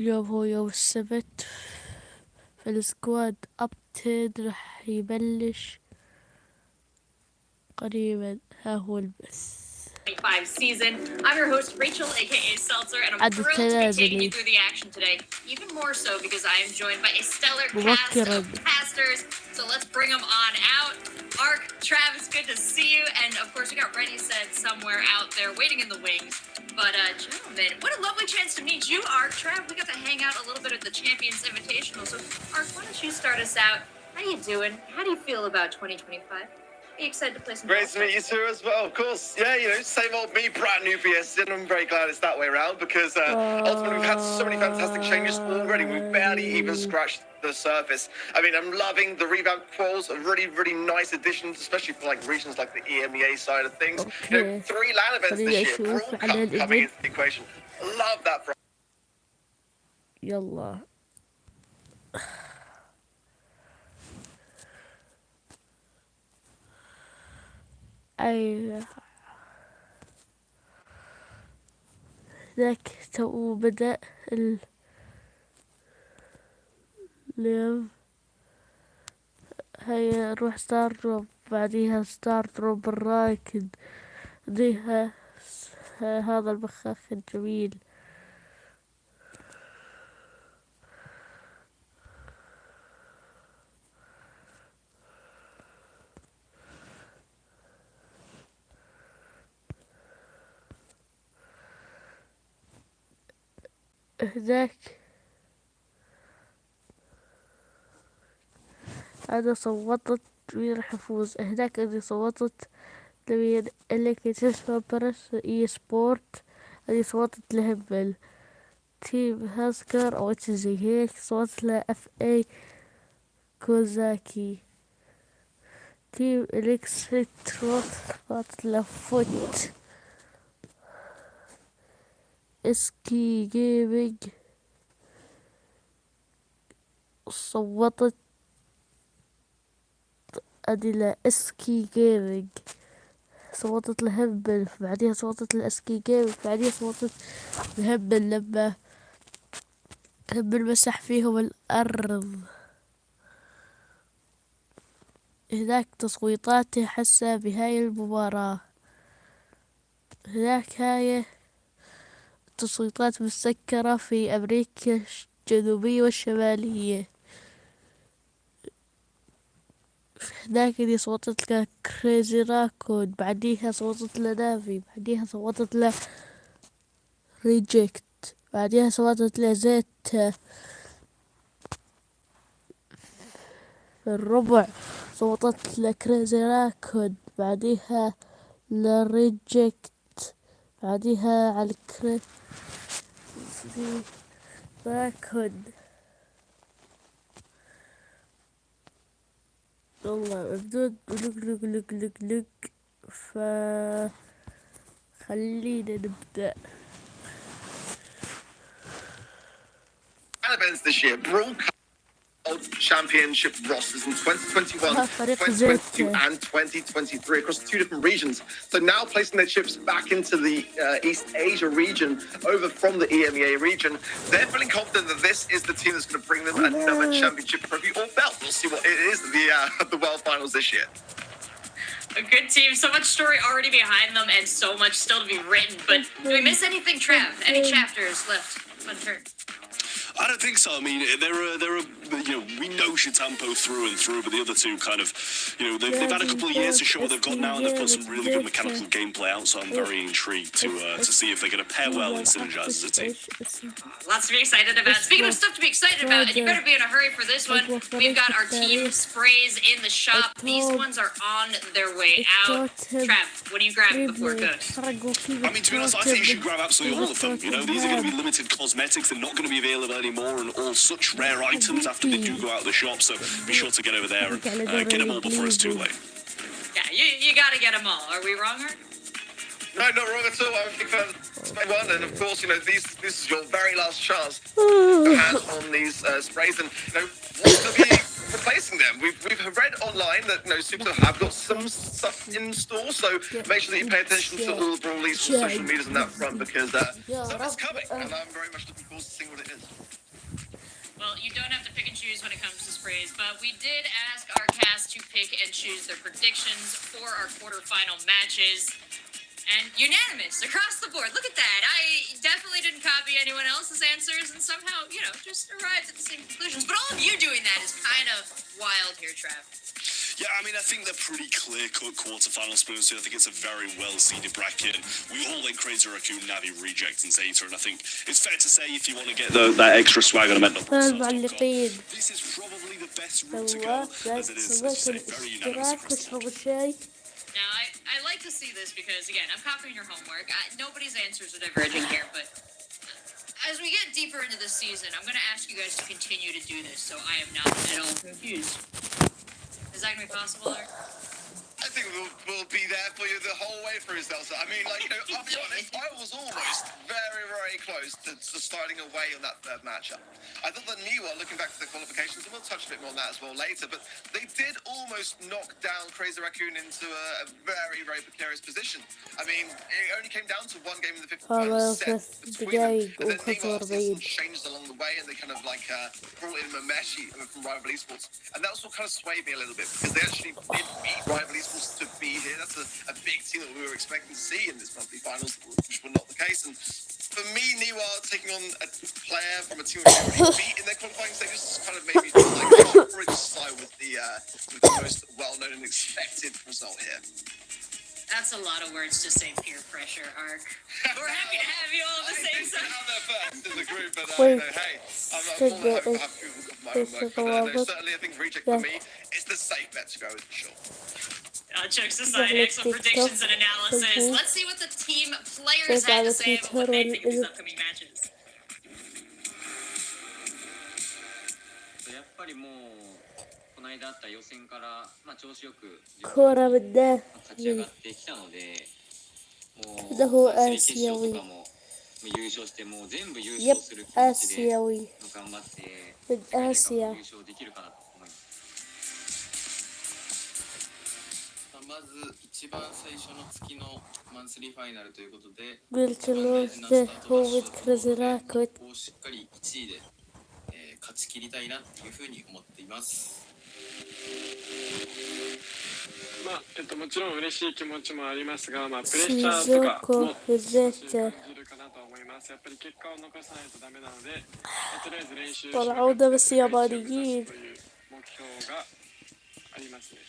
اليوم هو يوم السبت، فالسكواد أبتد راح يبلش قريبا. ها هو البث. 25 season. I'm your host, Rachel, aka Seltzer, and I'm عد thrilled to be taking التنازلي you through the action today. Even more so because I am joined by a stellar cast مبكرا. of casters. So let's bring them on out. Ark, Travis, good to see you. And of course, we got Ready Set somewhere out there waiting in the wings. But gentlemen, what a lovely chance to meet you, Ark. Trav, we got to hang out a little bit at the Champions Invitational. So Ark, why don't you start us out? How you doing? How do you feel about 2025? Are you excited to play some Great to meet you too as well, of course. Yeah, same old me, brand new BS, and I'm very glad it's that way around because ultimately we've had so many fantastic changes already. We've barely even scratched the surface. I mean, I'm loving the rebound quals, a really, really nice addition, especially for like regions like the EMEA side of things. Okay. 3 LAN events this year, Brawl Cup coming into the equation. Love that for يلا أي ذاك تو بدأ اليوم. هيا نروح ستار دروب، بعديها ستار دروب الراكد، بعديها هذا البخاخ الجميل. هناك أنا صوتت مين راح يفوز. هناك أنا صوتت لمين اللي كنت اسمه برس إي سبورت. أنا صوتت لهم تيم هاسكر أو زي هيك. صوتت له اف اي كوزاكي. تيم إليكس صوتت له فوت. اسكي جيمنج صوتت أدي اسكي جيمنج. صوتت لهبل، بعديها صوتت لاسكي جيمنج، بعديها صوتت لهبل لما هبل مسح فيهم الأرض. هناك تصويتاتي حسة بهاي المباراة. هناك هاي تصويتات مسكرة في أمريكا الجنوبية والشمالية. هناك اللي صوتت له كريزي راكون، بعديها صوتت له نافي، بعديها صوتت له ريجكت، بعديها صوتت له زيت الربع، صوتت له كريزي راكون، بعديها لريجكت، بعديها على كريزي راكون. والله بدون لق لق لق لق ف خلينا نبدأ. events this year, Brawl Cup Championship rosters in 2021, فريق 2022 زيت. and 2023 across 2 different regions. So now placing their chips back into the East Asia region over from the EMEA region. They're feeling confident that this is the team that's going to bring them another championship trophy or belt. We'll see what it is the World Finals this year. A good team, so much story already behind them and so much still to be written. But do we miss anything, Trav? Any chapters left unturned? I don't think so. I mean, there are, we know Chitampo through and through, but the other two kind of, they've had a couple of years to show what they've got now, and they've put some really good mechanical gameplay out. So I'm very intrigued to see if they're going to pair well and synergize as a team. Lots to be excited about. Speaking of stuff to be excited about, and you better be in a hurry for this one. We've got our team sprays in the shop. These ones are on their way out. Trav, what are you grabbing before it goes? I mean, to be honest, I think you should grab absolutely all of them. These are going to be limited cosmetics. They're not going to be available anymore, and all such rare items after they do go out of the shop. So be sure to get over there and get them all before it's too late. Yeah, you got to get them all. Are we wrong, Art? No, not wrong at all. I'm a big fan of one, and of course, this is your very last chance to hand on these sprays. And what's going to be replacing them. We've read online that Super have got some stuff in store, so make sure that you pay attention to all the Brawl Leagues social medias on that front because something's coming, and I'm very much looking forward to seeing what it is. Well, you don't have to pick and choose when it comes to sprays, but we did ask our cast to pick and choose their predictions for our quarterfinal matches. And unanimous across the board. Look at that. I definitely didn't copy anyone else's answers and somehow, just arrived at the same conclusions. But all of you doing that is kind of wild here, Trav. Yeah, I mean, I think they're pretty clear-cut quarterfinal spoons. I think it's a very well-seeded bracket. We all went Crazy Raccoon, Navi, Reject, and Zeta, and I think it's fair to say if you want to get that extra swag on a mental, this is probably the best route to go, as it is, as you say, very unanimous across the board. Now, I like to see this because, again, I'm copying your homework. Nobody's answers are diverging here, but as we get deeper into this season, I'm going to ask you guys to continue to do this so I am not at all confused. Is that going to be possible, Eric? I think we'll be there for you the whole way through, Zelsa. I mean, I'll be honest, I was almost very, very close to starting away on that third matchup. I thought that Niwa, looking back to the qualifications, and we'll touch a bit more on that as well later, but they did almost knock down Crazy Raccoon into a very, very precarious position. I mean, it only came down to one game in the 55th set between them, and then Niwa changed along the way, and they kind of brought in Mebashir from Rival Esports, and that's what kind of swayed me a little bit, because they actually did beat Rival Esports to be here. That's a big team that we were expecting to see in this monthly finals, which were not the case. And for me, Niwa taking on a player from a team which they already beat in their qualifying stages kind of made me feel like they should probably just side with the most well-known and expected result here. That's a lot of words to say peer pressure, Ark. We're happy to have you all on the same side. I'm there first in the group, but hey, I'm more than happy to have my own work. But certainly I think Reject for me is the safe bet to go with for sure. Jokes aside, excellent predictions and analysis. Let's see what the team players had to say about what they think of these upcoming matches. やっぱりもうこの間あった予選から調子よく勝ち上がってきたので、もう決勝とかも優勝してもう全部優勝する気持ちで頑張って優勝できるかなと思います。まず一番最初の月のマンスリーファイナルということで、一番大事なスタートダッシュをしっかり1位で勝ち切りたいなっていうふうに思っています。もちろん嬉しい気持ちもありますが、プレッシャーとかも感じるかなと思います。やっぱり結果を残さないとダメなので、とりあえず練習してそういう目標がありますね。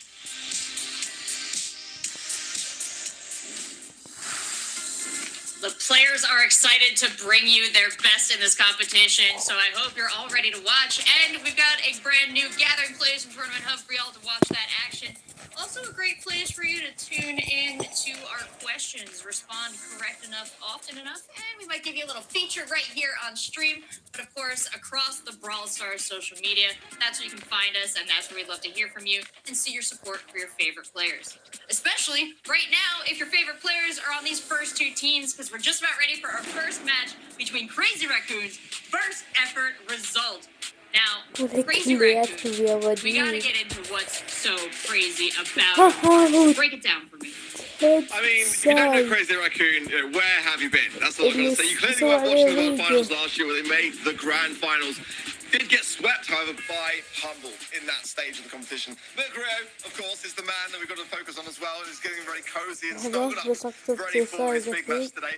The players are excited to bring you their best in this competition, so I hope you're all ready to watch. And we've got a brand new Gathering Place from Tournament Hub for y'all to watch that action. Also a great place for you to tune in to our questions, respond correct enough, often enough, and we might give you a little feature right here on stream. But of course, across the Brawl Stars social media, that's where you can find us, and that's where we'd love to hear from you and see your support for your favorite players. Especially right now, if your favorite players are on these first two teams, because we're just about ready for our first match between Crazy Raccoon's first effort result. Now, Crazy Raccoon, we gotta get into what's so crazy about it. Break it down for me. I mean, if you don't know Crazy Raccoon, where have you been? That's all I'm going to say. You clearly weren't watching the World Finals last year where they made the Grand Finals. Did get swept, however, by Humble in that stage of the competition. Mercurio, of course, is the man that we've got to focus on as well, and is getting very cozy and snuggled up, ready for his big match today.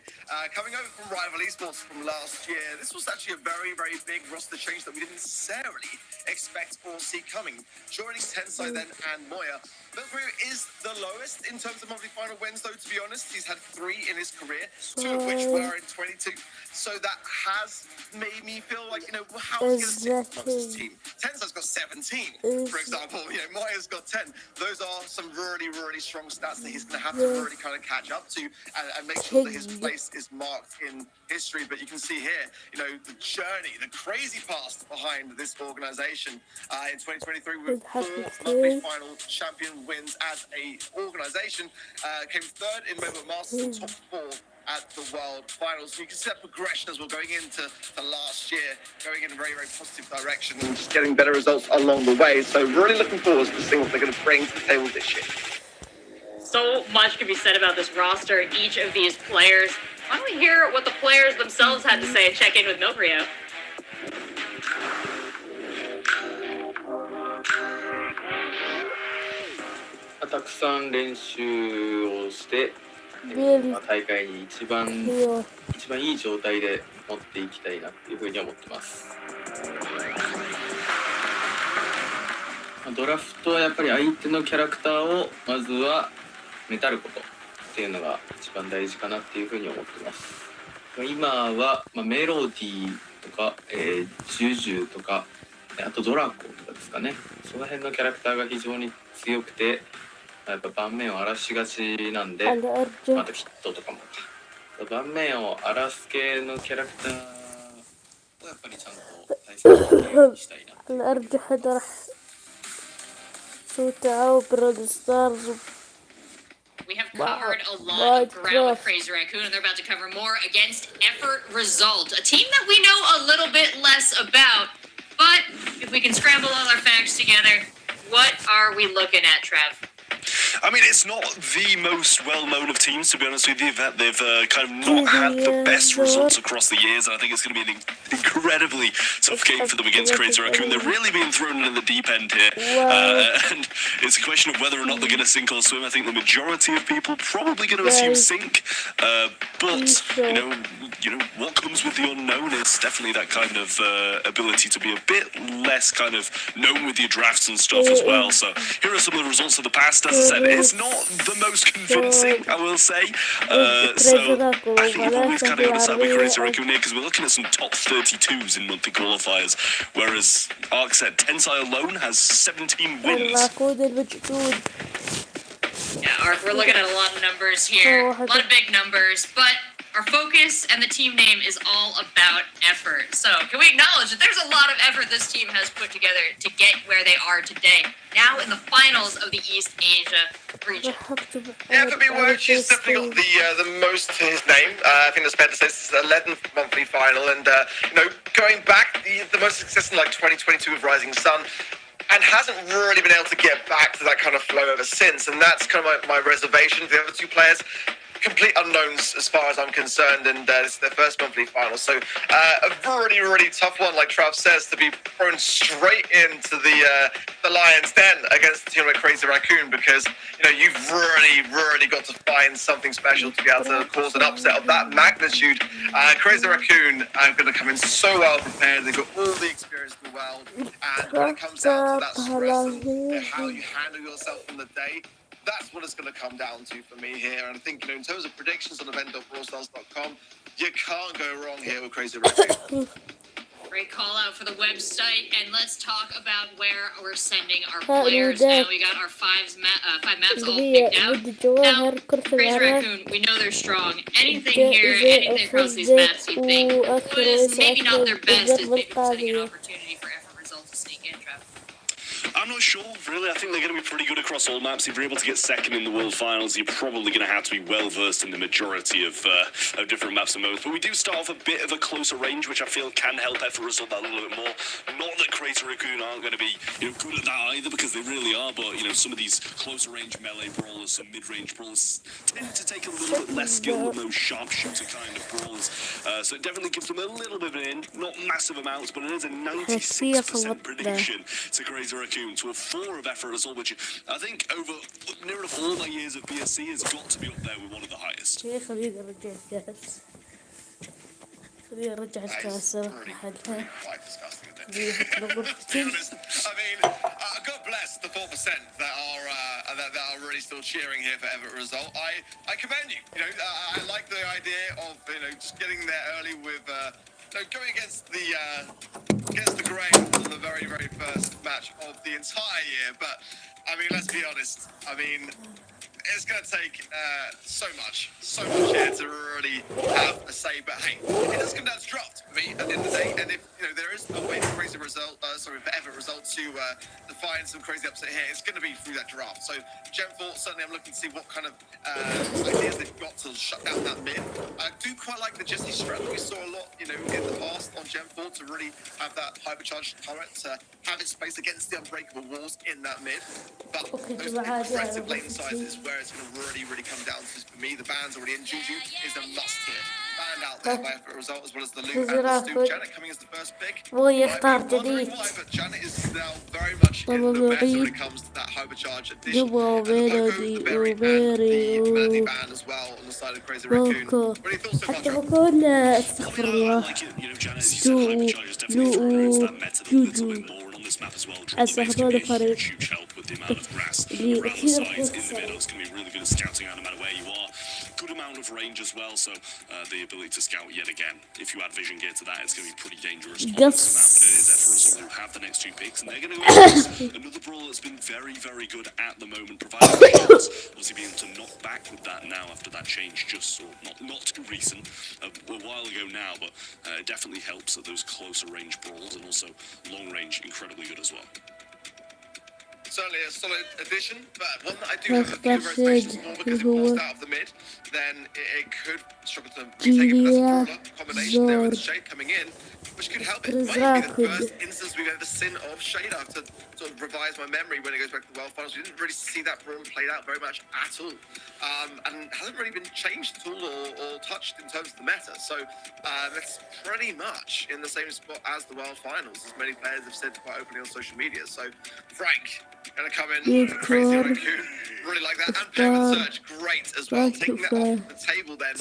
Coming over from Rival Esports from last year, this was actually a very, very big roster change that we didn't necessarily expect or see coming. Joining Tensai then and Moya, Mercurio is the lowest in terms of monthly final wins, though, to be honest. He's had 3 in his career, 2 of which were in 22. So that has made me feel like, how is he going to sit amongst his team? Tensai's got 17, for example. Moya's got 10. Those are some really, really strong stats that he's going to have to really kind of catch up to and make sure that his place is marked in history. But you can see here, the journey, the crazy past behind this organization. In 2023, with 4 monthly final champion wins as a organization. Came 3rd in Moment Masters and top 4 at the World Finals. So you can see that progression as we're going into the last year, going in a very, very positive direction and just getting better results along the way. So really looking forward to seeing what they're going to bring to the table this year. So much can be said about this roster, each of these players. Why don't we hear what the players themselves had to say and check in with Milbrio? たくさん練習をして、大会に一番いい状態で持っていきたいなっていうふうに思ってます。ドラフトはやっぱり相手のキャラクターをまずはメタることっていうのが一番大事かなっていうふうに思ってます。今は、メロディーとか、ジュジュとか、あとドラコとかですかね。その辺のキャラクターが非常に強くて、やっぱ盤面を荒らしがちなんで、あとヒットとかも盤面を荒らす系のキャラクターをやっぱりちゃんと対策したいな。الأرجح هذا راح سوي تعاون براد ستارز. We have covered a lot of ground with Crazy Raccoon, and they're about to cover more against Effort Result, a team that we know a little bit less about. But if we can scramble all our facts together, what are we looking at, Trev? I mean, it's not the most well-known of teams, to be honest with you. They've kind of not had the best results across the years, and I think it's going to be an incredibly tough game for them against Crazy Raccoon. They're really being thrown in the deep end here, and it's a question of whether or not they're going to sink or swim. I think the majority of people probably going to assume sink, but you know what comes with the unknown is definitely that kind of ability to be a bit less kind of known with your drafts and stuff as well. So here are some of the results of the past. As I said, it's not the most convincing, I will say. So I think you've always kind of got to side with Crazy Raccoon here because we're looking at some top 32s in monthly qualifiers, whereas Ark said Tensai alone has 17 wins. Yeah, Ark, we're looking at a lot of numbers here, a lot of big numbers, but our focus and the team name is all about effort. So can we acknowledge that there's a lot of effort this team has put together to get where they are today, now in the finals of the East Asia region? Yeah, for me, she's definitely got the most to his name. I think it's fair to say this is the 11th monthly final, and going back, the most success in like 2022 with Rising Sun, and hasn't really been able to get back to that kind of flow ever since. And that's kind of my reservation for the other two players. Complete unknowns as far as I'm concerned, and it's their first monthly final. So a really, really tough one, like Trav says, to be thrown straight into the Lion's Den against the team like Crazy Raccoon, because you've really got to find something special to be able to cause an upset of that magnitude. Crazy Raccoon are going to come in so well prepared. They've got all the experience in the world, and when it comes down to that stress and how you handle yourself on the day, that's what it's going to come down to for me here. And I think, in terms of predictions on event.brawlstars.com, you can't go wrong here with Crazy Raccoon. Great call out for the website, and let's talk about where we're sending our players now. We got our five maps all picked out. Now, Crazy Raccoon, we know they're strong. Anything here, anything across these maps you think was maybe not their best is maybe presenting an opportunity for Effort Result to sneak in, Trev? I'm not sure, really. I think they're going to be pretty good across all maps. If you're able to get second in the World Finals, you're probably going to have to be well-versed in the majority of different maps and modes. But we do start off a bit of a closer range, which I feel can help Effort Result that a little bit more. Not that Crazy Raccoon aren't going to be good at that either, because they really are. But, some of these closer range melee brawlers, some mid-range brawlers tend to take a little bit less skill than those sharpshooter kind of brawlers. So it definitely gives them a little bit of an in. Not massive amounts, but it is a 96% prediction to Crazy Raccoon. To a 4 of Effort Result, which I think over near enough all my years of BSC has got to be up there with one of the highest. God bless the 4% that are really still cheering here for Effort Result. I commend you. I like the idea of just getting there early with going against the grain on the very, very first match of the entire year. But let's be honest. It's going to take so much here to really have a say. But hey, it does come down to draft for me at the end of the day. And if there is a way for Crazy Result, for Effort Result to find some crazy upset here, it's going to be through that draft. So Gen 4, certainly I'm looking to see what kind of ideas they've got to shut down that mid. I do quite like the Jesse strat that we saw a lot, in the past on Gen 4 to really have that hypercharged turret to have its space against the unbreakable walls in that mid. But those aggressive lane sizes where it's going to really come down to, for me, the bands already in Juju is a must here. Banned out there by effort result, as well as the loot and the Stu. Janet coming as the first pick. ويختار جديد But Janet is now very much in the meta when it comes to that hypercharge addition. And the Poco, the Berry, and the Humanity band as well on the side of Crazy Raccoon. What do you feel so much? حتى بقول استغفر I الله like it. Janet, as you said, hypercharge is definitely throwing into that meta a little bit more, and on this map as well. Drop the base can be a huge help with the amount of grass around the sides in the middle. It's going to be really good at scouting out no matter where you are. Good amount of range as well, so the ability to scout yet again. If you add vision gear to that, it's going to be pretty dangerous on this map. But it is Efforts who have the next 2 picks, and they're going to go against another brawler that's been very good at the moment, providing ranges. Obviously, being able to knock back with that now after that change, not too recent, a while ago now, but it definitely helps at those closer range brawls, and also long range, incredibly good as well. Certainly a solid addition, but one that I do have a few reservations for because if forced out of the mid, then it could struggle to retake it. But that's a brawler combination there with Shade coming in, which could help it. Might be the first instance we've ever seen of Shade. I have to sort of revise my memory when it goes back to the World Finals. We didn't really see that brawl played out very much at all, and hasn't really been changed at all or touched in terms of the meta. So it's pretty much in the same spot as the World Finals, as many players have said quite openly on social media. So Frank gonna come in, Crazy Raccoon, really like that, and Pivot Surge, great as well. Taking that off the table then,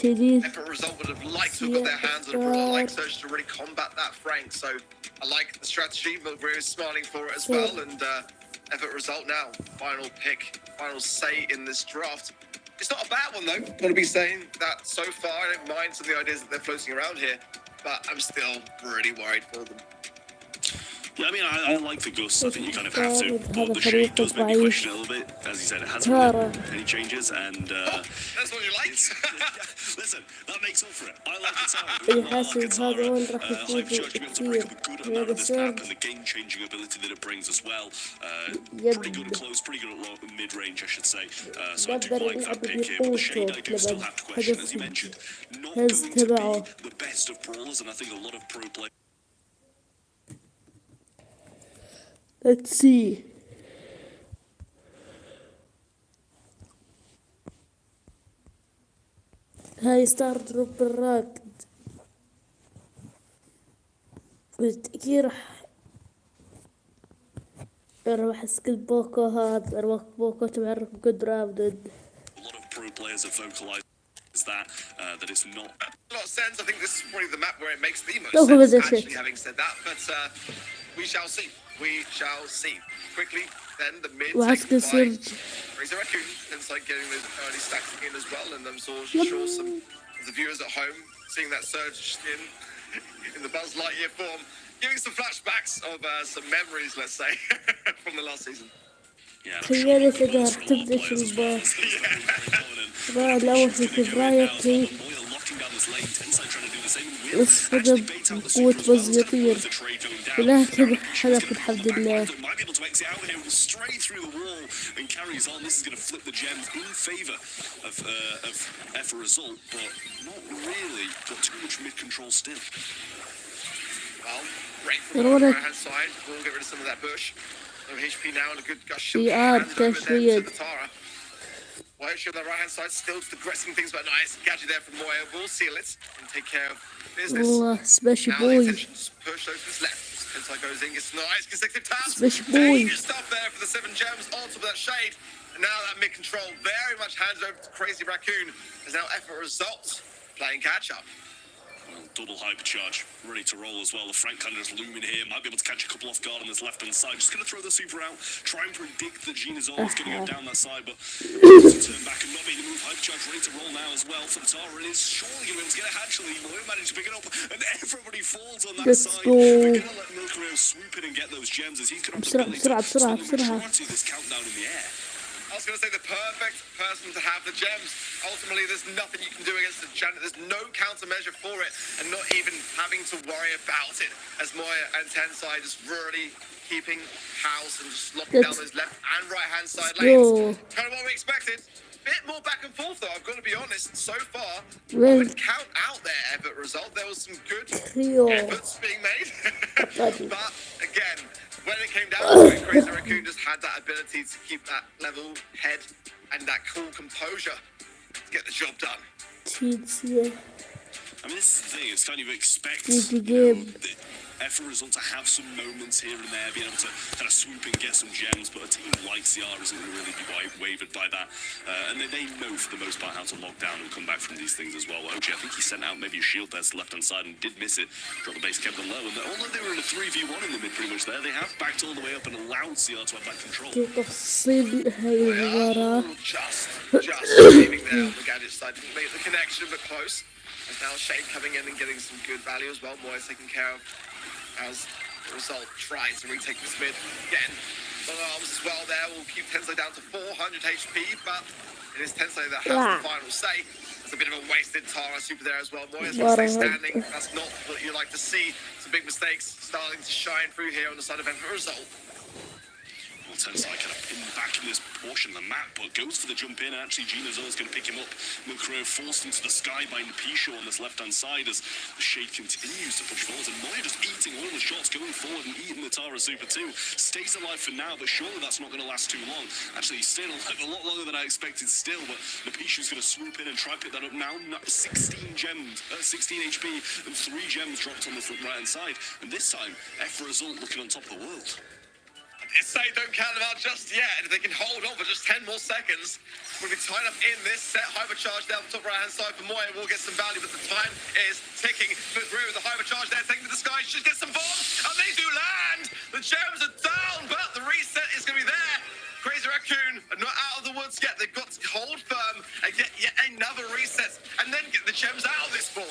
Effort Result would have liked to have got their hands on a brawler like Surge to really combat that Frank. So I like the strategy, Milbury is smiling for it as well, and Effort Result now, final pick, final say in this draft. It's not a bad one though, gotta be saying that so far. I don't mind some of the ideas that they're floating around here, but I'm still really worried for them. Yeah, I mean, I like the Gus. I think you kind of have to, but the Shade does make me question a little bit. As you said, it hasn't really any changes, and that's what you like. Listen, that makes up for it. I like Katara. Hypercharge to be able to break up a good amount of this map, and the game-changing ability that it brings as well. Pretty good at close, pretty good at mid-range, I should say. So I do like that pick here. But the Shade, I do still have to question, as you mentioned, not going to be the best of brawlers, and I think a lot of pro players. Let's see. هاي ستار دروب الراكد بالتأكيد راح اسكت بوكو هذا اروح بوكو تعرف قدرة ضد. A lot of pro players have vocalized that it's not a lot of sense. I think this is probably the map where it makes the most sense, actually, having said that, but we shall see. We shall see. Quickly, then the mid takes the fight. Crazy Raccoon inside getting those early stacks in as well, and I'm sure some of the viewers at home seeing that surge in the Buzz Lightyear form, giving some flashbacks of some memories, let's say, from the last season. تخيل إذا راح تبدأ شربات لو في فبراير اصطدم بقوة بز يطير ولكن حذف الحمد لله. Right-hand side, we'll get rid of some of that bush. No HP now and a good gush of hands over there to Tara. White on the right-hand side, still progressing things, but nice gadget there from Moya. We'll seal it and take care of business. Special now boy. the intentions push over to his left. Inside goes in, gets nice consecutive taps. Dangerous stuff there for the 7 gems on top of that Shade. And now that mid-control very much hands over to Crazy Raccoon. As now Effort Results playing catch-up. Double hypercharge, ready to roll as well. The Frank kind of just looming here, might be able to catch a couple off guard on this left-hand side. Just going to throw the super out, try and predict that Gina's always going to go down that side, but to turn back and not be the move. Hypercharge ready to roll now as well from Tara. It is surely going to be able to get a hatchery. Moyo managed to pick it up, and everybody falls on that side. They're going to let Milbury swoop in and get those gems as he's got the ability to start this countdown in the air. I was going to say the perfect person to have the gems. Ultimately, there's nothing you can do against the Janet. There's no countermeasure for it, and not even having to worry about it. As Moya and Tensai just really keeping house and just locking down those left and right hand side lanes. Kind of what we expected. Bit more back and forth though, I've got to be honest. So far, I would count out their effort result. There was some good efforts being made. But again, when it came down to it, Crazy Raccoon just had that ability to keep that level head and that cool composure to get the job done. I mean, this is the thing, it's kind of expected effort result to have some moments here and there, being able to kind of swoop and get some gems, but a team like CR isn't going to really be wavered by that. And they know for the most part how to lock down and come back from these things as well. OG, I think he sent out maybe a shield there to the left-hand side and did miss it. Dropped the base, kept them low, and although they were in a 3v1 in the mid pretty much there, they have backed all the way up and allowed CR to have that control. Just leaving there on the gadget side. Didn't make the connection, but close. And now Shade coming in and getting some good value as well. Moya's taken care of. As the result, tries to retake this mid again. Long arms as well there will keep Tensei down to 400 HP, but it is Tensei that has the final say. It's a bit of a wasted Tara super there as well. Moya's going to stay standing. That's not what you like to see. Some big mistakes starting to shine through here on the side of Enfer result. Well, Tensei kind of pinned back in this portion of the map, but goes for the jump in, and actually Gino's always going to pick him up. Milkrow forced into the sky by Mabashir on this left-hand side as the Shade continues to push forward, and Moya just eating all the shots, going forward and eating the Tara Super 2. Stays alive for now, but surely that's not going to last too long. Actually, he's staying alive a lot longer than I expected still, but Mabashir's going to swoop in and try to pick that up now. 16 gems, 16 HP, and 3 gems dropped on the right-hand side. And this time, F result looking on top of the world. Say don't count them out just yet. If they can hold on for just 10 more seconds, we'll be tied up in this set. Hypercharge down the top right hand side for Moya will get some value, but the time is ticking. But with the hypercharge there, taking to the sky, should get some bombs, and they do land. The gems are down, but the reset is going to be there. Crazy Raccoon are not out of the woods yet. They've got to hold firm and get yet another reset, and then get the gems out of this form.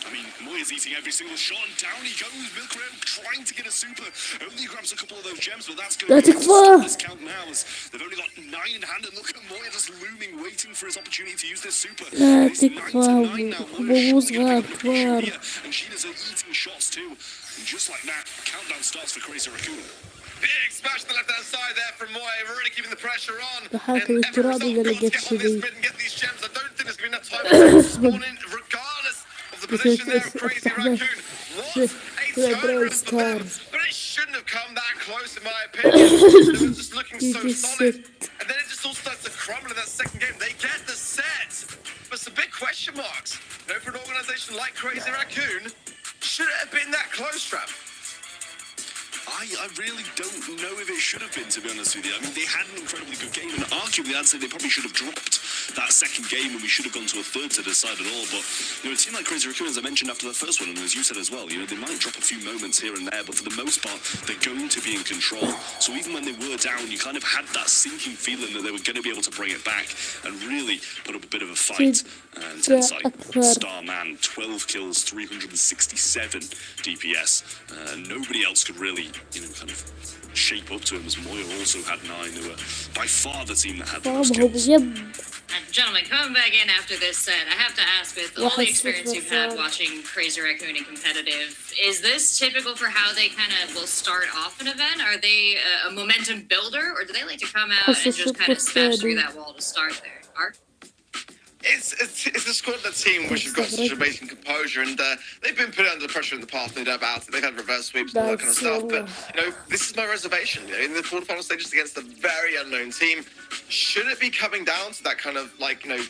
I mean, Moya's eating every single shot, and down he goes. Milkrow trying to get a super. Only grabs a couple of those gems, but that's going to stop this count now, as they've only got 9 in hand, and look at Moya just looming, waiting for his opportunity to use this super. It's 9 to 9 now. Moya's shooting at here, and Gina's eating shots too. And just like that, countdown starts for Crazy Raccoon. Big smash to the left-hand side there from Moya, really keeping the pressure on. How And can every result, you got to get get to on this the mid and get these gems. I don't think there's going to be enough time to spawn in, regardless of the position there of Crazy Raccoon. What a turnaround for them. But it shouldn't have come that close, in my opinion. They were just looking so solid. And then it just all starts to crumble in that second game. They get the set. But some big question marks. You know, for an organization like Crazy Raccoon, should it have been that close, Trav? I really don't know if it should have been, to be honest with you. I mean, they had an incredibly good game, and arguably I'd say they probably should have dropped that second game, and we should have gone to a third to decide it all. But, you know, a team like Crazy Raccoon, as I mentioned after the first one, and as you said as well, you know, they might drop a few moments here and there, but for the most part, they're going to be in control. So even when they were down, you kind of had that sinking feeling that they were going to be able to bring it back and really put up a bit of a fight. And Tensei, star man, 12 kills, 367 DPS. Nobody else could really, you know, kind of shape up to him, as Moya also had 9, who were by far the team that had the most kills. Gentlemen, coming back in after this set, I have to ask, with all the experience you've had watching Crazy Raccoon in competitive, is this typical for how they kind of will start off an event? Are they a momentum builder, or do they like to come out and just kind of smash through that wall to start there? Ark? It's a squad, that team, which have got such amazing composure, and they've been put under pressure in the past, no doubt about it. They've had reverse sweeps and all that kind of stuff, but, you know, this is my reservation. You know, in the quarterfinal stages against a very unknown team, should it be coming down to that kind of, like, you know,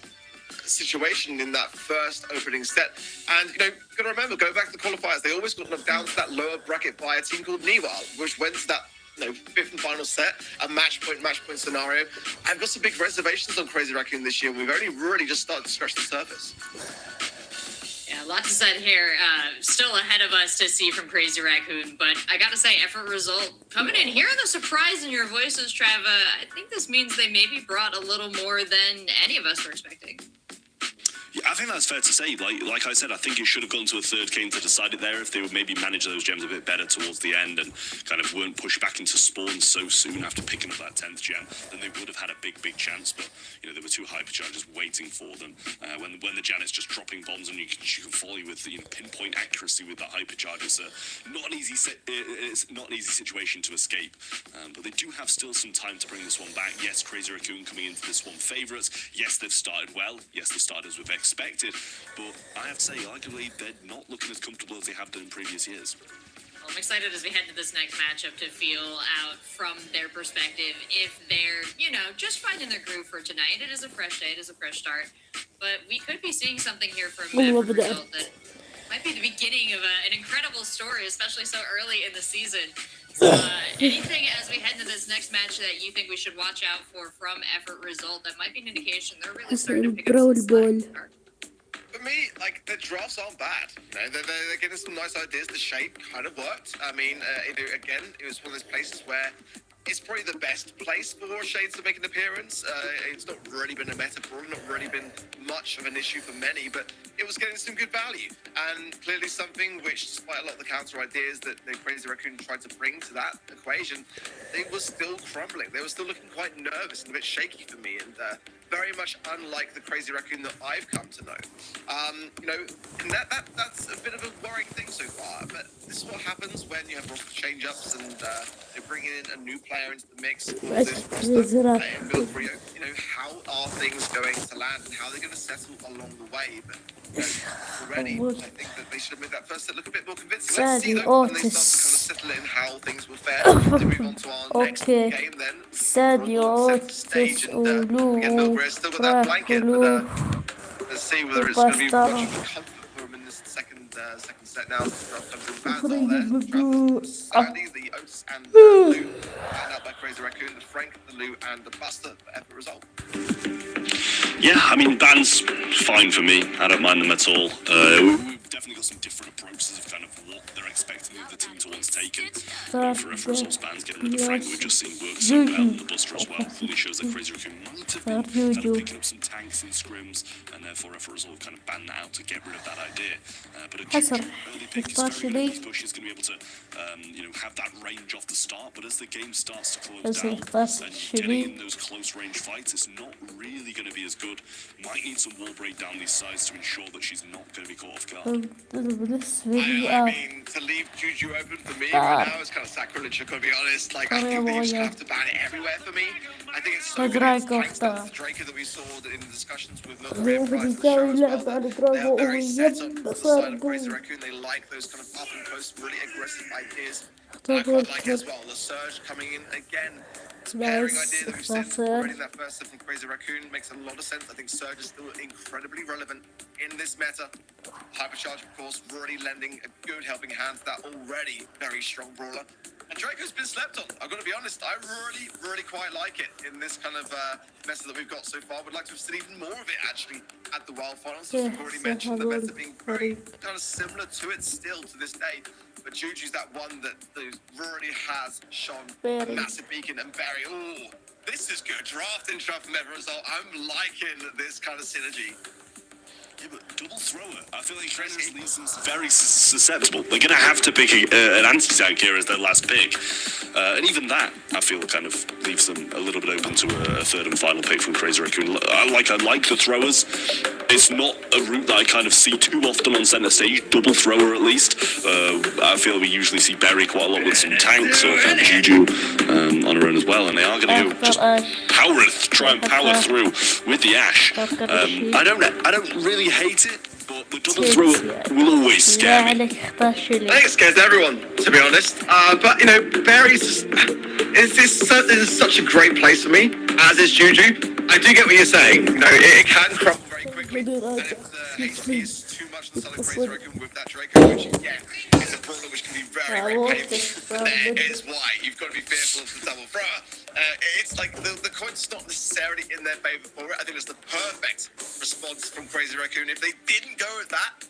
situation in that first opening set? And, you know, you've got to remember, go back to the qualifiers, they always got knocked down to that lower bracket by a team called Niwa, which went to that, you know, 5th and final set, a match point scenario. I've got some big reservations on Crazy Raccoon this year. We've only really just started to scratch the surface. Yeah, lots to said here. Still ahead of us to see from Crazy Raccoon, but I gotta say, effort result coming in. Hearing the surprise in your voices, Trav, I think this means they maybe brought a little more than any of us were expecting. Yeah, I think that's fair to say. Like I said, I think it should have gone to a third game to decide it there if they would maybe manage those gems a bit better towards the end and kind of weren't pushed back into spawn so soon after picking up that 10th gem. Then they would have had a big chance. But there were two hyperchargers waiting for them. When the Janet's just dropping bombs and you can volley with pinpoint accuracy with that hypercharger, so not an easy it's not an easy situation to escape. But they do have still some time to bring this one back. Yes, Crazy Raccoon coming into this one favourites. Yes, they've started well. Yes, they started as we've expected. But I have to say, arguably, they're not looking as comfortable as they have done in previous years. Well, I'm excited as we head to this next matchup to feel out from their perspective if they're, just finding their groove for tonight. It is a fresh day. It is a fresh start. But we could be seeing something here from Result that might be the beginning of an incredible story, especially so early in the season. So, anything as we head into this next match that you think we should watch out for from Effort Result that might be an indication they're really starting to pick up some slack? For me, the drafts aren't bad. They're getting some nice ideas. The shape kind of worked. I mean, again, it was one of those places where it's probably the best place for Shades to make an appearance. It's not really been a meta for them, not really been much of an issue for many, but it was getting some good value. And clearly something which, despite a lot of the counter ideas that the Crazy Raccoon tried to bring to that equation, they were still crumbling. They were still looking quite nervous and a bit shaky for me, and very much unlike the Crazy Raccoon that I've come to know. And that's a bit of a worrying thing so far, but this is what happens when you have roster change-ups and they bring in a new player into the mix. How are things going to land and how are they going to settle along the way? But already, I think that they should have made that first set look a bit more convincing. Let's see though, when they start to kind of settle in how things will fare to move on to our next game then. Set the stage and again, Milgra's still got that blanket, but let's see whether it's going to be much of a comfort for him in this second set now. Fans are there. Sandy, the Oats, and the Lou, and out by Crazy Raccoon, the Frank, the Lou, and the Buster for Effort Result. Yeah, I mean, ban's fine for me. I don't mind them at all. We've definitely got some different approaches of kind of what they're expecting of the team to once taken. For Effort Results bands, getting rid of Frank, we've just seen work so well, and the Buster as well. Fully shows that Crazy Raccoon might have been kind of picking up some tanks and scrims, and therefore Effort Result kind of banned that out to get rid of that idea. But a early pick is very good. His push is going to be able to, have that range off the start, but as the game starts to close down, and getting in those close range fights, it's not really going to be as good. Might need some wall break down these sides to ensure that she's not going to be caught off guard. I mean, to leave Juju open for me right now is kind of sacrilege, I've got to be honest. I think that you just have to ban it everywhere for me. I think it's so good against tanks. That's the Draco that we saw in the discussions with Milgram prior to the show as well. They are very set on the side of Crazy Raccoon. They like those kind of up and close, really aggressive ideas. I quite like it as well. The Surge coming in again. Pairing idea that we've seen already in that first set from Crazy Raccoon makes a lot of sense. I think Surge is still incredibly relevant in this meta. Hypercharge, of course, really lending a good helping hand to that already very strong brawler. And Draco's been slept on. I've got to be honest, I really quite like it in this kind of meta that we've got so far. Would like to have seen even more of it actually at the Wild Finals. As we've already mentioned, the meta being very kind of similar to it still to this day. But Juju's that one that really has shone a massive beacon, and Barry, oh, this is good. Draft and from every result. I'm liking this kind of synergy. Yeah, but double thrower. I feel like trainers leaves them very susceptible. They're going to have to pick an anti-tank here as their last pick. And even that, I feel, kind of leaves them a little bit open to a third and final pick from Crazy Raccoon. I like the throwers. It's not a route that I kind of see too often on center stage. Double thrower, at least. I feel we usually see Berry quite a lot with some tanks or kind of Juju on her own as well. And they are going to go just try and power through with the Ash. I don't really hate it, but the double throw will always scare me. I think it scares everyone, to be honest. But Barry's just is such a great place for me, as is Juju. I do get what you're saying. It can crumble very quickly, and if the HP is too much to Crazy Raccoon with that Draco, which again is a brawler which can be very painful. And there is why you've got to be fearful of the double thrower. It's like the coin's not necessarily in their favour for it. I think it's the perfect response from Crazy Raccoon. If they didn't go with that,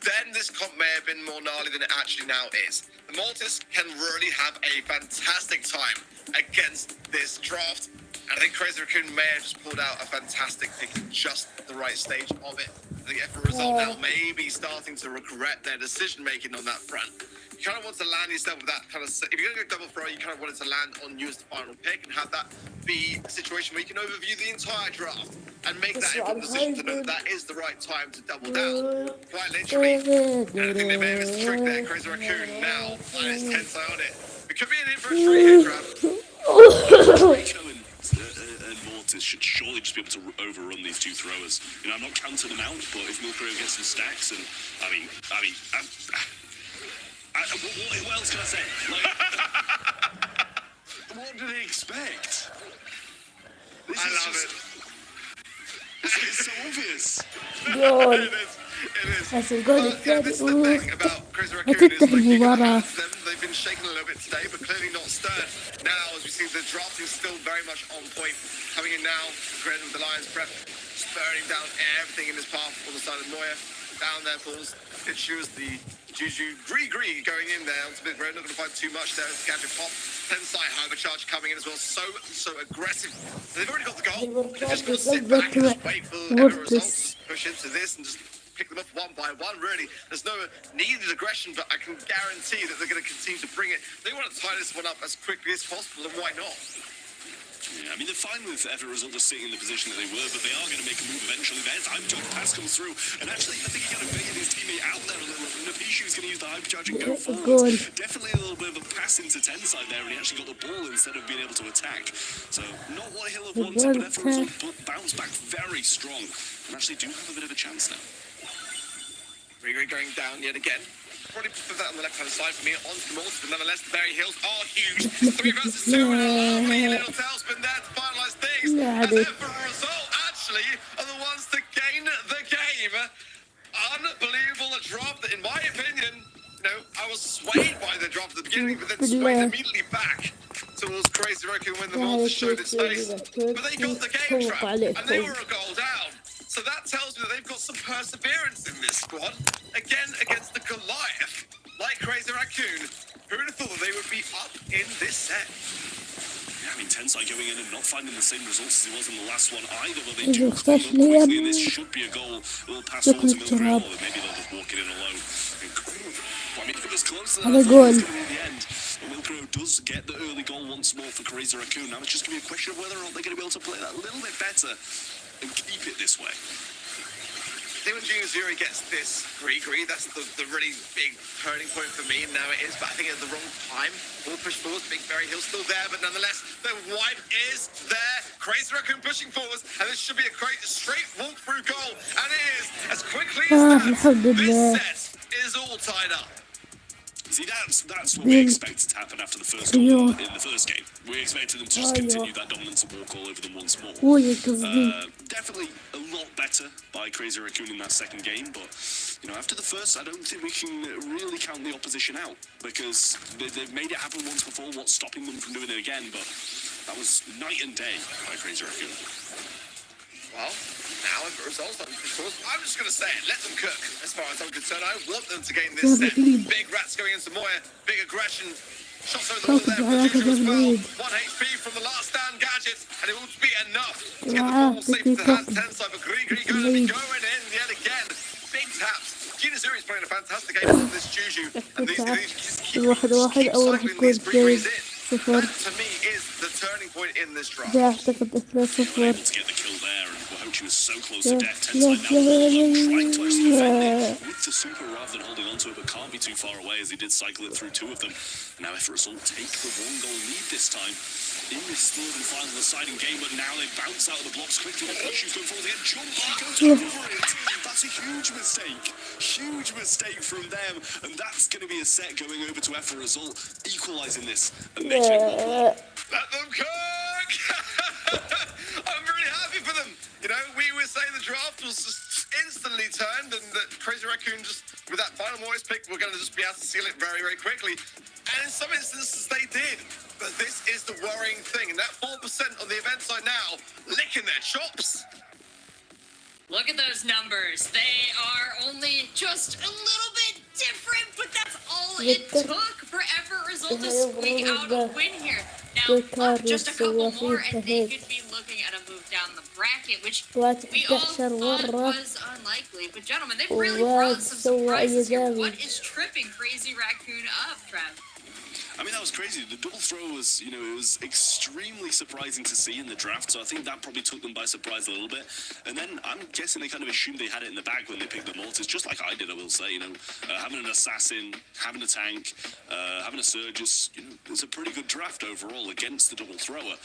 then this comp may have been more gnarly than it actually now is. The Mortis can really have a fantastic time against this draft. And I think Crazy Raccoon may have just pulled out a fantastic pick in just the right stage of it. think effort result now may be starting to regret their decision making on that front. You kind of want to land yourself with that kind of. If you're going to go double throw, you kind of want it to land on you as the final pick and have that be a situation where you can overview the entire draft and make that important decision to know that is the right time to double down. Quite literally. And I think they may have missed the trick there. Crazy Raccoon now. Minus 10 on it. It could be an in for a treat here, Trav. And Mortis should surely just be able to overrun these two throwers. You know, I'm not counting them out, but if Milkro gets some stacks, and what else can I say? Like, what did he expect? I love it. It's so obvious. جول It is. بس الجول Yeah, this is the الثاني thing about Crazy Raccoon is هتفتح like you gotta المباراة. balance them. They've been shaken a little bit today, but clearly not stirred. Now, as we see, the drafting is still very much on point. Coming in now, Gren with the Lions prep, spurring down everything in his path on the side of Moya. Down there falls. It chooses the Juju Gree going in there onto Big Red. Not going to find too much there as Gadget pop. Tensai Hypercharge coming in as well. So aggressive. They've already got the goal. They've just got to sit back and just wait for the results. Push into this and just pick them up one by one, really. There's no needed aggression, but I can guarantee that they're going to continue to bring it. They want to tie this one up as quickly as possible, and why not? Yeah, I mean, they're fine with every result just sitting in the position that they were, but they are going to make a move eventually. There's Hypercharge pass comes through, and actually, I think he's going to bait his teammate out there a little bit. Nabishu is going to use the Hypercharge and go forward. Definitely a little bit of a pass into Tensai there, and he actually got the ball instead of being able to attack. So, not what he'll have wanted, but every result bounced back very strong, and actually do have a bit of a chance now. Rigori going down yet again. Probably put that on the left-hand side for me, onto the Mortis, but nonetheless, the very heels are huge. 3 versus 2, and a lovely little tailspin there to finalise things. As ever, a result, actually, are the ones to gain the game. Unbelievable draft that, in my opinion, you know, I was swayed by the draft at the beginning, but then swayed immediately back towards Crazy Raccoon when the Mortis showed its face. But they got the game trap, and they were a goal down. So that tells me that they've got some perseverance in this squad. Again, against the Goliath, like Crazy Raccoon. Who would have thought that they would be up in this set? Yeah, I mean, Tensai going in and not finding the same results as he was in the last one either, but they do clean up quickly, and this should be a goal. A little pass forward to Milkro, or maybe they'll just walk it in alone. I mean, it was closer than I thought it was going to be in the end. Milkro does get the early goal once more for Crazy Raccoon. Now it's just going to be a question of whether or not they're going to be able to play that a little bit better and keep it this way. I think when Junior Zero gets this Gree, that's the really big turning point for me. Now it is, but I think at the wrong time. Ball push forwards, Big Berry Hill still there, but nonetheless, the wipe is there. Crazy Raccoon pushing forwards, and this should be a great straight walk-through goal. And it is, as quickly as that, this set is all tied up. See, that's what we expected to happen after the first goal in the first game. We expected them to just continue that dominance and walk all over them once more. Definitely a lot better by Crazy Raccoon in that second game, but you know, after the first, I don't think we can really count the opposition out because they've made it happen once before. What's stopping them from doing it again? But that was night and day by Crazy Raccoon. Well, now if it results, I'm just going to say it. Let them cook, as far as I'm concerned. I want them to gain this set. Big Rats going into Moya. Big aggression. Shots over the wall there for Juju as well. 1 HP from the last stand Gadget, and it will be enough to get the ball safe to the hands of Tensai. But Gree going to be going in yet again. Big taps. Gina Zuri is playing a fantastic game on this Juju. And these keep cycling these Grees in. That, to me, is the turning point in this draft. Able to get the kill there, and Wahochi was so close to death. Tensai now trying to actually defend it with the super rather than holding onto it, but can't be too far away as he did cycle it through 2 of them. And now if a result take the 1-goal lead this time in this third and final deciding game, but now they bounce out of the blocks quickly. Wahoshi's going forward again, jump and goes over it. That's a huge mistake from them, and that's going to be a set going over to F for result, equalising this, and they take 1 more. Let them cook! I'm really happy for them. You know, we were saying the draft was just instantly turned, and that Crazy Raccoon just, with that final Moist pick, we're going to just be able to seal it very, very quickly. And in some instances, they did. But this is the worrying thing, and that 4% on the event side now, licking their chops. Look at those numbers. They are only just a little bit different, but that's all it took for Effort Result to squeak out a win here. Now, just a couple more, and they could be looking at a move down. down the bracket, which وقت we all 11 thought مرة was unlikely. But gentlemen, they've really brought some وسوى أي surprises here. What دامج. is tripping Crazy Raccoon up, Trav? I mean, that was crazy. The double throw was, you know, it was extremely surprising to see in the draft. So I think that probably took them by surprise a little bit. And then I'm guessing they kind of assumed they had it in the bag when they picked the mortars, just like I did, I will say. You know, having an assassin, having a tank, having a surgeon, you know, it's a pretty good draft overall against the double thrower.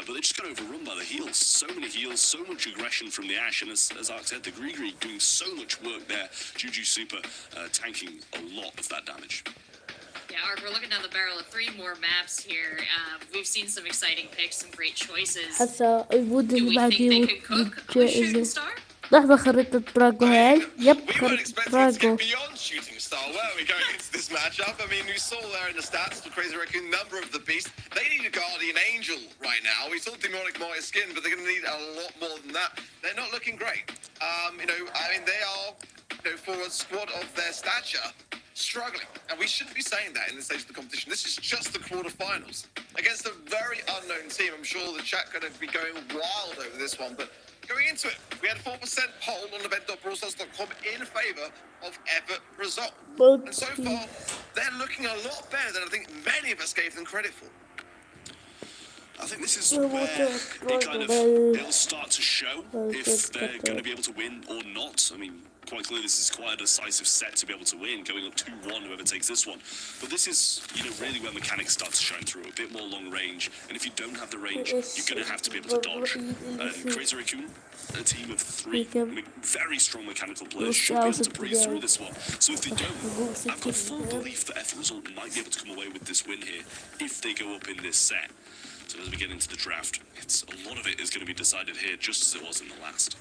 But they just got overrun by the heals. So many heals, so much aggression from the Ash. And as Ark said, the Grigri doing so much work there. Juju Super tanking a lot of that damage. Yeah, Ark, we're looking down the barrel of 3 more maps here. We've seen some exciting picks, some great choices. حتى الود Do اللي we think بعديه they ود could cook with Shooting جائزة. Star? لحظة خريطة براغو هاي. يب We weren't خريطة expecting it to براغو. get beyond Shooting Star, were we, going into this matchup? I mean, we saw there in the stats, the Crazy Raccoon, number of the beast. They need a Guardian Angel right now. We saw Demonic Moya skin, but they're going to need a lot more than that. They're not looking great. You know, I mean, they are, you know, for a squad of their stature, struggling. And we shouldn't be saying that in this stage of the competition. This is just the quarterfinals. Against a very unknown team. I'm sure the chat going to be going wild over this one, but going into it, we had a 4% poll on event.brawlstars.com in favour of Effort result. And so far, they're looking a lot better than I think many of us gave them credit for. I think this is where it'll start to show if they're going to be able to win or not. I mean, quite clearly this is quite a decisive set to be able to win, going up 2-1 whoever takes this one. But this is, you know, really where mechanics start to shine through, a bit more long range. And if you don't have the range, you're going to have to be able to dodge. And Crazy Raccoon, a team of 3 very strong mechanical players, should be able to breeze through this one. So if they don't, I've got full belief that F Result might be able to come away with this win here if they go up in this set. So as we get into the draft, a lot of it is going to be decided here, just as it was in the last.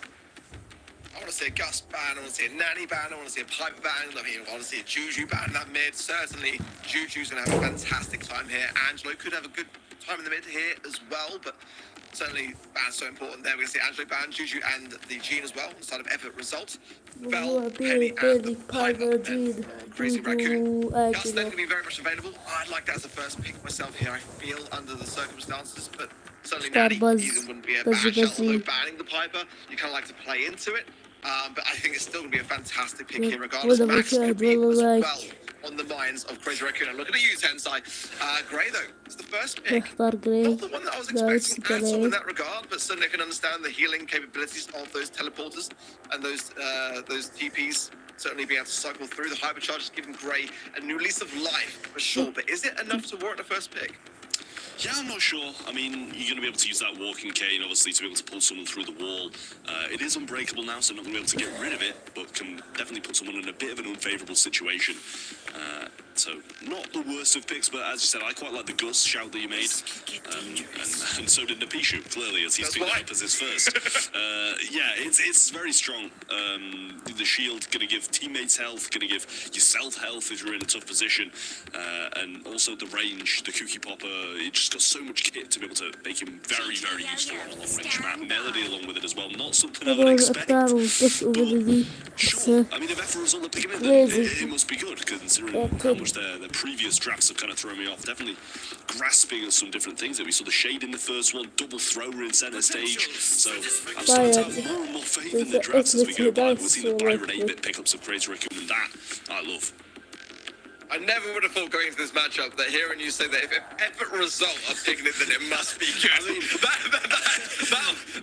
I want to see a Gus ban, I want to see a Nanny ban, I want to see a Piper ban, I mean, I want to see a Juju ban in that mid. Certainly, Juju's going to have a fantastic time here. Angelo could have a good time in the mid here as well, but certainly ban's so important there. We're going to see Angelo ban, Juju and the Gene as well, on the side of Effort result. Bell, Penny, and the Piper then from Crazy Raccoon. Gus then going to be very much available. I'd like that as a first pick myself here, I feel, under the circumstances, but certainly Nanny even wouldn't be a bad shot, although banning the Piper, you kind of like to play into it. But I think it's still going to be a fantastic pick here, regardless. Max could be as well on the minds of Crazy Raccoon. And looking at you, Tensai. Gray, though, is the first pick. Not the one that I was expecting at all in that regard, but certainly I can understand the healing capabilities of those teleporters and those TPs. Certainly being able to cycle through the hypercharges, giving Gray a new lease of life, for sure. But is it enough to warrant the first pick? Yeah, I'm not sure. I mean, you're going to be able to use that walking cane, obviously, to be able to pull someone through the wall. It is unbreakable now, so I'm not going to be able to get rid of it, but can definitely put someone in a bit of an unfavourable situation. So, not the worst of picks, but as you said, I quite like the Gus shout that you made. And so did Napishu, clearly, as he's picked up as his first. Yeah, it's very strong. The shield going to give teammates health, going to give yourself health if you're in a tough position. And also the range, the Kooky Popper, it just got so much kit to be able to make him very, very useful on a long range map. Melody along with it as well, not something I would expect. But sure, I mean, if F Result are picking it, then it must be good, considering how much their previous drafts have kind of thrown me off. Definitely grasping at some different things. That we saw the shade in the first one, double thrower in centre stage. So I'm starting to have more and more faith in the drafts as we go by. We're seeing the Byron 8-bit pickups of Crazy Raccoon, and that I love. I never would have thought going into this matchup that hearing you say that if Effort Result are picking it, then it must be good. I mean,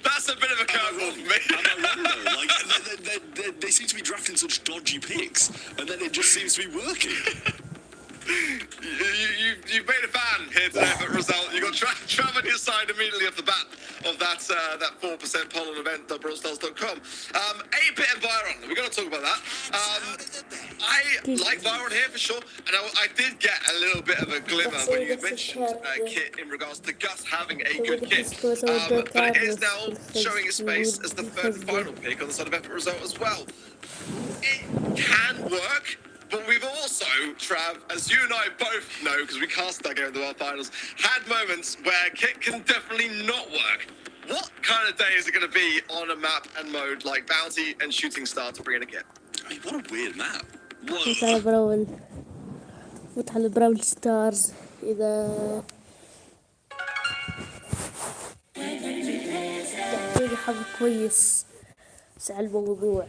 that's a bit of a curveball for me. Am I wrong though? Like, they seem to be drafting such dodgy picks, and then it just seems to be working. You've made a fan here today for Result. You got Trav on your side immediately off the bat of that 4% poll on event.brawlstars.com. 8-bit and Byron, we've got to talk about that. I like Byron here for sure, and I did get a little bit of a glimmer when you mentioned Kit in regards to Gus having a good kit. But it is now showing its face as the third and final pick on the side of Effort Result as well. It can work. But we've also, Trav, as you and I both know, because we cast that game in the World Finals, had moments where kit can definitely not work. What kind of day is it going to be on a map and mode like Bounty and Shooting Star to bring in a kit? I mean, what a weird map. فوت على براول فوت على براول ستارز إذا حظ كويس على الموضوع.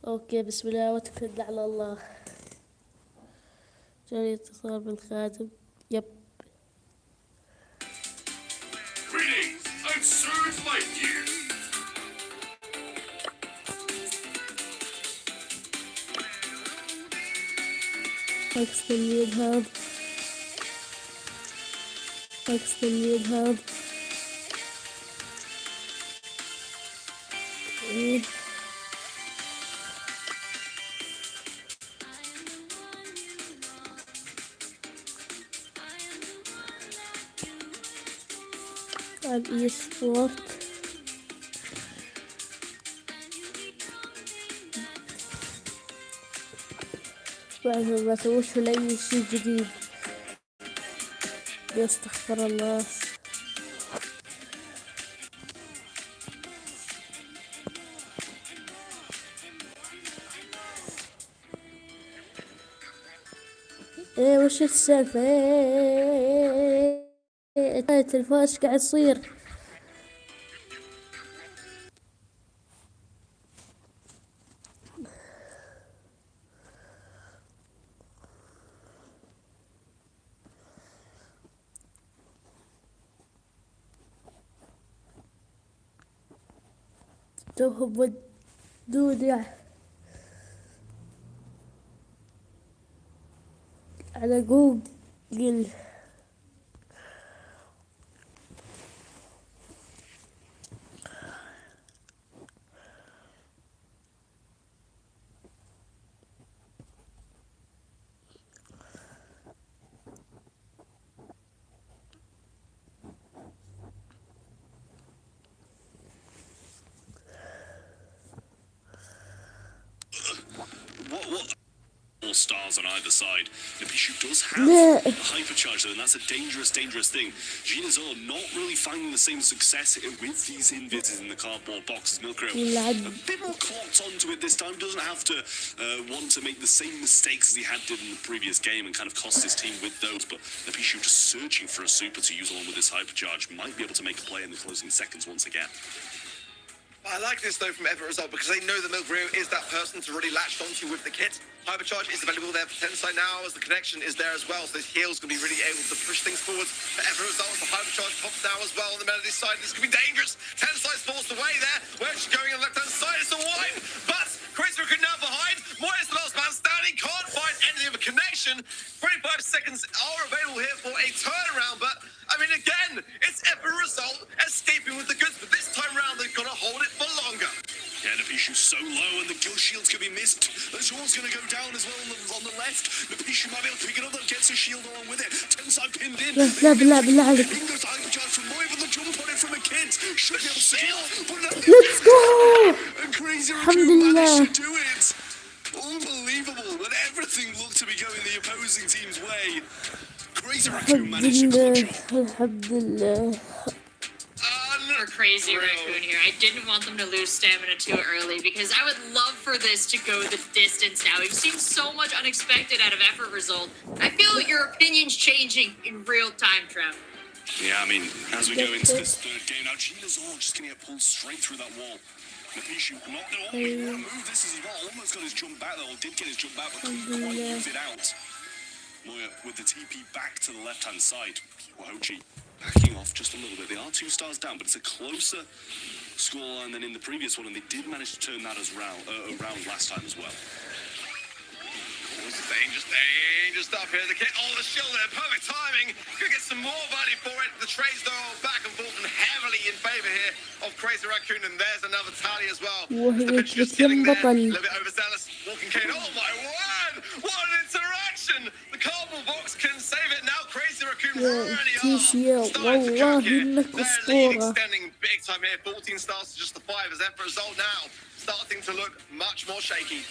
اوكي بسم الله وتكلنا على الله. جاني اتصال بالخادم. يب Greetings, I'm Serge Lightyear. اكستني هذا اكستني هذا الاي سبورت. بعد ما سووش ولا اي شي جديد. يستغفر الله. ايه وش السالفة؟ ايه التلفون ايش قاعد يصير؟ توهم ودودي على جوجل. What? All stars on either side. Nabishu does have a hypercharge though, and that's a dangerous thing. Gina's all not really finding the same success with these invites in the cardboard boxes. Milkro a bit more clocked onto it this time. Doesn't have to want to make the same mistakes as he had did in the previous game and kind of cost his team with those. But Nabishu just searching for a super to use along with this hypercharge. Might be able to make a play in the closing seconds once again. I like this though from Everett Result because they know that Milgrim is that person to really latch onto with the kit. Hypercharge is available there for Tensai now as the connection is there as well, so this heal's going to be really able to push things forward for Everett Result. The Hypercharge pops now as well on the Melody side. This could be dangerous. Tensai's forced away there. Where's she going on the left-hand side? It's a wipe, but Crazy Raccoon now behind. Moya's the last man standing. Can't find anything of a connection. 25 seconds are available here for a turnaround, but I mean, again, it's Everett Result escaping with the goods, but this time round they've got to hold it for longer. Yeah, Nabishu's so low and the kill shield's going to be missed. The Zor's going to go down as well on the left. Nabishu might be able to pick it up, though, gets a shield along with it. Tensai pinned in. بالله عليك. In goes the hypercharge from Moya, but the jump on it from a kid. Should be able to steal. Let's go! And Crazy Raccoon managed to do it. Unbelievable. When everything looked to be going the opposing team's way, Crazy Raccoon managed to clutch up. الحمد لله. For Crazy Raccoon here, I didn't want them to lose stamina too early because I would love for this to go the distance now. We've seen so much unexpected out of Effort Result. I feel your opinion's changing in real time, Trev. Yeah, I mean, as we go into this third game now, Gina's all just going to get pulled straight through that wall. Nabishu not going to want to move this as well. Almost got his jump back though, or did get his jump back, but couldn't quite use it out. Moya with the TP back to the left-hand side. Wahochi backing off just a little bit. They are 2 stars down, but it's a closer scoreline than in the previous one, and they did manage to turn that as around last time as well. Dangerous stuff here. The kit, the shield there, perfect timing. Could get some more value for it. The trades though back and forth and heavily in favour here of Crazy Raccoon, and there's another tally as well. The pitch just getting there, a little bit overzealous. Walking Kane, oh my word! What an interaction! The cardboard box can save it now. Crazy Raccoon really are starting to choke here. Their lead extending big time here. 14 stars to just the 5 as Effort Result now starting to look much more shaky.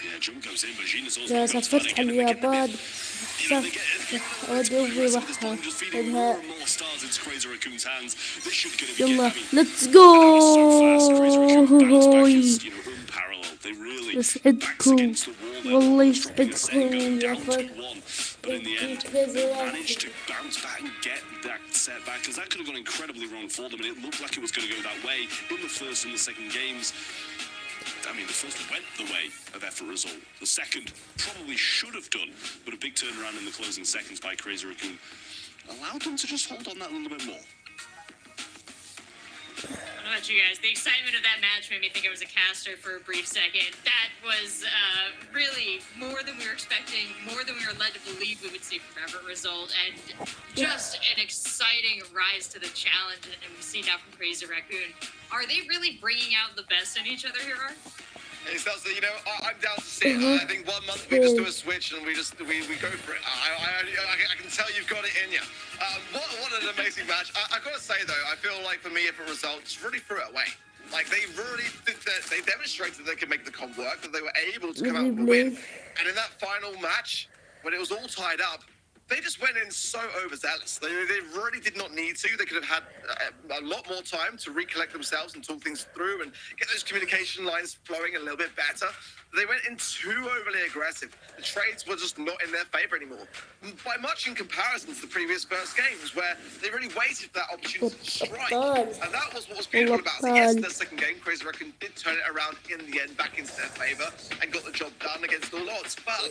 Yeah, jump goes in, but Gina's also إذا got سافرت على اليابان أودي أمي معها just feeding more إنها and more stars into Crazy Raccoon's hands. This should get him. يلا I mean, ليتس so جو. fast, Crazy Raccoon bounce back is, unparalleled. They really backs يسعدكم against the wall there, والله almost dropping a set and يسعدكم going يا down فك 2-1. But in the end, they managed to bounce back and get that set back, because that could have gone incredibly wrong for them, and it looked like it was going to go that way in the first and the second games. I mean, the first went the way of effort result. The second probably should have done, but a big turnaround in the closing seconds by Crazy Raccoon allowed them to just hold on that a little bit more. I don't know about you guys. The excitement of that match made me think I was a caster for a brief second. That was really more than we were expecting, more than we were led to believe we would see from effort result, and just an exciting rise to the challenge. And we see now from Crazy Raccoon. Are they really bringing out the best in each other here, Art? I'm down to see it. I think 1 month we just do a switch and we go for it. I can tell you've got it in you. What an amazing match. I got to say though, I feel like for me, if a result just really threw it away. Like they really did that. They demonstrated they could make the comp work, that they were able to come out with a win. And in that final match, when it was all tied up, they just went in so overzealous. They really did not need to. They could have had a lot more time to recollect themselves and talk things through and get those communication lines flowing a little bit better. They went in too overly aggressive. The trades were just not in their favor anymore. By much in comparison to the previous first games, where they really waited for that opportunity to strike. And that was what was beautiful about it. Yes, in the second game, Crazy Raccoon did turn it around in the end, back into their favor, and got the job done against all odds. But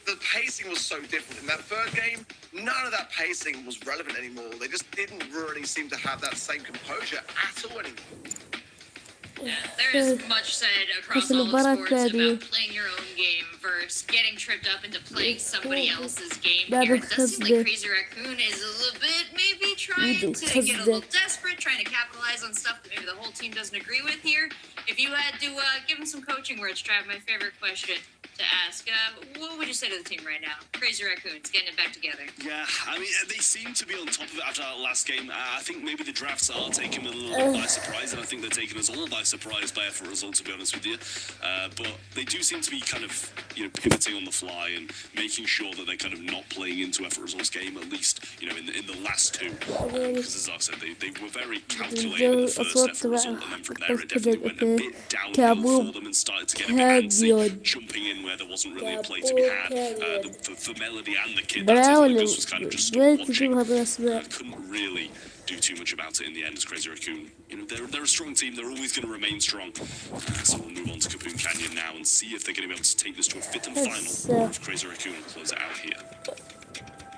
the pacing was so different. In that third game, none of that pacing was relevant anymore. They just didn't really seem to have that same composure at all anymore. Yeah, there is much said across all the sports about playing your own game versus getting tripped up into playing somebody else's game here. It does seem like Crazy Raccoon is a little bit maybe trying to get a little desperate, trying to capitalize on stuff that maybe the whole team doesn't agree with here. If you had to give him some coaching words, Trav, my favorite question to ask, what would you say to the team right now? Crazy Raccoons getting it back together. Yeah, I mean, they seem to be on top of it after that last game. I think maybe the drafts are taking them a little bit by surprise, and I think they're taking us all by surprise by effort results, to be honest with you. But they do seem to be kind of, pivoting on the fly and making sure that they're kind of not playing into effort results game, at least, in the last two. Because as I said, they were very calculated in the first effort result, and then from there it definitely went a bit downhill for them and started to get a bit antsy, jumping in where there wasn't really a play to be had. For Melody and the kid, that was kind of just stuck watching. Couldn't really do too much about it in the end as Crazy Raccoon. They're a strong team. They're always going to remain strong. So we'll move on to Kaboom Canyon now and see if they're going to be able to take this to a fifth and final with Crazy Raccoon and close it out here.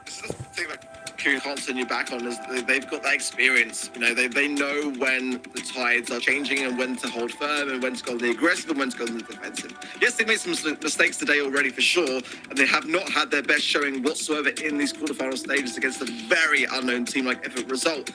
This is the thing that Raccoon can't turn you back on, is they've got that experience. They know when the tides are changing and when to hold firm and when to go on the aggressive and when to go on the defensive. Yes, they made some mistakes today already for sure, and they have not had their best showing whatsoever in these quarterfinal stages against a very unknown team like Effort Result.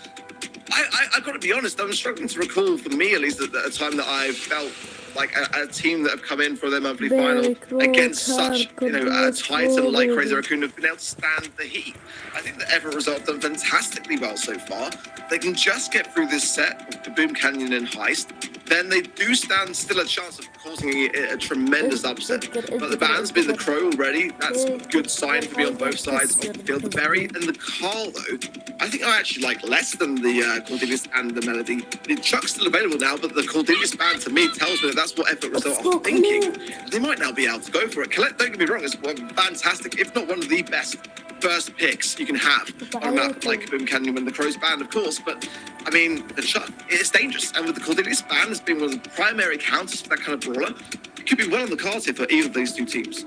I've got to be honest, I'm struggling to recall, for me at least, at a time that I've felt like a team that have come in for their monthly final against such, a titan like Crazy Raccoon have been able to stand the heat. I think the Effort Result have done fantastically well so far. They can just get through this set of Boom Canyon and Heist, then they do stand still a chance of causing a tremendous upset. But the band's been the Crow already. That's a good sign for me on both sides of the field. The Berry and the Carl, though, I think I actually like less than the Cordelius and the Melody. The Chuck's still available now, but the Cordelius band, to me, tells me that that's what Effort Result are thinking. They might now be able to go for it. Colette, don't get me wrong, is fantastic, if not one of the best first picks you can have on a map like Boom Canyon and the Crows band, of course. But I mean, the Chuck, it's dangerous, and with the Cordelius band as being one of the primary counters for that kind of brawler, it could be well on the cards here for either of these two teams.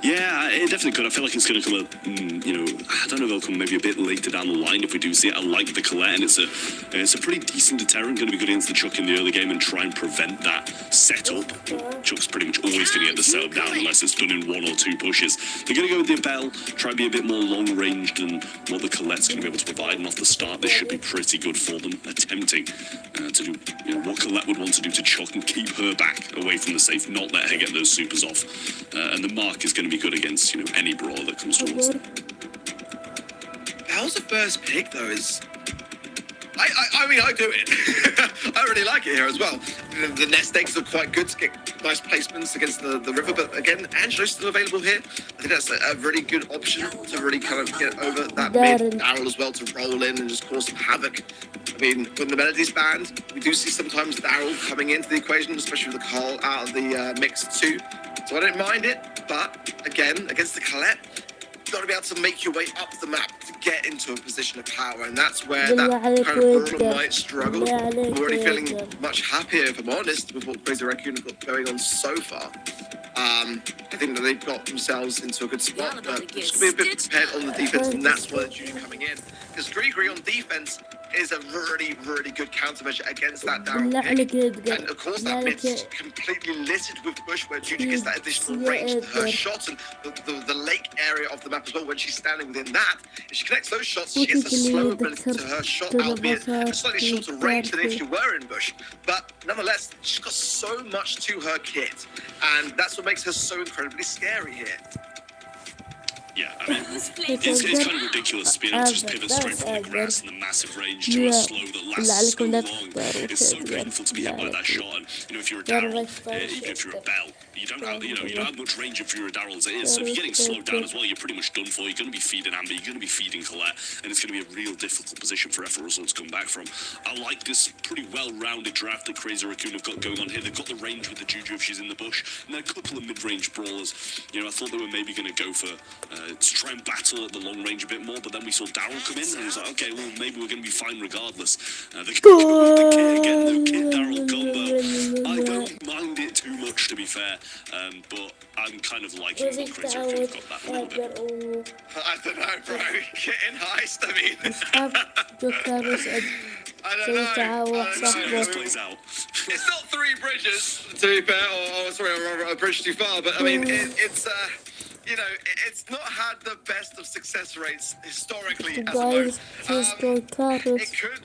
Yeah, it definitely could. I feel like it's going to come I don't know if it'll come maybe a bit later down the line if we do see it. I like the Colette, and it's a pretty decent deterrent, going to be good against the Chuck in the early game and try and prevent that setup. Chuck's pretty much always going to get the setup down unless it's done in one or two pushes. They're going to go with the Bell, try and be a bit more long-ranged than what the Colette's going to be able to provide, and off the start this should be pretty good for them, attempting to do what Colette would want to do to Chuck and keep her back away from the safe, not let her get those supers off. And the mark is going to be good against any brawler that comes towards them. Bell's the first pick though is I mean, I do it. I really like it here as well. The nest eggs are quite good to get nice placements against the river, but again, Angelo's still available here. I think that's a really good option to really kind of get over that mid. Darryl as well to roll in and just cause some havoc. I mean, when the Melody's banned, we do see sometimes Darryl coming into the equation, especially with the Carl out of the mix too. So I don't mind it, but again, against the Colette, you've got to be able to make your way up the map to get into a position of power, and that's where that kind of Brawler might struggle. I'm already feeling much happier, if I'm honest, with what Crazy Raccoon have got going on so far. I think that they've got themselves into a good spot, but just be a bit prepared on the defense, and that's where the Juju coming in. Because Gree on defense is a really, really good countermeasure against that Darryl pick. And of course, that mid's completely littered with bush where Juju gets that additional range to her shots, and the lake area of the map as well. When she's standing within that, if she connects those shots, she gets a slow ability to her shot, albeit a slightly shorter range than if you were in bush. But nonetheless, she's got so much to her kit, and that's what makes her so incredibly scary here. Yeah, I mean, it's kind of ridiculous to be able to just pivot straight from the grass and the massive range to a slow that lasts so long. It's so painful to be hit by that shot. And, if you're a Darryl, even if you're a Bell, you don't have much range if you're a Darryl as it is. So if you're getting slowed down as well, you're pretty much done for. You're going to be feeding Amber, you're going to be feeding Colette, and it's going to be a real difficult position for Effort Russell to come back from. I like this pretty well-rounded draft that Crazy Raccoon have got going on here. They've got the range with the Juju if she's in the bush, and then a couple of mid-range brawlers. I thought they were maybe going to go for to try and battle at the long range a bit more, but then we saw Darryl come in, and it was like, okay, well, maybe we're going to be fine regardless. The kit again, the kit Darryl combo. I don't mind it too much, to be fair, but I'm kind of liking what Crazy Raccoon have got that a little bit. I don't know, bro. Kit in heist, I mean. I don't know. This plays out. It's not Three Bridges, to be fair, or sorry, a bridge too far, but I mean, it's it's not had the best of success rates historically as a mode. It could,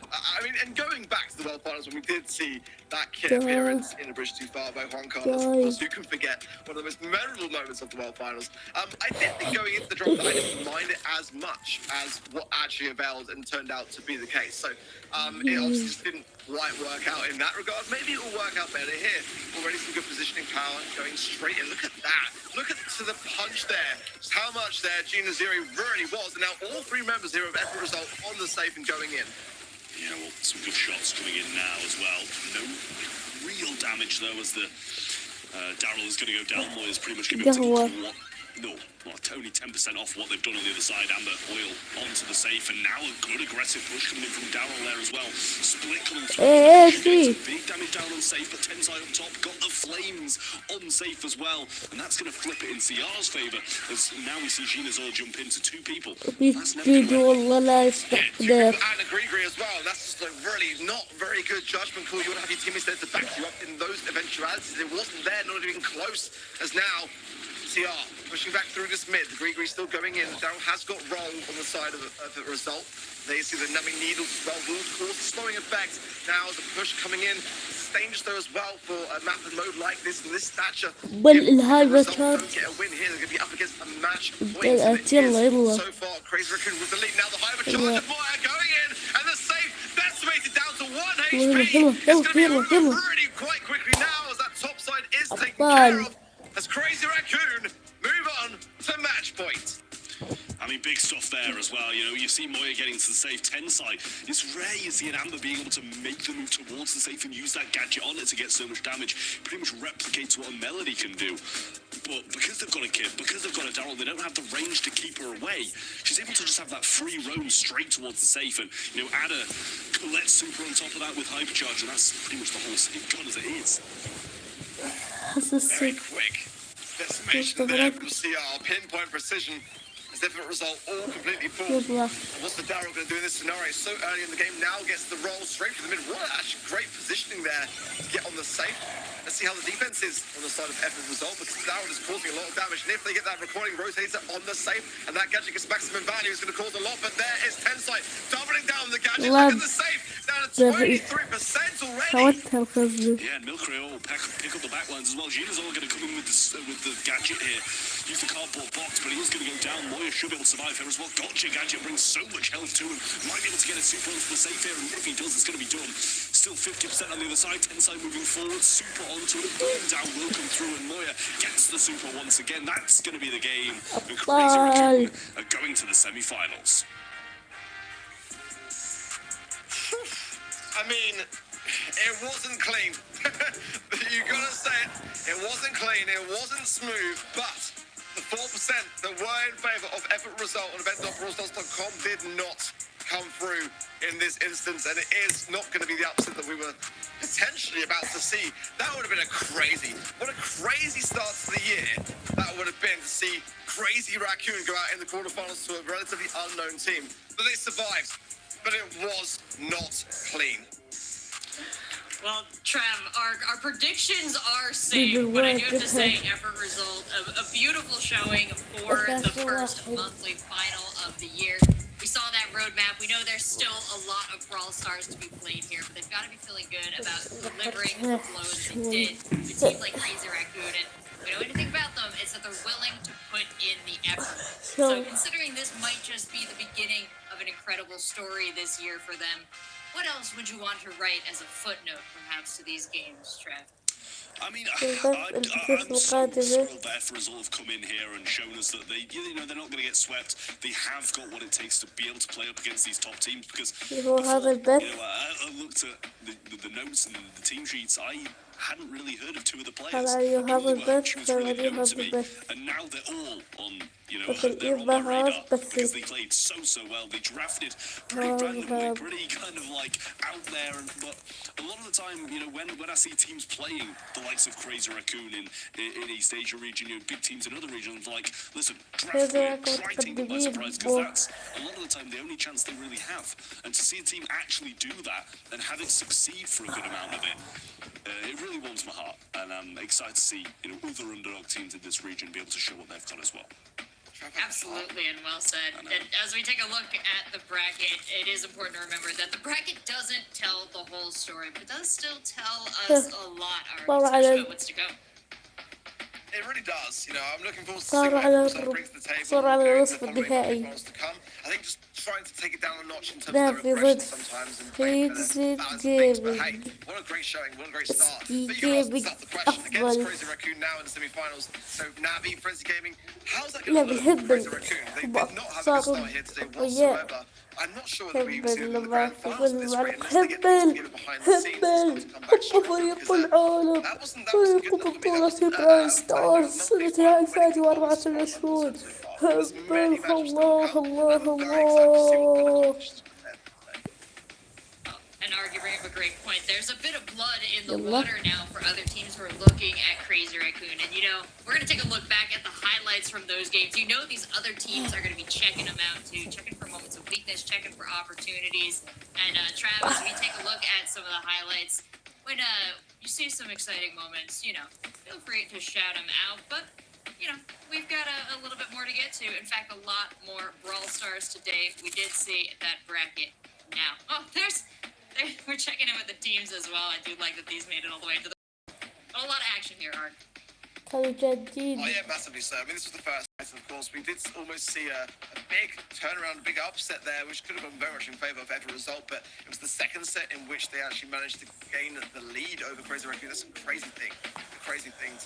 and going back to the World Finals when we did see that kit appearance in a bridge too far by Juan Carlos, of course, who can forget one of the most memorable moments of the World Finals. I did think going into the drop that I didn't mind it as much as what actually availed and turned out to be the case. So it obviously just didn't quite work out in that regard. Maybe it will work out better here. Already some good positioning power going straight in. Look at that. Look at to the punch there. Just how much there Gina Zeri really was. And now all three members here of Effort Result on the safe and going in. Yeah, well, some good shots coming in now as well. No real damage though, as the Darryl is going to go down. Is pretty much giving it to only 10% off what they've done on the other side. Amber Oil onto the safe, and now a good aggressive push coming in from Darryl there as well. Split coming through. Big damage down on safe, but Tensai up top got the flames on safe as well, and that's going to flip it in CR's favour, as now we see Gina's all jump into two people. That's never going to work. And a Gree as well. That's just a really not very good judgment call. You want to have your teammates there to back you up in those eventualities. It wasn't there, not even close, as now CR pushing back through this mid. The Gree still going in. Darryl has got roll on the side of the result. There you see the numbing needles as well will cause a slowing effect. Now the push coming in. It's dangerous though as well for a map and mode like this and this stature. Don't get a win here. They're going to be up against a match point. So far, Crazy Raccoon with the lead. Now the high charge of fire going in, and the safe decimated down to 1 HP. It's going to be over really quite quickly now as that top side is taken care of. As Crazy Raccoon move on to match point. I mean, big stuff there as well. You see Moya getting to the safe 10 side. It's rare you see an Amber being able to make the move towards the safe and use that gadget on it to get so much damage. Pretty much replicates what a Melody can do. But because they've got a kid, because they've got a Darryl, they don't have the range to keep her away. She's able to just have that free roam straight towards the safe and, add a Colette super on top of that with hypercharge, and that's pretty much the whole safe gone as it is. Very quick decimation there from CR. Pinpoint precision. As Different Result all completely full. What's the Darryl going to do in this scenario? So early in the game, now gets the roll straight for the mid. What actually great positioning there to get on the safe. Let's see how the defense is on the side of Effort Result, because Darryl is causing a lot of damage. And if they get that recording rotator on the safe and that gadget gets maximum value, it's going to cause a lot. But there is Tensai doubling down the gadget. Look at the safe. Down to 23% already. حاولت القصد. Yeah, and Milcray will pick up the backlines as well. Gina's all going to come in with the gadget here. Use the cardboard box, but he is going to go down. Moya should be able to survive here as well. Gotcha gadget brings so much health to him. Might be able to get a super onto the safe here, and if he does, it's going to be done. Still 50% on the other side. Tensai moving forward. Super onto it. Going down will come through, and Moya gets the super once again. That's going to be the game. And Crazy Raccoon are going to the semi-finals. I mean, it wasn't clean. You gotta say it. It wasn't clean. It wasn't smooth. But the 4% that were in favour of effort result on event.brawlstars.com did not come through in this instance, and it is not going to be the upset that we were potentially about to see. That would have been what a crazy start to the year that would have been to see Crazy Raccoon go out in the quarterfinals to a relatively unknown team. But they survived. But it was not clean. Well, Trav, our predictions are safe, but I do have to say, effort result, a beautiful showing for the first monthly final of the year. We saw that roadmap. We know there's still a lot of Brawl Stars to be played here, but they've got to be feeling good about delivering the blows they did to teams like Crazy Raccoon. And we know anything about them, it's that they're willing to put in the effort. So considering this might just be the beginning of an incredible story this year for them, what else would you want to write as a footnote, perhaps, to these games, Trev? I mean, I'm so thrilled that Efra's all have come in here and shown us that they're not going to get swept. They have got what it takes to be able to play up against these top teams. Because before, I looked at the notes and the team sheets. I hadn't really heard of two of the players. She was really known to me, and now they're all on. They're on my radar because they played so well. They drafted pretty randomly, pretty kind of like out there. But a lot of the time, when I see teams playing the likes of Crazy Raccoon in East Asia region, big teams in other regions, like, listen, draft them, try take them by surprise, because that's a lot of the time the only chance they really have. And to see a team actually do that and have it succeed for a good amount of it, it really warms my heart. And I'm excited to see other underdog teams in this region be able to show what they've got as well. Absolutely, and well said. And as we take a look at the bracket, it is important to remember that the bracket doesn't tell the whole story, but it does still tell us a lot, especially about what's to come. It really does. I'm looking forward to seeing what Microsoft brings to the table. I think just trying to take it down a notch in terms of the regression sometimes and playing for the balance of things. But hey, what a great showing, what a great start. But you can ask yourself the question against Crazy Raccoon now in the semi-finals. So Navi, Frenzy Gaming, how's that going to look for Crazy Raccoon? They did not have a good start here today whatsoever. I'm not sure that we even see them in the grand finals of this rate unless they get them together behind the scenes and start to come back stronger. That wasn't good enough for me. بطولة ستارز سنة 2024. الله. And Arg, you bring up a great point. There's a bit of blood in the water now for other teams who are looking at Crazy Raccoon. And we're going to take a look back at the highlights from those games. These other teams are going to be checking them out too, checking for moments of weakness, checking for opportunities. And Travis, we take a look at some of the highlights. When you see some exciting moments, feel free to shout them out. But, we've got a little bit more to get to. In fact, a lot more Brawl Stars today. We did see that bracket now. Oh, we're checking in with the teams as well. I do like that these made it all the way to the... A lot of action here, Art. Oh yeah, massively so. I mean, this was the first fight, of course. We did almost see a big turnaround, a big upset there, which could have gone very much in favour of every result, but it was the second set in which they actually managed to gain the lead over Crazy Raccoon. That's a crazy thing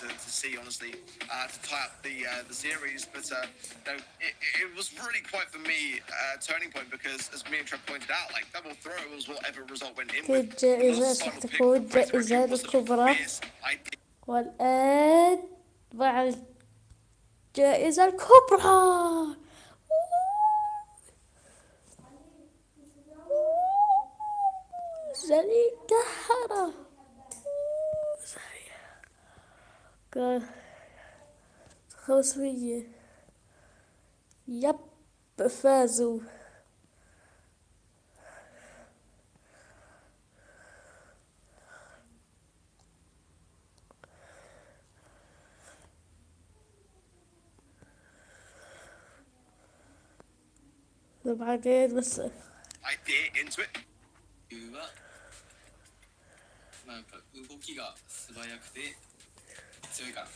to see, honestly, to tie up the series. But it was really quite, for me, a turning point, because as me and Trev pointed out, like, double throw was whatever result went in with. والآن مع الجائزة الكبرى. زلي كهرة 500. يب فازوا. بعدين بس idea into it. 竜は、なんか動きが素早くて強いから。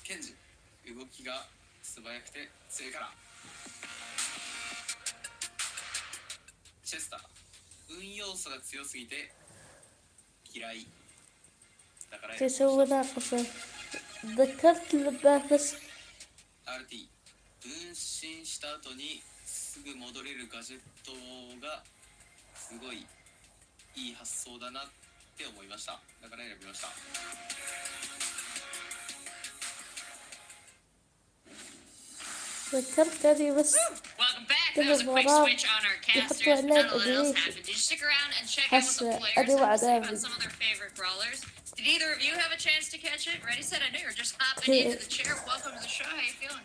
ケンジ、動きが素早くて強いから。チェスター、運要素が強すぎて嫌いだから。تسوي ناقصة ذكرت الباحث RT、分身した後にすぐ戻れるガジェットがすごいいい発想だなって思いました。だから選びました。ذكرت هذه بس Welcome back. That was a quick switch on our casters. Not a lot else happened. Did you stick around and check out what the players have to say about some of their favorite brawlers? Did either of you have a chance to catch it? Ready, said, I know you're just hopping into the chair. Welcome to the show. How you feeling?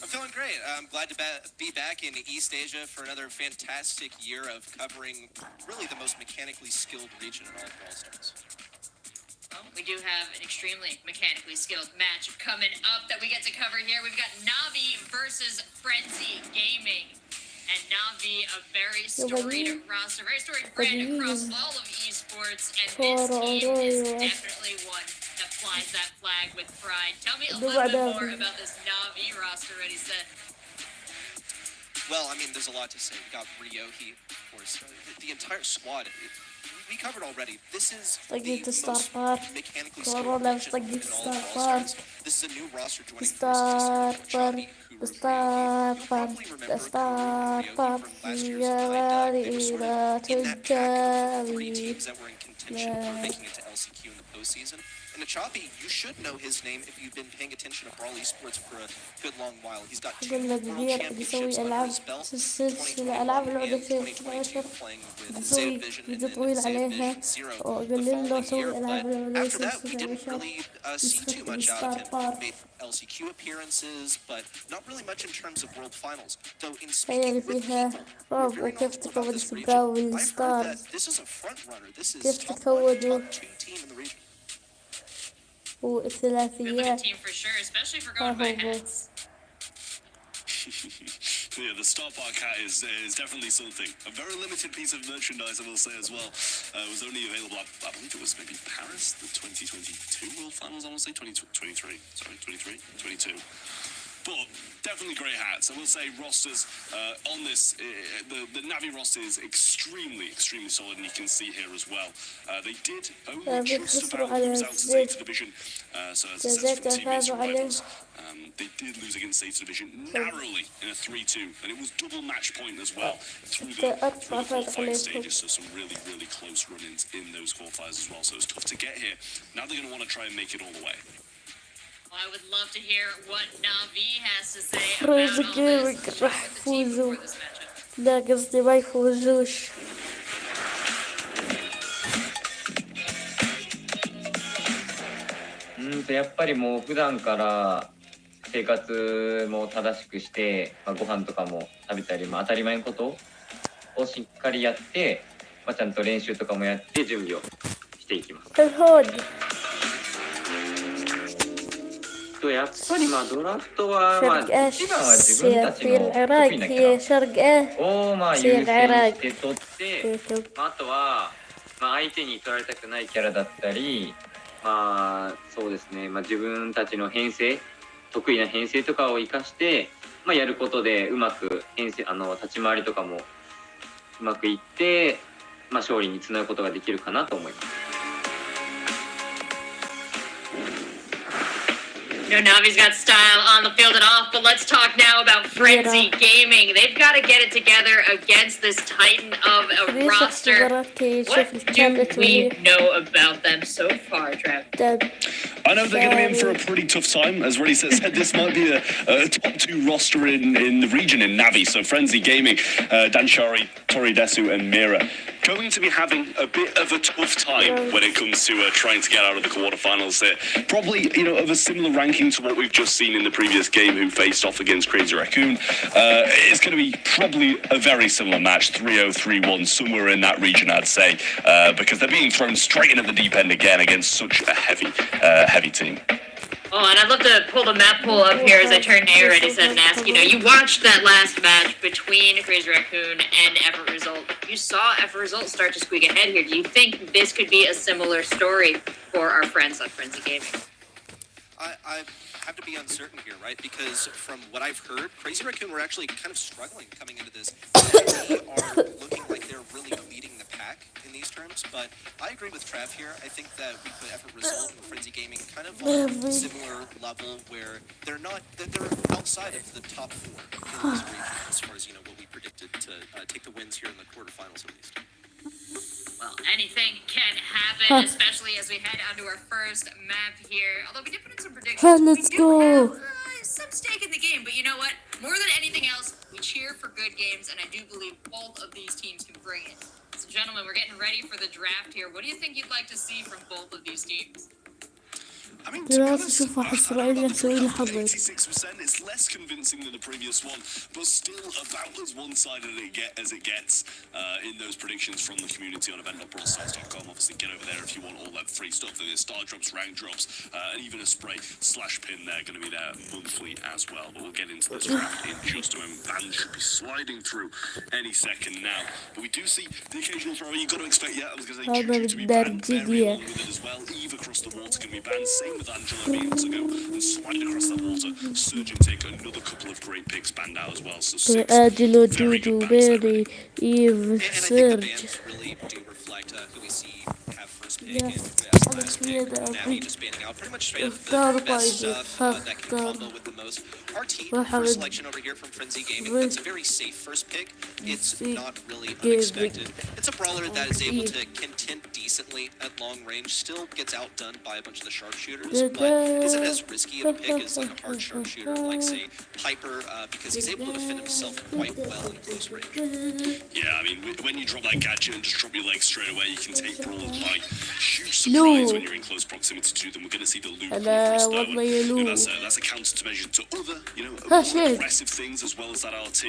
I'm feeling great. I'm glad to be back in East Asia for another fantastic year of covering really the most mechanically skilled region in all of Brawl Stars. Well, we do have an extremely mechanically skilled match coming up that we get to cover here. We've got Navi versus Frenzy Gaming. And Navi, a very storied roster, very storied brand across all of esports. And this team is definitely one that flies that flag with pride. Tell me a little bit more about this Navi roster, Ready Set. Well, I mean, there's a lot to say. We got Ryohi, of course. The entire squad. We covered already. This is the most mechanically skilled region in all of Brawl Stars. This is a new roster joining forces with Chabi, who you probably remember Ryohi from last year's Pride. They were sort of in that pack of 3 teams that were in contention for making it to LCQ in the postseason. And Chabi, you should know his name if you've been paying attention to Brawl Esports for a good long while. He's got 2 World Championships under his belt, 2021 and 2022, playing with Zeta Vision and then Zeta Vision Zero the following year. But after that, we didn't really see too much out of him. He made LCQ appearances, but not really much in terms of World Finals. Though in speaking with people who are very knowledgeable about this region, I've heard that this is a front runner. This is top 1, top 2 team in the region. Good looking team for sure, especially for going by hats. Yeah, the Star Park hat is definitely something. A very limited piece of merchandise, I will say as well. It was only available, I believe it was maybe Paris, the 2022 World Finals, I want to say, 2023, sorry, 23, 22. But definitely great hats. I will say rosters on this, the Navi roster is extremely solid, and you can see here as well. They did only just about lose out to Zeta Division, so as I said from teammates and rivals, they did lose against Zeta Division narrowly in a 3-2, and it was double match point as well through the qualifying stages, so some really close run-ins in those qualifiers as well, so it's tough to get here. Now they're going to want to try and make it all the way. I would love to hear what Navi has to say about all this. With the team before this matchup. لا قصدي ما يفوزوش. やっぱりもう普段から生活も正しくして、ご飯とかも食べたり、当たり前のことをしっかりやって、ちゃんと練習とかもやって準備をしていきます。やっぱりドラフトは一番は自分たちの得意なキャラを優先して取って、あとは相手に取られたくないキャラだったり、そうですね、自分たちの編成、得意な編成とかを生かして、やることでうまく編成立ち回りとかもうまくいって、勝利につなぐことができるかなと思います。You know, Navi's got style on the field and off, but let's talk now about Frenzy Gaming. They've got to get it together against this titan of a roster. What do we know about them so far, Trav? I know they're going to be in for a pretty tough time. As Reddy said, this might be a top 2 roster in the region in Navi. So Frenzy Gaming, Danshari, Toridesu and Mira going to be having a bit of a tough time when it comes to trying to get out of the quarterfinals there. Probably, of a similar ranking to what we've just seen in the previous game who faced off against Crazy Raccoon. It's going to be probably a very similar match, 3-0, 3-1, somewhere in that region, I'd say, because they're being thrown straight into the deep end again against such a heavy team. Oh, and I'd love to pull the map poll up here as I turn to you, Ready, Set, and ask, you watched that last match between Crazy Raccoon and Effort Result. You saw Effort Result start to squeak ahead here. Do you think this could be a similar story for our friends on Frenzy Gaming? I have to be uncertain here, right? Because from what I've heard, Crazy Raccoon were actually kind of struggling coming into this. They are looking like they're really leading the pack in these terms, but I agree with Trav here. I think that we put Effort Result and Frenzy Gaming kind of on a similar level where they're outside of the top four in this region as far as, what we predicted to take the wins here in the quarterfinals at least. Well, anything can happen, especially as we head onto our first map here. Although we did put in some predictions, Let's we do go. have some stake in the game. But you know what? More than anything else, we cheer for good games, and I do believe both of these teams can bring it. So, gentlemen, we're getting ready for the draft here. What do you think you'd like to see from both of these teams? I mean, to be دراسة honest, شوف I واحد don't know إسرائيلي about the يسوي لي draft, but حظر 86%, it's less convincing than the previous one, but still about as one-sided as it gets in those predictions from the community on event.brawlstars.com. Obviously, get over there if you want all that free stuff. There's star drops, rank drops, and even a spray slash pin there going to be there monthly as well. But we'll get into this draft in just a moment. Van should be sliding through any second now. But we do see the occasional throw. You've got to expect, I was going to say, هذا Juju to be banned. Berry بالدرجية along with it as well. Eve across the water going to be banned. Same with Angela being able to go and slide across that water. Surge and take another couple of great picks banned out as well. So 6 أجلو very جوجو good bans there. بيري إيف And I think the سيرج bans really do reflect who we see have first pick Yeah, and who has أنا last كبير pick. Now أبي he just banning out pretty much straight up اختار the best بايدي stuff that can اختار combo with the most. Our team, واحد first selection over here from Frenzy Gaming, that's a very safe first pick. It's not really unexpected. It's a brawler that is able to contend decently at long range, still gets outdone by a bunch of the sharpshooters, but isn't as risky of a pick as like a hard sharpshooter like, say, Piper, because he's able to defend himself quite well in close range. Yeah, I mean, when you drop that gadget and just drop your legs straight away, you can take brawlers by huge surprise when you're in close proximity to them. We're going to see the loop come across there. والله يلو That's a countermeasure to other, more aggressive things as well as that RT.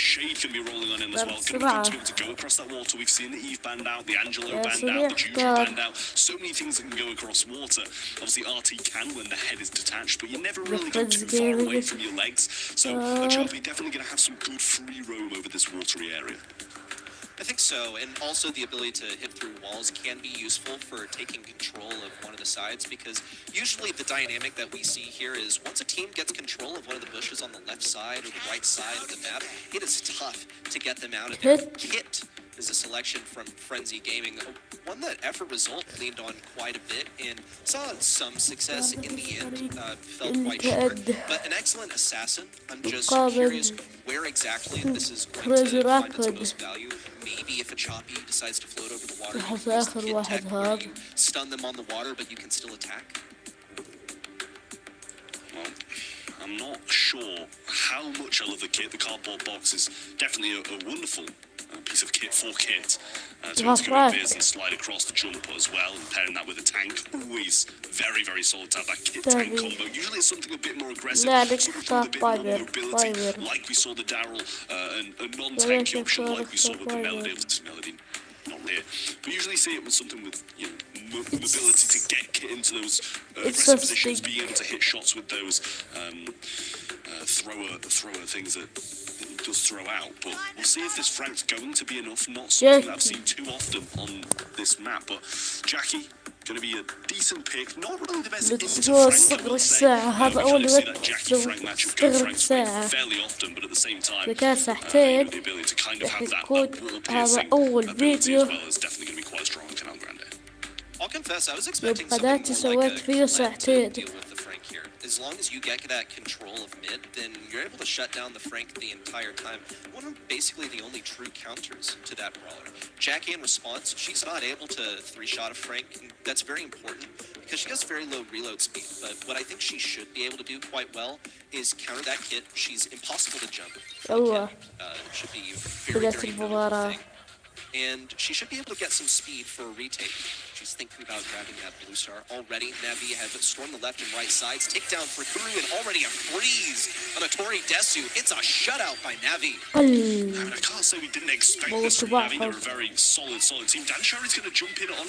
Shade can be rolling on in as well. Going to be good to be able to go across that water. We've seen the Eve banned out, the Angelo banned out, the Juju banned out. So many things that can go across water. Obviously, RT can when the head is detached, but you never really go too far away from your legs. So, Achabi definitely going to have some good free roam over this watery area. I think so, and also the ability to hit through walls can be useful for taking control of one of the sides, because usually the dynamic that we see here is once a team gets control of one of the bushes on the left side or the right side of the map, it is tough to get them out of there. Kit is a selection from Frenzy Gaming, one that Effort Result leaned on quite a bit and saw some success in the end, felt quite short, but an excellent assassin. I'm just curious where exactly this is going to find its most value. Maybe if a Choppy decides to float over the water, you can use the hit tech where you stun them on the water, but you can still attack. Well, I'm not sure how much I love the kit. The cardboard box is definitely a wonderful piece of kit for Kit. To be able to go like this and slide across the jump as well, and pairing that with a tank, always very, very solid to have that kit tank combo. Usually it's something a bit more aggressive, something with a bit more mobility, like we saw the Daryl, a non-tanky option like we saw with the Melody. Melody, not here. But usually see it with something with mobility to get Kit into those aggressive positions, being able to hit shots with those thrower things that does throw out, but we'll see if this Frank's going to be enough. Not something that I've seen too often on this map, but Jackie going to be a decent pick. Not really the best into Frank, I would say. We kind of see that Jackie-Frank matchup go Frank's way fairly often, but at the same time, the ability to kind of have that wall-piercing ability as well is definitely going to be quite strong in Canal Grande. I'll confess, I was expecting something more like a Colette to deal with the Frank here. As long as you get that control of mid, then you're able to shut down the Frank the entire time. One of basically the only true counters to that brawler. Jackie in response, she's not able to three-shot a Frank, and that's very important because she has very low reload speed. But what I think she should be able to do quite well is counter that Kit. She's impossible to jump. Should be very, very good thing. and she should be able to get some speed for a retake. She's thinking about grabbing that blue star. Already, Navi have stormed the left and right sides. Takedown for Kuru, and already a freeze on a Tori Desu. It's a shutout by Navi. I mean, I can't say we didn't expect this from Navi. They're a very solid team. Danshari's going to jump in on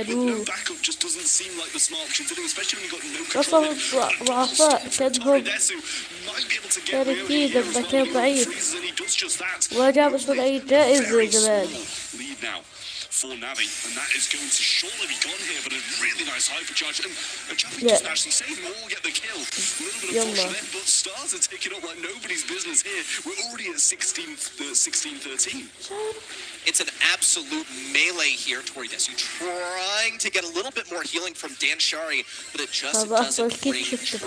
no backup. Just doesn't seem like the smart option to do, especially when you've got no control. Tori Desu might be able to get Rio here as well. He freezes and he does just that. Very small lead now for Navi, and that is going to surely be gone here, but a really nice hypercharge, and Chappie doesn't actually save them all, get the kill. A little bit of push there, but Stars are taking up like nobody's business here. We're already at 16-13. It's an absolute melee here. Tori Desu trying to get a little bit more healing from Danshari, but it just doesn't ring true.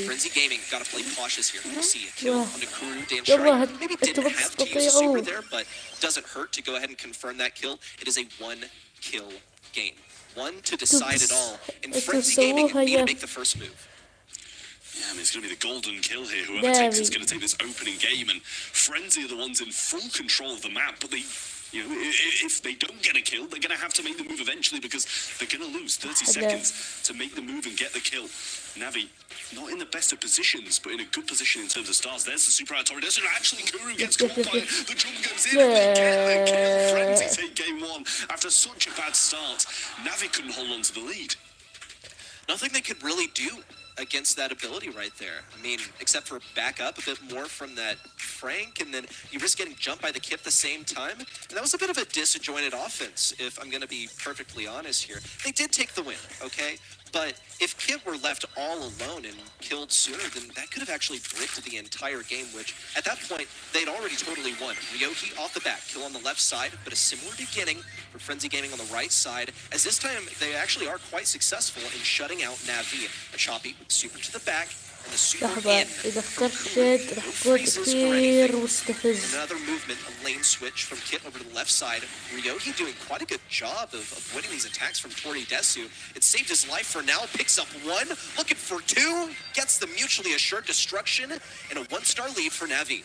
Frenzy Gaming got to play cautious here. We'll see a kill on the Kuru. Danshari maybe didn't have to use a super there, but doesn't hurt to go ahead and confirm that kill. It is a one-kill game. One to decide it all. And Frenzy Gaming need to make the first move. Yeah, I mean, it's going to be the golden kill here. Whoever takes it's going to take this opening game, and Frenzy are the ones in full control of the map, but they... You know, if they don't get a kill, they're going to have to make the move eventually because they're going to lose 30 seconds to make the move and get the kill. Navi, not in the best of positions, but in a good position in terms of stars. There's the super Tori Desu. Actually, Kuru gets caught by it. The jump goes in and they get the kill. Frenzy take game one. After such a bad start, Navi couldn't hold on to the lead. Nothing they could really do against that ability right there. I mean, except for back up a bit more from that Frank, and then you risk getting jumped by the Kip at the same time. And that was a bit of a disjointed offense, if I'm going to be perfectly honest here. They did take the win, okay? But if Kip were left all alone and killed sooner, then that could have actually bricked the entire game, which at that point, they'd already totally won. Ryoki off the bat, kill on the left side, but a similar beginning for Frenzy Gaming on the right side, as this time they actually are quite successful in shutting out Navi. A choppy super to the back, and the super in. Another movement, a lane switch from Kit over to the left side. Ryoki doing quite a good job of winning these attacks from Tori Desu. It saved his life for now, picks up one, looking for two, gets the mutually assured destruction, and a one-star lead for Navi.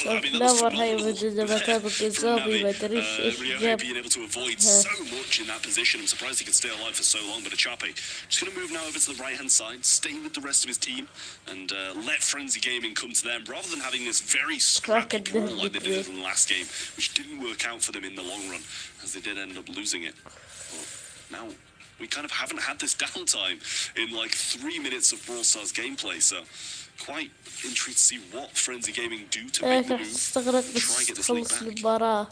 Sunflower هاي موجودة مكان الجزابي ما أدريش إيش جاب. being able to avoid so much in that position. I'm surprised he could stay alive for so long, but Achape just going to move now over to the right-hand side, stay with the rest of his team, and let Frenzy Gaming come to them, rather than having this very scrappy brawl like they did in the last game, which didn't work out for them in the long run, as they did end up losing it. But now we kind of haven't had this downtime in like 3 minutes of Brawl Stars gameplay, so quite intrigued to see what Frenzy Gaming do to make the move, try and get this lead back. I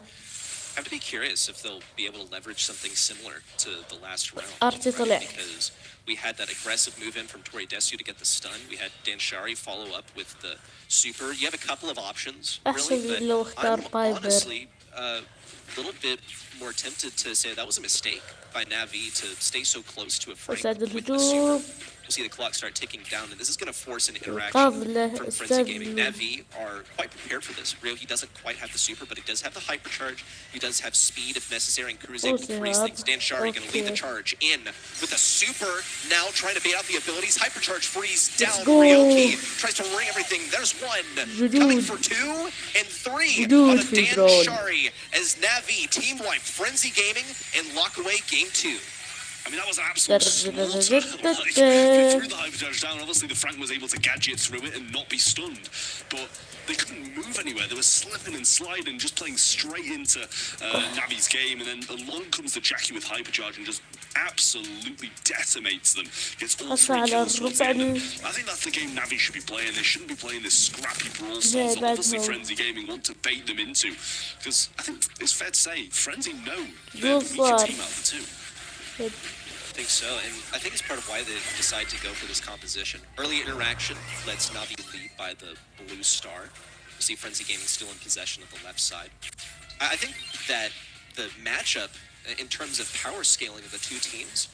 have to be curious if they'll be able to leverage something similar to the last round. Because we had that aggressive move in from Tori Desu to get the stun. We had Danshari follow up with the super. You have a couple of options, really, but I'm honestly a little bit more tempted to say that was a mistake by Navi to stay so close to a Frank with the super. You'll see the clock start ticking down, and this is going to force an interaction from Frenzy Gaming. Navi are quite prepared for this. Ryoki doesn't quite have the super, but he does have the hypercharge. He does have speed if necessary, and Kuru's able to freeze things. Danshari going to lead the charge in with a super, now trying to bait out the abilities. Hypercharge freeze down. Ryoki tries to ring everything. There's one. Coming for two and three on a Danshari as Navi team wipe Frenzy Gaming and lock away game two. I mean, that was an absolute slaughter. Like, they threw the hypercharge down. Obviously, the Frank was able to gadget through it and not be stunned. But they couldn't move anywhere. They were slipping and sliding, just playing straight into Navi's game. And then along comes the Jackie with hypercharge and just absolutely decimates them. Gets all 3 kills towards the end. I think that's the game Navi should be playing. They shouldn't be playing this scrappy Brawl Stars that obviously Frenzy Gaming want to bait them into. Because I think it's fair to say, Frenzy know they're the weaker team out of the two. I think so, and I think it's part of why they decide to go for this composition. Early interaction lets Navi lead by the blue star. You see Frenzy Gaming still in possession of the left side. I think that the matchup, in terms of power scaling of the two teams,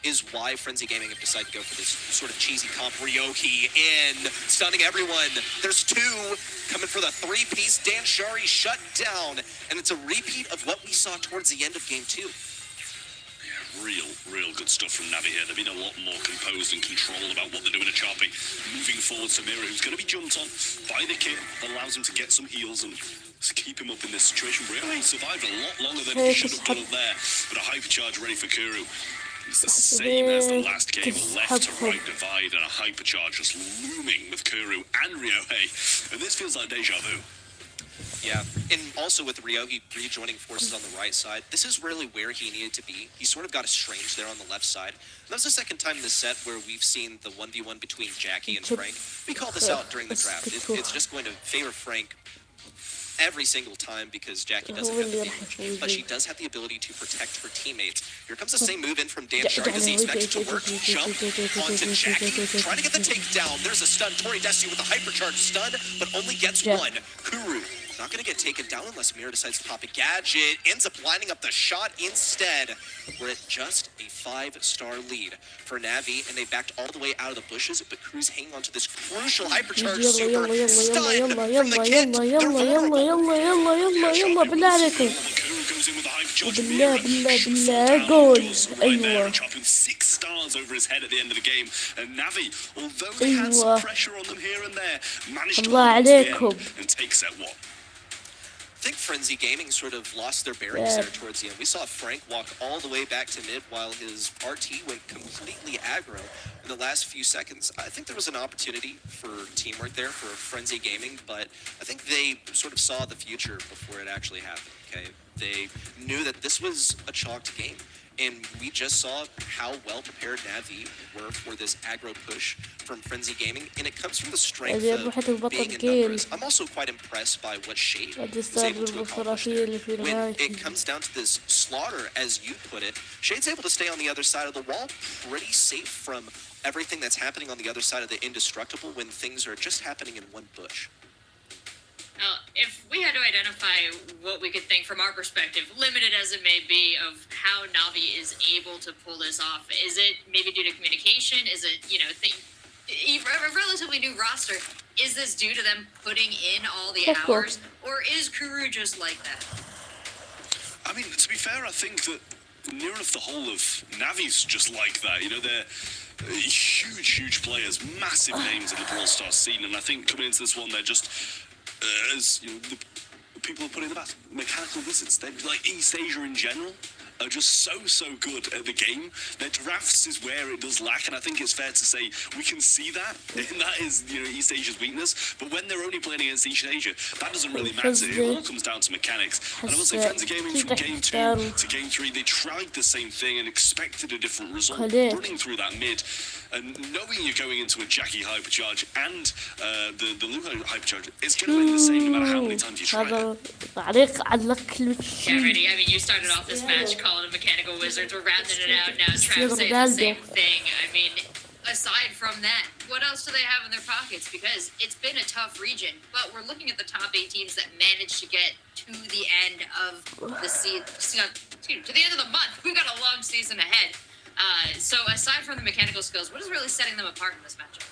is why Frenzy Gaming have decided to go for this sort of cheesy comp. Ryoki in, stunning everyone. There's two coming for the three-piece. Danshari shut down, and it's a repeat of what we saw towards the end of game two. Real good stuff from Navi here. They've been a lot more composed and controlled about what they're doing at Choppy. Moving forward, Samira, who's going to be jumped on by the kit, that allows him to get some heals and keep him up in this situation. Really survived a lot longer than he should have done up there. But a hypercharge ready for Kuru. It's the same as the last game, left to right divide, and a hypercharge just looming with Kuru and Ryohei. And this feels like deja vu. Yeah, and also with Ryohei rejoining forces on the right side, this is really where he needed to be. He sort of got estranged there on the left side. And that was the second time in this set where we've seen the 1v1 between Jackie and Frank. We called this out during the draft. It's just going to favor Frank every single time because Jackie doesn't have the damage, but she does have the ability to protect her teammates. Here comes the same move in from Dan Shark. Does he expect it to work? Jump onto Jackie, trying to get the takedown. There's a stun. Tori Desi with a hypercharge stun, but only gets one. Kuru not going to get taken down unless Mira decides to pop a gadget. Ends up lining up the shot instead. We're at just a 5-star lead for Navi, and they backed all the way out of the bushes, but Kuru's hanging onto this crucial hypercharge super stun from the kid. They're vulnerable. بالله عليكم بالله جول ايوه 6 stars over his head at the end of the game, and Navi, although they had some pressure on them here and there, managed to hold it and take set 1. I think Frenzy Gaming sort of lost their bearings there towards the end. We saw Frank walk all the way back to mid while his RT went completely aggro in the last few seconds. I think there was an opportunity for teamwork there for Frenzy Gaming, but I think they sort of saw the future before it actually happened, okay? They knew that this was a chalked game, and we just saw how well prepared Navi were for this aggro push from Frenzy Gaming, and it comes from the strength of being in numbers. I'm also quite impressed by what Shade was able to accomplish there. When it comes down to this slaughter, as you put it, Shade's able to stay on the other side of the wall, pretty safe from everything that's happening on the other side of the indestructible when things are just happening in one bush. If we had to identify what we could think from our perspective, limited as it may be, of how Navi is able to pull this off, is it maybe due to communication? Is it, a relatively new roster? Is this due to them putting in all the hours? Or is Kuru just like that? I mean, to be fair, I think that near enough the whole of Navi's just like that. They're huge players, massive names in the Brawl Stars scene, and I think coming into this one, they're just... as the people are putting the best mechanical wizards, they're like East Asia in general are just so good at the game. Their drafts is where it does lack, and I think it's fair to say we can see that, and that is East Asia's weakness. But when they're only playing against East Asia, that doesn't really matter. It all comes down to mechanics. And I will say, Frenzy Gaming from game 2 to game 3, they tried the same thing and expected a different result, running through that mid. And knowing you're going into a Jackie hypercharge and the Luca hypercharge, it's going to be the same no matter how many times you try it. Yeah, Ready. I mean, you started off this match calling them mechanical wizards. We're rounding it out now. Trav saying the same thing. I mean, aside from that, what else do they have in their pockets? Because it's been a tough region, but we're looking at the top 8 teams that managed to get to the end of the to the end of the month. We've got a long season ahead. So aside from the mechanical skills, what is really setting them apart in this matchup?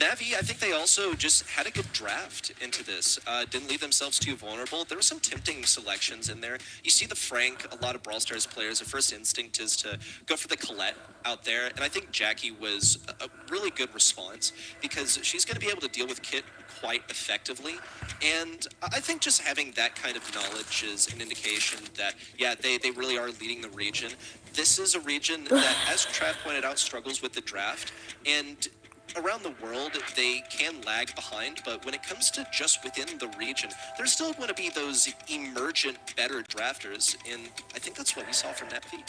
Navi, I think they also just had a good draft into this. Didn't leave themselves too vulnerable. There were some tempting selections in there. You see the Frank, a lot of Brawl Stars players, their first instinct is to go for the Colette out there. And I think Jackie was a really good response because she's going to be able to deal with Kit quite effectively. And I think just having that kind of knowledge is an indication that, yeah, they really are leading the region. This is a region that, as Trav pointed out, struggles with the draft. And around the world, they can lag behind, but when it comes to just within the region, there's still going to be those emergent, better drafters, and I think that's what we saw from Navi.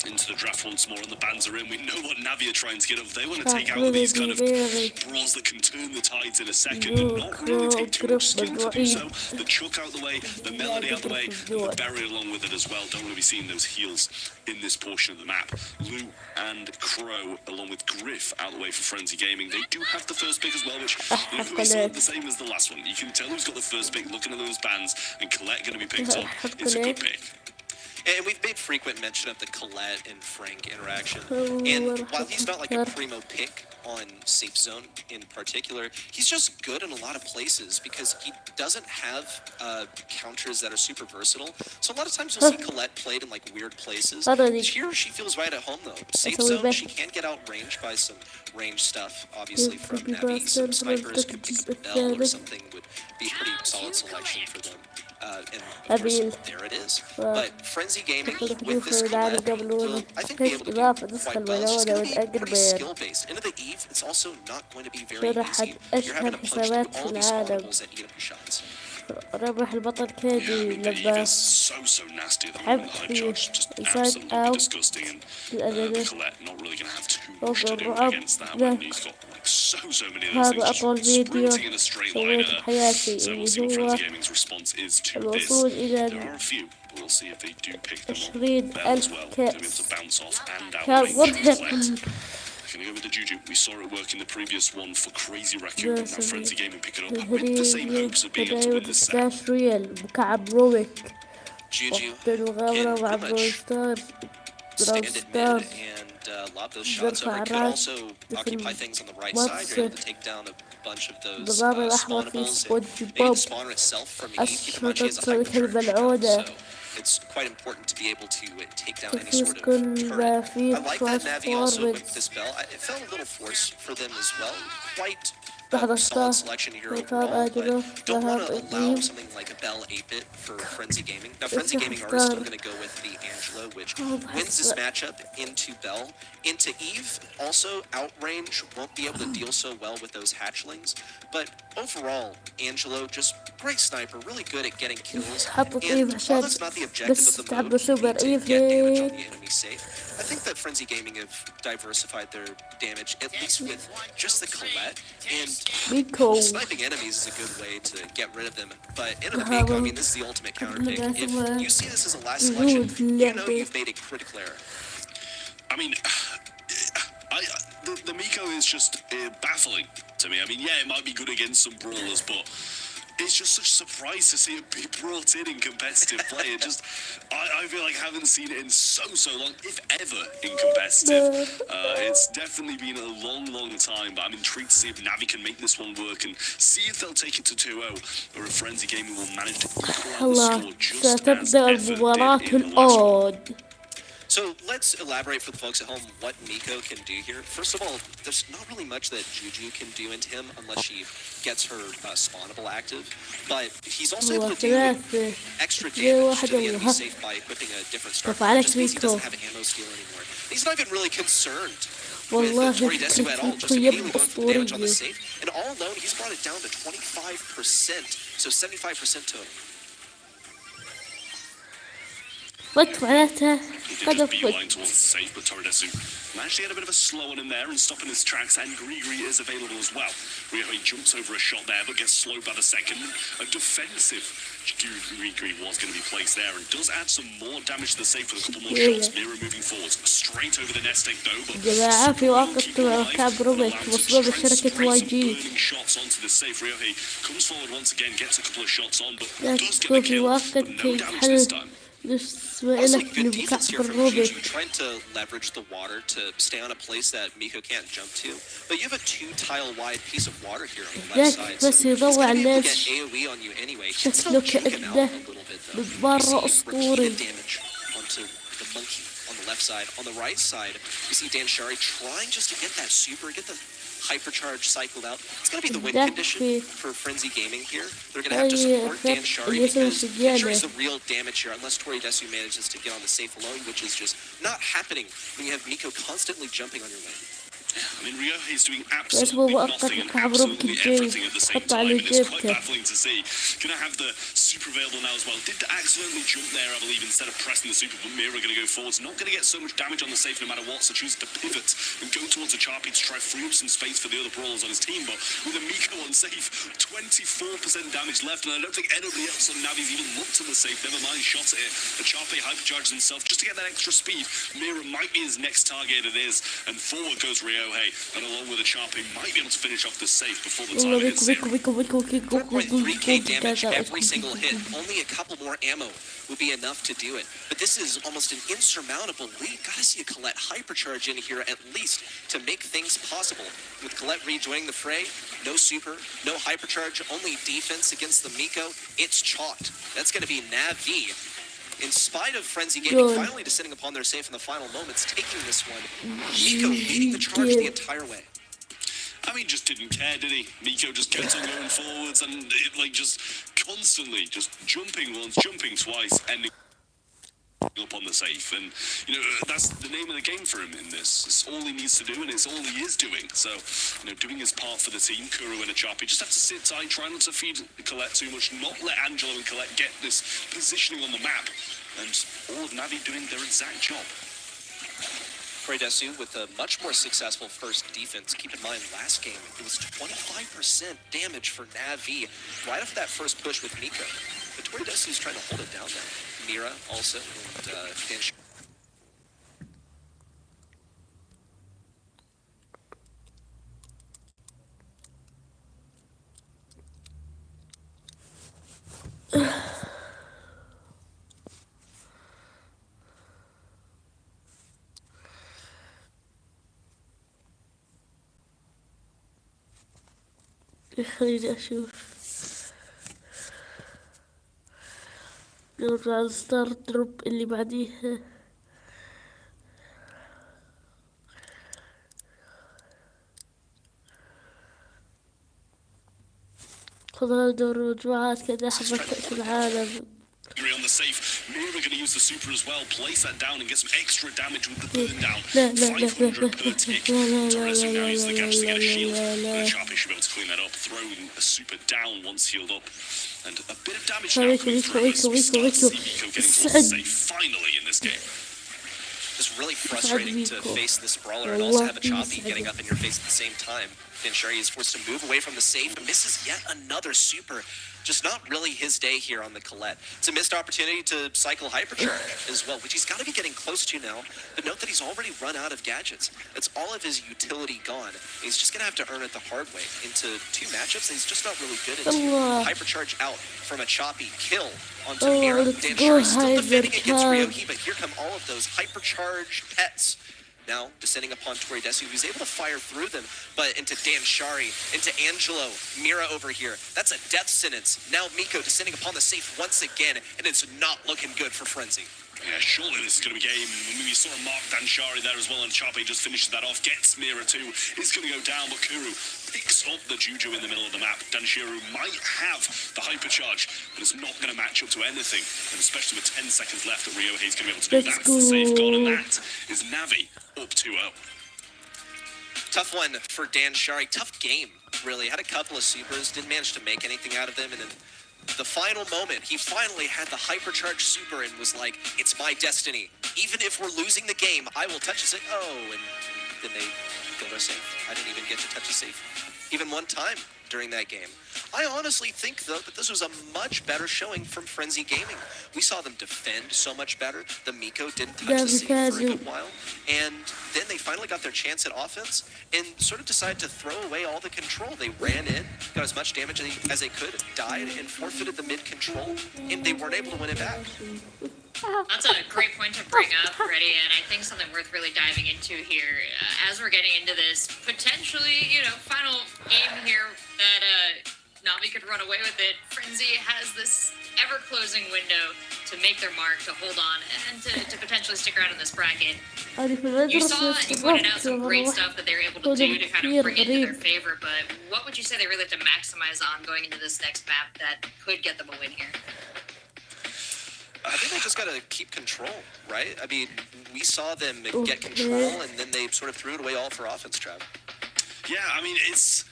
Into the draft once more, and the bands are in. We know what Navi are trying to get up. They want to take out these kind of brawls that can turn the tides in a second and not really take too much skill to do so. The Chuck out the way, the Melody out the way, and the Berry along with it as well. Don't want to be seeing those heals in this portion of the map. Lou and Crow, along with Griff, out the way for Frenzy Gaming. They do have the first pick as well, which is the same as the last one. You can tell who's got the first pick looking at those bands, and Colette going to be picked up. It's a good pick. And we've made frequent mention of the Colette and Frank interaction. And while he's not like a primo pick on Safe Zone in particular, he's just good in a lot of places because he doesn't have counters that are super versatile. So a lot of times you'll see Colette played in like weird places. Here she feels right at home though. Safe Zone, she can get outranged by some range stuff, obviously from Navi. Some snipers could pick up Bell or something would be a pretty solid selection for them. And of course, there it is. But Frenzy Gaming with this Colette will, I think, be able to do quite well. It's just going to be pretty skill-based. Into the Eve, it's also not going to be very easy. You're having to punch through all these spawnables and eat up your shots. ربح البطل كيدي لما so nasty at the حب moment. The high charge just يساعد absolutely أو disgusting, and الأداة Colette not really going to have too فوق much to do الرعب against that when he's got like so many of those هذا things أطول just فيديو sprinting in a straight line. سويته بحياتي So we'll اللي see what هو Frenzy Gaming's response is to this. الوصول إلى There are a few. We'll see if they do pick them up. 20,000 Bell as well, to be able كأس to bounce off and out. كان مرهق Gonna go with the Juju. We saw it work in the previous one for Crazy Raccoon. Now Frenzy Gaming pick it up with the same hopes of being able to win this set. ستاش ريال مكعب روبك Juju وقت المغامرة مع can براول ستارز براول stand at ستارز mid and lob those shots over. Could also occupy things on the right side. You're able to take down a bunch of those النظام الأحمر في spawnables. سبونج Maybe بوب the spawner itself from Eve, keep in mind she has a أشرطة hypercharge, الملعونة so it's quite important to be able to take down any تفوز sort of كل ما turret. فيه I like that Navi also ترانسفورمرز with this bell. It felt a little forced for them as well. Quite لحظة solid selection here اختار overall, أجله but don't want to allow ذهب something like a Bell 8-bit for Frenzy Gaming. Now Frenzy Gaming are still going to go with the Angelo, which wins this matchup into Bell. Into Eve, also outrange, won't be able to deal so well with those hatchlings. But overall, Angelo, just great sniper, really good at getting kills. حطت And إيف while عشان that's not the objective بس of the تعبوا mode, you سوبر need to إيف get damage on هيك the enemy safe. I think that Frenzy Gaming have diversified their damage, at least with just the Colette. And ميكو sniping enemies is a good way to get rid of them. But into the Miko, I mean, this is the ultimate counter pick. If you see this as a last selection, you know you've made a critical error. I mean, the Miko is just baffling to me. I mean, yeah, it might be good against some brawlers, but it's just such a surprise to see it be brought in competitive play. It just, I feel like I haven't seen it in so long, if ever, in competitive. It's definitely been a long time, but I'm intrigued to see if Navi can make this one work and see if they'll take it to 2-0, or if Frenzy Gaming will manage to equal out the score just as ستبدأ effort المباراة did in the last one. الآن So let's elaborate for the folks at home what Miko can do here. First of all, there's not really much that Juju can do into him unless she gets her spawnable active. But he's also able to do extra damage to the enemy safe by equipping a different start. Just means he doesn't have ammo steal anymore. He's not even really concerned with Tori Desu at all. Just immediately going for the damage on the safe. And all alone, he's brought it down to 25%. So 75% total. فت معناتها قد Just beeline فت towards the safe, but Toridesu managed to get a bit of a slow one in there and stopping his tracks, and Grigri is available as well. Ryohei jumps over a shot there, but gets slowed by the second. A defensive Grigri was going to be placed there, and does add some more damage to the safe with a couple more shots. Mira moving forwards, straight over the nest egg though, but جماعة في وقت كاب روبيك وصلوا بشركة واي جي burning shots onto the safe. Ryohei comes forward once again, gets a couple of shots on, but لا does get تكون the في kill, وقت but no كي damage تحل this time. اسمه Also, لك good defense here بكعب from الروبيك Juju, trying to leverage the water to stay on a place that Miko can't jump to. But you have a 2-tile-wide piece of water here on the left side, so بس he's يضوع going to be able to الناس get AoE on you anyway. It's شكله still juking out كأنه a little bit, though. من You برا see أسطوري repeated damage onto the monkey on the left side. On the right side, you see Dan Shari trying just to get that super, get the hypercharge cycled out. It's going to be the win condition for Frenzy Gaming here. They're going to have to support Dan Shari because Dan Shari's the real damage here, unless Tori Desu manages to get on the safe alone, which is just not happening when you have Miko constantly jumping on your lane. I mean, Ryohei is doing بس هو absolutely وقت nothing and كعب روبك absolutely الجاي everything at the same حط time, على and it's quite جيبته baffling to see. Gonna have the super available now as well. Did accidentally jump there, I believe, instead of pressing the super, but Mira gonna go forwards. Not gonna get so much damage on the safe no matter what, so chooses to pivot and go towards the Charpy to try free up some space for the other brawlers on his team, but with a Miko on safe, 24% damage left, and I don't think anybody else on Navi's even looked at the safe, never mind shot at it. The Charpy hypercharges himself just to get that extra speed. Mira might be his next target, it is, and forward goes Ryohei. Ryohei, and along with a Sharpie, might be able to finish off this safe before the time hits zero. 4.3k damage every single hit. Only a couple more ammo would be enough to do it. But this is almost an insurmountable lead. Gotta see a Colette hypercharge in here at least to make things possible. With Colette rejoining the fray, no super, no hypercharge, only defense against the Miko, it's chalked. That's gonna be Navi. In spite of Frenzy Gaming finally descending upon their safe in the final moments, taking this one, Miko leading the charge the entire way. I mean, just didn't care, did he? Miko just kept on going forwards and just constantly just jumping once, jumping twice, ending up on the safe. And that's the name of the game for him in this. It's all he needs to do, and it's all he is doing. So doing his part for the team. Kuro and Achapi just have to sit tight, try not to feed Colette too much, not let Angelo and Colette get this positioning on the map, and all of Navi doing their exact job. Desu with a much more successful first defense. Keep in mind, last game, it was 25% damage for Navi right off that first push with Miko. But Desu is trying to hold it down now. Mira also, and Dan خليني أشوف نرجع للستار دروب اللي بعديها. خذها دور المجموعات كذا حبة كأس العالم. On the safe, Mira going to use the super as well, place that down and get some extra damage with the burn down. 500 per tick. Torres now uses the catch to get a shield. The Sharpie should be able to clean that up, throw a super down once healed up. And a bit of damage now coming through as we start to see Miko getting towards the safe finally in this game. Just really frustrating to face this brawler and also have a Choppy getting up in your face at the same time. Shari is forced to move away from the safe and misses yet another super. Just not really his day here on the Colette. It's a missed opportunity to cycle Hypercharge as well, which he's got to be getting close to now. But note that he's already run out of gadgets. That's all of his utility gone. He's just going to have to earn it the hard way into two matchups that he's just not really good into. Hypercharge out from a choppy kill onto Mira. Dan Shari still defending against Ryohei, but here come all of those Hypercharge pets. Now descending upon Desu, who's able to fire through them, but into Dan Shari, into Angelo, Mira over here. That's a death sentence. Now Miko descending upon the safe once again, and it's not looking good for Frenzy. Yeah, surely this is going to be game. We saw Mark Danshari there as well, and Chape just finishes that off. Gets Mira too. Is going to go down, but Kuru picks up the Juju in the middle of the map. Danshiru might have the hypercharge, but it's not going to match up to anything. And especially with 10 seconds left, that Ryohei's going to be able to do that. That's the safe gone, and that is Navi up 2-0. Tough one for Dan Shari. Tough game, really. Had a couple of supers, didn't manage to make anything out of them, and then the final moment, he finally had the hypercharge super and was like, it's my destiny. Even if we're losing the game, I will touch a safe. Oh, and then they go to safe. I didn't even get to touch a safe even one time during that game. I honestly think, though, that this was a much better showing from Frenzy Gaming. We saw them defend so much better. The Miko didn't touch the safe for a good while. And then they finally got their chance at offense and sort of decided to throw away all the control. They ran in, got as much damage as they could, died, and forfeited the mid-control, and they weren't able to win it back. That's a great point to bring up, Freddie, and I think something worth really diving into here as we're getting into this potentially, final game here that Navi could run away with it. Frenzy has this ever-closing window to make their mark, to hold on, and to potentially stick around in this bracket. You saw and you pointed out some great stuff that they were able to do to kind of bring it to their favor, but what would you say they really have to maximize on going into this next map that could get them a win here? I think they just got to keep control, right? I mean, we saw them get control, and then they sort of threw it away all for offense, Trav. Yeah, I mean, it's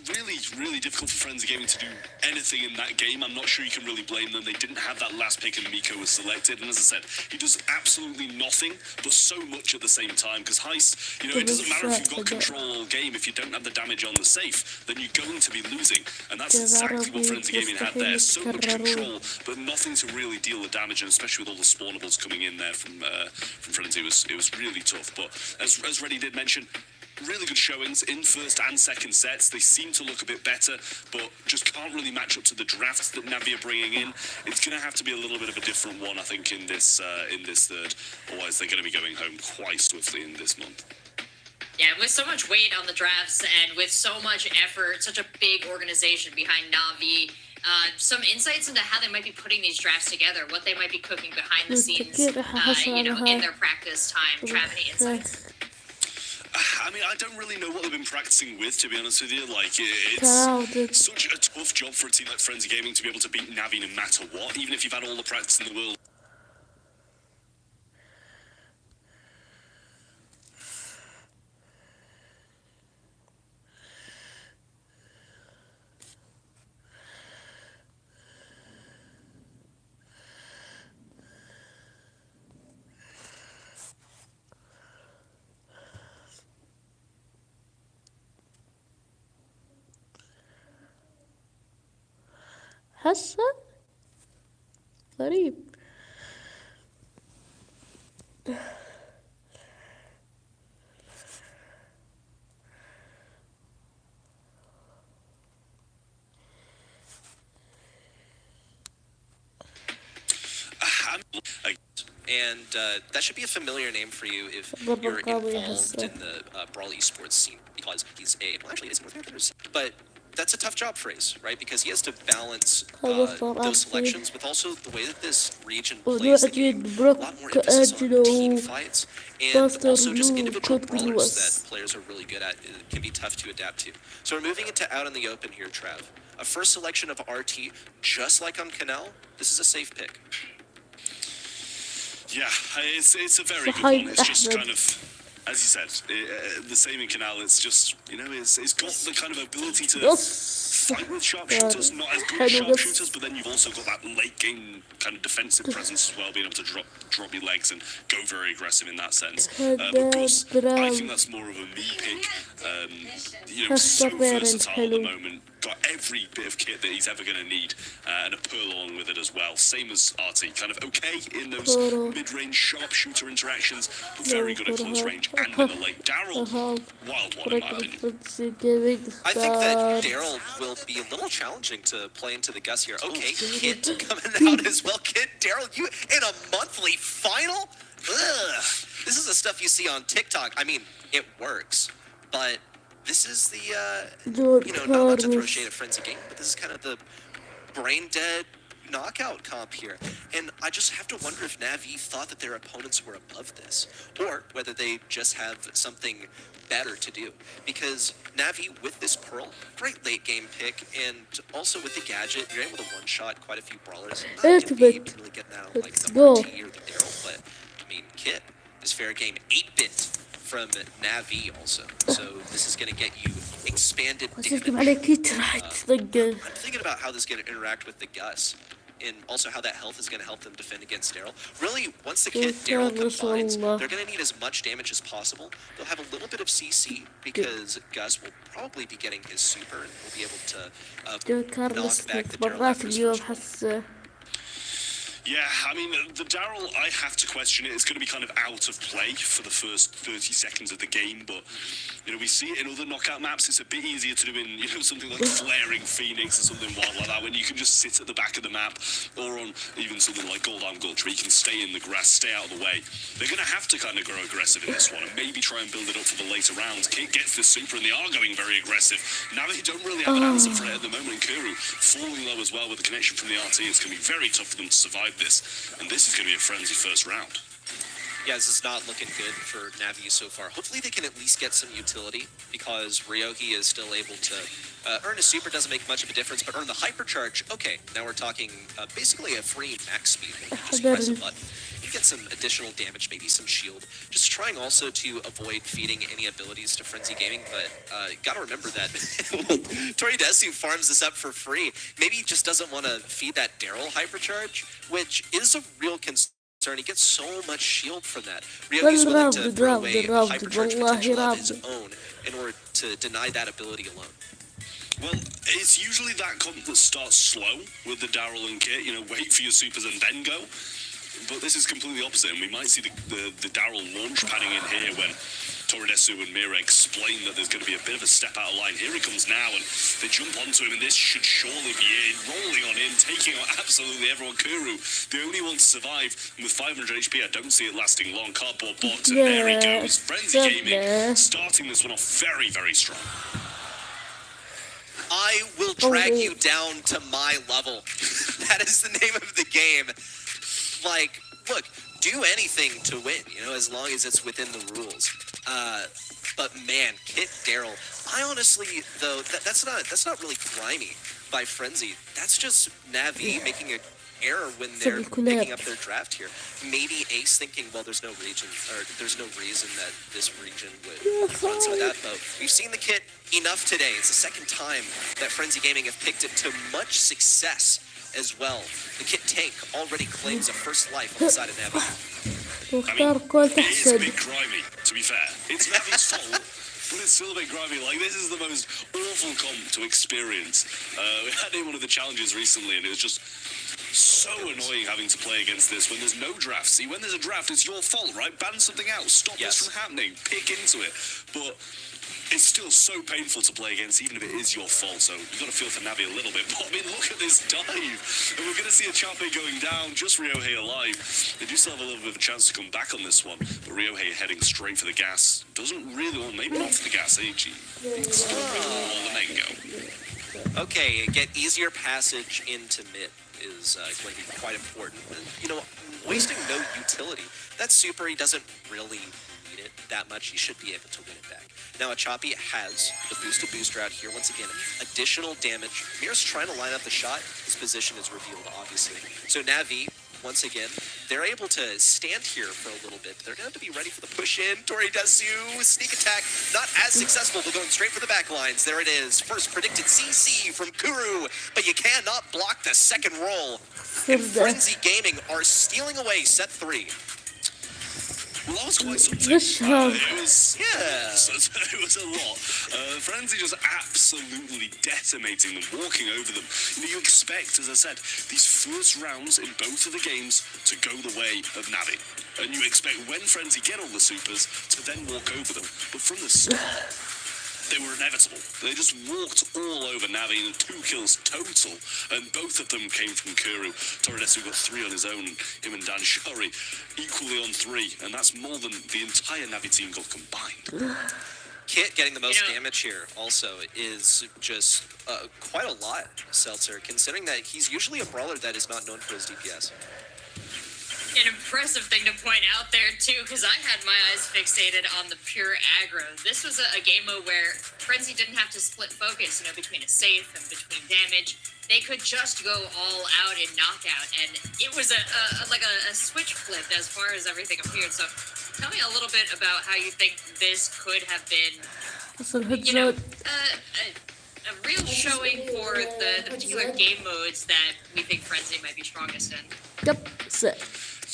really, really difficult for Frenzy Gaming to do anything in that game. I'm not sure you can really blame them. They didn't have that last pick and Miko was selected. And as I said, he does absolutely nothing, but so much at the same time. Because Heist, it doesn't matter if you've got control all game. If you don't have the damage on the safe, then you're going to be losing. And that's exactly what Frenzy Gaming had there. So much control, but nothing to really deal the damage. And especially with all the spawnables coming in there from Frenzy, it was really tough. But as Reddy did mention, really good showings in first and second sets. They seem to look a bit better, but just can't really match up to the drafts that Navi are bringing in. It's going to have to be a little bit of a different one, I think, in this third. Otherwise, they're going to be going home quite swiftly in this month. Yeah, with so much weight on the drafts and with so much effort, such a big organization behind Navi, some insights into how they might be putting these drafts together, what they might be cooking behind the scenes, in their practice time. Trav, any insights? I mean, I don't really know what they've been practicing with, to be honest with you. Like, it's such a tough job for a team like Frenzy Gaming to be able to beat Navi no matter what, even if you've had all the practice in the world. هسه غريب. And that should be a familiar name for you if you're involved in the Brawl esports scene, because he's actually is North American, but that's a tough job for Ace, right? Because he has to balance those selections with also the way that this region plays the game. A lot more emphasis on team fights, and also just individual brawlers that players are really good at. It can be tough to adapt to. So we're moving into out in the open here, Trav. A first selection of RT, just like on Canal. This is a safe pick. Yeah, it's a very good one. It's just kind of, as you said, the same in Canal. It's just, it's got the kind of ability to fight with sharpshooters, not as good as sharpshooters, but then you've also got that late game kind of defensive presence as well, being able to drop your legs and go very aggressive in that sense. Of course, I think that's more of a me pick. So versatile at the moment. Got every bit of kit that he's ever going to need, and a Pearl along with it as well. Same as RT, kind of okay in those mid-range sharpshooter interactions, but very good at close range and in the late. Daryl, wild one in my opinion. I think that Daryl will be a little challenging to play into the Gus here. Okay, Kit coming out as well. Kit, Daryl, you in a monthly final? Ugh. This is the stuff you see on TikTok. I mean, it works, but this is the, not to throw shade at Frenzy Game, but this is kind of the brain-dead knockout comp here. And I just have to wonder if Navi thought that their opponents were above this, or whether they just have something better to do. Because Navi, with this Pearl, great late-game pick, and also with the gadget, you're able to one-shot quite a few brawlers. Not going to be really getting out like the RT or the Daryl, but, I mean, Kit is fair game 8-bit. From Navi also, so this is going to get you expanded damage. I'm thinking about how this is going to interact with the Gus, and also how that health is going to help them defend against Daryl. Really, once the Kit Daryl combines, they're going to need as much damage as possible. They'll have a little bit of CC, because Gus will probably be getting his super, and will be able to knock back the Daryl. Yeah, I mean, the Daryl, I have to question it. It's going to be kind of out of play for the first 30 seconds of the game, but, we see it in other knockout maps. It's a bit easier to do in, something like Flaring Phoenix or something wild like that, when you can just sit at the back of the map, or on even something like Gold Arm Gulch, where you can stay in the grass, stay out of the way. They're going to have to kind of grow aggressive in this one, and maybe try and build it up for the later rounds. Kit gets the super, and they are going very aggressive. Now they don't really have an answer for it at the moment, and Kuru falling low as well with the connection from the RT. It's going to be very tough for them to survive this, and this is going to be a frenzy first round. Yeah, this is not looking good for Navi so far. Hopefully they can at least get some utility, because Ryohi is still able to earn a super, doesn't make much of a difference, but earn the hypercharge. Okay, now we're talking basically a free max speed. You just press a button, you get some additional damage, maybe some shield. Just trying also to avoid feeding any abilities to Frenzy Gaming, but gotta remember that Toridesu farms this up for free. Maybe he just doesn't want to feed that Daryl hypercharge, which is a real concern. He gets so much shield from that. Ryohi's willing to throw away hypercharge potential of his own in order to deny that ability alone. Well, it's usually that comp that starts slow with the Daryl and Kit, wait for your supers and then go. But this is completely opposite, and we might see the Daryl launch padding in here when Toridesu and Mira explain that there's going to be a bit of a step out of line. Here he comes now, and they jump onto him, and this should surely be it. Rolling on in, taking out absolutely everyone. Kuru, the only one to survive, and with 500 HP, I don't see it lasting long. Cardboard box, and there he goes. Frenzy Gaming starting this one off very, very strong. I will drag you down to my level. That is the name of the game. Like, look, do anything to win, you know, as long as it's within the rules. But man, Kit Daryl, I honestly, though, that's not really grimy by Frenzy. That's just Navi making an error when they're picking up their draft here. Maybe Ace thinking, well, there's no reason that this region would run some of that. But we've seen the Kit enough today. It's the second time that Frenzy Gaming have picked it to much success as well. The Kit tank already claims a first life on the side of Navi. I mean, it is a bit grimy, to be fair. It's Navi's fault, but it's still a bit grimy. Like, this is the most awful comp to experience. We had it in one of the challenges recently, and it was just so annoying having to play against this when there's no draft. See, when there's a draft, it's your fault, right? Ban something out, stop this from happening, pick into it. But it's still so painful to play against, even if it is your fault. So you've got to feel for Navi a little bit. But I mean, look at this dive. And we're going to see a Chape going down, just Ryohei alive. They do still have a little bit of a chance to come back on this one. But Ryohei heading straight for the gas. Doesn't really, or maybe not for the gas, H. All the men go. Okay, get easier passage into mid is going to be quite important. And, you know, wasting no utility. That super, he doesn't really need it that much. He should be able to win it back. Now, Achapi has the booster out here. Once again, additional damage. Mir's trying to line up the shot. His position is revealed, obviously. So Navi, once again, they're able to stand here for a little bit. They're going to have to be ready for the push in. Toridesu, sneak attack, not as successful, but going straight for the back lines. There it is. First predicted CC from Kuru, but you cannot block the second roll. And Frenzy Gaming are stealing away set 3. Well, that was quite something. It was a lot. Frenzy just absolutely decimating them, walking over them. You know, you expect, as I said, these first rounds in both of the games to go the way of Navi. And you expect when Frenzy get all the supers to then walk over them. But from the start, they were inevitable. They just walked all over Navi, and 2 kills total, and both of them came from Kuru. Toridesu got 3 on his own, him and Dan Shari equally on 3, and that's more than the entire Navi team got combined. Kit getting the most damage here also is just quite a lot, Seltzer, considering that he's usually a brawler that is not known for his DPS. An impressive thing to point out there, too, because I had my eyes fixated on the pure aggro. This was a game mode where Frenzy didn't have to split focus, you know, between a safe and between damage. They could just go all out in knockout, and it was a switch flip as far as everything appeared. So tell me a little bit about how you think this could have been, you know, a real showing for the particular game modes that we think Frenzy might be strongest in. Yep, sick.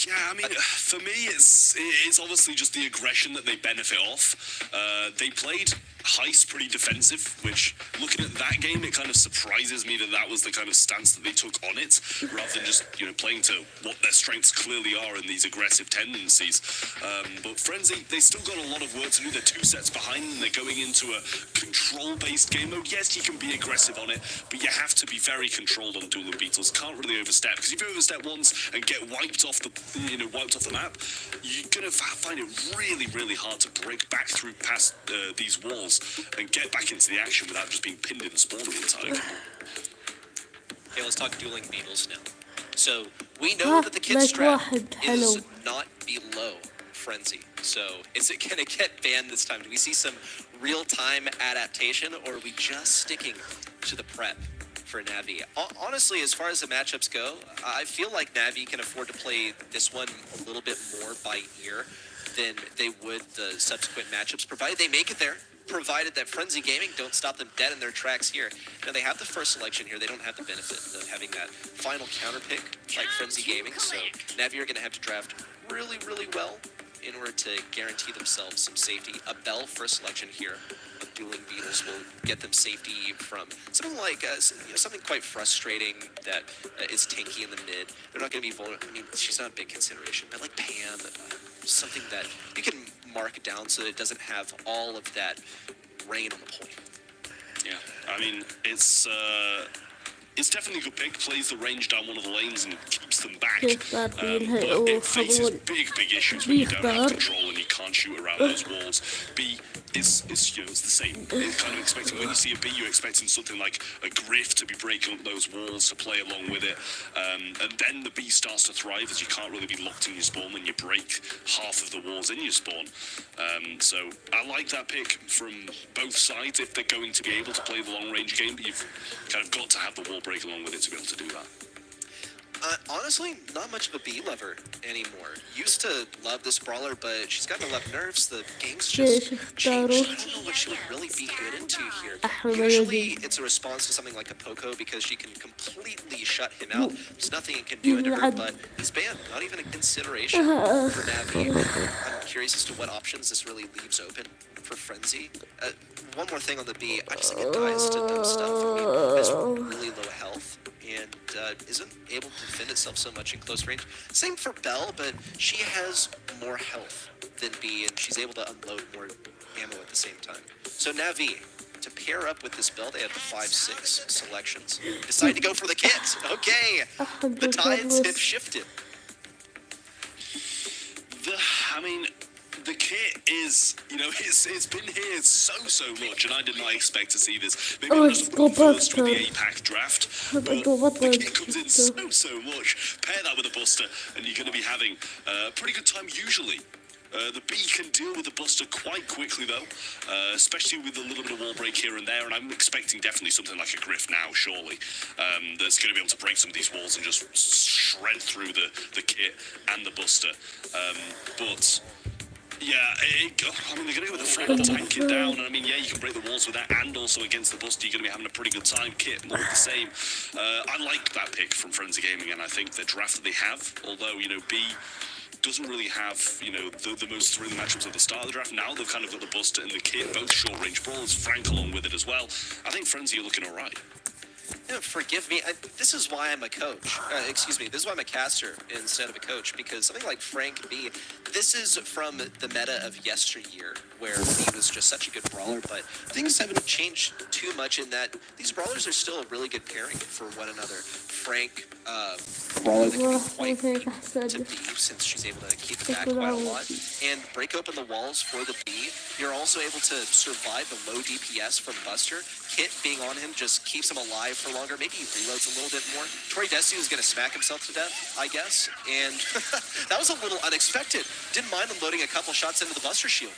Yeah, I mean, for me, it's obviously just the aggression that they benefit off. They played Heist pretty defensive, which, looking at that game, it kind of surprises me that that was the kind of stance that they took on it, rather than just, you know, playing to what their strengths clearly are in these aggressive tendencies. But Frenzy, they still got a lot of work to do. They're 2 sets behind, and they're going into a control-based game mode. Yes, you can be aggressive on it, but you have to be very controlled on Duel and Beatles. Can't really overstep, because if you overstep once and get wiped off the map, you're gonna find it really, really hard to break back through past these walls and get back into the action without just being pinned in spawn the entire game. Okay, let's talk Dueling Beatles now. So, we know that the Kit strat is not below Frenzy. So, is it going to get banned this time? Do we see some real-time adaptation, or are we just sticking to the prep for Navi? Honestly, as far as the matchups go, I feel like Navi can afford to play this one a little bit more by ear than they would the subsequent matchups, provided they make it there. Provided that Frenzy Gaming don't stop them dead in their tracks here. Now, they have the first selection here. They don't have the benefit of having that final counter pick like Frenzy Gaming. So, Navi are going to have to draft really, really well in order to guarantee themselves some safety. A Bell first selection here of dueling Beetles will get them safety from something like something quite frustrating that is tanky in the mid. They're not going to be vulnerable. I mean, she's not a big consideration, but like Pam, something that you can mark down so that it doesn't have all of that rain on the point. Yeah, I mean, it's definitely a good pick. Plays the range down one of the lanes and keeps them back. But it faces big issues when you don't have control and you can't shoot around those walls. B, it's the same. It's kind of expecting, when you see a B, you're expecting something like a Griff to be breaking up those walls to play along with it. And then the B starts to thrive as you can't really be locked in your spawn when you break half of the walls in your spawn. So I like that pick from both sides if they're going to be able to play the long range game, but you've kind of got to have the wall break along with it to be able to do that. Honestly, not much of a B lover anymore. Used to love this brawler, but she's gotten 11 nerfs. The game's just changed. I don't know what she would really be good into here. Usually, it's a response to something like a Poco because she can completely shut him out. There's nothing it can do into her, but he's banned. Not even a consideration for Navi. I'm curious as to what options this really leaves open for Frenzy. One more thing on the B, I just think it dies to dumb stuff. I mean, has really low health and isn't able to defend itself so much in close range. Same for Belle, but she has more health than B, and she's able to unload more ammo at the same time. So Navi, to pair up with this Belle, they had the 5-6 selections. Decide to go for the kit. Okay, the tides have shifted. The kit is, it's been here so much, and I did not expect to see this. Maybe I just put first with the APAC draft, but the kit comes in so much. Pair that with a Buster, and you're going to be having a pretty good time usually. The B can deal with the Buster quite quickly, though, especially with a little bit of wall break here and there, and I'm expecting definitely something like a Griff now, surely, that's going to be able to break some of these walls and just shred through the kit and the Buster. But... yeah, they're going to go with a Frank tank it down, and you can break the walls with that, and also against the Buster, you're going to be having a pretty good time. Kit, more of the same. I like that pick from Frenzy Gaming, and I think the draft that they have, although, B doesn't really have, the most thrilling matchups at the start of the draft. Now they've kind of got the Buster and the Kit, both short-range brawlers, Frank along with it as well. I think Frenzy are looking all right. Forgive me, this is why I'm a coach. This is why I'm a caster instead of a coach, because something like Frank B, this is from the meta of yesteryear, where B was just such a good brawler, but things haven't changed too much in that these brawlers are still a really good pairing for one another. Frank, brawler that can be quite weak to B, since she's able to keep it back quite a lot, and break open the walls for the B. You're also able to survive the low DPS from Buster. Kit being on him just keeps him alive for longer. Maybe he reloads a little bit more. Tori Desu is going to smack himself to death, I guess. And that was a little unexpected. Didn't mind unloading a couple shots into the Buster shield.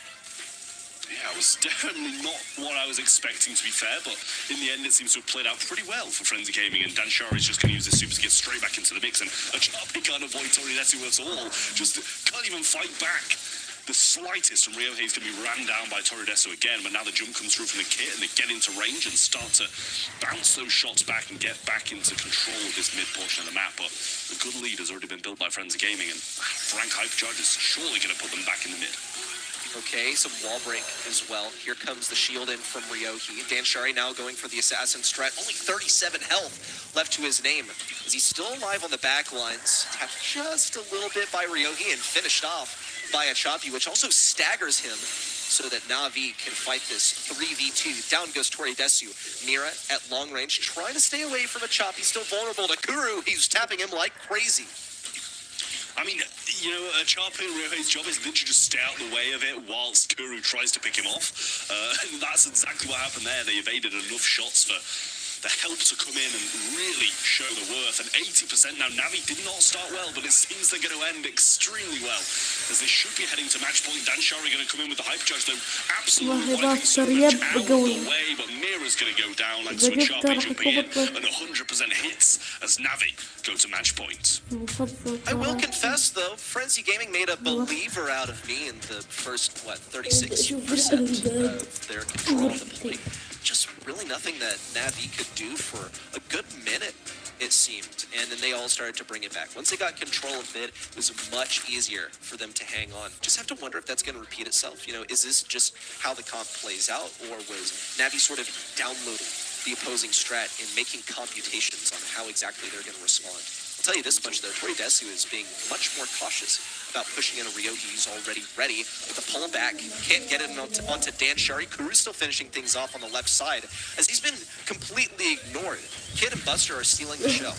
Yeah, it was definitely not what I was expecting, to be fair, but in the end it seems to have played out pretty well for Frenzy Gaming, and Dan Shara is just going to use his super skit straight back into the mix, and a Charpy can't avoid Tori Desu at all. Just can't even fight back the slightest, and Rio Hayes going to be ran down by Torideso again, but now the jump comes through from the Kit, and they get into range and start to bounce those shots back and get back into control of this mid portion of the map. But the good lead has already been built by Frenzy Gaming, and Frank Hypercharge is surely going to put them back in the mid. Okay, some wall break as well. Here comes the shield in from Ryohi. Dan Shari now going for the assassin strat. Only 37 health left to his name. Is he still alive on the back lines? Tapped just a little bit by Ryohi and finished off by a Choppy, which also staggers him so that Na'Vi can fight this 3v2. Down goes Toridesu. Mira at long range, trying to stay away from a Choppy, still vulnerable to Kuru. He's tapping him like crazy. A Charpy and Ryohei's job is literally just stay out the way of it whilst Kuru tries to pick him off. And that's exactly what happened there. They evaded enough shots for the help to come in and really show the worth. And 80% now. Navi did not start well, but it seems they're going to end extremely well, as they should be heading to match point. Dan Shari going to come in with the hypercharge, though absolutely wiping so much out of the way. But Mira's going to go down, and Switch Charpy jumping in, and 100% hits as Navi go to match point. I will confess, though, Frenzy Gaming made a believer out of me in the first, 36% of their control of the point. Just really nothing that Navi could do for a good minute. it seemed, and then they all started to bring it back. Once they got control of it, it was much easier for them to hang on. Just have to wonder if that's going to repeat itself. You know, is this just how the comp plays out, or was Navi sort of downloading the opposing strat and making computations on how exactly they're going to respond? I'll tell you this much, though. Tori Desu is being much more cautious about pushing in a Ryohi who's already ready. With the pull back, can't get it onto Dan Shari. Kuru's still finishing things off on the left side, as he's been completely ignored. Kid and Buster are stealing the show.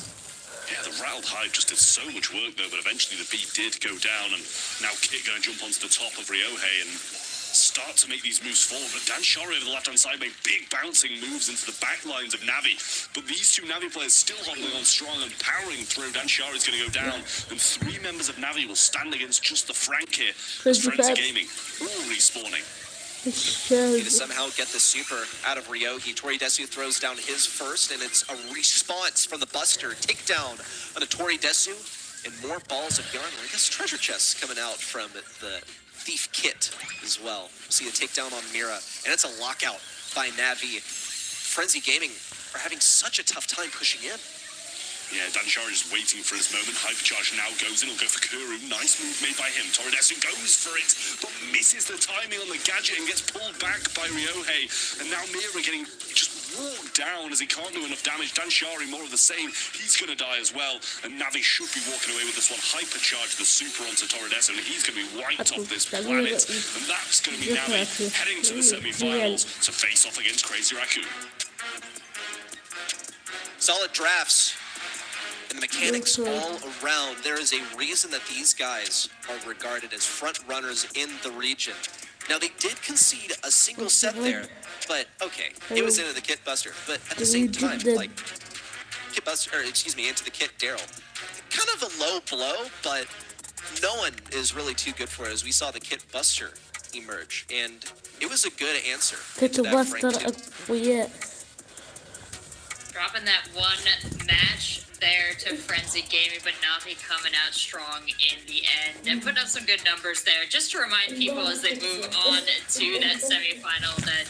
Yeah, the Rattled Hive just did so much work, though, but eventually the beat did go down, and now Kit going to jump onto the top of Ryohei and start to make these moves forward. But Dan Shari over the left-hand side made big bouncing moves into the back lines of Navi. But these two Navi players still holding on strong and powering through. Dan Shari's going to go down, and 3 members of Navi will stand against just the Frank here. As Frenzy Gaming all respawning. Need to somehow get the super out of Ryohi. Tori Desu throws down his first, and it's a response from the Buster. Takedown on a Tori Desu, and more balls of yarn. I guess treasure chests coming out from the Thief Kit as well. See a takedown on Mira, and it's a lockout by Navi. Frenzy Gaming are having such a tough time pushing in. Yeah, Dan Shari is waiting for his moment. Hypercharge now goes in. He'll go for Kuru. Nice move made by him. Toridesu goes for it, but misses the timing on the gadget and gets pulled back by Ryohei. And now Mira getting just walked down as he can't do enough damage. Dan Shari, more of the same. He's going to die as well. And Navi should be walking away with this one. Hypercharge the super onto Toridesu, and he's going to be wiped off this planet. And that's going to be Navi heading to the semi-finals to face off against Crazy Raccoon. Solid drafts. And the mechanics all around. There is a reason that these guys are regarded as front runners in the region. Now, they did concede a single set there, but okay, it was into the Kit Buster. But at the same time, like, Kit Buster, or excuse me, into the Kit Daryl. Kind of a low blow, but no one is really too good for it, as we saw the Kit Buster emerge. And it was a good answer. Kit Buster, dropping that one match there to Frenzy Gaming, but Navi coming out strong in the end and putting up some good numbers there. Just to remind people as they move on to that semifinal that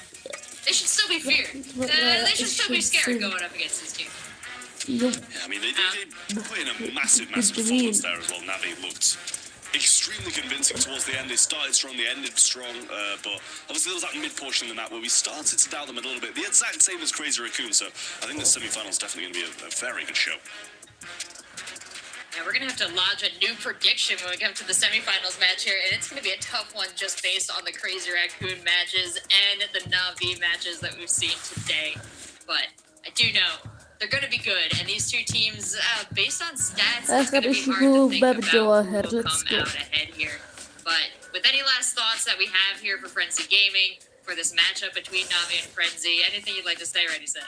they should still be feared. They should still be scared going up against this team. Yeah, I mean, they put in a massive performance there as well. Navi looked extremely convincing towards the end. They started strong, they ended strong, but obviously there was that mid portion of the map where we started to doubt them a little bit. The exact same as Crazy Raccoon, so I think the semi-final is definitely going to be a very good show. Now we're going to have to lodge a new prediction when we come to the semifinals match here, and it's going to be a tough one just based on the Crazy Raccoon matches and the Navi matches that we've seen today. But I do know they're going to be good, and these two teams, based on stats, it's going to be hard to think about who will come out ahead here. But with any last thoughts that we have here for Frenzy Gaming, for this matchup between Navi and Frenzy, anything you'd like to say, Ready Set?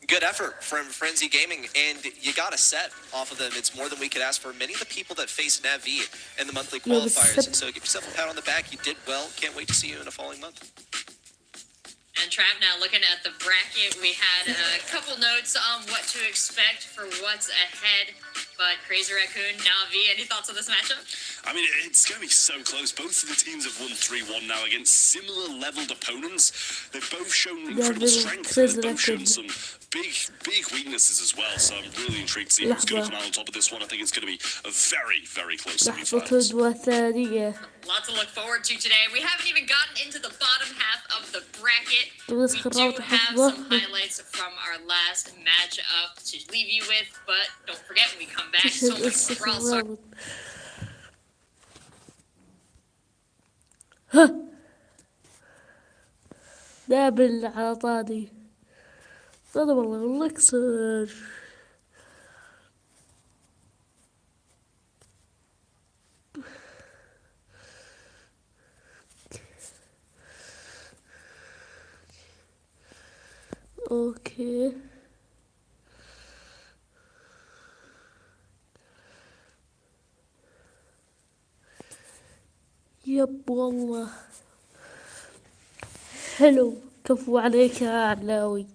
Good effort from Frenzy Gaming, and you got a set off of them. It's more than we could ask for many of the people that face Navi in the monthly qualifiers. So give yourself a pat on the back. You did well. Can't wait to see you in a following month. And Trav, now looking at the bracket, we had a couple notes on what to expect for what's ahead. But Crazy Raccoon, Navi, any thoughts on this matchup? I mean, it's going to be so close. Both of the teams have won 3-1 now against similar leveled opponents. They've both shown incredible strength. They've both shown some big weaknesses as well. So I'm really intrigued to see who's going to come out on top of this one. I think it's going to be a very, very close semi-finals. Lots to look forward to today. We haven't even gotten into the bottom half of the bracket. We do have some highlights from our last matchup to leave you with, but don't forget when we come back, so much more Brawl. دابل على طاري هذا والله الاكسر اوكي يب والله حلو كفو عليك يا علاوي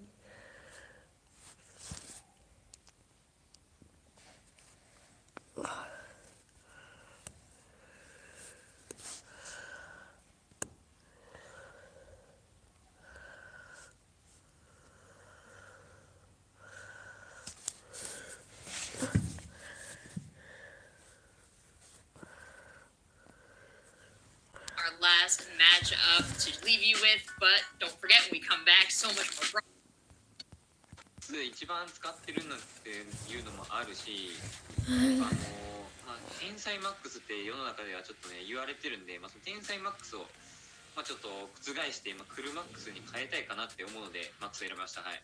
our last matchup to leave you with, but don't forget when we come back, so much more. 一番使ってるのっていうのもあるし、天才マックスって世の中ではちょっとね言われてるんで、その天才マックスをちょっと覆してクルマックスに変えたいかなって思うのでマックスを選びました。はい。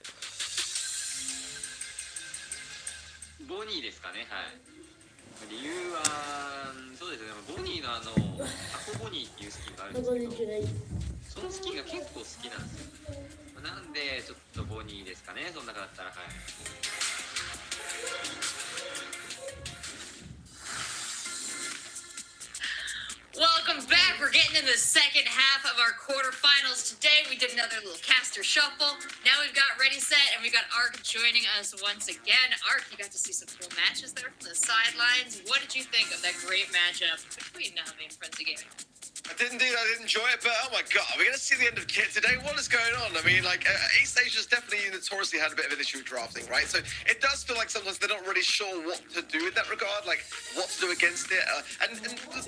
ボニーですかね。はい。理由はそうですね。ボニーのタコボニーっていうスキンがあるんですけど、そのスキンが結構好きなんですよ。なんでちょっとボニーですかね。その中だったらはい。Welcome back. We're getting into the second half of our quarterfinals today. We did another little caster shuffle. Now we've got Ready Set and we've got Ark joining us once again. Ark, you got to see some cool matches there from the sidelines. What did you think of that great matchup between Navi and Frenzy Gaming? I did indeed, I did enjoy it, but oh my god, we're going to see the end of Kit today. What is going on? I mean, like, East Asia's definitely notoriously had a bit of an issue with drafting, right? So it does feel like sometimes they're not really sure what to do in that regard, like what to do against it. And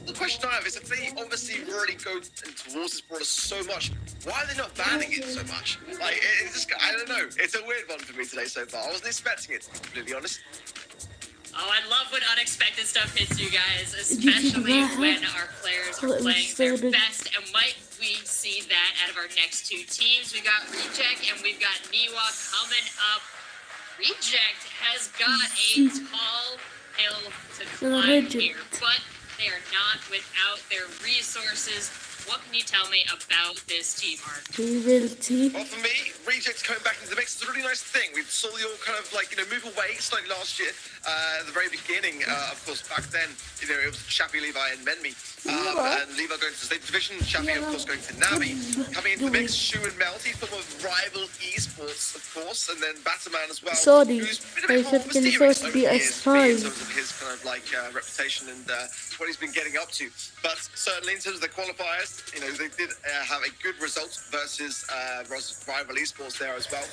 the question I have is, if they obviously really go towards this brawler so much, why are they not banning it so much? Like, it's just, I don't know. It's a weird one for me today so far. I wasn't expecting it, to be completely honest. Oh, I love when unexpected stuff hits you guys, especially when our players are playing their best. And might we see that out of our next two teams? We got Reject and we've got Niwa coming up. Reject has got a tall hill to climb here, but they are not without their resources. What can you tell me about this team, Ark? Well, for me, Rejects coming back into the mix is a really nice thing. We saw you all kind of like, move away slightly last year. At the very beginning, of course, back then, it was Chappie, Levi, and Menmi. And Levi going to the State Division, Chappie, of course, going to Navi. Coming into the mix, Shu and Melty from a rival esports, of course, and then Batterman as well. Sorry, Who's been a bit more mysterious over the years for me in terms of his kind of like reputation and what he's been getting up to. But certainly in terms of the qualifiers, they did have a good result versus rival esports there as well.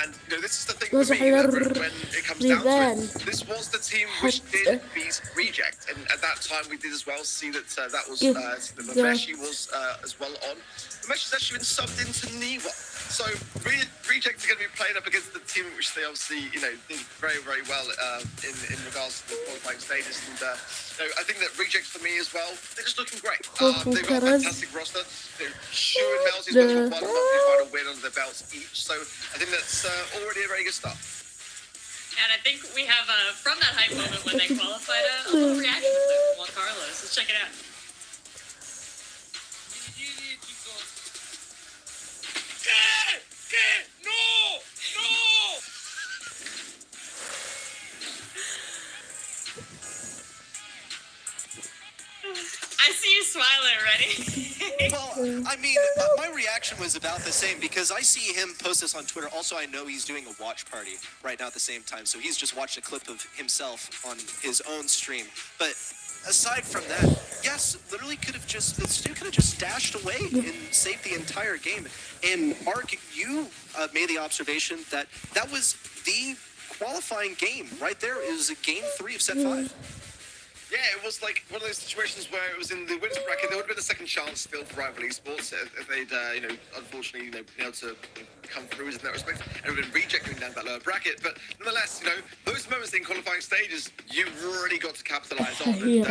And this is the thing for me, when it comes down to it, this was the team which did beat Reject, and at that time we did as well see that that was Mameshi was as well on. Mameshi's actually been subbed into Niwa. So Reject are going to be playing up against the team which they obviously did very, very well in regards to the qualifying stages. And I think that Reject for me as well, they're just looking great. They've got a fantastic roster. Shu and Melzy's got one final win under their belts each. So I think that's already a very good start. And I think we have, from that hype moment when they qualified, a little reaction from Juan Carlos. Let's check it out. No! I see you smiling already. Well, I mean, my reaction was about the same because I see him post this on Twitter. Also, I know he's doing a watch party right now at the same time. So he's just watched a clip of himself on his own stream. But aside from that, yes, literally this dude could have just dashed away and saved the entire game. And Ark, you made the observation that was the qualifying game right there. It was game 3 of set 5. Yeah, it was like one of those situations where it was in the winners bracket. There would have been a second chance still for rival esports if they'd, unfortunately, been able to come through in that respect. And it would have been Reject going down that lower bracket. But nonetheless, those moments in qualifying stages, you really got to capitalize on. And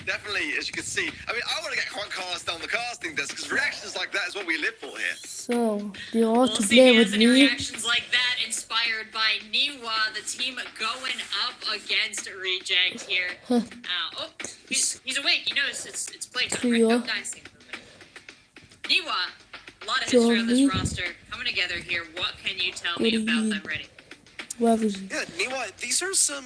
definitely, as you can see, I mean, I want to get Juan Carlos down the casting desk because reactions like that is what we live for here. So, do you want to play with me? Reactions like that inspired by Niwa, the team going up against Reject here. He's awake. He knows it's playtime. Right? No dicing. Niwa, a lot of history on this roster coming together here. What can you tell me about them, Ready? Yeah, Niwa, these are some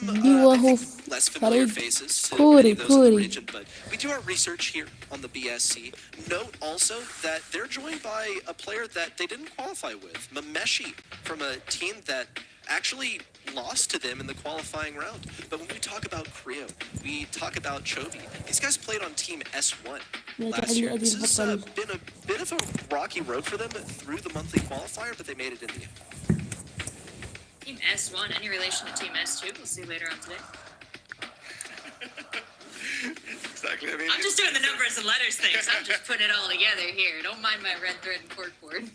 less familiar faces to many of those in the region, but we do our research here on the BSC. Note also that they're joined by a player that they didn't qualify with, Mameshi, from a team that actually lost to them in the qualifying round. But when we talk about Creo, we talk about Chovy. These guys played on Team S1 last year. This has been a bit of a rocky road for them through the monthly qualifier, but they made it in the end. Team S1, any relation to Team S2? We'll see later on today. Exactly. I mean, I'm just doing the numbers and letters thing, so I'm just putting it all together here. Don't mind my red thread and corkboard.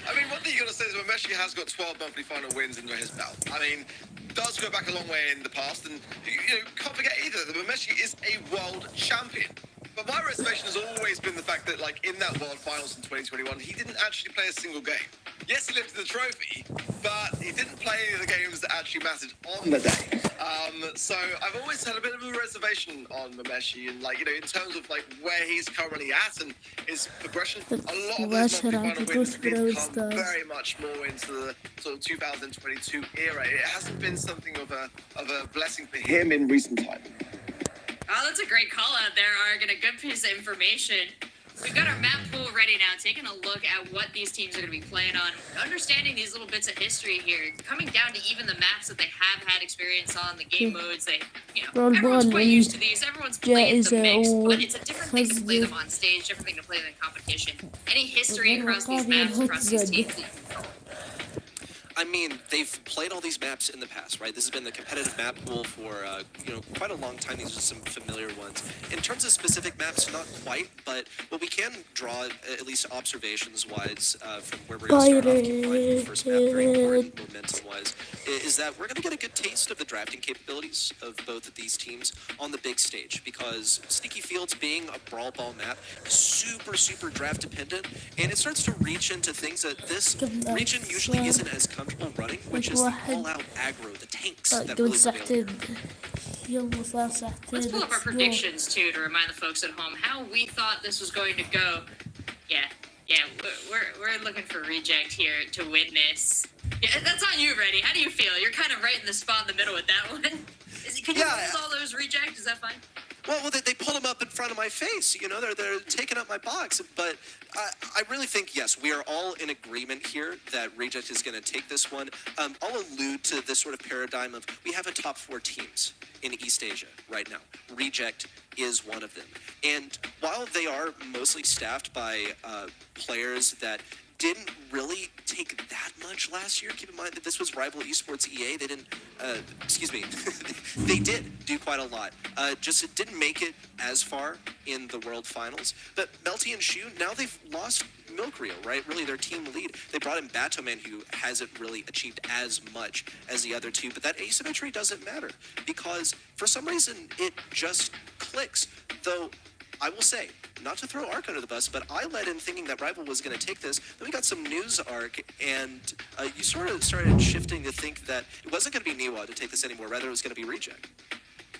I mean, one thing you got to say is Mebashir has got 12 monthly final wins under his belt. I mean, does go back a long way in the past, and can't forget either that Mebashir is a world champion. But my reservation has always been the fact that, like, in that World Finals in 2021, he didn't actually play a single game. Yes, he lifted the trophy, but he didn't play any of the games that actually mattered on the day. So I've always had a bit of a reservation on Mebashir, and, like, in terms of, like, where he's currently at and his progression. A lot of those monthly final wins did come very much more into the sort of 2022 era. It hasn't been something of a blessing for him in recent times. Oh, that's a great call out there, Arg, and a good piece of information. We've got our map pool ready now, taking a look at what these teams are going to be playing on, understanding these little bits of history here, coming down to even the maps that they have had experience on, the game modes. They, everyone's quite used to these. Everyone's played the mix, but it's a different thing to play them on stage, different thing to play them in competition. Any history across these maps, across these teams that you can call? I mean, they've played all these maps in the past, right? This has been the competitive map pool for, quite a long time. These are some familiar ones. In terms of specific maps, not quite, but what we can draw, at least observations-wise, from where we're going to start off, keep in mind the first map, very important momentum-wise, is that we're going to get a good taste of the drafting capabilities of both of these teams on the big stage, because Sneaky Fields being a brawl ball map is super, super draft-dependent, and it starts to reach into things that this region usually isn't as comfortable running, which is the all-out aggro, the tanks that really prevail. Let's pull up our predictions, too, to remind the folks at home how we thought this was going to go. Yeah, we're looking for Reject here to win this. Yeah, that's on you, Reddy. How do you feel? You're kind of right in the spot in the middle with that one. Can you hold all those Reject? Is that fine? Well, they pulled them up in front of my face. They're taking up my box. But I really think, yes, we are all in agreement here that Reject is going to take this one. I'll allude to this sort of paradigm of we have a top 4 teams in East Asia right now. Reject is one of them. And while they are mostly staffed by players that didn't really take that much last year. Keep in mind that this was Rival Esports EA. They didn't, they did do quite a lot. Just it didn't make it as far in the World Finals. But Melty and Shu, now they've lost Milk Rio, right? Really their team lead. They brought in Batoman, who hasn't really achieved as much as the other two. But that asymmetry doesn't matter because for some reason it just clicks. Though I will say, not to throw Arc under the bus, but I led in thinking that Rival was going to take this. Then we got some news, Arc, and you sort of started shifting to think that it wasn't going to be Niwa to take this anymore. Rather, it was going to be Reject.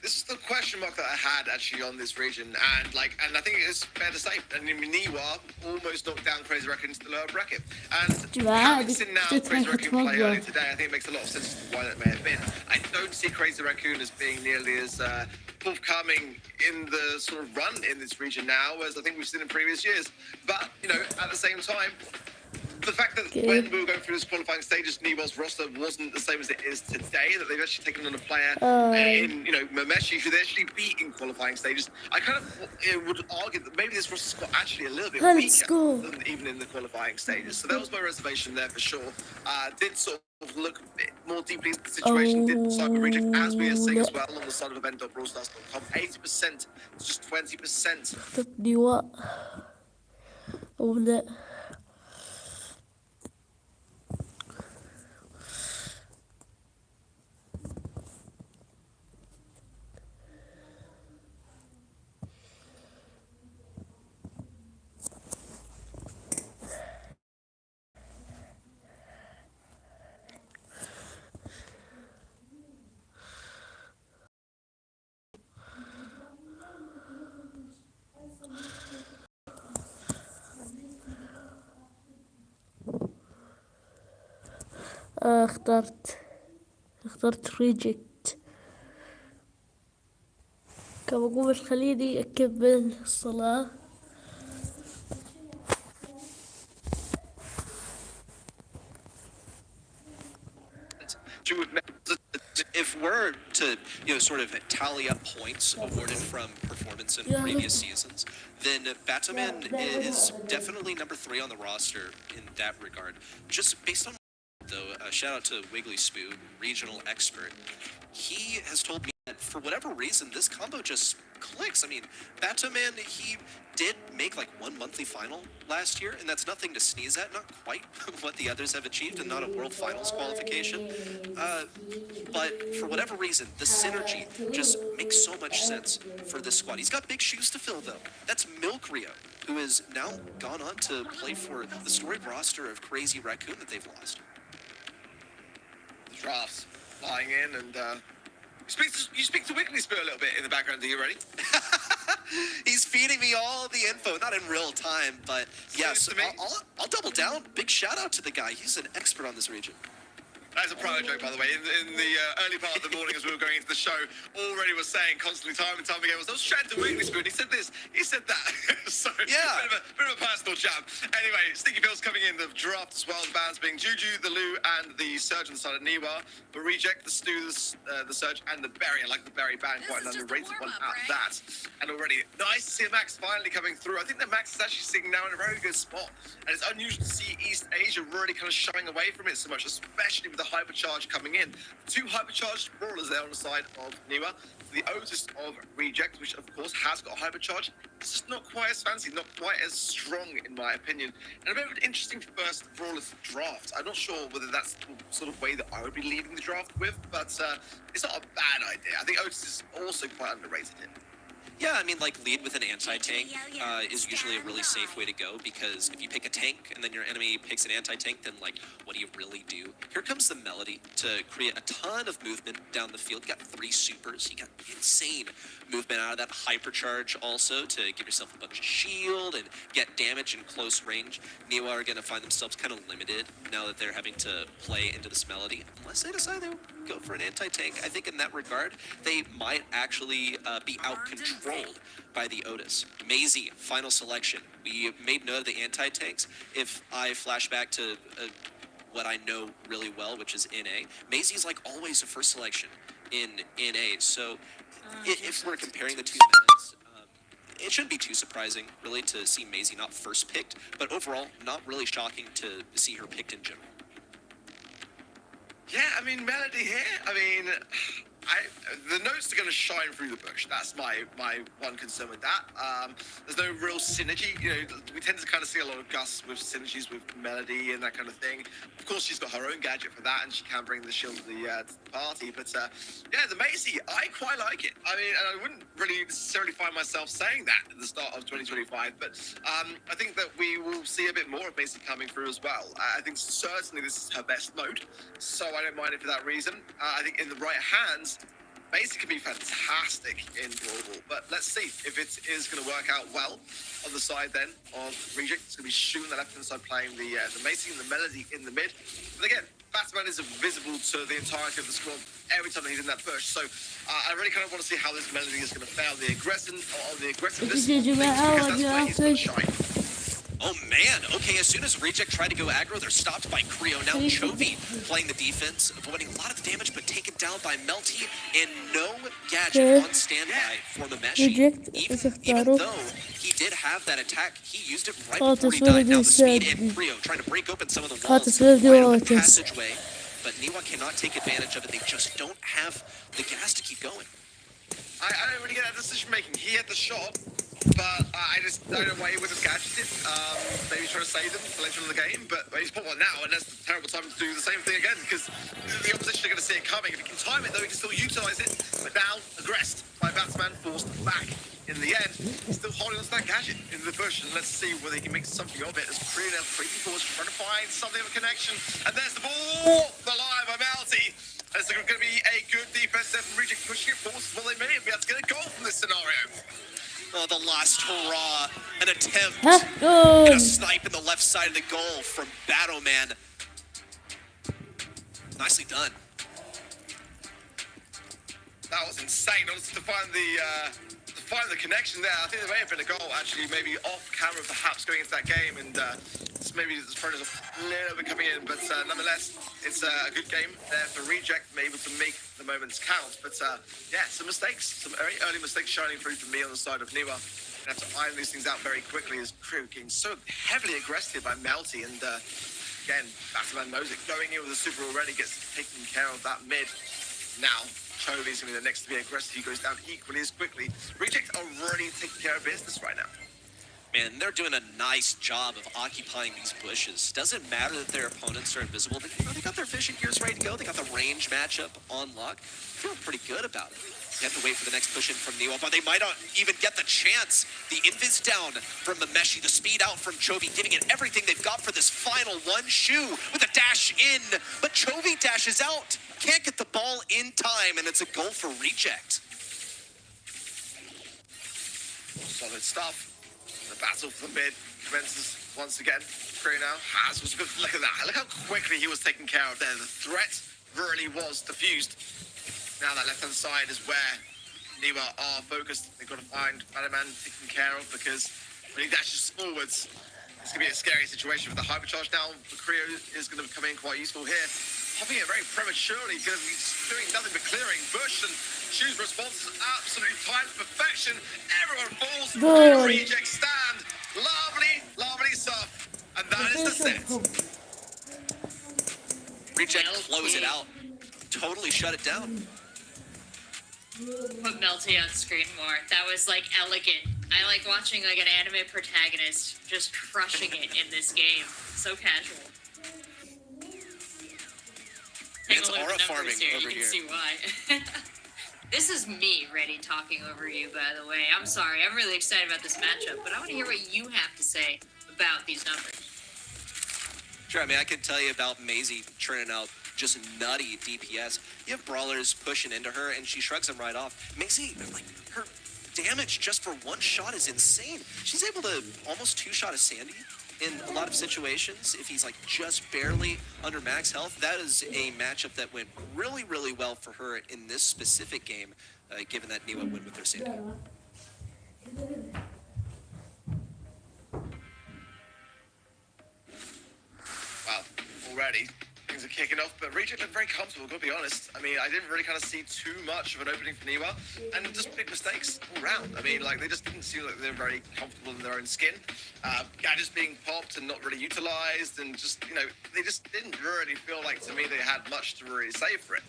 This is the question mark that I had actually on this region, and I think it is fair to say, Niwa almost knocked down Crazy Raccoon into the lower bracket. And having seen now Crazy Raccoon play earlier today, I think it makes a lot of sense as to why that may have been. I don't see Crazy Raccoon as being nearly as forthcoming in the sort of run in this region now as I think we've seen in previous years. But, at the same time, the fact that when we were going through this qualifying stages, Niwa's roster wasn't the same as it is today, that they've actually taken on a player in, Mebashir, who they actually beat in qualifying stages. I kind of would argue that maybe this roster's got actually a little bit weaker than even in the qualifying stages. So that was my reservation there for sure. Did sort of look a bit more deeply into the situation, did side with Reject, as we are seeing as well on the side of event.brawlstars.com. 80%, just 20%. Niwa. ولا اخترت ريجكت. كما أقول خليني أكمل الصلاة. If we're to, sort of tally up points awarded from performance in previous seasons, then Batoman is definitely number 3 on the roster in that regard. Just based on, though, shout out to Wiggly Spoo, regional expert. He has told me For whatever reason, this combo just clicks. I mean, Batman, he did make like one monthly final last year, and that's nothing to sneeze at. Not quite what the others have achieved, and not a World Finals qualification. But for whatever reason, the synergy just makes so much sense for this squad. He's got big shoes to fill, though. That's Milk Rio, who has now gone on to play for the storied roster of Crazy Raccoon that they've lost. The drafts flying in, and you speak to Wiggly Spear a little bit in the background. Are you ready? He's feeding me all the info, not in real time, but yes, I'll double down. Big shout out to the guy. He's an expert on this region. That's a private joke, by the way. In the early part of the morning, as we were going into the show, already was saying constantly, time and time again, I was chatting to Wiggly Spoon. He said this, he said that. So, yeah, bit of a personal jab. Anyway, Sticky Pills coming in, the draft as well. The bands being Juju, the Lou, and the Surge on the side of Niwa. The Reject, the Stu, the Surge, and the Berry. I like the Berry band, quite an underrated one at that. And already, nice to see Max finally coming through. I think that Max is actually sitting now in a very good spot. And it's unusual to see East Asia really kind of shying away from it so much, especially with the hypercharge coming in. Two hypercharged brawlers there on the side of Niwa. The Otis of Reject, which of course has got a hypercharge. It's just not quite as fancy, not quite as strong in my opinion. And a bit of an interesting first brawler draft. I'm not sure whether that's the sort of way that I would be leading the draft with, but it's not a bad idea. I think Otis is also quite underrated here. Yeah, I mean, like, lead with an anti-tank is usually a really safe way to go, because if you pick a tank and then your enemy picks an anti-tank, then, like, what do you really do? Here comes the Melody to create a ton of movement down the field. You got 3 supers. You got insane movement out of that hypercharge also to give yourself a bunch of shield and get damage in close range. Niwa are going to find themselves kind of limited now that they're having to play into this Melody. Unless they decide they'll go for an anti-tank, I think in that regard, they might actually be out-controlled by the Otis. Maisie, final selection. We made note of the anti-tanks. If I flash back to what I know really well, which is NA, Maisie is like always the first selection in NA. So if we're comparing the two metas, it shouldn't be too surprising, really, to see Maisie not first picked, but overall, not really shocking to see her picked in general. Yeah, I mean, Melody here, I mean, the notes are going to shine through the bush. That's my one concern with that. There's no real synergy. You know, we tend to kind of see a lot of Gus with synergies with Melody and that kind of thing. Of course, she's got her own gadget for that, and she can bring the shield to the party. But yeah, the Maisie, I quite like it. I mean, and I wouldn't really necessarily find myself saying that at the start of 2025. But I think that we will see a bit more of Maisie coming through as well. I think certainly this is her best mode, so I don't mind it for that reason. I think in the right hands, Maisie can be fantastic in Brawl, but let's see if it is going to work out well on the side then of Reject. It's going to be Shu on the left-hand side playing the Maisie and the Melody in the mid. But again, Batman is visible to the entirety of the squad every time he's in that push. So I really kind of want to see how this Melody is going to fail the aggressiveness, because that's where he's going to shine. Oh man, okay, as soon as Reject tried to go aggro, they're stopped by Creo. Now Chovy playing the defense, avoiding a lot of the damage, but taken down by Melty, and no gadget on standby for Mubashir. Even though he did have that attack, he used it right before he died. Now the speed and Creo trying to break open some of the walls, right open passageway, but Niwa cannot take advantage of it. They just don't have the gas to keep going. I don't really get that decision making. He had the shot, but I just don't know why he would have gadgeted it. Maybe trying to save them for later in the game, but he's put one now, and that's a terrible time to do the same thing again, because the opposition are going to see it coming. If he can time it, though, he can still utilise it, but now aggressed by Batman, forced back. In the end, he's still holding on to that gadget in the bush, and let's see whether he can make something of it. As Creo now creeping forward, trying to find something of a connection, and there's the ball, the line by Melty. It's going to be a good defense there from Reject, pushing it forward. Well, they may be able to get a goal from this scenario. Oh, the last hurrah, an attempt and a snipe in the left side of the goal from Battleman. Nicely done. That was insane. Honestly, to find the connection there. I think there may have been a goal, actually, maybe off camera, perhaps going into that game, and maybe the front is a little bit coming in, but nonetheless, it's a good game there for Reject, able to make the moments count. But yeah, some mistakes, some very early mistakes shining through for me on the side of Niwa. And have to iron these things out very quickly as Creo getting so heavily aggressive by Melty, and again, Batman knows it. Going in with a super already gets taking care of that mid. Now, Toby's going to be the next to be aggressive. He goes down equally as quickly. Reject are really taking care of business right now. Man, they're doing a nice job of occupying these bushes. Doesn't matter that their opponents are invisible. They got their fishing gears ready to go. They got the range matchup on lock. Feeling pretty good about it. You have to wait for the next push in from Niwa, but they might not even get the chance. The invis down from Mebashir, the speed out from Chovy, giving it everything they've got for this final one shoe with a dash in. But Chovy dashes out. Can't get the ball in time, and it's a goal for Reject. Solid stuff. The battle for the mid commences once again. Creo now has was good. Look at that. Look how quickly he was taken care of there. The threat really was diffused. Now that left-hand side is where Niwa are focused. They've got to find Banaman taken care of because when he dashes forwards, it's going to be a scary situation with the hypercharge now. The Creo is going to come in quite useful here. Popping it very prematurely because he's doing nothing but clearing. Bush and Shu's response is absolutely timed to perfection. Everyone falls. Reject stand. Lovely, lovely stuff. And that is the set. Reject close it out. Totally shut it down. Put Melty on screen more. That was like elegant. I like watching like an anime protagonist just crushing it in this game. So casual. Take It's a look aura at the farming numbers here. over You can here. see why. This is me, Reddy, talking over you, by the way. I'm sorry. I'm really excited about this matchup, but I want to hear what you have to say about these numbers. Sure, I mean, I can tell you about Maisie churning out just nutty DPS. You have brawlers pushing into her, and she shrugs them right off. Maisie, like, her damage just for one shot is insane. She's able to almost two-shot a Sandy in a lot of situations if he's, like, just barely under max health. That is a matchup that went really, really well for her in this specific game, given that Niwa went with her Sandy. Well, already things are kicking off, but Reject looked very comfortable, gotta be honest. I mean, I didn't really kind of see too much of an opening for Niwa, and just big mistakes all round. I mean, like, they just didn't seem like they were very comfortable in their own skin. Gadgets being popped and not really utilized, and just, you know, they just didn't really feel like, to me, they had much to really say for it.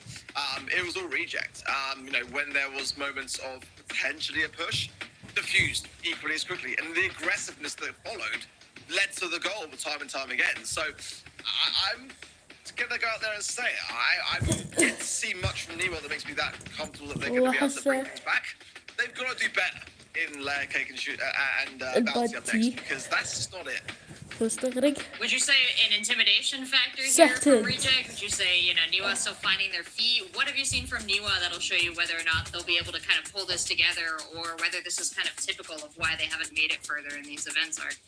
It was all Reject. You know, when there was moments of potentially a push, diffused equally as quickly, and the aggressiveness that followed led to the goal time and time again. So I'm going to go out there and say it. I didn't see much from Niwa that makes me that comfortable that they're going to be able to bring things back. They've got to do better in layer cake and shoot and bouncy up next, because that's just not it. Would you say an intimidation factor here from Reject? Would you say, you know, Niwa still finding their feet? What have you seen from Niwa that'll show you whether or not they'll be able to kind of pull this together, or whether this is kind of typical of why they haven't made it further in these events, Art?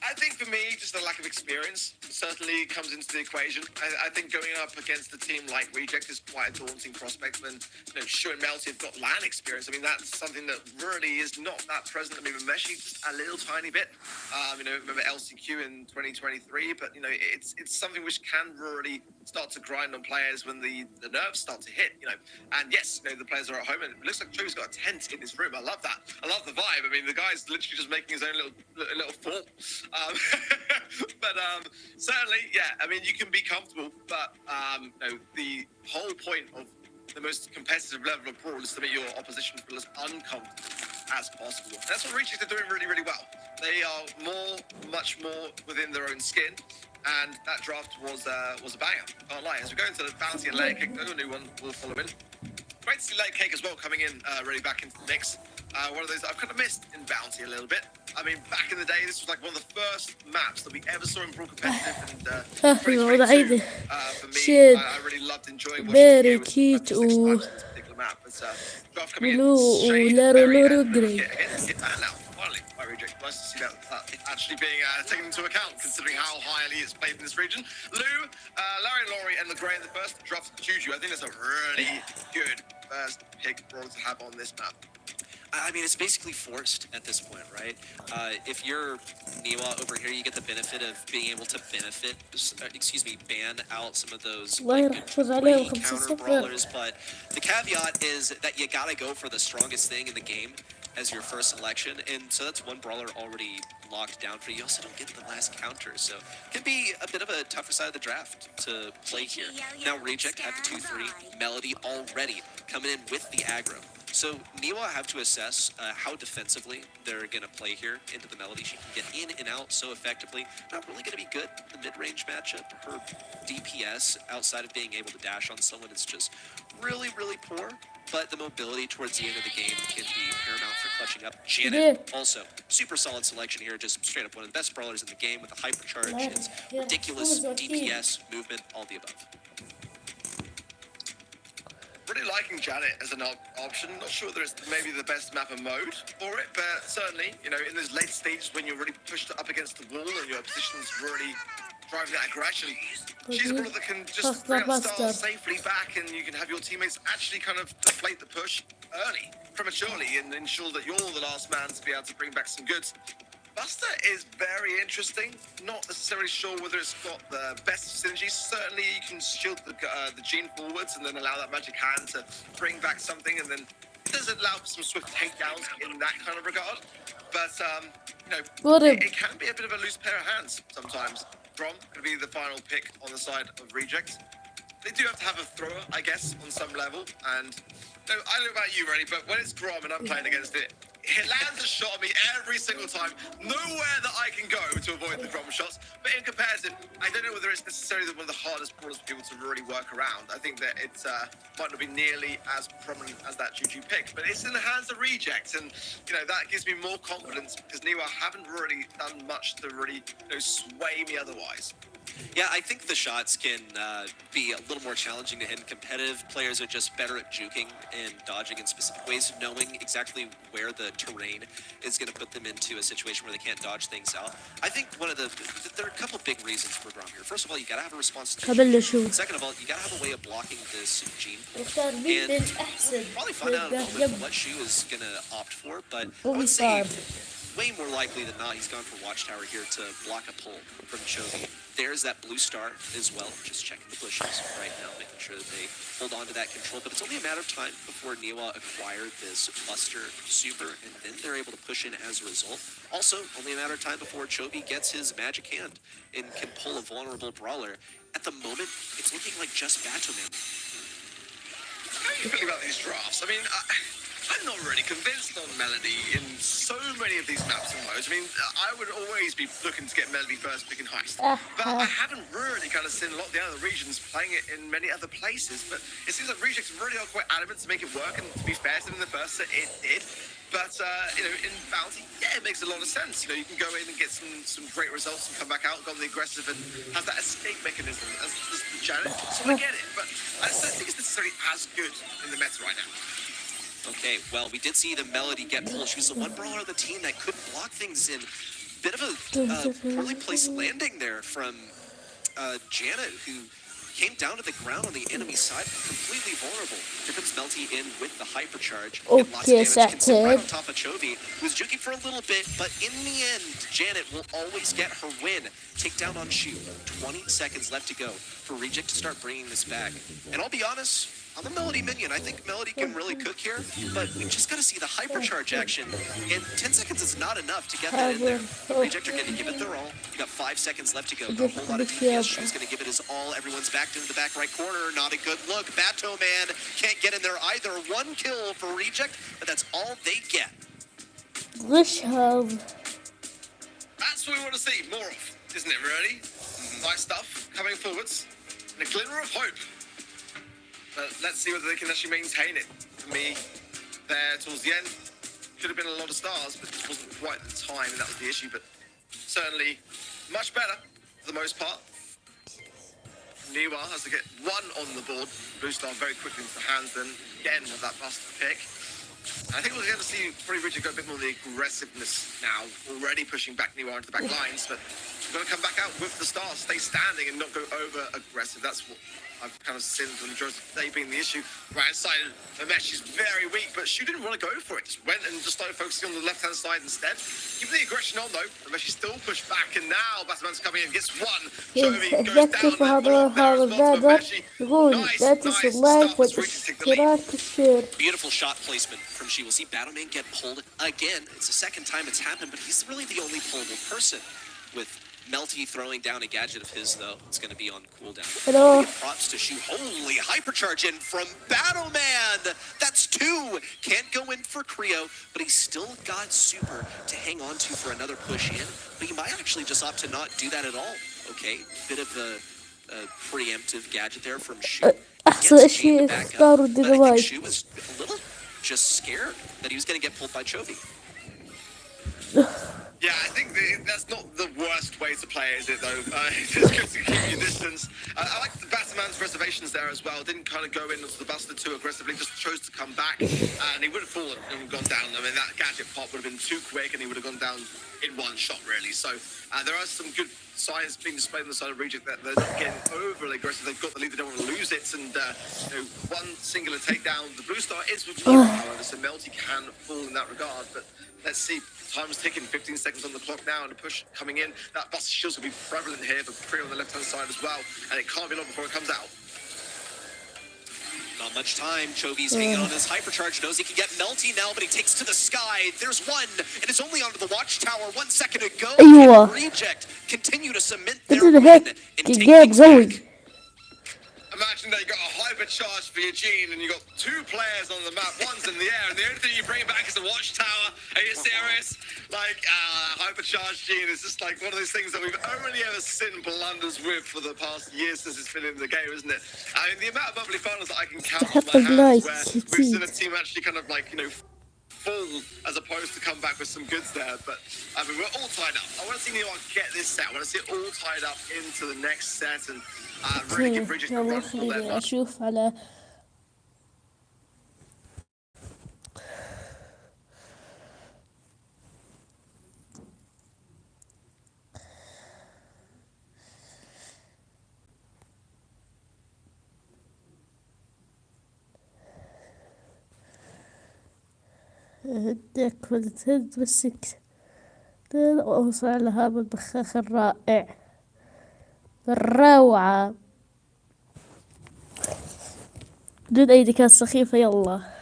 I think for me, just the lack of experience certainly comes into the equation. I think going up against a team like Reject is quite a daunting prospect when, you know, Shu and Melty have got LAN experience. I mean, that's something that really is not that present. I mean, Mebashir just a little tiny bit. You know, remember LCQ in 2023, but, you know, it's something which can really start to grind on players when the nerves start to hit, you know. And yes, you know, the players are at home, and it looks like Cho's got a tent in his room. I love that. I love the vibe. I mean, the guy's literally just making his own little fort. But certainly, yeah, I mean, you can be comfortable, but you know, the whole point of the most competitive level of Brawl is to make your opposition feel as uncomfortable as possible. That's what Reject are doing really, really well. They are much more within their own skin, and that draft was a banger. Can't lie. As we go into the bounty and layer cake, a new one will follow in. Great to see layer cake as well coming in really back into the mix. One of those that I've kind of missed in bounty a little bit. I mean, back in the day, this was like one of the first maps that we ever saw in Brawl Competitive, and for me, I really loved enjoying watching it. It was 6 times this particular map. But draft coming in shade, very hit that now, finally, by Reject. Nice to see that actually being taken into account, considering how highly it's played in this region. Lou, Larry, Laurie, and LeGray in the first draft Juju. I think that's a really good first pick Brawl to have on this map. I mean, it's basically forced at this point, right? If you're Niwa over here, you get the benefit of being able to ban out some of those counter brawlers. But the caveat is that you gotta go for the strongest thing in the game as your first selection, and so that's one brawler already locked down for you. You also don't get the last counter, so it can be a bit of a tougher side of the draft to play here. Now Reject have the 2-3, Melody already coming in with the aggro. So Niwa have to assess how defensively they're going to play here into the Melody. She can get in and out so effectively. Not really going to be good in the mid-range matchup. Her DPS, outside of being able to dash on someone, is just really, really poor. But the mobility towards the end of the game can be paramount for clutching up. Janet, also, super solid selection here. Just straight up one of the best brawlers in the game with a hypercharge. It's ridiculous DPS, movement, all the above. Really liking Janet as an option. Not sure that it's maybe the best map and mode for it, but certainly, you know, in those late stages when you're really pushed up against the wall and your position's really driving that aggression, she's a brawler that can just bring up stars safely back, and you can have your teammates actually kind of deflate the push early, prematurely, and ensure that you're the last man to be able to bring back some goods. Buster is very interesting. Not necessarily sure whether it's got the best synergy. Certainly, you can shield the Gene forwards and then allow that magic hand to bring back something, and then it does allow for some swift takedowns in that kind of regard. But you know, it can be a bit of a loose pair of hands sometimes. Grom could be the final pick on the side of Reject. They do have to have a thrower, I guess, on some level. And no, I don't know about you, Rennie, but when it's Grom and I'm playing against it, it lands a shot on me every single time. Nowhere that I can go to avoid the Grom shots. But in comparison, I don't know whether it's necessarily one of the hardest brawlers for people to really work around. I think that it might not be nearly as prominent as that Juju pick, but it's in the hands of Reject, and you know that gives me more confidence because Niwa haven't really done much to really sway me otherwise. Yeah, I think the shots can be a little more challenging to hit. Competitive players are just better at juking and dodging in specific ways, knowing exactly where the terrain is going to put them into a situation where they can't dodge things out. I think there are a couple big reasons for Grom here. First of all, you got to have a response to second of all, you got to have a way of blocking this Gene. And we'll probably find out a little bit what Shu is going to opt for, but I would say way more likely than not, he's gone for Watchtower here to block a pull from Chovy. There's that blue star as well, just checking the bushes right now, making sure that they hold on to that control. But it's only a matter of time before Niwa acquired this Buster super, and then they're able to push in as a result. Also, only a matter of time before Chovy gets his magic hand and can pull a vulnerable brawler. At the moment, it's looking like just Batoman. How are you feeling about these drafts? I mean, I'm not really convinced on Melody in so many of these maps and modes. I mean, I would always be looking to get Melody first pick in Heist. But I haven't really kind of seen a lot of the other regions playing it in many other places. But it seems like Rejects really are quite adamant to make it work, and to be fair to them in the first set, it did. But, you know, in Bounty, yeah, it makes a lot of sense. You know, you can go in and get some great results and come back out, go on the aggressive, and have that escape mechanism as Janet. So I get it, but I just don't think it's necessarily as good in the meta right now. Okay, well, we did see the Melody get pulled. She was the one brawler on the team that could block things in. Bit of a poorly placed landing there from Janet, who came down to the ground on the enemy side, completely vulnerable. Here comes Melty in with the hypercharge. Get lots of damage. Can sit right on top of Chovy, who's juking for a little bit, but in the end, Janet will always get her win. Take down on Shu. 20 seconds left to go for Reject to start bringing this back. And I'll be honest, I'm a Melody minion. I think Melody can really cook here, but we just got to see the hypercharge action. And 10 seconds is not enough to get that in there. The Reject are going to give it their all. You got 5 seconds left to go. Got a whole lot of DPS. She's going to give it his all. Everyone's backed into the back right corner. Not a good look. Batoman can't get in there either. 1 kill for Reject, but that's all they get. That's what we want to see more of, isn't it, really? Nice stuff coming forwards. And a glimmer of hope. But let's see whether they can actually maintain it. For me, there towards the end, could have been a lot of stars, but it wasn't quite the time, and that was the issue. But certainly, much better for the most part. Niwa has to get 1 on the board. Blue star very quickly into the hands, then again with that Buster pick. I think we're going to see probably Richard go a bit more of the aggressiveness now, already pushing back Niwa into the back lines, but we're going to come back out with the stars, stay standing and not go over aggressive. That's what I've kind of seen the majority of the day being the issue. Right side of the mesh is very weak, but Shu didn't want to go for it. Just went and just started focusing on the left-hand side instead. Keep the aggression on though. The mesh is still pushed back, and now Batman's coming in, gets 1. Chovy goes down there. Nice start for Reject to take the lead. Beautiful shot placement from from She. We'll see Battleman get pulled again. It's the second time it's happened, but he's really the only pullable person. With Melty throwing down a gadget of his, though, it's going to be on cooldown. Hello. Props to Shu. Holy hypercharge in from Battleman. That's 2. Can't go in for Creo, but he's still got super to hang on to for another push in. But he might actually just opt to not do that at all. Okay, bit of a preemptive gadget there from Shu. أحسن شيء اختاروا الديناميت. Shu was a little just scared that he was going to get pulled by Chovy. Yeah, I think that's not the worst way to play, is it, though? It's good to keep your distance. I like the Batman's reservations there as well. Didn't kind of go into the Buster too aggressively, just chose to come back, and he would have fallen and gone down. I mean, that gadget pop would have been too quick, and he would have gone down in one shot, really. So there are some good signs being displayed on the side of Reject that they're not getting overly aggressive. They've got the lead, they don't want to lose it, and one singular takedown. The blue star is with you, however, so Melty can fall in that regard, but let's see. Time's ticking, 15 seconds on the clock now, and the push coming in. That Buster Shields will be prevalent here, but Creo on the left-hand side as well, and it can't be long before it comes out. Not much time. Chovy's hanging on his hypercharge. Knows he can get Melty now, but he takes to the sky. There's one, and it's only onto the watchtower. 1 second to go. أيوة. Reject continue to cement This their is the win heck and take game things زوج. back. Imagine that you got a hypercharge for Eugene, and you got 2 players on the map. One's in the air, and the only thing you bring back is a watchtower. Are you serious? Like, hypercharge Gene is just like one of those things that we've only ever seen blunders with for the past year since it's been in the game, isn't it? I mean, the amount of bubbly finals that I can count on my hands where we've seen a team actually kind of like, fall as opposed to come back with some goods there. But I mean, we're all tied up. I want to see New York get this set. I want to see it all tied up into the next set and really give Bridges a run for their money. أشوف على هدك فتهد بسك أوصل على هذا البخاخ الرائع الروعة بدون أي دكات سخيفة يلا.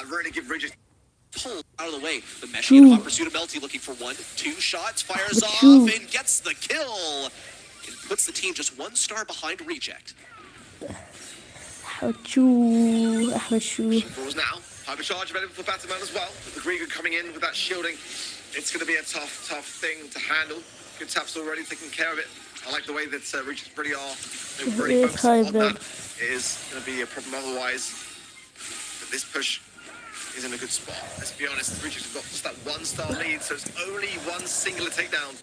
Really give Bridges Pull out of the way. The Messi in hot pursuit of Melty looking for 1, 2 shots, fires off and gets the kill. It puts the team just 1 star behind Reject. أحمد شو balls now. Hypercharge available for Batman as well. With the Grieger coming in with that shielding, it's going to be a tough thing to handle. Good taps already taking care of it. I like the way that Reject really are really focusing on that. It is going to be a problem otherwise. But this push is in a good spot. Let's be honest, the Reject have got just that 1 star lead, so it's only 1 singular takedown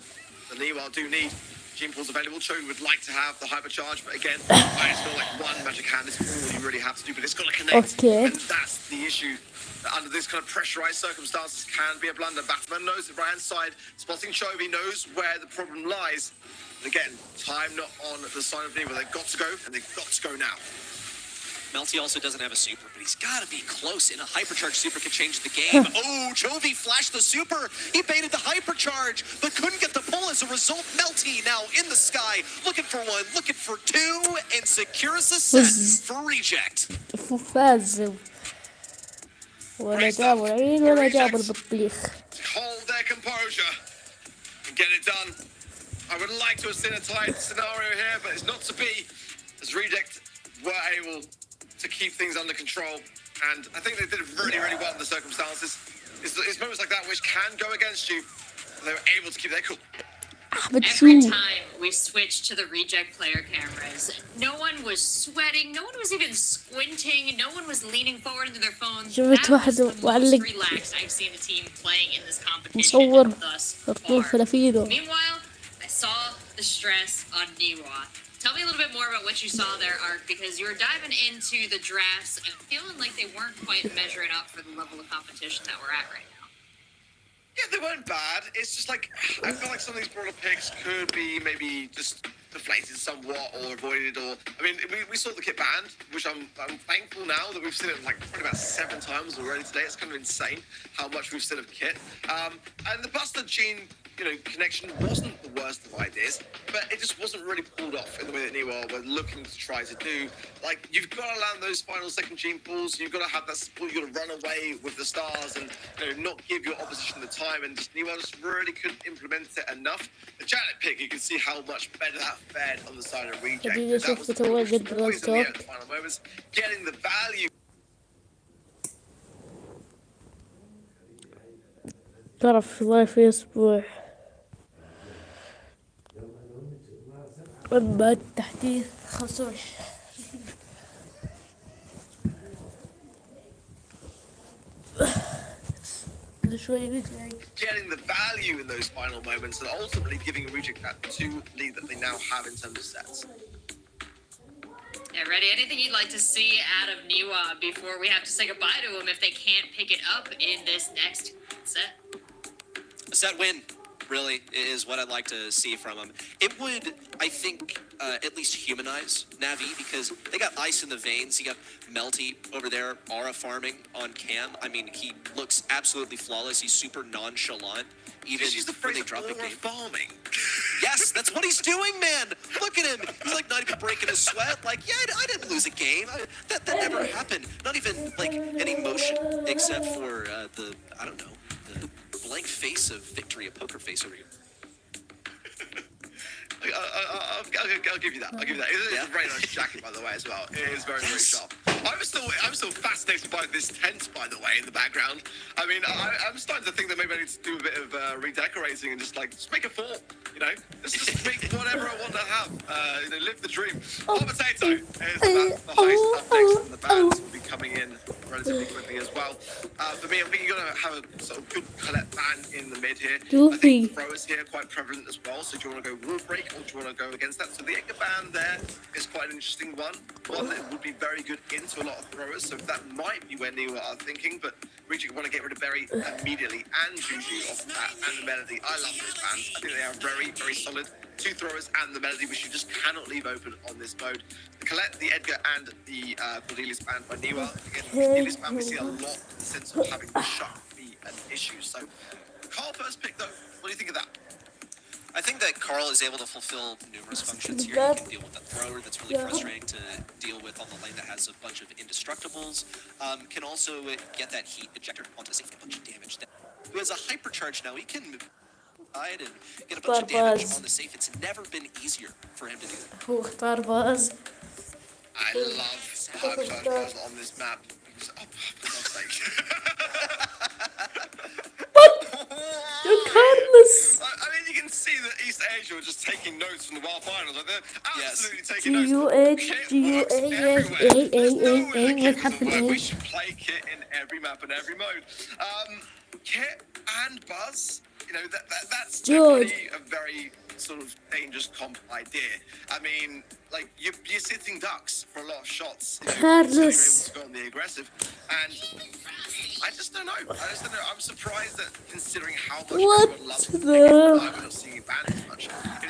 the Newell do need. Gene Pool's available. Chovy would like to have the hypercharge, but again, I just feel like 1 magic hand is all you really have to do, but it's got to connect. Okay. And that's the issue. That under this kind of pressurized circumstances can be a blunder. Batman knows the right-hand side. Spotting Chovy knows where the problem lies. And again, time not on the side of Neva. They've got to go, and they've got to go now. Melty also doesn't have a super, but he's got to be close. In a hypercharge super could change the game. Oh, Chovy flashed the super. He baited the hypercharge, but couldn't get the pull as a result. Melty now in the sky, looking for 1, looking for 2, and secures the set for Reject. فاز ولا جابوا العين ولا جابوا البطيخ. Hold their composure and get it done. I would like to have seen a tight scenario here, but it's not to be, as Reject were able to keep things under control, and I think they did really well in the circumstances. It's moments like that which can go against you. They were able to keep their cool. Every time we switched to the Reject player cameras, no one was sweating, no one was even squinting, no one was leaning forward into their phones. That was the most relaxed I've seen a team playing in this competition thus far. Meanwhile, I saw the stress on Niwa. Tell me a little bit more about what you saw there, Ark, because you were diving into the drafts and feeling like they weren't quite measuring up for the level of competition that we're at right now. Yeah, they weren't bad. It's just like, I feel like some of these broader picks could be maybe just deflated somewhat or avoided, or I mean, we saw the kit banned, which I'm thankful now that we've seen it like probably about 7 times already today. It's kind of insane how much we've seen of kit. And the Buster Gene, connection wasn't the worst of ideas, but it just wasn't really pulled off in the way that Niwa were looking to try to do. Like, you've got to land those final second Gene pulls, you've got to have that support, you've got to run away with the stars and not give your opposition the time, and Niwa just really couldn't implement it enough. The Janet pick, you can see how much better that fared on the side of Reject. That was always in the final moments, getting the value. تعرف في ضايف في أسبوع بعد تحديث 25 getting the value in those final moments and ultimately giving Reject that 2 lead that they now have in terms of sets. Yeah, Reddy, anything you'd like to see out of Niwa before we have to say goodbye to him if they can't pick it up in this next set? A set win, really, is what I'd like to see from him. It would, I think, at least humanize Navi, because they got ice in the veins. You got Melty over there, aura farming on Cam. I mean, he looks absolutely flawless. He's super nonchalant, even when they drop the game. Farming. Yes, that's what he's doing, man. Look at him. He's like not even breaking a sweat. Like, yeah, I didn't lose a game. That never happened. Not even like any motion, except for the, I don't know, the blank face of victory, a poker face over here. I'll give you that. It is a very nice jacket, by the way, as well. It is very, very sharp. I'm still fascinated by this tent, by the way, in the background. I mean, I'm starting to think that maybe I need to do a bit of redecorating and just make a fort. Let's just make whatever I want to have. Live the dream. Hot Potato is the highest up next, and the bands will be coming in relatively quickly as well. For me, I think you're going to have a sort of good Colette band in the mid here. I think the throwers here are quite prevalent as well. So do you want to go wall break or do you want to go against that? So the Edgar band there is quite an interesting one. One that would be very good into a lot of throwers. So that might be where Niwa are thinking, but Reject want to get rid of Berry immediately and Juju off that and the Melody. I love those bands. I think they are very, very solid. 2 throwers and the Melody, which you just cannot leave open on this mode. The Colette, the Edgar, and the Cordelia's band by Niwa. Again, the Cordelia's band we see a lot in the sense of having the shock be an issue. So, Carl first pick though. What do you think of that? I think that Carl is able to fulfill numerous functions here. He can deal with that thrower that's really frustrating to deal with on the lane that has a bunch of indestructibles. Can also get that heat ejector onto the safe for a bunch of damage. Who has a hypercharge now, he can hide and get a bunch of damage on the safe. It's never been easier for him to do that. هو اختار باز. I love hypercharge on this map. For God's sake. You're careless. I mean, you can see that East Asia are just taking notes from the World Finals. Like they're absolutely taking notes. We should play Kit in every map and every mode. Kit and Buzz, that's definitely a very sort of dangerous comp idea. I mean, like you're sitting ducks for a lot of shots. Carlos. To go on the aggressive, and I just don't know. I'm surprised that considering how much everyone loves the game, I'm not seeing it banned as much.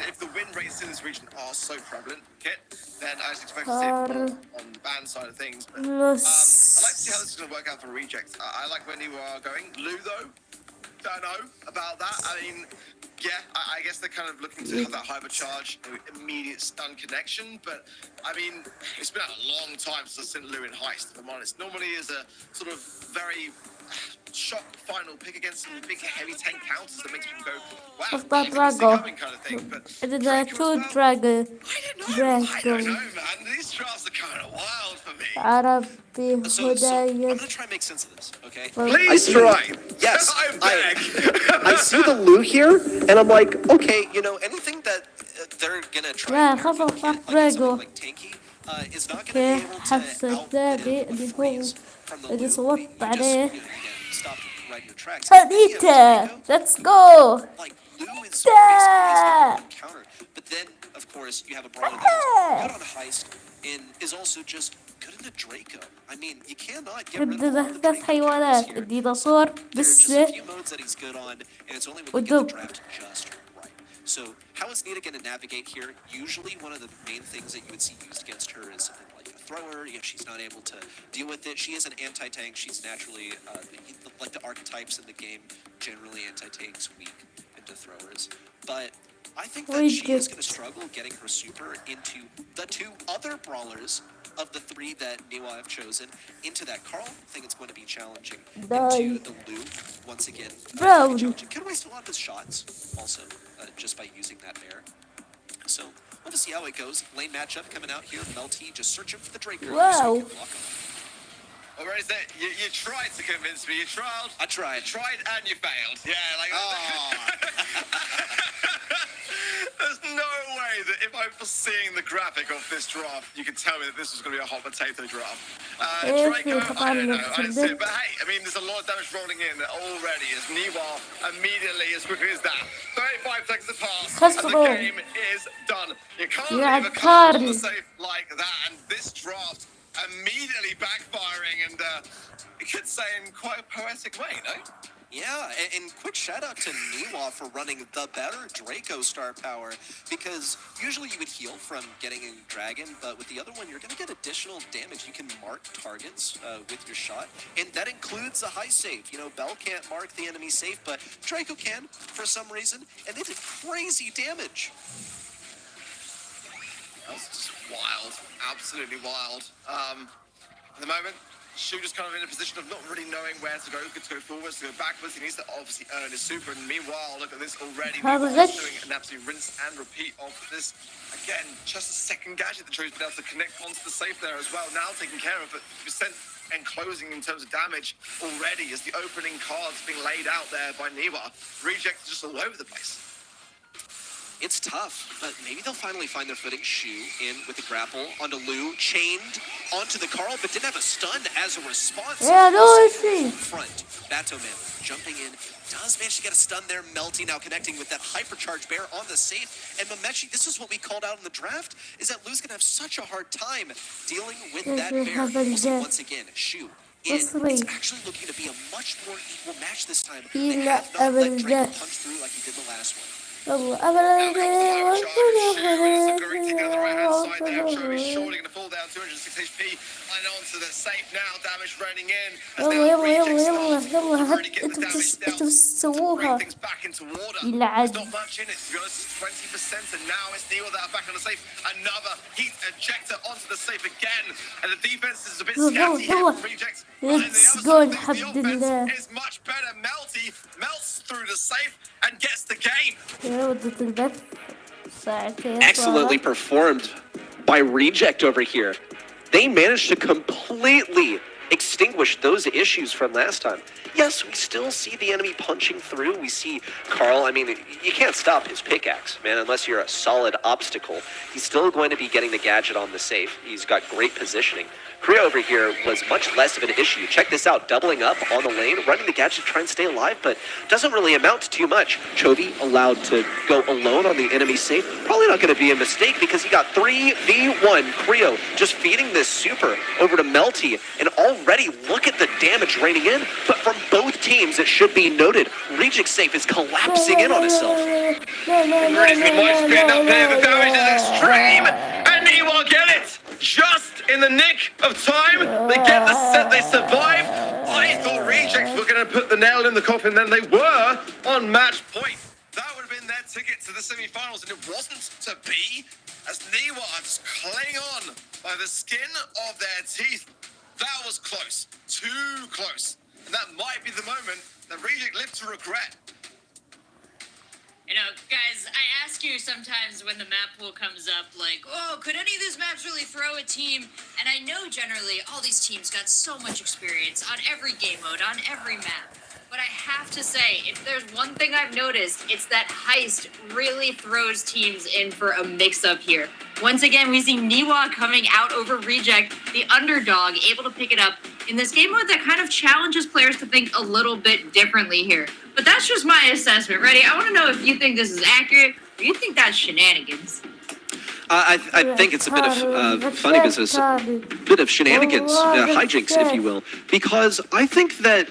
If the win rates in this region are so prevalent, Kit, then I just expect to see it more on the ban side of things. But I like to see how this is going to work out for Reject. I like where you are going. Lou, though, don't know about that. I mean, yeah, I guess they're kind of looking to have that hypercharge, immediate stun connection. But I mean, it's been a long time since I've seen Lou in Heist, if I'm honest. Normally is a sort of very shock final pick against some big heavy tank counters that makes people go, wow, coming kind of thing. But Drago. I don't know, man. These drafts are kind of wild for me. So I'm going to try and make sense of this, okay? Please try. Yes, I see the Lou here, and I'm like, okay, anything that they're going to try and like Tanky is not going to be able to out from the Lou. Stop right your tracks. Let's go. Like Lou is basically counter, but then of course you have a Brawl that's good on Heist and is also just good in the Draco. I mean, you cannot get rid of all the Draco حيوانات here. الديناصور There's just a few modes that he's good on, and it's only when you get the draft just right. So how is Nita going to navigate here? Usually one of the main things that you would see used against her is something like a thrower. She's not able to deal with it. She is an anti-tank. She's naturally, like the archetypes in the game, generally anti-tanks, weak into throwers. But I think that she is going to struggle getting her super into the two other brawlers of the three that Niwa have chosen into that Carl. I think it's going to be challenging. Into the Lu, once again. Challenging. Can waste a lot of his shots, also, just by using that bear. So, we'll just see how it goes. Lane matchup coming out here. Melty just searching for the Draker. Wow. Well, Rose, you tried to convince me. You tried. I tried. You tried and you failed. Yeah, like... There's no way that if I'm foreseeing the graphic of this draft, you could tell me that this was going to be a hot potato draft. Draco, I don't know. I didn't see it. But hey, I mean, there's a lot of damage rolling in already as Niwa immediately, as quickly as that. 35 seconds to pass, and the game is done. You can't leave a card on the safe like that, and this draft immediately backfiring, and you could say in quite a poetic way, no? Yeah, and quick shout out to Niwa for running the better Draco star power, because usually you would heal from getting a dragon, but with the other one, you're going to get additional damage. You can mark targets with your shot, and that includes a high save. You know, Bell can't mark the enemy safe, but Draco can for some reason, and they did crazy damage. That's just wild. Absolutely wild. At the moment, Shu just kind of in a position of not really knowing where to go forwards, to go backwards. He needs to obviously earn his super. And meanwhile, look at this already. He's doing an absolute rinse and repeat of this. Again, just a second gadget that Troy's been able to connect onto the safe there as well. Now taken care of, but percent and closing in terms of damage already as the opening cards being laid out there by Niwa. Rejects just all over the place. It's tough, but maybe they'll finally find their footing. Shu in with the grapple onto Lu, chained onto the Carl, but didn't have a stun as a response. Yeah, no, I see. Front, Batoman jumping in, does manage to get a stun there. Melty now connecting with that hypercharged bear on the safe. And Mamechi, this is what we called out in the draft, is that Lu's gonna have such a hard time dealing with that bear. We'll see once again, Shu. It's actually looking to be a much more equal match this time. They have not let Draco punch through like he did the last one. يلا انتوا تسووها يلعن Let's go الحمد لله and gets the game. Excellently performed by Reject over here. They managed to completely extinguish those issues from last time. Yes, we still see the enemy punching through. We see Carl. I mean, you can't stop his pickaxe, man, unless you're a solid obstacle. He's still going to be getting the gadget on the safe. He's got great positioning. Korea over here was much less of an issue. Check this out, doubling up on the lane, running the gadget to try and stay alive, but doesn't really amount to too much. Chovy allowed to go alone on the enemy safe. Probably not going to be a mistake because he got 3v1. Creo just feeding this super over to Melty, and already look at the damage raining in, but from both teams, it should be noted, Reject safe is collapsing in on itself. The damage is extreme, and he will get it! Just in the nick of time, they get the set, they survive. I thought Rejects were going to put the nail in the coffin, then they were on match point. That would have been their ticket to the semi-finals, and it wasn't to be, as Niwa just cling on by the skin of their teeth. That was close, too close. And that might be the moment that Reject live to regret. You know, guys, I ask you sometimes when the map pool comes up, like, oh, could any of these maps really throw a team? And I know generally all these teams got so much experience on every game mode, on every map. But I have to say, if there's one thing I've noticed, it's that Heist really throws teams in for a mix-up here. Once again, we see Niwa coming out over Reject, the underdog, able to pick it up in this game mode that kind of challenges players to think a little bit differently here. But that's just my assessment. Ready? I want to know if you think this is accurate or you think that's shenanigans. I think it's a bit of funny business, a bit of shenanigans, hijinks, if you will, because I think that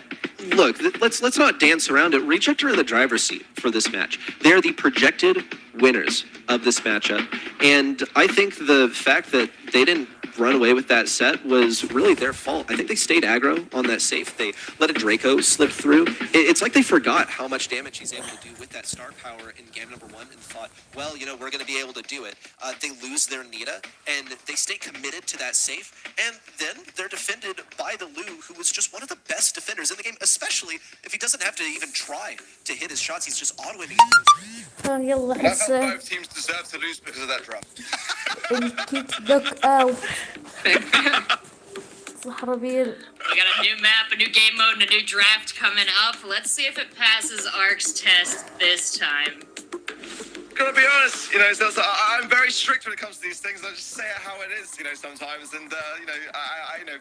look, let's not dance around it. Reject are in the driver's seat for this match. They are the projected winners of this matchup, and I think the fact that they didn't run away with that set was really their fault. I think they stayed aggro on that safe. They let a Draco slip through. It's like they forgot how much damage he's able to do with that star power in game number 1 and thought, well, you know, we're going to be able to do it. They lose their Nita, and they stay committed to that safe, and then they're defended by the Lu, who was just one of the best defenders in the game, especially if he doesn't have to even try to hit his shots. He's just autoing it. يلا And I felt هسه both teams deserve to lose because of that drop. الكيك دوك اوت صح ربيع. We got a new map, a new game mode, and a new draft coming up. Let's see if it passes Ark's test this time. Gotta be honest, you know, I'm very strict when it comes to these things. I just say it how it is, you know, sometimes, and you know,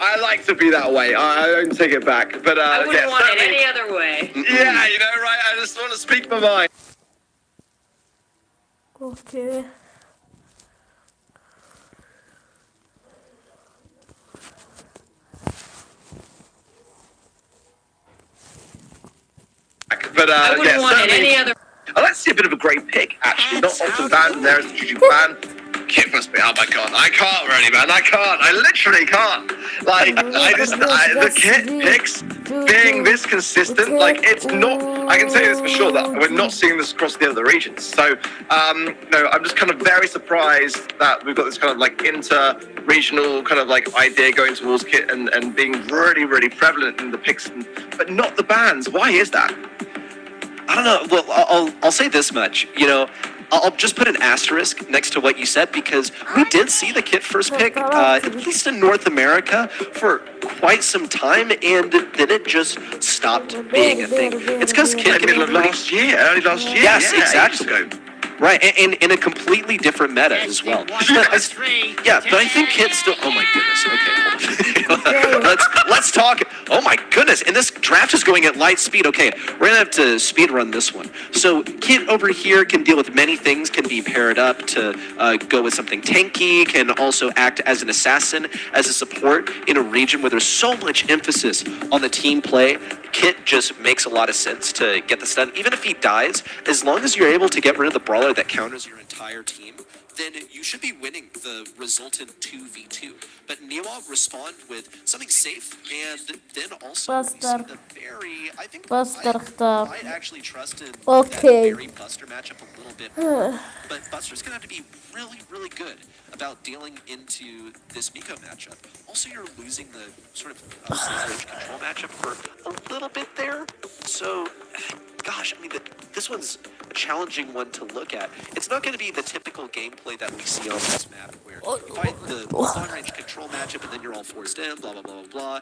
I like to be that way. I don't take it back, but I wouldn't yeah, want it certainly- any other way. Yeah, you know, right? I just want to speak my mind. اوكي But I wouldn't yeah, want it certainly- any other. I'd like to see a bit of a great pick, actually. Not Alton Van there as the Juju fan. Kit must be, oh my god, I can't really, man. I can't. I literally can't. Like, the Kit picks being this consistent, like, it's not, I can say this for sure that we're not seeing this across the other regions. So, no, I'm just kind of very surprised that we've got this kind of like inter-regional kind of like idea going towards Kit and being really, really prevalent in the picks, but not the bans. Why is that? I don't know. Well, I'll say this much. You know, I'll just put an asterisk next to what you said because we did see the Kit first pick, at least in North America, for quite some time, and then it just stopped being a thing. It's because Kit can be Middle of last year, early last year. Yes, yeah, exactly. ages ago. Right, and in a completely different meta as well. But I think Kit's still. Oh my goodness. Okay, let's talk. Oh my goodness, and this draft is going at light speed. Okay, we're gonna have to speed run this one. So Kit over here can deal with many things. Can be paired up to go with something tanky. Can also act as an assassin, as a support in a region where there's so much emphasis on the team play. Kit just makes a lot of sense to get this done. Even if he dies, as long as you're able to get rid of the brawler that counters your entire team, then you should be winning the resultant 2v2. But Niwa respond with something safe, and then also Buster. the very, I think Buster I اختار. might actually trust in Okay. that very Buster matchup a little bit more. But Buster's gonna have to be really, really good about dealing into this Miko matchup. Also, you're losing the sort of range control matchup for a little bit there. So, gosh, I mean, this one's a challenging one to look at. It's not going to be the typical gameplay that we see on this map, where you fight the long-range control matchup and then you're all forced in, blah, blah, blah, blah, blah.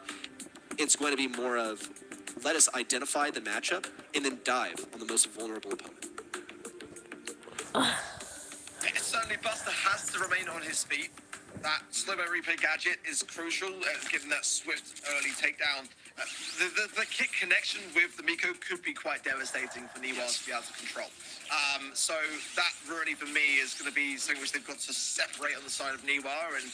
It's going to be more of, let us identify the matchup and then dive on the most vulnerable opponent. Certainly, Buster has to remain on his feet. That slow-mo replay gadget is crucial at giving that swift early takedown. The Kit connection with the Miko could be quite devastating for Niwa to be able to control. So that really, for me, is going to be something which they've got to separate on the side of Niwa and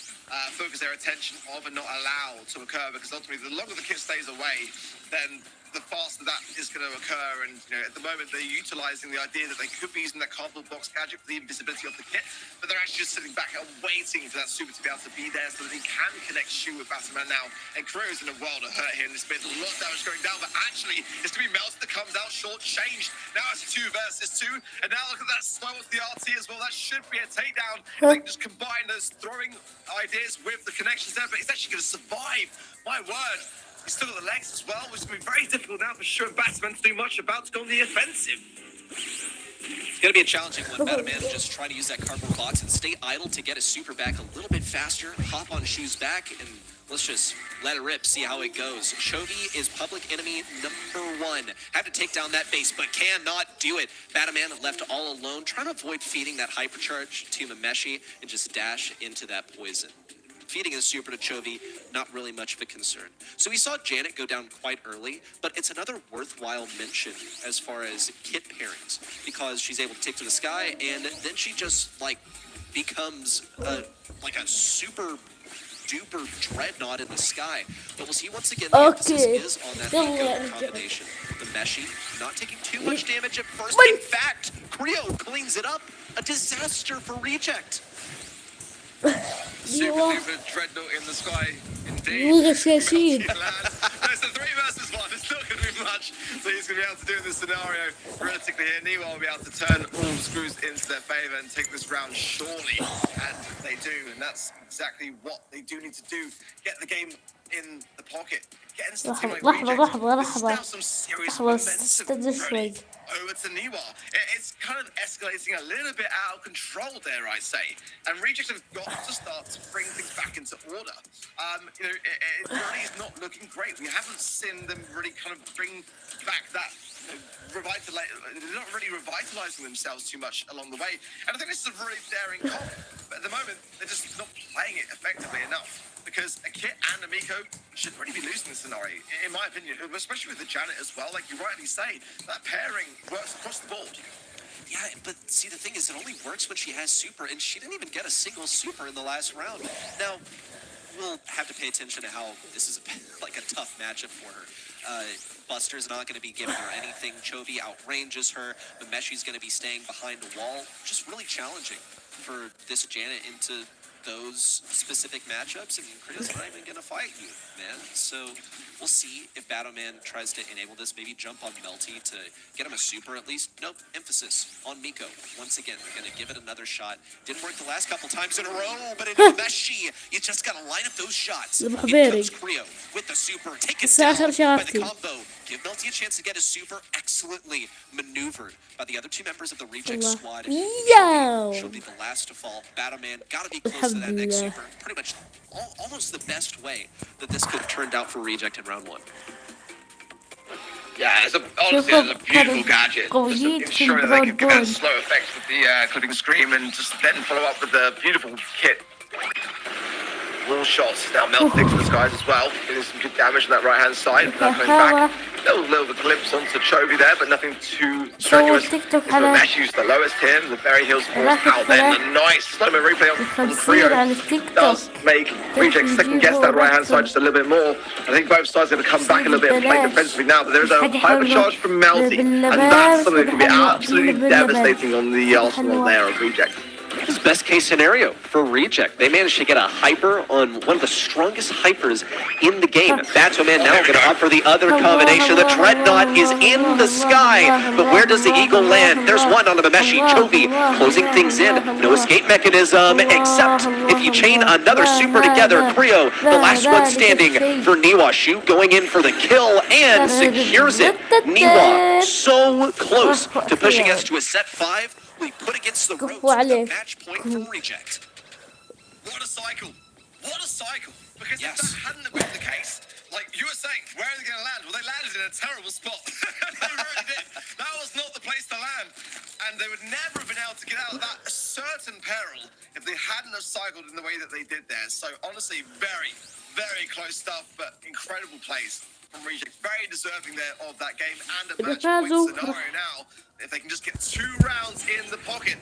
focus their attention of and not allow to occur, because ultimately, the longer the Kit stays away, then the faster that is going to occur. And you know, at the moment, they're utilizing the idea that they could be using that cardboard box gadget for the invisibility of the Kit, but they're actually just sitting back and waiting for that super to be able to be there so that he can connect Shu with Batman now. And Crow's in a world of hurt here in this mid. A lot of damage going down, but actually, it's going to be Melted that comes out short-changed. Now it's 2 versus 2, and now look at that slow with the RT as well. That should be a takedown. They can just combine those throwing ideas with the connections there, but it's actually going to survive. My word. He's still got the legs as well, which is going to be very difficult now for Shu and Batman to do much about to go on the offensive. It's going to be a challenging one. Batman just try to use that cardboard box and stay idle to get his super back a little bit faster, hop on Shu's back, and let's just let it rip, see how it goes. Chovy is public enemy number 1. Have to take down that base, but cannot do it. Batman left all alone, trying to avoid feeding that hypercharge to Mabashir and just dash into that poison. Feeding a super to Chovy, not really much of a concern. So we saw Janet go down quite early, but it's another worthwhile mention as far as Kit pairings, because she's able to take to the sky, and then she just, like, becomes like a super duper dreadnought in the sky. But we'll see once again the emphasis is on that Nico combination. The Meshi not taking too much damage at first. In fact, Creo cleans it up. A disaster for Reject. Super duper dreadnought in the sky, indeed. It's a 3 versus 1. It's not going to be much. So he's going to be able to do in this scenario. Realistically here, Niwa will be able to turn all screws into their favour and take this round surely. And they do. And that's exactly what they do need to do. Get the game in the pocket. Get into the team like Reject. This is now some serious momentum over to Niwa. It's kind of escalating a little bit out of control, dare I say. And Reject have got to start to bring things back into order. It really is not looking great. We haven't seen them really kind of bring back that they're not really revitalizing themselves too much along the way. And I think this is a really daring call. But at the moment, they're just not playing it effectively enough. Because a Kit and a Miko should really be losing this scenario, in my opinion, especially with the Janet as well. Like you rightly say, that pairing works across the board. Yeah, but see, the thing is, it only works when she has super, and she didn't even get a single super in the last round. Now, we'll have to pay attention to how this is like a tough matchup for her. Buster's not going to be giving her anything. Chovy outranges her. Memeshi's going to be staying behind the wall. Just really challenging for this Janet into those specific matchups. I mean, Creo's not even going to fight you, man. So we'll see if Battleman tries to enable this, maybe jump on Melty to get him a super at least. Nope, emphasis on Miko. Once again, they're going to give it another shot. Didn't work the last couple times in a row, but in Meshi, you just got to line up those shots. Here comes Creo with the super. Take it down by the combo. Give Melty a chance to get a super. Excellently maneuvered by the other two members of the Reject squad. She'll be the last to fall. Battleman got to be close to that next super. Pretty much almost the best way that this could have turned out for Reject in round 1. Yeah, honestly, it's a beautiful gadget. Just ensuring that they can give that slow effect with the clipping scream and just then follow up with the beautiful Kit. Wall shots. Now Melt fixing the skies as well. Getting some good damage on that right-hand side. Coming back. Little bit glimpse onto Chovy there, but nothing too strenuous. Mesh used the lowest here. The Berry Hills falls out there. A nice slow-mo replay on Creo. Does make Reject second-guess that right-hand side just a little bit more. I think both sides are going to come back a little bit and play defensively now, but there is a hypercharge from Melty, and that's something that can be absolutely devastating on the arsenal there of Reject. This is best case scenario for Reject. They managed to get a hyper on one of the strongest hypers in the game. Batman now going to offer the other combination. The Dreadnought is in the sky, but where does the Eagle land? There's one on the Memeshi. Chovy closing things in. No escape mechanism, except if you chain another super together. Creo, the last one standing for Niwa. Shu going in for the kill and secures it. Niwa so close to pushing us to a set 5. We put against the ropes with a match point from Reject. What a cycle. What a cycle. Because if that hadn't been the case, like you were saying, where are they going to land? Well, they landed in a terrible spot. They really did. That was not the place to land. And they would never have been able to get out of that certain peril if they hadn't have cycled in the way that they did there. So honestly, very, very close stuff, but incredible plays from Reject. Very deserving there of that game and a match point scenario now. If they can just get 2 rounds in the pocket,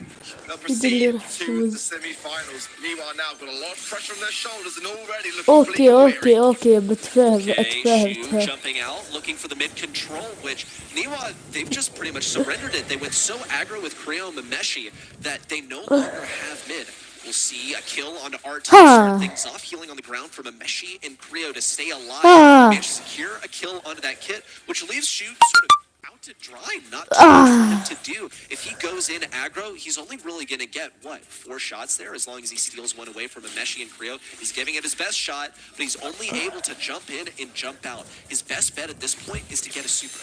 they'll proceed to the semi-finals. Meanwhile, now got a lot of pressure on their shoulders and already looking اوكي بتفهم Jumping out, looking for the mid control, which Niwa, they've just pretty much surrendered it. They went so aggro with Creo and Memeshi that they no longer have mid. We'll see a kill on RT, start things off, healing on the ground from Memeshi and Creo to stay alive. Managed to secure a kill onto that Kit, which leaves Shu sort of out to dry, not too much for him to do. If he goes in aggro, he's only really going to get, 4 shots there, as long as he steals one away from Memeshi and Creo. He's giving it his best shot, but he's only able to jump in and jump out. His best bet at this point is to get a super.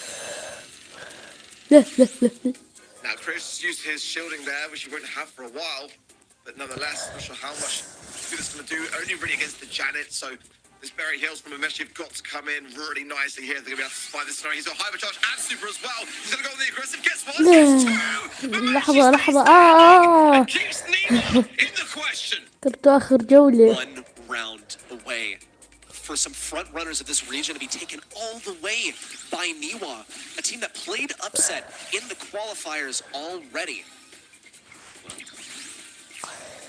Now, Chris used his shielding there, which he won't have for a while, but nonetheless, not sure how much good it's going to do, only really against the Janet, so this Berry Hills from Memeshi have got to come in really nicely here. They're going to be able to survive this scenario. He's got hypercharge and super as well. He's going to go on the aggressive. Gets 1, gets 2. لحظة Keeps Niwa in the question. كنت آخر جولة 1 round away for some front runners of this region to be taken all the way by Niwa, a team that played upset in the qualifiers already. Well,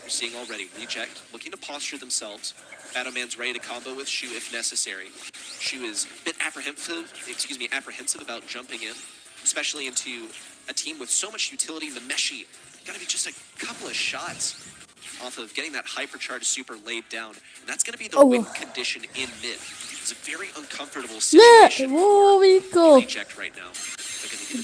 we're seeing already Reject looking to posture themselves Shadow Man's ready to combo with Shu if necessary. Shu is a bit apprehensive about jumping in, especially into a team with so much utility. The Meshi gotta be just a couple of shots off of getting that hypercharged super laid down. And that's gonna be the win condition in mid. It's a very uncomfortable situation for Reject right now.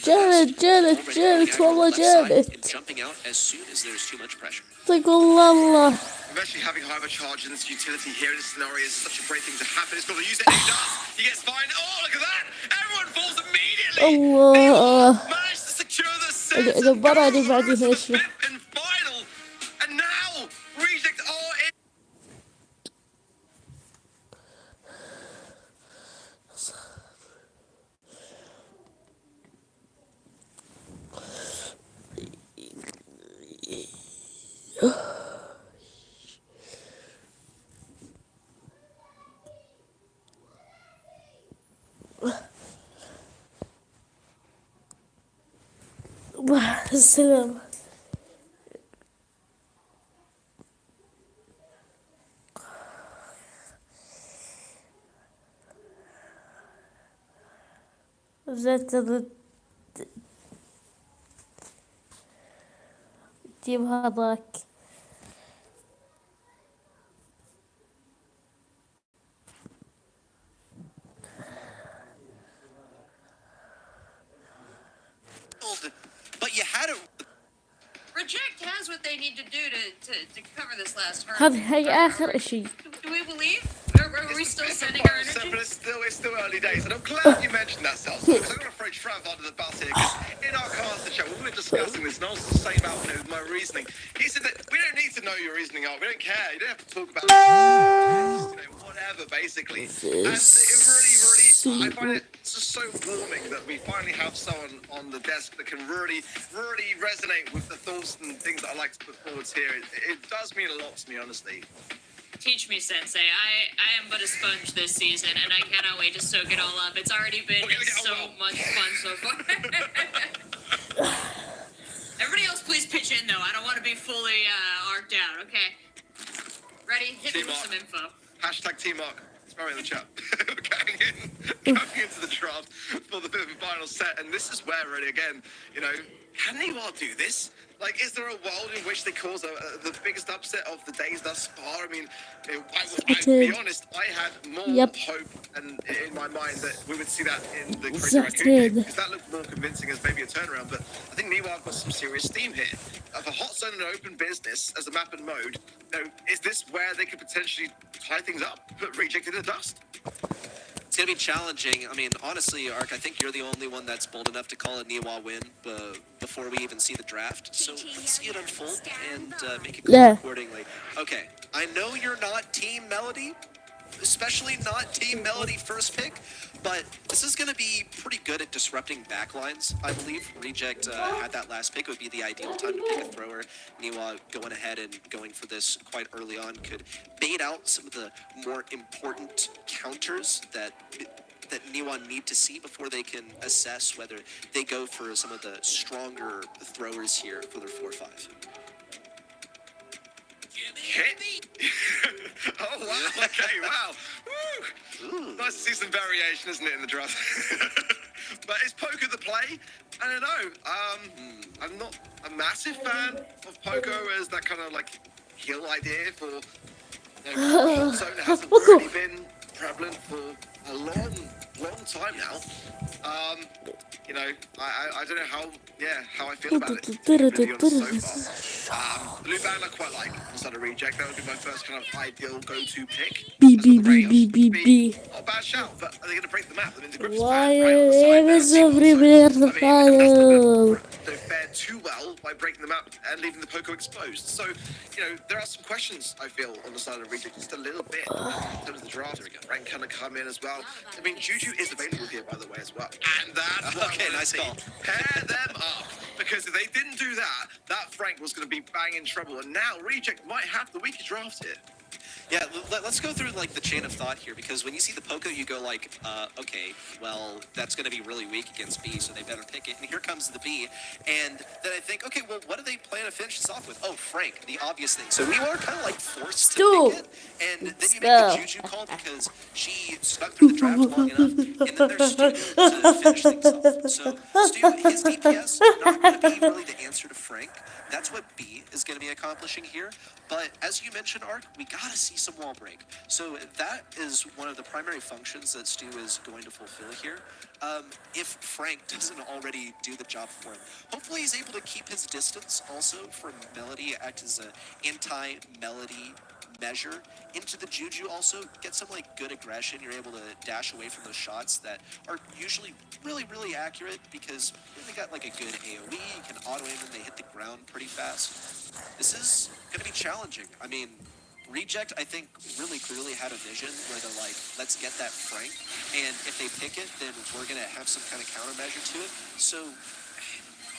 Janet, والله Janet. And jumping out as soon as there's too much pressure. والله Especially having hypercharge in this utility here in this scenario is such a great thing to happen. It's got to use it. He does. He gets fine. Oh, look at that! Everyone falls immediately. الله Managed to secure the set. المباراة اللي بعدها ايش And final. And now Reject are in. السلام. زدت ضد التيم هذاك. But you had it. Reject has what they need to do to cover this last hurdle. هذا آخر شيء. Do we believe? Are we still sending our energy? But it's still early days, and I'm glad you mentioned that, Sal. Because I'm going to throw Trav under the bus here. Because in our caster chat, when we were discussing this, and I was saying about my reasoning, he said that we don't need to know your reasoning, Art. We don't care. You don't have to talk about whatever, basically. And it really, I find it just so warming that we finally have someone on the desk that can really resonate with the thoughts and things that I like to put forward here. It does mean a lot to me, honestly. Teach me, Sensei. I am but a sponge this season, and I cannot wait to soak it all up. It's already been so much fun so far. Everybody else, please pitch in, though. I don't want to be fully arced out, okay? Ready? Hit me with some info. Hashtag Team Mark. Throw in the chat. Going into the draft for the final set, and this is where really again, can they well do this? Like, is there a world in which they cause the biggest upset of the days thus far? I mean, to be honest, I had more hope and in my mind that we would see that in the Crazy Raccoon, because that looked more convincing as maybe a turnaround. But I think Niwa got some serious steam here. Of a hot zone and open business as a map and mode, is this where they could potentially tie things up, put Reject in the dust? It's going to be challenging. I mean, honestly, Ark, I think you're the only one that's bold enough to call a Niwa win before we even see the draft. So let's see it unfold and make it clear accordingly. Okay, I know you're not Team Melody, especially not Team Melody first pick, but this is going to be pretty good at disrupting backlines, I believe. Reject had that last pick. It would be the ideal time to pick a thrower. Niwa going ahead and going for this quite early on could bait out some of the more important counters that Niwa need to see before they can assess whether they go for some of the stronger throwers here for their 4-5. Oh, wow. Okay, wow. Woo. Nice to see some variation, isn't it, in the draft? But is poker the play? I don't know. I'm not a massive fan of poker as that kind of like kill idea for hot zone. It hasn't really been prevalent for a long time now. I don't know how I feel about it. Really honest so far. Luban I quite like instead of Reject. That would be my first kind of ideal go-to pick. Not a bad shout, but are they going to break the map? I mean, the group's don't fare too well by breaking the map and leaving the Poco exposed. So, there are some questions, I feel, on the side of Reject, just a little bit in terms of the draft. Rank kind of come in as well. I mean, Juju is available here, by the way, as well. And that's what nice call. Pair them up. Because if they didn't do that, that Frank was going to be bang in trouble. And now Reject might have the weakest draft here. Yeah, let's go through like the chain of thought here, because when you see the Poco, you go like, okay, well, that's going to be really weak against B, so they better pick it. And here comes the B, and then I think, okay, well, what do they plan to finish this off with? Oh, Frank, the obvious thing. So we were kind of like forced to pick it, and then you make the Juju call because she stuck through the draft long enough, and then there's Stu to finish things off. So Stu, his DPS, not going to be really the answer to Frank. That's what B is going to be accomplishing here. But as you mentioned, Ark, we got to see some wall break. So that is one of the primary functions that Stu is going to fulfill here. If Frank doesn't already do the job for him. Hopefully he's able to keep his distance also from Melody, act as an anti-Melody measure into the Juju. Also get some like good aggression. You're able to dash away from those shots that are usually really accurate, because they got like a good AoE. You can auto aim and they hit the ground pretty fast. This is going to be challenging. I mean, Reject, I think, really clearly had a vision where they're like, let's get that Frank, and if they pick it, then we're going to have some kind of countermeasure to it. So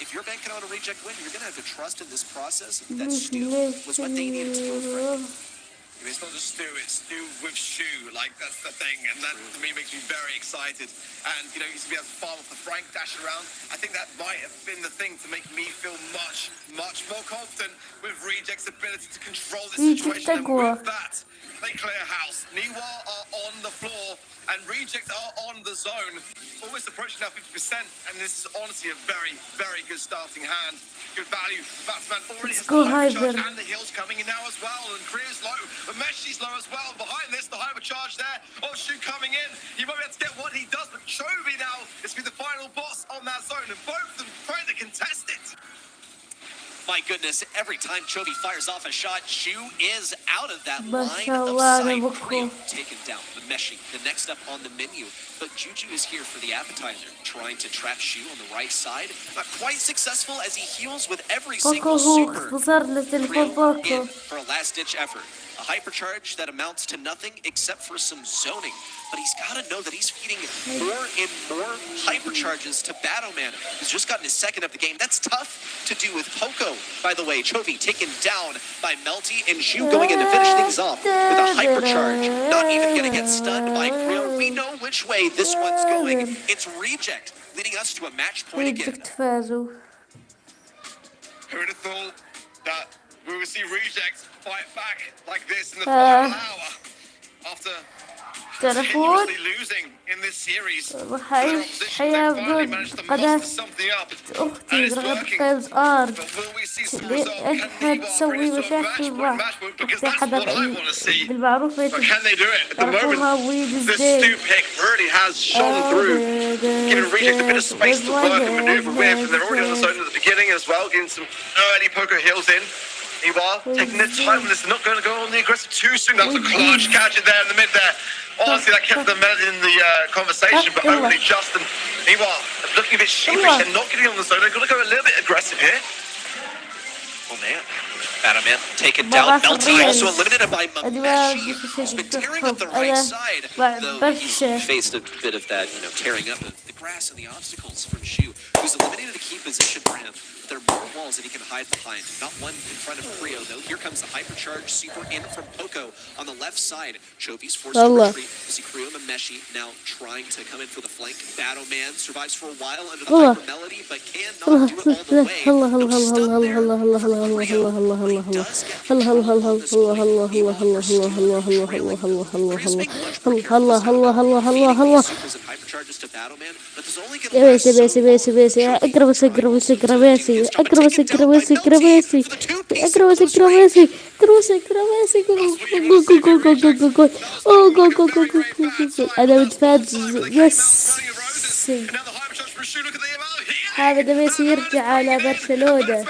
if you're banking on a Reject win, you're going to have to trust in this process. That Stu was what they needed to do with Frank. It's not just Stu, it's Stu with Shoe. Like, that's the thing. And that, to me, makes me very excited. And, you know, you used to be able to farm off the Frank, dash around. I think that might have been the thing to make me feel much more confident with Reject's ability to control the situation. And with that, they clear house. Niwa are on the floor, and Reject are on the zone. Almost approaching now 50%. And this is honestly a very good starting hand. Good value. Batsman already has the hypercharge and the heals coming in now as well. And Kriya's low. But Meshi's low as well. Behind this, the hypercharge there. Shu coming in. He might be able to get what he does, but Chovy now is to be the final boss on that zone. And both of them trying to contest it. My goodness, every time Chovy fires off a shot, Shu is out of that line of sight. Kriya taken down. The Meshi, the next up on the menu. But Juju is here for the appetizer, trying to trap Shu on the right side. Not quite successful as he heals with every single super. Kriya in for a last-ditch effort. A hypercharge that amounts to nothing except for some zoning. But he's got to know that he's feeding more and more hypercharges to Battleman, who's just gotten his second of the game. That's tough to do with Poco, by the way. Chovy taken down by Melty, and Zhu going in to finish things off with a hypercharge. Not even going to get stunned by Krill. We know which way this one's going. It's Reject, leading us to a match point again. Who would have thought that we would see Reject fight back like this in the final hour after continuously losing in this series? حيفضل قناة أختي رغبت أرض لأنها تسوي مشاكل مع أختي حدا بالمعروف يعرفوها ويد Stu pick really has shone through, giving Reject a bit of space to work and maneuver with, and they're already on the zone at the beginning as well, getting some early Poco heals in. Iwa taking their time on this, not going to go on the aggressive too soon. That was a clutch catch it there in the mid there. Honestly, that kept the melody in the conversation, but only just. And Iwa looking a bit sheepish and not getting on the zone. They're going to go a little bit aggressive here. Oh man. Battleman taken down. Melty also eliminated by Mbashi, who's been tearing up the right side, though he's faced a bit of that, tearing up the grass and the obstacles from Shu, who's eliminated a key position for him. There are more walls that he can hide behind. Not one in front of Creo, though. Here comes the hypercharge super in from Poco on the left side. Chovy's forced to retreat. You see Creo and Meshi now trying to come in for the flank. Battleman survives for a while under the hyper melody, but cannot do it all the way. No stun there for Creo, but he does get control on the scoring. Meanwhile, for Stu, trailing. Creo's making much more careful sound feeding these supers and hypercharges to Battleman, but there's only going to last so long. Chovy trying to أنا متفاجئ يس هذا ميسي يرجع على برشلونة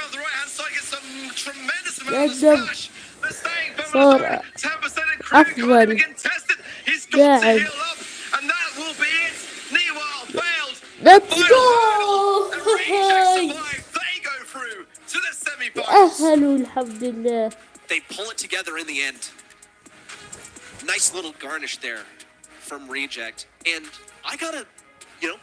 يقدم صار أفضل لاعب. Let's go! تأهلوا الحمد لله. They pull it together in the end. Nice little garnish there from Reject. And I gotta,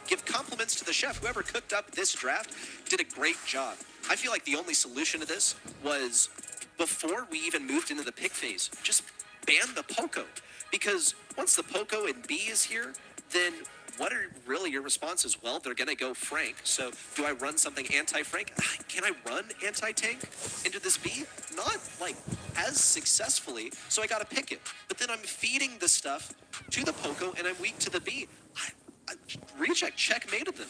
give compliments to the chef. Whoever cooked up this draft did a great job. I feel like the only solution to this was before we even moved into the pick phase. Just ban the Poco. Because once the Poco and B is here, then what are really your responses? Well, they're going to go Frank. So do I run something anti-Frank? Can I run anti-tank into this B? Not like as successfully, so I got to pick it. But then I'm feeding the stuff to the Poco and I'm weak to the B. I reject, checkmated them.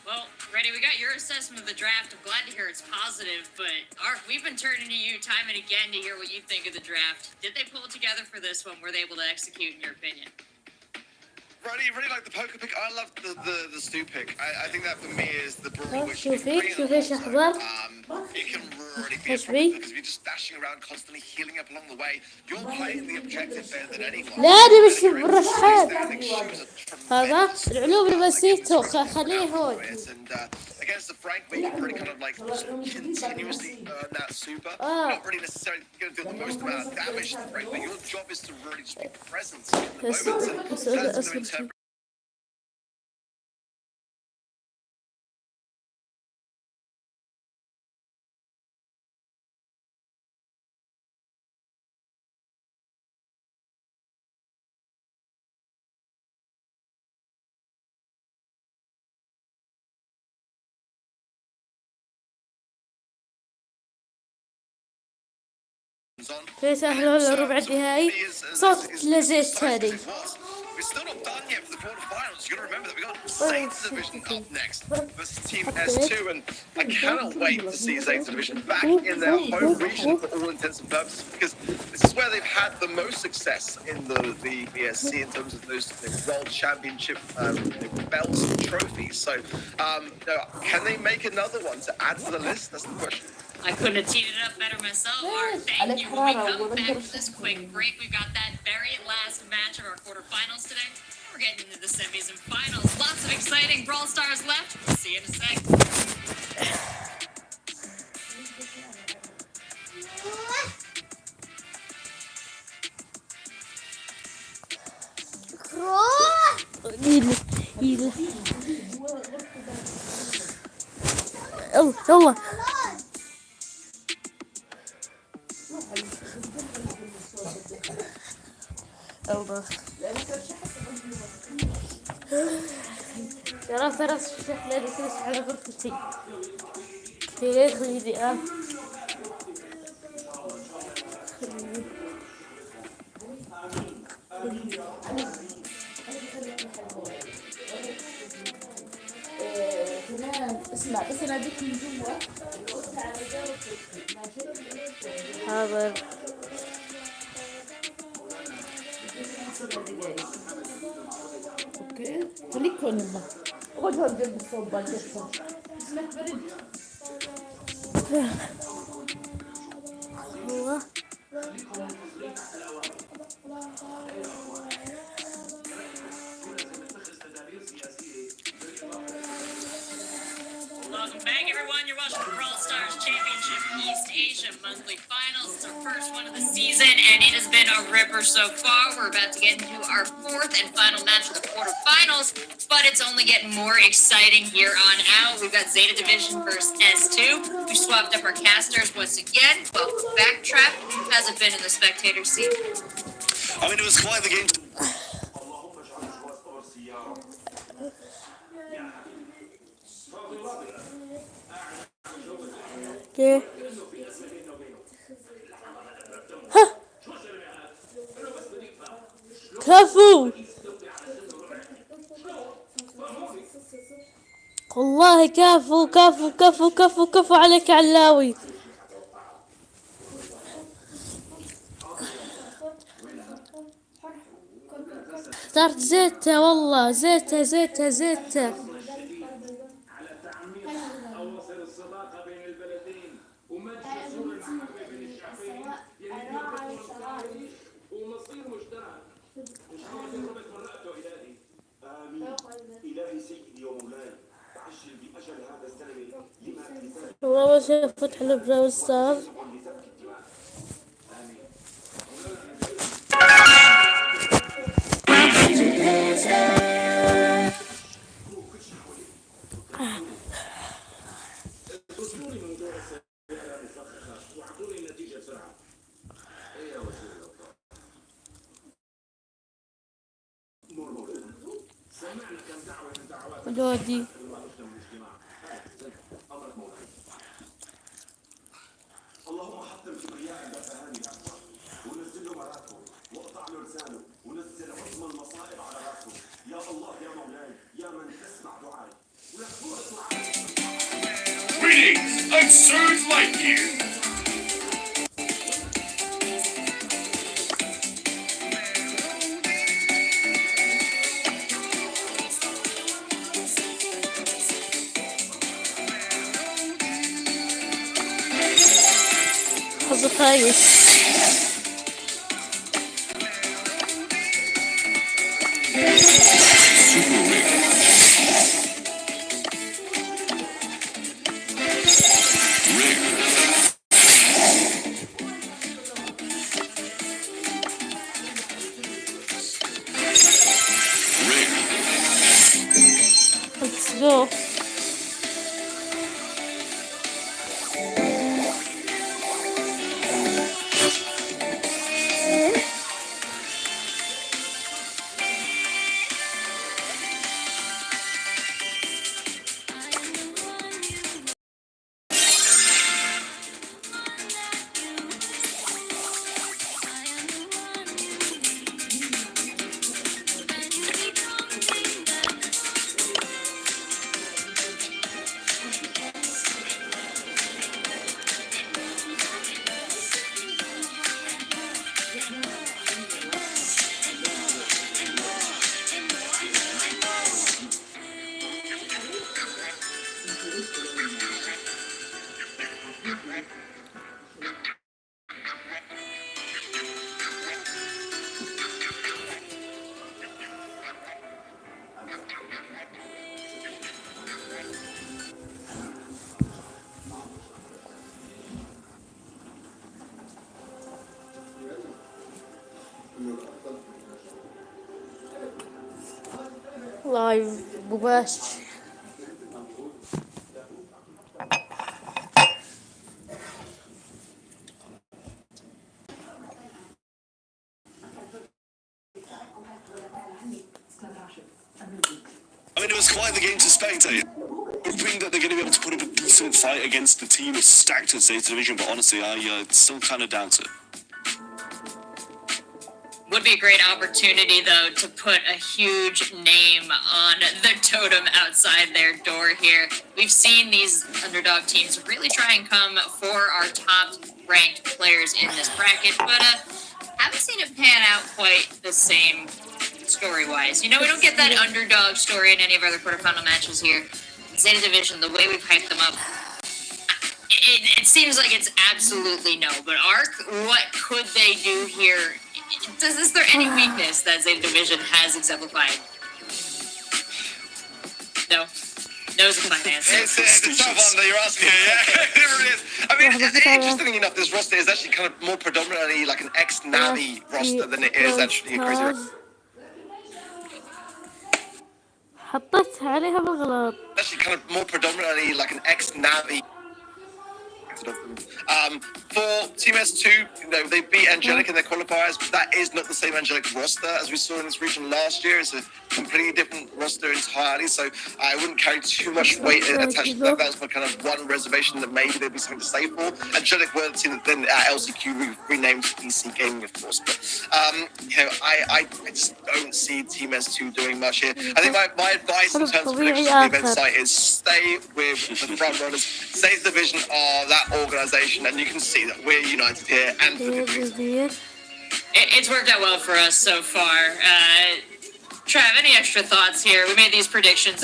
Well, Reddy, we got your assessment of the draft. I'm glad to hear it's positive, but Ark, we've been turning to you time and again to hear what you think of the draft. Did they pull it together for this one? Were they able to execute, in your opinion? Really like the poker pick. I love the stew pick. I think that for me is the Brawl which شوفي bring it شوفي ايش along. اخبار It can really be a حسبي problem because if you're just dashing around constantly healing up along the way, you're playing the objective better than anyone. لا دي مش بالرشحات Standing shoes are هذا tremendous. العلوم اللي مسيته خليه هون And against the Frank, we can pretty kind of like continuously earn that super. Ah. Not really necessarily going to do the most amount of damage to the Frank, but your job is to really just be present in the بس moment. بس And that's بس going to interpret. في سهل الربع النهائي صوت لزيت ثاني We're still not done yet for the quarterfinals. You got to remember that we got Zane's division up next versus Team S2, and I cannot wait to see Zane's division back in their home region for all intents and purposes, because this is where they've had the most success in the BSC in terms of those World Championship belts and trophies. So, can they make another one to add to the list? That's the question. I couldn't have teed it up better myself. Art, thank you. When we come back from this quick break, we've got that very last match of our quarterfinals today. We're getting into the semis and finals. Lots of exciting Brawl Stars left. See you in a sec. يلا الله ترى فرس شحنة لكل على غرفتي في خليدي اسمع بس انا اديك من جوا حاضر اوكي خليك هون يلا اقعد هون جنب الصوب بالجسم اسمك برد هو Welcome back, everyone. You're watching the Brawl Stars Championship East Asia Monthly Finals. It's our first one of the season, and it has been a ripper so far. We're about to get into our fourth and final match of the quarterfinals, but it's only getting more exciting here on out. We've got Zeta Division versus S2. We swapped up our casters once again. Welcome back, Trap. How's it been in the spectator seat? I mean, it was quite the game. اوكي ها كفو والله كفو كفو كفو كفو كفو عليك علاوي اخترت زيتة والله زيتة زيتة زيتة والله ما شايف فتح براول ستارز لودي. Greetings, I'm Surge Lightyear. حظ خايس. Let's go. لايف مباشر. I mean, it was quite the game to spectate. Hoping that they're going to be able to put up a decent fight against the team as stacked as Zeta Division, but honestly, I still kind of doubt it. Would be a great opportunity, though, to put a huge name on the totem outside their door here. We've seen these underdog teams really try and come for our top-ranked players in this bracket, but haven't seen it pan out quite the same story-wise. You know, we don't get that underdog story in any of our other quarterfinal matches here. Zeta Division, the way we've hyped them up, it seems like it's absolutely no. But Arc, what could they do here? Is there any weakness that Zeta Division has exemplified? No. No's a fine answer. It's a tough one that you're asking. Yeah, it really is. I mean, interestingly enough, this roster is actually kind of more predominantly like an ex-Navi roster than it is actually a Crazy Red. حطيت عليها بالغلط. Actually kind of more predominantly like an ex-Navi. For Team S2, you know, they beat Angelic in their qualifiers, but that is not the same Angelic roster as we saw in this region last year. It's a completely different roster entirely, so I wouldn't carry too much weight attached to that. That was my kind of one reservation that maybe there'd be something to say for. Angelic were the team that then LCQ renamed PC Gaming, of course, but you know, I just don't see Team S2 doing much here. I think my advice in terms of predictions for the event site is stay with the front runners. Zeta Division are that organization, and you can see that we're united here and for good reason. It's worked out well for us so far. Trav, any extra thoughts here? We made these predictions.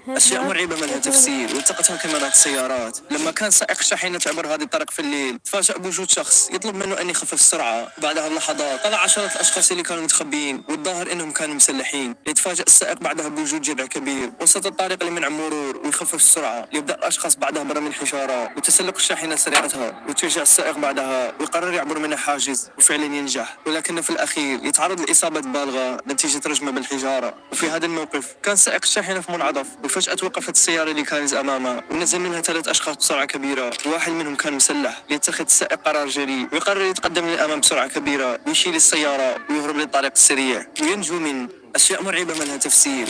أشياء مرعبة ما لها تفسير والتقطها كاميرات السيارات. لما كان سائق شاحنة تعبر هذه الطريق في الليل تفاجأ بوجود شخص يطلب منه أن يخفف السرعة. بعدها اللحظات طلع عشرات الأشخاص اللي كانوا متخبيين والظاهر إنهم كانوا مسلحين. يتفاجأ السائق بعدها بوجود جرع كبير وسط الطريق لمنع المرور ويخفف السرعة. يبدأ الأشخاص بعدها برمي الحجارة وتسلق الشاحنة سريعتها وترجع السائق بعدها ويقرر يعبر منها حاجز وفعلا ينجح، ولكن في الأخير يتعرض لإصابة بالغة نتيجة رجمة بالحجارة. وفي هذا الموقف كان سائق الشاحنة في منعطف وفجأة توقفت السيارة اللي كانت أمامه ونزل منها 3 أشخاص بسرعة كبيرة وواحد منهم كان مسلح. يتخذ السائق قرار جريء ويقرر يتقدم للأمام بسرعة كبيرة ويشيل السيارة ويهرب للطريق السريع وينجو من أشياء مرعبة ما لها تفسير.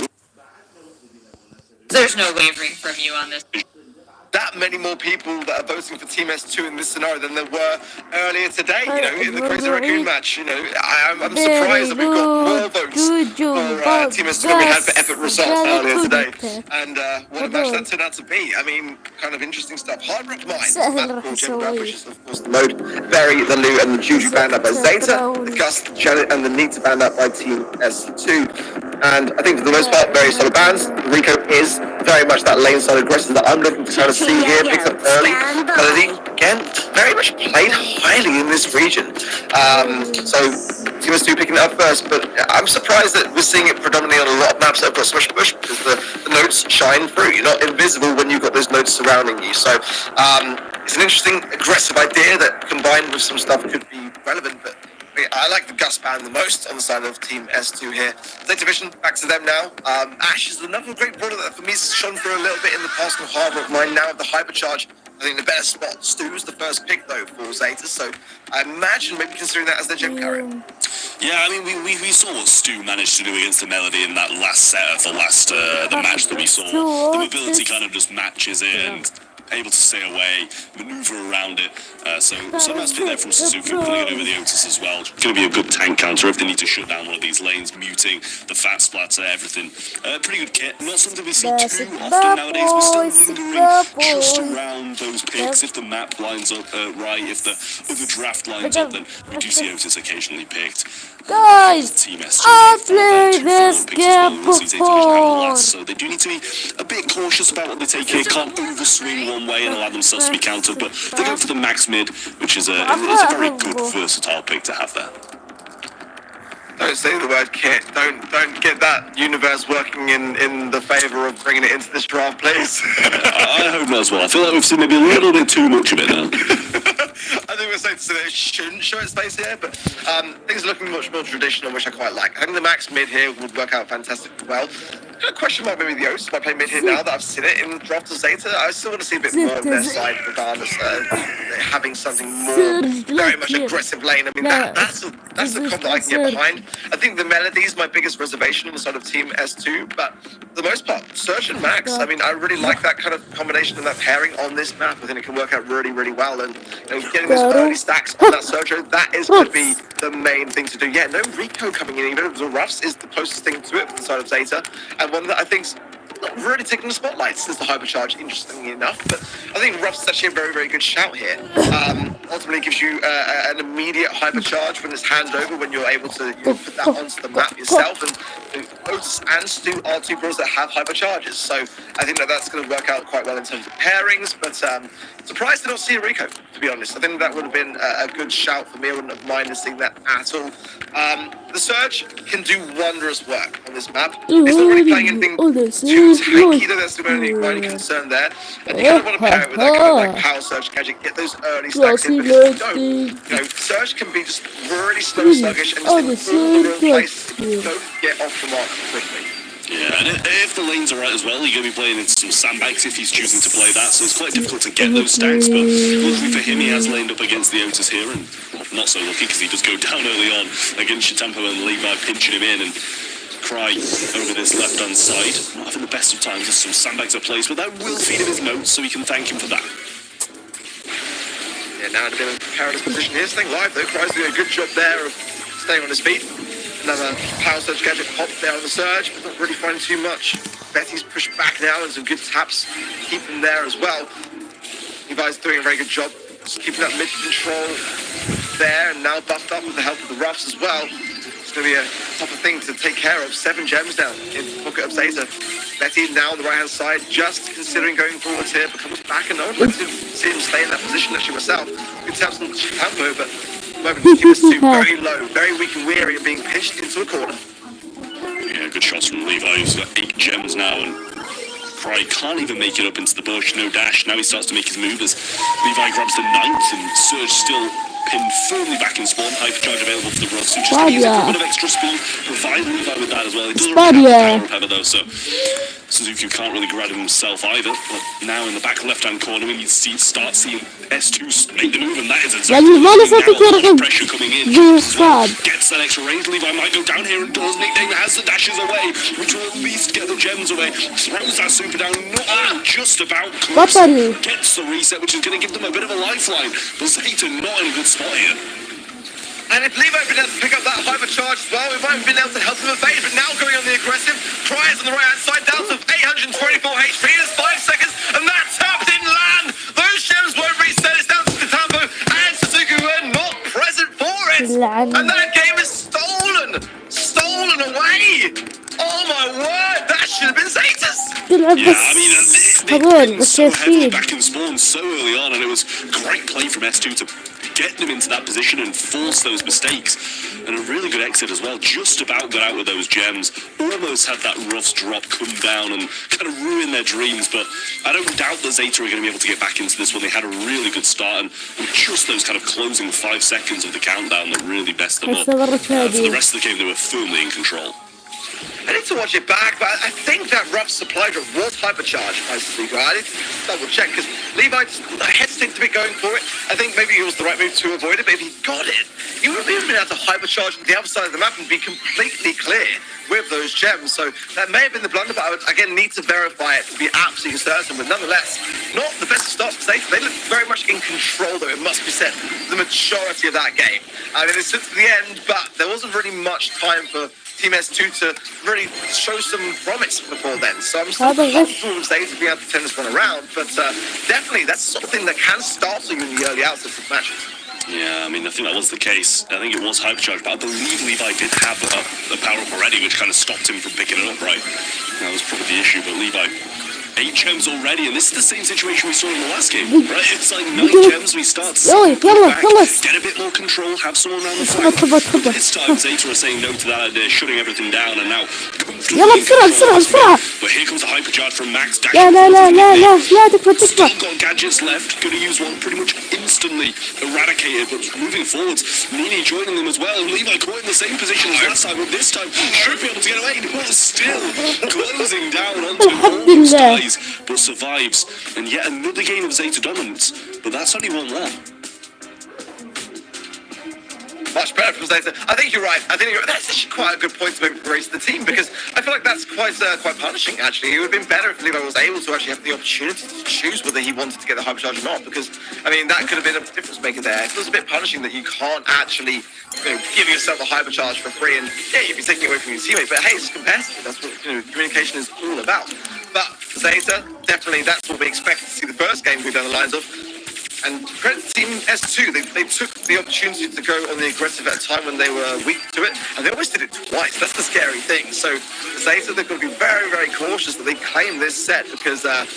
There's no wavering from you on this. That many more people that are voting for Team S2 in this scenario than there were earlier today, in the Crazy Raccoon match. I'm surprised that we've got more votes for Team S2 than we had for Epic Result earlier today. And what a match that turned out to be. I mean, kind of interesting stuff. Hard Rock Mines, which is, of course, the mode. Barry, the Lou, and the Juju banned up by Zeta. The Gus, the Janet, and the Nita banned up by Team S2. And I think for the most part, very solid bands. Rico is very much that lane side aggressor that I'm looking to kind of see here. Picks up early. Melody, again, very much played highly in this region. So Team S2 picking it up first, but I'm surprised that we're seeing it predominantly on a lot of maps that have got Smash Push because the notes shine through. You're not invisible when you've got those notes surrounding you. So it's an interesting, aggressive idea that combined with some stuff could be relevant, but I like the Gus band the most on the side of Team S2 here. Zeta Vision, back to them now. Ash is another great brawler that for me has shone through a little bit in the past of Hard Rock Mine. Now with the Hypercharge, I think the better spot. Stu's the first pick though for Zeta, so I imagine maybe considering that as their gem carrier. Yeah, I mean, we saw what Stu managed to do against the Melody in that last set of the match that we saw. The mobility kind of just matches it and able to stay away, maneuver around it. So nice bit there from Suzuki, pulling it over the Otis as well. Going to be a good tank counter if they need to shut down one of these lanes, muting the fat splatter, everything. Pretty good kit. Not something we see too often nowadays, but still lingering just around those picks. If the map lines up right, if the other draft lines up, then we do see Otis occasionally picked. Guys, I played this game before. So they do need to be a bit cautious about what they take here. Can't overswing one way and allow themselves to be countered, but they go for the max mid, which is a very good versatile pick to have there. Don't say the word kit. Don't get that universe working in the favour of bringing it into this draft, please. I hope not as well. I feel like we've seen maybe a little bit too much of it now. I think we're safe to say that it shouldn't show its face here, but things are looking much more traditional, which I quite like. I think the max mid here would work out fantastically well. A question mark maybe the Oats might play mid here now that I've seen it in draft of Zeta. I still want to see a bit more on their side regardless. Having something more very much aggressive lane. I mean, that's a comp that I can get behind. I think the Melody is my biggest reservation on the side of Team S2, but for the most part, Surge and Max, I mean, I really like that kind of combination and that pairing on this map. I think it can work out really, really well. And getting those early stacks on that Sergio, that is going to be the main thing to do. Yeah, no Rico coming in, even the Ruffs is the closest thing to it from the side of Zeta. And one that I think's not really taking the spotlight since the Hypercharge, interestingly enough. But I think Ruff's is actually a very, very good shout here. Ultimately gives you an immediate Hypercharge when it's handed over, when you're able to put that onto the map yourself. And Otis and Stu are two brawlers that have Hypercharges. So I think that's going to work out quite well in terms of pairings. But surprised to not see a Rico, to be honest. I think that would have been a good shout for me. I wouldn't have minded seeing that at all. The Surge can do wondrous work on this map. It's not really playing anything too tanky, though. That's the only concern there. And you kind of want to pair it with that kind of like power Surge gadget, get those early stacks in. But if you don't, Surge can be just really slow, sluggish, and just in all the wrong place. Don't get off the mark quickly. Yeah, and if the lanes are right as well, you're going to be playing into some sandbags if he's choosing to play that, so it's quite difficult to get those stacks, but luckily for him, he has laned up against the Otis here, and not so lucky because he does go down early on against Shatampo and Levi pinching him in, and Cry over this left-hand side. Not having the best of times as some sandbags are placed, but that will feed him his notes, so we can thank him for that. Yeah, now in a bit of a perilous position here, staying live though. Cry's doing a good job there of staying on his feet. Another power Surge gadget pop there on the Surge, but not really finding too much. Betty's pushed back now and some good taps keep him there as well. Levi's doing a very good job just keeping that mid control there, and now buffed up with the help of the Ruffs as well. It's going to be a tougher thing to take care of. 7 gems down in the pocket of Zeta. Betty now on the right hand side, just considering going forwards here, but comes back, and no one wants to see him stay in that position actually myself. Good taps on Shatampo, but he was too very low, very weak and weary of being pinched into a corner. Yeah, good shots from Levi, who's got 8 gems now, and Cry can't even make it up into the bush, no dash. Now he starts to make his move as Levi grabs the 9th, and Surge still pinned firmly back in spawn. Hypercharge available for the Ruffs, which just gives it a bit of extra speed. Provide Levi with that as well. It doesn't really have the power of Heather though, so Suzuki can't really grab him himself either. But now in the back left-hand corner, we need to start seeing S2 make the move, and that is exactly now a lot of pressure coming in. Gets that extra range. Levi might go down here and does. Nickname has the dashes away, which will at least get the gems away. Throws that super down, not just about close. Gets the reset, which is going to give them a bit of a lifeline. But Zeta not in a good spot here. And if Levi had been able to pick up that hypercharge as well, we might have been able to help him evade, but now going on the aggressive, tries on the right-hand side, down to 824 HP, there's 5 seconds, and that tap didn't land! Those gems won't reset, it's down to Katambo and Suzuki who are not present for it! And that game is stolen! Stolen away! Oh my word, that should have been Zeta's! Yeah, I mean, they so heavily back in spawn so early on, and it was great play from S2 to get them into that position and force those mistakes. And a really good exit as well, just about got out with those gems. Almost had that Ruffs drop come down and kind of ruin their dreams, but I don't doubt that Zeta are going to be able to get back into this one. They had a really good start, and just those kind of closing 5 seconds of the countdown that really messed them up. For the rest of the game, they were firmly in control. I need to watch it back, but I think that rough supply drop was hypercharged by Suzuki. I need to double check because Levi hesitated to be going for it. I think maybe it was the right move to avoid it, but if he got it, he would have been able to hypercharge the other side of the map and be completely clear with those gems. So that may have been the blunder, but I would again need to verify it to be absolutely certain. But nonetheless, not the best starts for Zeta. They look very much in control, though, it must be said, the majority of that game. I mean, it's to the end, but there wasn't really much time for Team S2 to really show some promise before then. So I'm still comfortable with Zeta being able to turn this one around, but definitely that's something that can startle you in the early outsets of matches. Yeah, I mean, I think that was the case. I think it was hypercharged, but I believe Levi did have the power-up already, which kind of stopped him from picking it up, right? That was probably the issue, but Levi 8 gems already, and this is the same situation we saw in the last game, right? It's like 9 gems, we start to get a bit more control, have someone around the flank. This time Zeta are saying no to that idea, shutting everything down, and now but here comes the hypercharge from Max. Still got gadgets left, gonna use one pretty much instantly eradicated, but moving forwards, Nini joining them as well, and Levi caught in the same position as last time, but this time should be able to get away, but still closing down onto all guys. But survives, and yet another game of Zeta dominance, but that's only 1-1. Much better from Zeta. I think you're right. That's actually quite a good point to maybe raise the team, because I feel like that's quite punishing, actually. It would have been better if Levi was able to actually have the opportunity to choose whether he wanted to get the hypercharge or not, because, I mean, that could have been a difference maker there. It feels a bit punishing that you can't actually give yourself a hypercharge for free, and yeah, you'd be taking it away from your teammate, but hey, it's competitive. That's what communication is all about. But Zeta, definitely, that's what we expected to see the first game we've done the lines of. And credit to Team S2, they took the opportunity to go on the aggressive at a time when they were weak to it, and they always did it twice. That's the scary thing. So Zeta, they've got to be very, very cautious that they claim this set, because that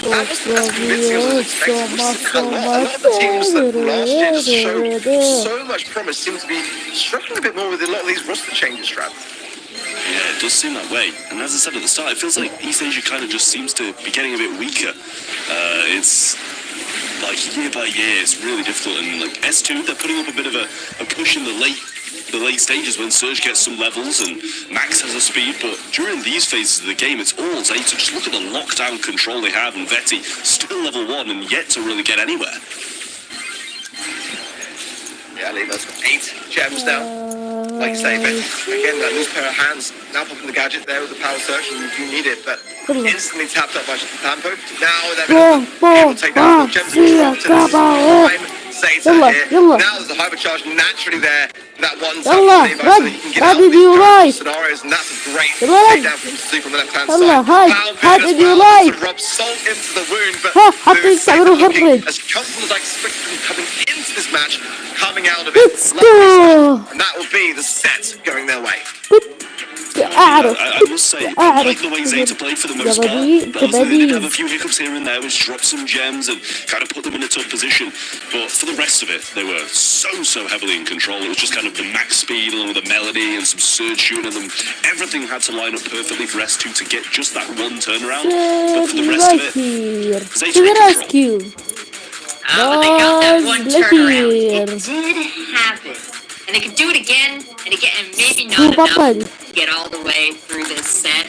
wasn't as convincing as I was expecting. A lot of the teams that last year just showed so much promise seem to be struggling a bit more with a lot of these roster changes, Trav. Yeah, it does seem that way. And as I said at the start, it feels like East Asia kind of just seems to be getting a bit weaker. It's like year by year, it's really difficult. And like S2, they're putting up a bit of a push in the late stages when Surge gets some levels and Max has a speed. But during these phases of the game, it's all Zeta. Just look at the lockdown control they have, and Vetti still level 1 and yet to really get anywhere. Yeah, Levi's got 8 gems now. Like you say, but again, that loose pair of hands, now popping the gadget there with the power search, and you need it, but instantly tapped up by Tampo. Now they're able to take down 4 gems and drop to this time. Zeta here. Now there's a hypercharge naturally there. That one tap Levi so that he can get out of these scenarios, and that's a great takedown from Suzuki on the left-hand side. How did you like? To rub salt into the wound, but looking as comfortable as I expected them coming into this match, coming out of it. And that will be the set going their way. I must say, I like the way Zeta played for the most part. They did have a few hiccups here and there, which dropped some gems and kind of put them in a tough position. But for the rest of it, they were so heavily in control. It was just kind of the max speed along with the melody and some surge shooting at them. Everything had to line up perfectly for S2 to get just that one turnaround. But for the rest of it, Zeta in control. But they got that one turnaround. لكير It did happen. And they could do it again and again, and maybe not enough to get all the way through this set.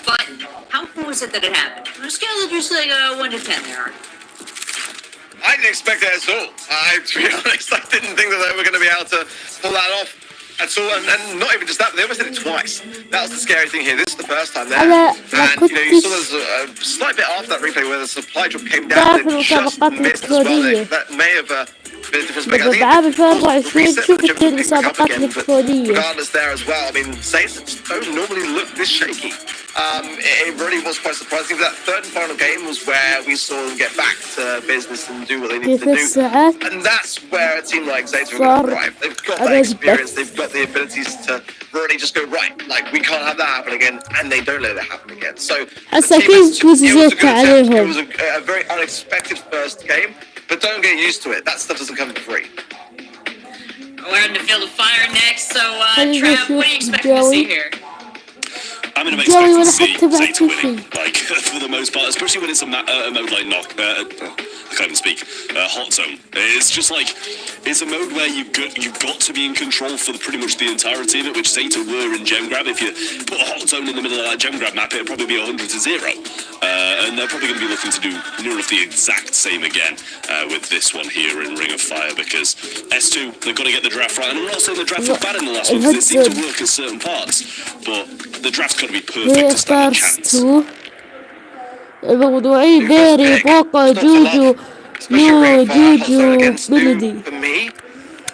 But how cool is it that it happened? On a scale of just like 1 to 10 there. I didn't expect that at all. To be honest, I didn't think that they were going to be able to pull that off at all. And not even just that, but they almost did it twice. That was the scary thing here. This is the first time there. And, you saw there's a slight bit after that replay where the supply drop came down and it just missed as well. That may have been a difference maker. I think the reset the jump picked back up again, but regardless there as well, I mean, Saints don't normally look this shaky. It really was quite surprising. That third and final game was where we saw them get back to business and do what they needed to do. And that's where a team like Zeta are going to thrive. They've got that experience. They've got the abilities to really just go, right, like, we can't have that happen again. And they don't let it happen again. So the team it was a good attempt. It was a very unexpected first game. But don't get used to it. That stuff doesn't come for free. We're in the field of fire next. So, Trav, what do you expect to see here? I mean, I'm expecting to see Zeta winning, like, for the most part, especially when it's a mode like I can't even speak, Hot Zone. It's just like, it's a mode where you've got to be in control for pretty much the entirety of it, which Zeta were in Gem Grab. If you put a Hot Zone in the middle of that Gem Grab map, it'll probably be 100 to 0. And they're probably going to be looking to do near enough the exact same again with this one here in Ring of Fire, because S2, they've got to get the draft right. And I'm not saying the draft was bad in the last one, because it seemed to work in certain parts, but the draft's got to be perfect to stand a chance. الموضوعي داري بوكا جوجو نو جوجو بلدي. For me,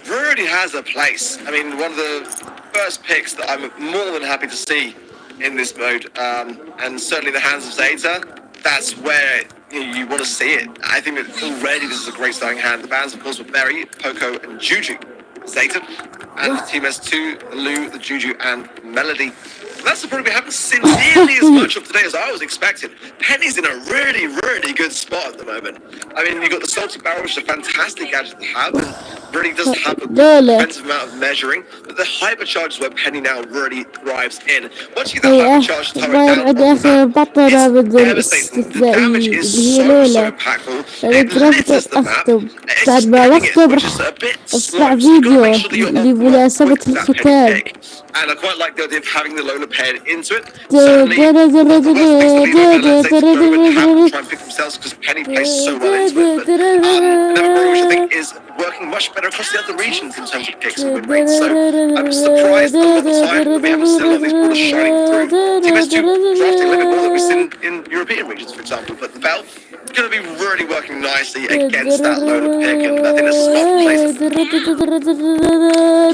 Rudy has a place. I mean, one of the first picks that I'm more than happy to see in this mode, and certainly the hands of Zeta, that's where you want to see it. I think that already this is a great starting hand. The bands, of course, were Berry, Poco, and Juju. Zeta, and the team has 2, Lou, the Juju, and Melody. That's the problem. We haven't seen nearly as much of today as I was expecting. Penny's in a really, really good spot at the moment. I mean, you've got the Salty Barrel, which is a fantastic gadget to have, and really does have a defensive amount of measuring. But the hypercharge is where Penny now really thrives in. Once you get that hypercharge turret down, it's devastating. The damage is so impactful. It litters the map. It's just getting it, which is a bit slow. So you've got to make sure that you're on point with that Penny pick. And I quite like the idea of having the Lola paired into it. Certainly, the worst things to leave Melody to go and have to try and pick themselves because Penny plays so well into it. But another which I think is working much better across the other regions in terms of picks and win rates. So I'm surprised a lot of the time that we haven't seen a lot of these borders shining through. Team S2 drafting a little bit more than we've seen in European regions, for example. But the Bell is going to be really working nicely against that Lola pick, and I think there's a smart place.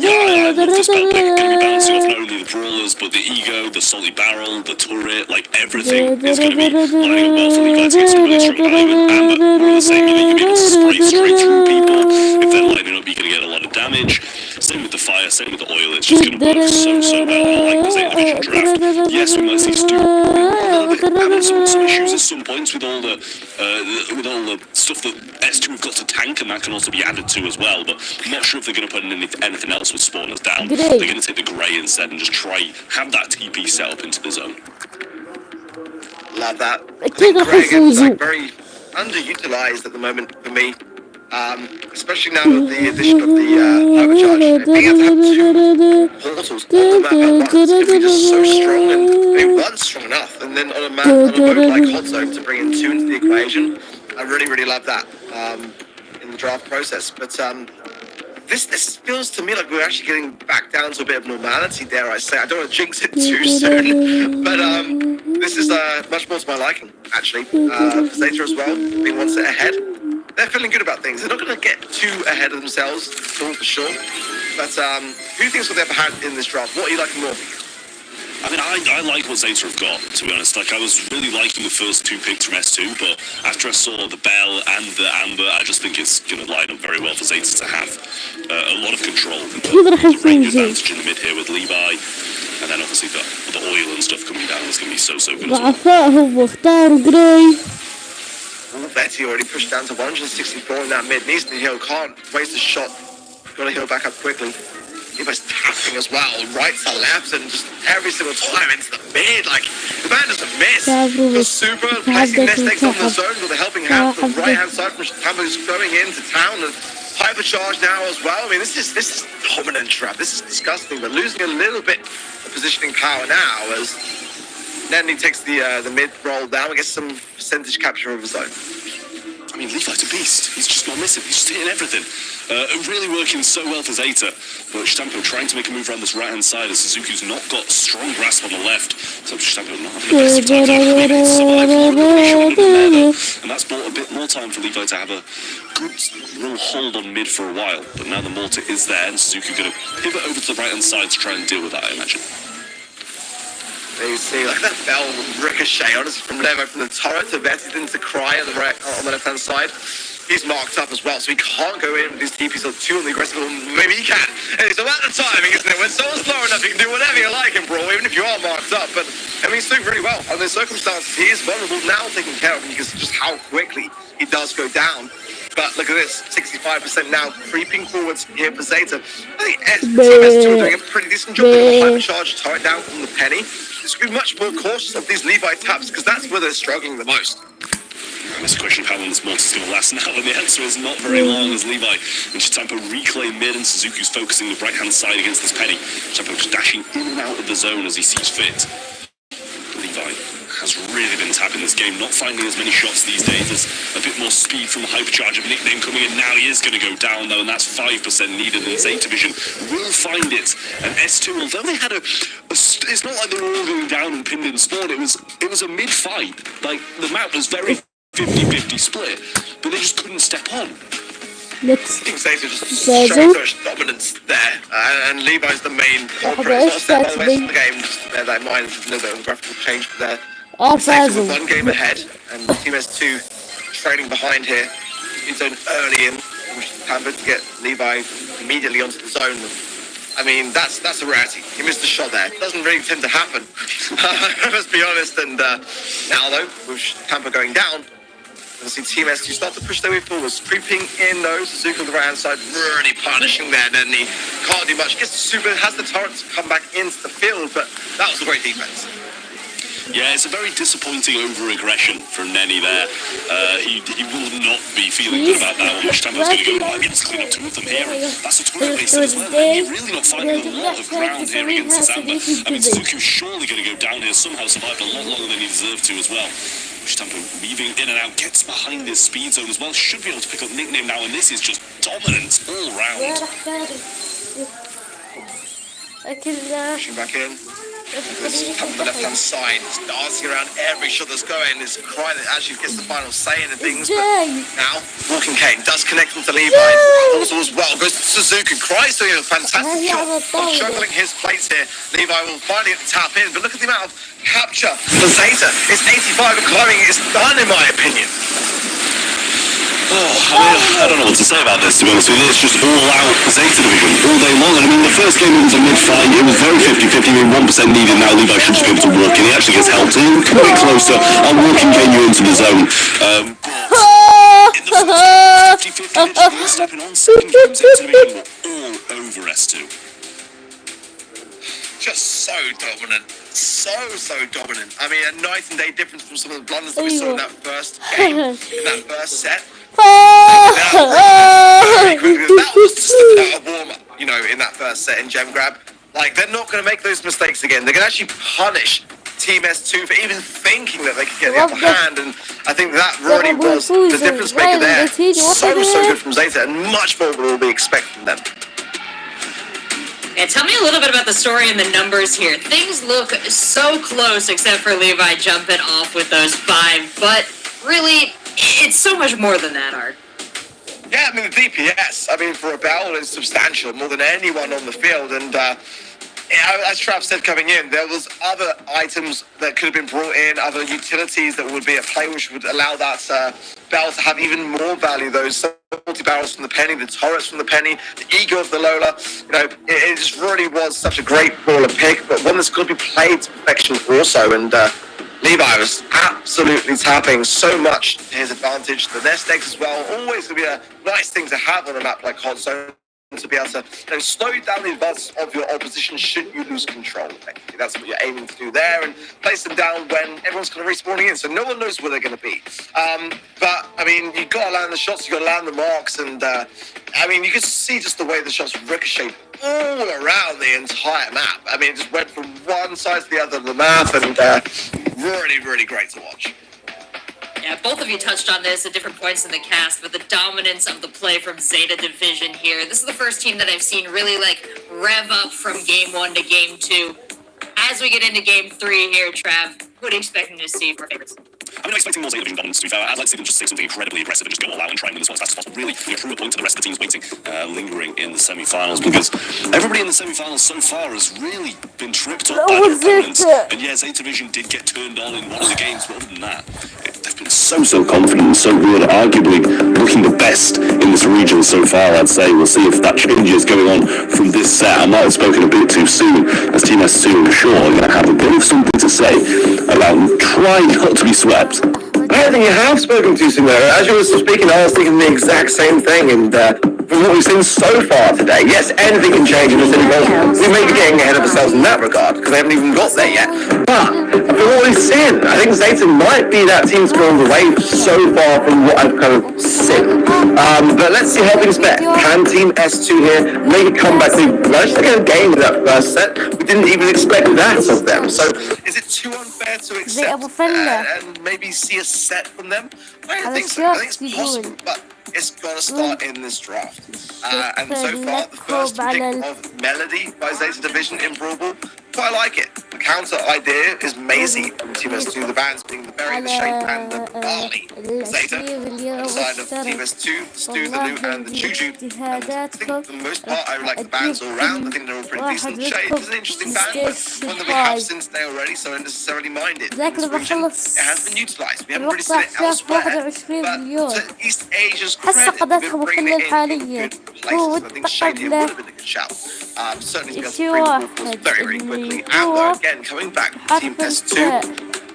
Yeah, I love this Bell pick. Going to be balancing off not only the brawlers, but the ego, the salty barrel, the turret, like everything is going to be lining up well for Levi to get some really strong alignment. And we're the same, you're able to spray straight through people. If they're lining up, you're going to get a lot of damage. Same with the fire, same with the oil. It's just going to work so well. I like the Zeta Vision draft. Yes, we might see Stu having some issues at some points with all the stuff that S2 have got to tank, and that can also be added to as well. But I'm not sure if they're going to put anything else with spawners down. They're going to take the grey instead and just try have that TP set up into the zone. Love that. I think Grey is like very underutilized at the moment for me. Especially now with the addition of the hypercharge. Being able to have 2 portals on the map at once is going to be just so strong, and one's strong enough, and then on a mode like Hot Zone to bring in 2 into the equation. I really love that in the draft process. But this feels to me like we're actually getting back down to a bit of normality, dare I say. I don't want to jinx it too soon, but this is much more to my liking, actually. For Zeta as well, being one set ahead. They're feeling good about things. They're not going to get too ahead of themselves, for sure. But who thinks what they've had in this draft? What are you liking more? I mean, I like what Zeta have got, to be honest. Like, I was really liking the first 2 picks from S2, but after I saw the Bell and the Amber, I just think it's going to line up very well for Zeta to have a lot of control. The range advantage in the mid here with Levi, and then obviously the oil and stuff coming down is going to be so good as well. Betty already pushed down to 164 in that mid. Needs to heal, can't waste a shot. Got to heal back up quickly. Levi's tapping as well, right to left, and just every single time into the mid. Like, the man doesn't miss. The super placing nest eggs on the zone with a helping hand from the right hand side from Tampa, who's going into town and hypercharge now as well. I mean, this is dominant, Trav. This is disgusting. We're losing a little bit of positioning power now as Nenny takes the mid roll down and gets some percentage capture of his own. I mean, Levi's a beast. He's just not missing. He's just hitting everything. Really working so well for Zeta. But Stampo trying to make a move around this right-hand side as Suzuki's not got a strong grasp on the left. So Stampo not having the best of times. And that's bought a bit more time for Levi to have a good real hold on mid for a while. But now the mortar is there and Suzuki going to pivot over to the right-hand side to try and deal with that, I imagine. There you see, like that bell ricochet, honestly, from Levo, from the turret to Vetted into Cry on the left-hand side. He's marked up as well, so he can't go in with his TPs or too on the aggressive, maybe he can. And it's about the timing, isn't it? When someone's low enough, you can do whatever you like in Brawl, even if you are marked up. But, I mean, he's doing really well. Under the circumstances, he is vulnerable now, taken care of, because just how quickly he does go down. But look at this, 65% now, creeping forwards here for Zeta. I think Team S2 are doing a pretty decent job with the hypercharge turret down from the Penny. Just be much more cautious of these Levi taps, because that's where they're struggling the most. And it's a question of how long this mortar's going to last now, and the answer is not very long as Levi and Chitampo reclaim mid, and Suzuki's focusing the right-hand side against this Penny. Chitampo just dashing in and out of the zone as he sees fit. Levi has really been tapping this game, not finding as many shots these days. There's a bit more speed from the hypercharge of Nickname coming in now. He is going to go down though, and that's 5% needed, and Zeta Division will find it. And S2, although they had it's not like they were all going down and pinned in spawn, it was a mid-fight. Like, the map was very 50-50 split, but they just couldn't step on. I think Zeta just showed their dominance there, and Levi's the main culprit. It's not a step by the way the game, just to bear that in mind. It's a little bit of a graphical change there. Zeta with one game ahead, and Team S2 trailing behind here. He's done early in, Tampa to get Levi immediately onto the zone. I mean, that's a rarity. He missed a shot there. It doesn't really tend to happen. Let's be honest. And now, though, with Tampa going down, we'll see Team S2 start to push their way forwards. Creeping in, though, Suzuki on the right-hand side, really punishing there. Then he can't do much. Gets the super, has the turret to come back into the field, but that was a great defense. Yeah, it's a very disappointing over-aggression from Nenny there. He will not be feeling good about that one. Which time was going to go, let's clean up two of them here. That's a turret base as well. Nenny really not finding a lot of ground here against Zamba. I mean, Suzuki was surely going to go down here, somehow survived a lot longer than he deserved to as well. Stampo weaving in and out, gets behind his speed zone as well. Should be able to pick up Nickname now, and this is just dominance all round. Pushing back in. This is coming from the left-hand side. It's dancing around every shot that's going. It's Cry that actually gets the final say in the things. But now, Walking Kane does connect into Levi. Also as well, goes to Suzuki. Cry's doing a fantastic job of juggling his plates here. Levi will finally get the tap in, but look at the amount of capture for Zeta. It's 85 and climbing. It's done, in my opinion. I don't know what to say about this, to be honest with you. It's just all-out Zeta Division all day long. And I mean, the first game it was a mid-fight. It was very 50-50. I mean, 1% needed now. Levi should just be able to walk in. He actually gets helped in. Coming closer. I'm walking you into the zone. But in the first 50-50, literally stepping on. Second game, Zeta Division were all over S2. Just so dominant. So dominant. I mean, a night and day difference from some of the blunders that we saw in that first game, in that first set. That was just a warm-up, you know, in that first set in Gem Grab. Like, they're not going to make those mistakes again. They're going to actually punish Team S2 for even thinking that they could get the upper hand, and I think that really was the difference maker there. So good from Zeta, and much more will be expected from them. Yeah, tell me a little bit about the story and the numbers here. Things look so close, except for Levi jumping off with those 5, but really, it's so much more than that, Art. Yeah, I mean, the DPS, for a Bell is substantial, more than anyone on the field, and as Trav said coming in, there was other items that could have been brought in, other utilities that would be at play, which would allow that Bell to have even more value. Those multi-barrels from the Penny, the turrets from the Penny, the ego of the Lola. You know, it just really was such a great brawler pick, but one that's going to be played to perfection also. And Levi was absolutely tapping so much to his advantage. The nest eggs as well, always going to be a nice thing to have on a map like Hot Zone. to be able to slow down the advance of your opposition should you lose control. Effectively. That's what you're aiming to do there, and place them down when everyone's kind of respawning in, so no one knows where they're going to be. But I mean, you've got to land the shots, you've got to land the marks, and I mean, you can see just the way the shots ricochet all around the entire map. I mean, it just went from one side to the other of the map, and really, really great to watch. Yeah, both of you touched on this at different points in the cast, but the dominance of the play from Zeta Division here. This is the first team that I've seen really rev up from game 1 to game 2. As we get into game 3 here, Trav, what are you expecting to see from favorites? I'm not expecting more Zeta Division dominance, to be fair. I'd like to see them just say something incredibly aggressive and just go all out and try and win this one as fast as possible. Really prove a point to the rest of the teams waiting, lingering in the semi-finals, because everybody in the semi-finals so far has really been tripped up by their opponents. And yeah, Zeta Division did get turned on in one of the games, but other than that, they've been so confident, so good, arguably looking the best in this region so far, I'd say. We'll see if that changes going on from this set. I might have spoken a bit too soon, as Team S2, I'm sure, are going to have a bit of something to say about trying not to be swept. I don't think you have spoken too soon there. As you were speaking, I was thinking the exact same thing, and from what we've seen so far today, yes, anything can change in the city goals. We may be getting ahead of ourselves in that regard, because they haven't even got there yet. But from what we've seen, I think Zeta might be that team's gone away so far from what I've kind of seen. But let's see how things bet. Can Team S2 here make a comeback? They managed to get a game in that first set. We didn't even expect that of them. So is it too unfair to accept and maybe see a set from them? I don't think so. I think it's possible, but it's got to start in this draft. And so far, the first pick of Melody by Zeta Division in Brawl Ball, quite like it. The counter idea is Maisie from Team S2, the bands being the Berry, the Shape, and the Barley. Zeta, on the side of Team S2, the Stu, the New, and the Juju. And I think for the most part, I like the bands all round. I think they're all pretty decent. Shade is an interesting band, but one that we have seen today already, so I don't necessarily mind it. This region, it has been utilised. We haven't really seen it elsewhere, but to East Asia's credit, we've been bringing it in good places. I think Shade here would have been a good shout. Certainly to be able to bring the ball very, very quickly. And again, coming back to Team S2,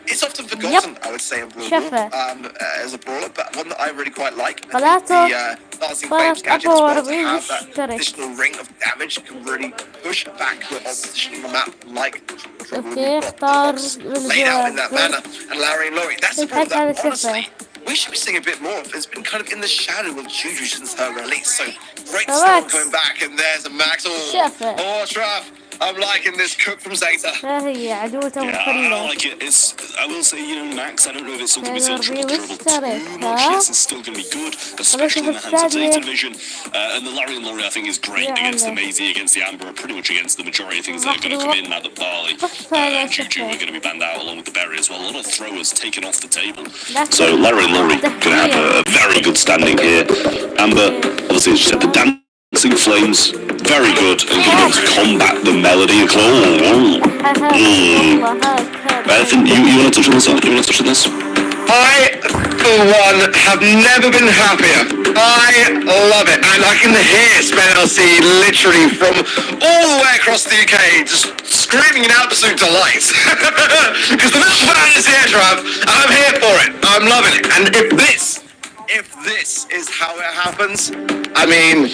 it's often forgotten, I would say, in Brawl as a brawler, but one that I really quite like. I think the Dancing Flames gadget as well, to have that additional ring of damage can really push back the opposition on the map, like laid out in that manner. And Larry and Laurie, that's a brawler that, honestly, we should be seeing a bit more of. It's been kind of in the shadow of Juju since her release, so great to see her coming back, and there's a Max. Oh, Trav. I'm liking this cook from Zeta. Yeah, I like it. I will say, Max, I don't know if it's something we see triple too much. Yes, it's still going to be good, especially in the hands of Zeta Division. And the Larry and Laurie, I think, is great against the Maisie, against the Amber, pretty much against the majority of things that are going to come in now that Barley and Juju are going to be banned out along with the Berry as well. A lot of throwers taken off the table. So Larry and Laurie going to have a very good standing here. Amber, obviously, as you said, the Dancing Flames, very good, and going to be able to combat the Melody. Anything you want to touch on this? I, for one, have never been happier. I love it. And I can hear Spell C literally from all the way across the UK just screaming in absolute delight. Because the little fan is here, Trav, and I'm here for it. I'm loving it. And if this is how it happens, I mean,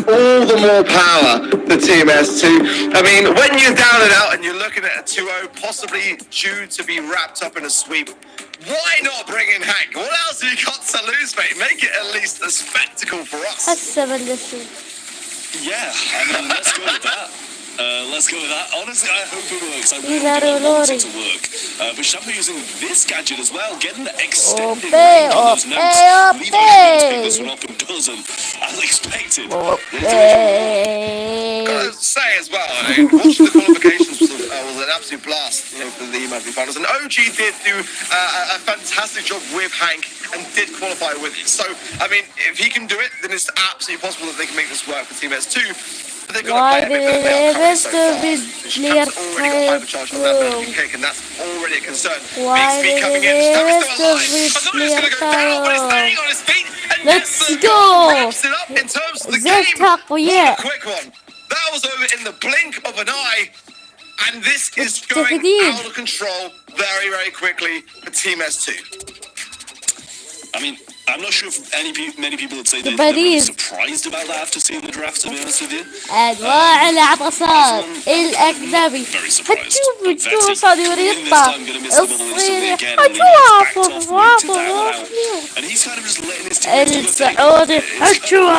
all the more power to Team S2. I mean, when you're down and out and you're looking at a 2-0, possibly due to be wrapped up in a sweep, why not bring in Hank? What else have you got to lose, mate? Make it at least a spectacle for us. Yeah, I mean, let's go with that. Honestly, I hope it works. I really want it to work. But Shampoo using this gadget as well, getting the extended range on those notes. Levi to pick this one up and doesn't, as expected. Gotta say as well, watching the qualifications was an absolute blast, for the monthly finals. And OG did do a fantastic job with Hank and did qualify with it. So, I mean, if he can do it, then it's absolutely possible that they can make this work for Team S2. Why did the rest of his players fight and that's already a concern. Why did the rest of his players fight? Let's go! Zeta, yeah. Quick one. That was over in the blink of an eye. And this is going out of control very, very quickly for Team S2. I mean, I'm not sure if many people would say they're really surprised about that after seeing the draft, to be honest with you. أنواع العطسات الأجنبي Very surprised. هتشوف But الجو Vettel صار winning this يريطة time, going to miss the bubble instantly الصيني again, and he backed off, waited that one out. And he's kind of just letting his teammates do their thing. السعودي هتشوف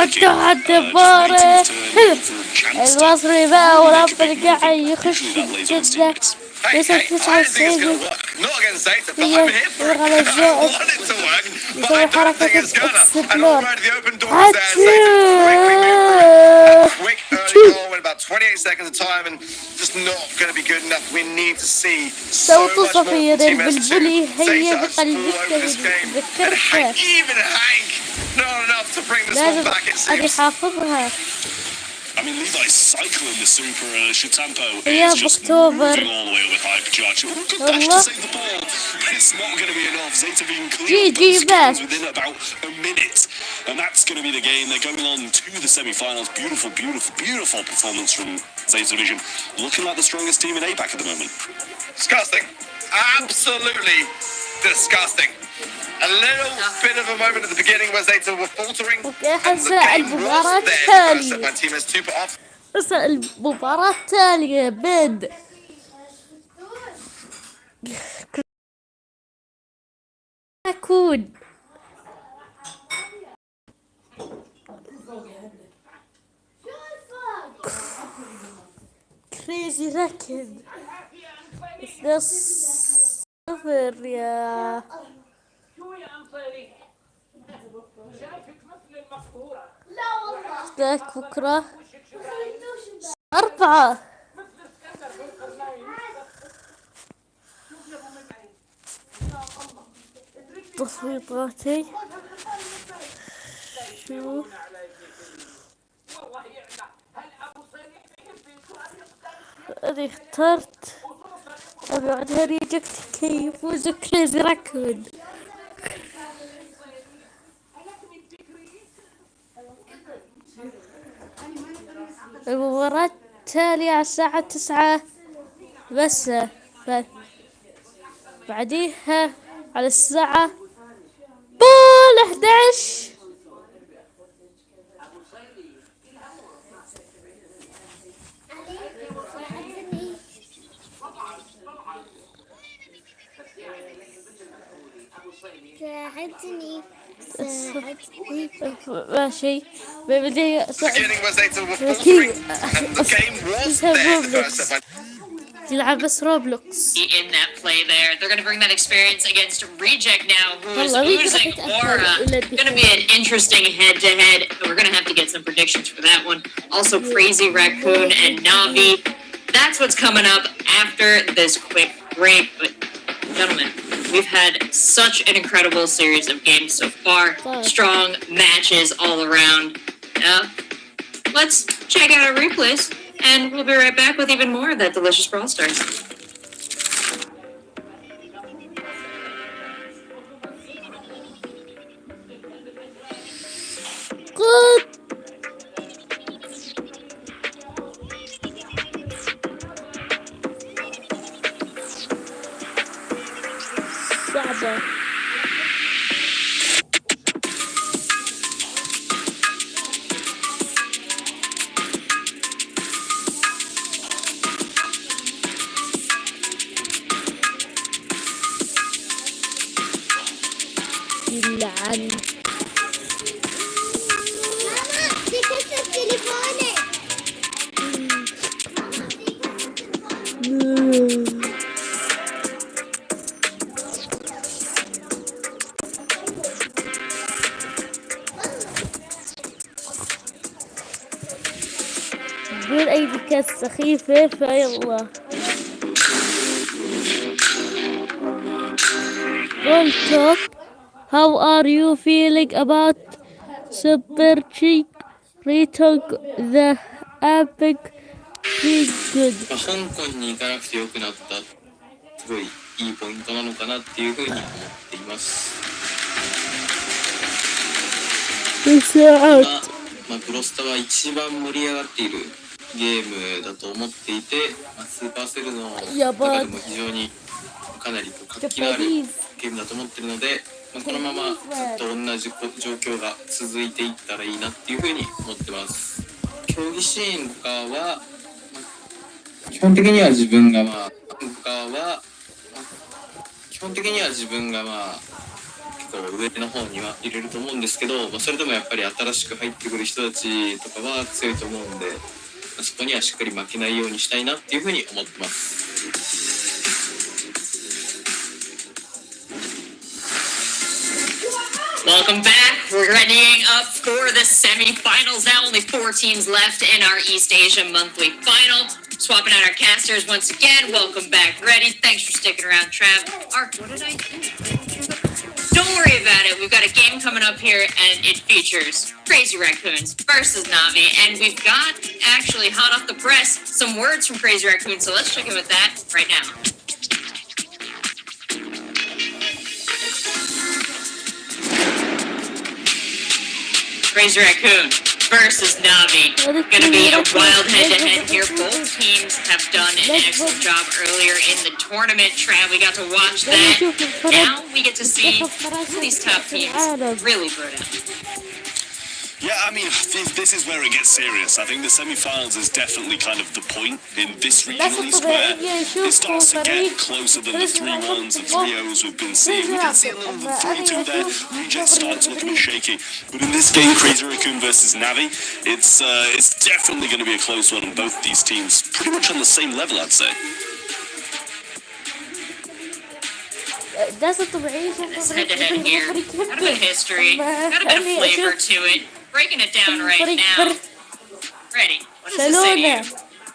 الدبارة المصري بقى ورب قاعد يخش جدة Hey, I didn't think it's going to work. Not against Zeta, but I'm here for it. I want it to work, but I don't think it's gonna. And already the open doors there. Zeta quickly moved through. Quick early goal in about 28 seconds of time, and just not going to be good enough. We need to see so much more from Team S2. Zeta are all over this game. And Hank, even Hank, not enough to bring this one back, it seems. I mean, Levi's cycling the super Chitampo is just moving all the way with hypercharge. Oh, good dash to save the ball. It's not going to be enough. Zeta being clear within about a minute. And that's going to be the game. They're going on to the semi-finals. Beautiful, beautiful, beautiful performance from Zeta Division. Looking like the strongest team in APAC at the moment. Disgusting. Absolutely disgusting. A little bit of a moment at the beginning where Zeta were faltering, and the game was there because my team has two put off. بس المباراة التالية بين راكون كريزي راكن 2-0 يا ذاك بكرة 4 تصويتاتي شوف أنا اخترت وبعدها ريجكت كي يفوز كريزي راكون المباراة التالية على الساعة 9 بس بعديها على الساعة 11 ساعدني ماشي ببدي Beginning was Zeta were faltering, and the game was there the first set. يلعب بس روبلوكس In that play there, they're going to bring that experience against Reject now, who is losing Aura. Going to be an interesting head-to-head. We're going to have to get some predictions for that one. Also, Crazy Raccoon and Navi. That's what's coming up after this quick break. But, gentlemen, we've had such an incredible series of games so far. Strong matches all around. Let's check out our replays, and we'll be right back with even more of that delicious Brawl Stars. good صعبة يلعن بدون أي ذكاء سخيفة فيلا Gold how are you feeling about Super Cheek Retog the epic being good? 香港に行かなくてよくなったすごいいいポイントなのかなっていうふうに思っています。クロスタは一番盛り上がっているゲームだと思っていて、スーパーセルの中でも非常にかなり活気のあるゲームだと思っているので、まあ、このままずっと同じ状況が続いていったらいいなっていうふうに思ってます。競技シーンとかは基本的には自分が結構上の方には入れると思うんですけど、まあ、それでもやっぱり新しく入ってくる人たちとかは強いと思うんで、まあ、そこにはしっかり負けないようにしたいなっていうふうに思ってます。Welcome back. We're readying up for the semifinals now. Only 4 teams left in our East Asia monthly final. Swapping out our casters once again. Welcome back, Ready. Thanks for sticking around, Trav. Ark, what did I do? Don't worry about it. We've got a game coming up here, and it features Crazy Raccoons versus Navi. And we've got, actually, hot off the press, some words from Crazy Raccoons. So let's check in with that right now. Crazy Raccoon versus Navi. Gonna be a wild head-to-head here. Both teams have done an excellent job earlier in the tournament. Trav, we got to watch that. Now we get to see these top teams really throw down. Yeah, I mean, this is where it gets serious. I think the semi-finals is definitely kind of the point in this regional East where it starts to get closer than the 3-1s and 3-0s we've been seeing. We did see a little 3-2 there. Rejects started to look a bit shaky. But in this game, Crazy Raccoon versus Navi, it's definitely going to be a close one, and both these teams pretty much on the same level, I'd say. This head-to-head here, got a bit of history, got a bit of flavor to it. Breaking it down right now. Ready? What does this say to you?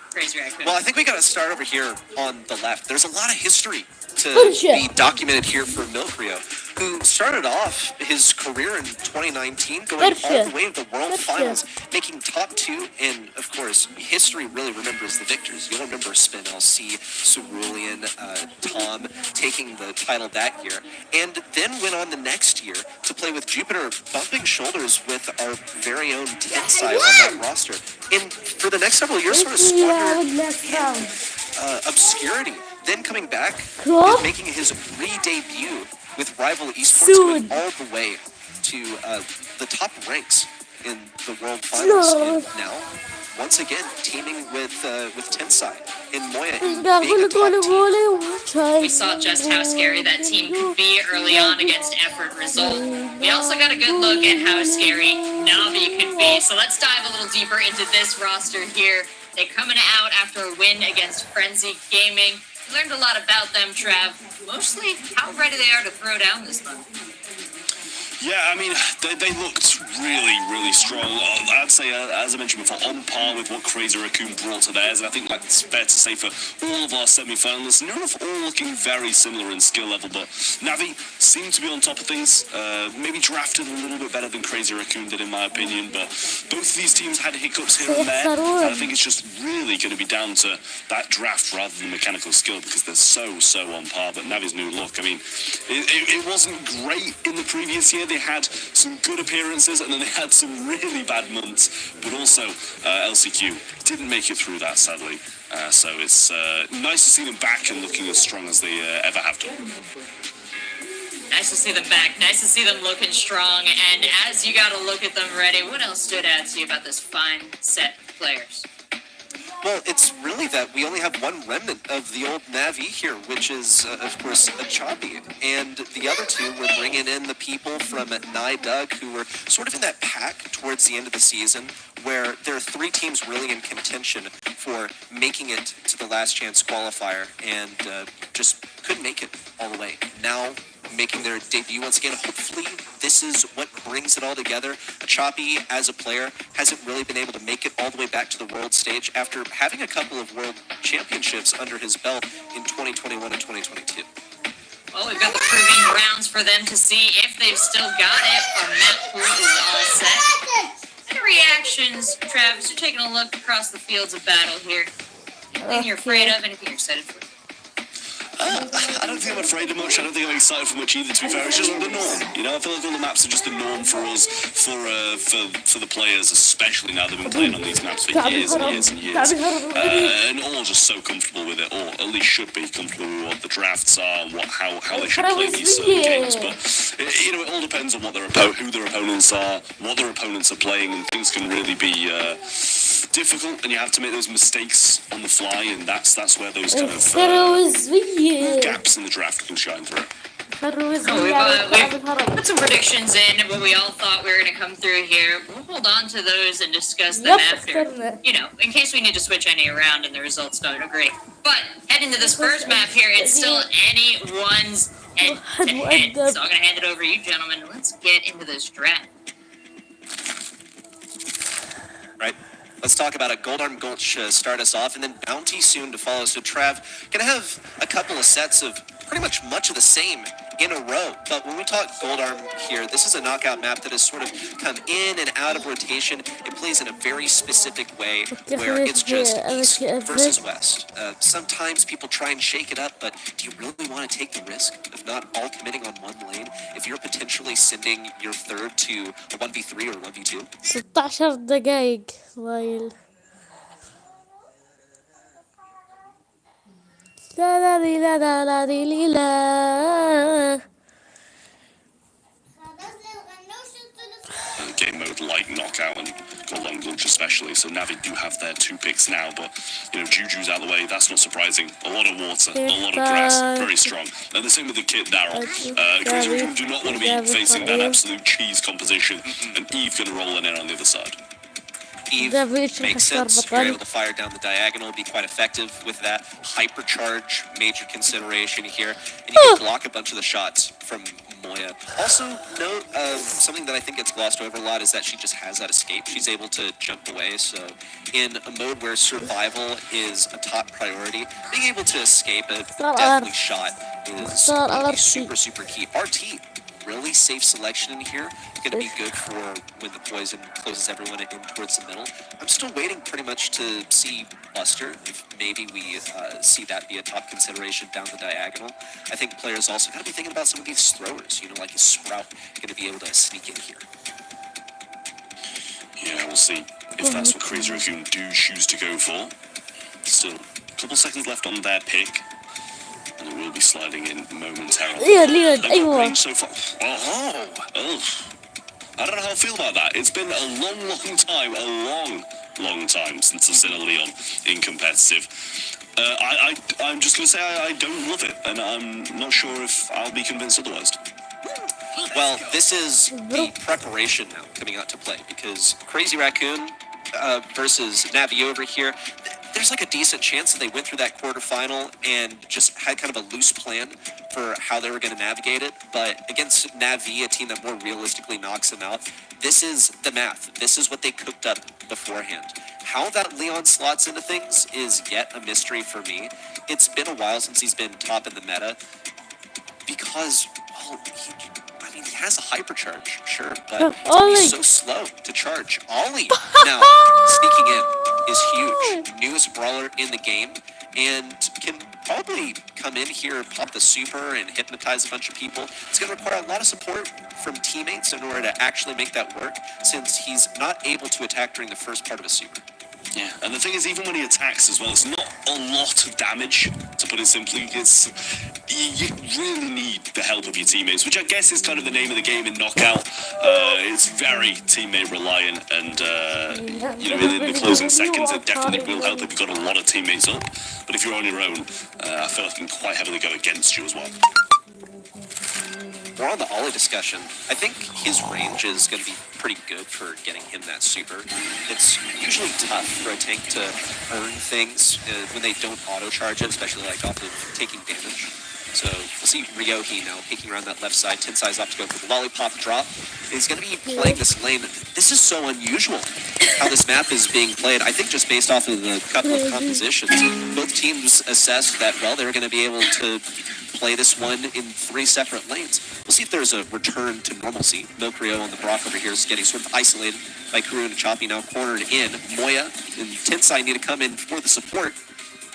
Crazy Raccoon. Well, I think we got to start over here on the left. There's a lot of history to be documented here for Milkrio, who started off his career in 2019 going all the way to the World Finals, making top 2, and of course, history really remembers the victors. You'll remember Spin LC, Cerulean, Tom taking the title that year, and then went on the next year to play with Jupiter, bumping shoulders with our very own Tensai on that roster. And for the next several years, sort of squandered in obscurity. Then coming back and making his re-debut with Rival Esports, going all the way to the top ranks in the World Finals. And now, once again, teaming with Tensai and Moya and being a top team. We saw just how scary that team could be early on against Effort Result. We also got a good look at how scary Navi could be. So let's dive a little deeper into this roster here. They're coming out after a win against Frenzy Gaming. We learned a lot about them, Trav. Mostly how ready they are to throw down this month. Yeah, I mean, they looked really, really strong. I'd say, as I mentioned before, on par with what Crazy Raccoon brought to theirs. And I think that's fair to say for all of our semi-finalists. None of all looking very similar in skill level, but Navi seemed to be on top of things. Maybe drafted a little bit better than Crazy Raccoon did, in my opinion. But both of these teams had hiccups here and there. And I think it's just really going to be down to that draft rather than mechanical skill, because they're so on par. But Navi's new look, I mean, it wasn't great in the previous year. They had some good appearances and then they had some really bad months, but also LCQ didn't make it through that, sadly. So it's nice to see them back and looking as strong as they ever have done. Nice to see them back. Nice to see them looking strong. And as you got to look at them ready, what else stood out to you about this fine set of players? Well, it's really that we only have one remnant of the old Navi here, which is, of course, a Choppy. And the other two were bringing in the people from Doug, who were sort of in that pack towards the end of the season, where there are 3 teams really in contention for making it to the last chance qualifier, and just couldn't make it all the way. Now, making their debut once again. Hopefully, this is what brings it all together. Choppy, as a player, hasn't really been able to make it all the way back to the world stage after having a couple of world championships under his belt in 2021 and 2022. Well, we've got the proving grounds for them to see if they've still got it. Our map pool is all set. Any reactions, Travis? You're taking a look across the fields of battle here. Anything you're afraid of? Anything you're excited for? I don't think I'm afraid of much. I don't think I'm excited for much either, to be fair. It's just the norm. You know, I feel like all the maps are just the norm for us, for the players, especially now they've been playing on these maps for years and years and years. And all just so comfortable with it, or at least should be comfortable with what the drafts are and how they should play these games. But, you know, it all depends on what who their opponents are, what their opponents are playing, and things can really be difficult, and you have to make those mistakes on the fly, and that's where those kind of gaps in the draft can shine through. We've put some predictions in, what we all thought we were going to come through here. We'll hold on to those and discuss them after, you know, in case we need to switch any around and the results don't agree. But heading to this first map here, it's still anyone's head-to-head. So I'm going to hand it over to you, gentlemen. Let's get into this draft. Right. Let's talk about it. Goldarm Gulch start us off, and then Bounty soon to follow. So Trav, gonna have a couple of sets of pretty much of the same in a row. But when we talk Goldarm here, this is a knockout map that has sort of come in and out of rotation. It plays in a very specific way where it's just east versus west. Sometimes people try and shake it up, but do you really want to take the risk of not all committing on one lane if you're potentially sending your third to a 1v3 or 1v2? 16 دقايق وايل. لا لا لا لا لا لا لا. Game mode like Knockout and Goldarm Gulch especially, so Navi do have their 2 picks now, but, you know, Juju's out of the way, that's not surprising. A lot of water, a lot of grass, very strong. And the same with the kit, Daryl. Crazy Raccoon do not want to be facing that absolute cheese composition, and Eve going to roll in on the other side. Eve makes sense. If you're able to fire down the diagonal, be quite effective with that. Hypercharge, major consideration here. And you can block a bunch of the shots from Moya. Also, note something that I think gets glossed over a lot is that she just has that escape. She's able to jump away. So in a mode where survival is a top priority, being able to escape a deathly shot is super, super key. RT, really safe selection in here. Going to be good for when the poison closes everyone in towards the middle. I'm still waiting pretty much to see Buster, if maybe we see that be a top consideration down the diagonal. I think players also got to be thinking about some of these throwers, you know, like a Sprout, going to be able to sneak in here. Yeah, we'll see if that's what Crazy Raccoon do choose to go for. Still a couple seconds left on their pick. And it will be sliding in momentarily. So far. I don't know how I feel about that. It's been a long time since I've seen a Leon in competitive. I'm just going to say I don't love it, and I'm not sure if I'll be convinced otherwise. Well, this is the preparation now coming out to play, because Crazy Raccoon versus Navi over here, there's like a decent chance that they went through that quarterfinal and just had kind of a loose plan for how they were going to navigate it. But against Navi, a team that more realistically knocks them out, this is the math. This is what they cooked up beforehand. How that Leon slots into things is yet a mystery for me. It's been a while since he's been top in the meta because, well, he has a hypercharge, sure, but he's so slow to charge. Ollie now sneaking in is huge. Newest brawler in the game, and can probably come in here, pop the super, and hypnotize a bunch of people. It's going to require a lot of support from teammates in order to actually make that work, since he's not able to attack during the first part of a super. Yeah, and the thing is, even when he attacks as well, it's not a lot of damage, to put it simply. You really need the help of your teammates, which I guess is kind of the name of the game in Knockout. It's very teammate reliant, and you know, in the closing seconds, it definitely will help if you've got a lot of teammates up. But if you're on your own, I feel like it can quite heavily go against you as well. More on the Ollie discussion, I think his range is going to be pretty good for getting him that super. It's usually tough for a tank to earn things when they don't auto-charge it, especially like off of taking damage. So we'll see Ryohi now peeking around that left side. Tensai's off to go for the lollipop drop. He's going to be playing this lane. This is so unusual how this map is being played. I think just based off of the couple of compositions, both teams assessed that, well, they were going to be able to play this one in 3 separate lanes. We'll see if there's a return to normalcy. Milk Rio on the Brock over here is getting sort of isolated by Kuru and Choppy, now cornered in. Moya and Tensai need to come in for the support.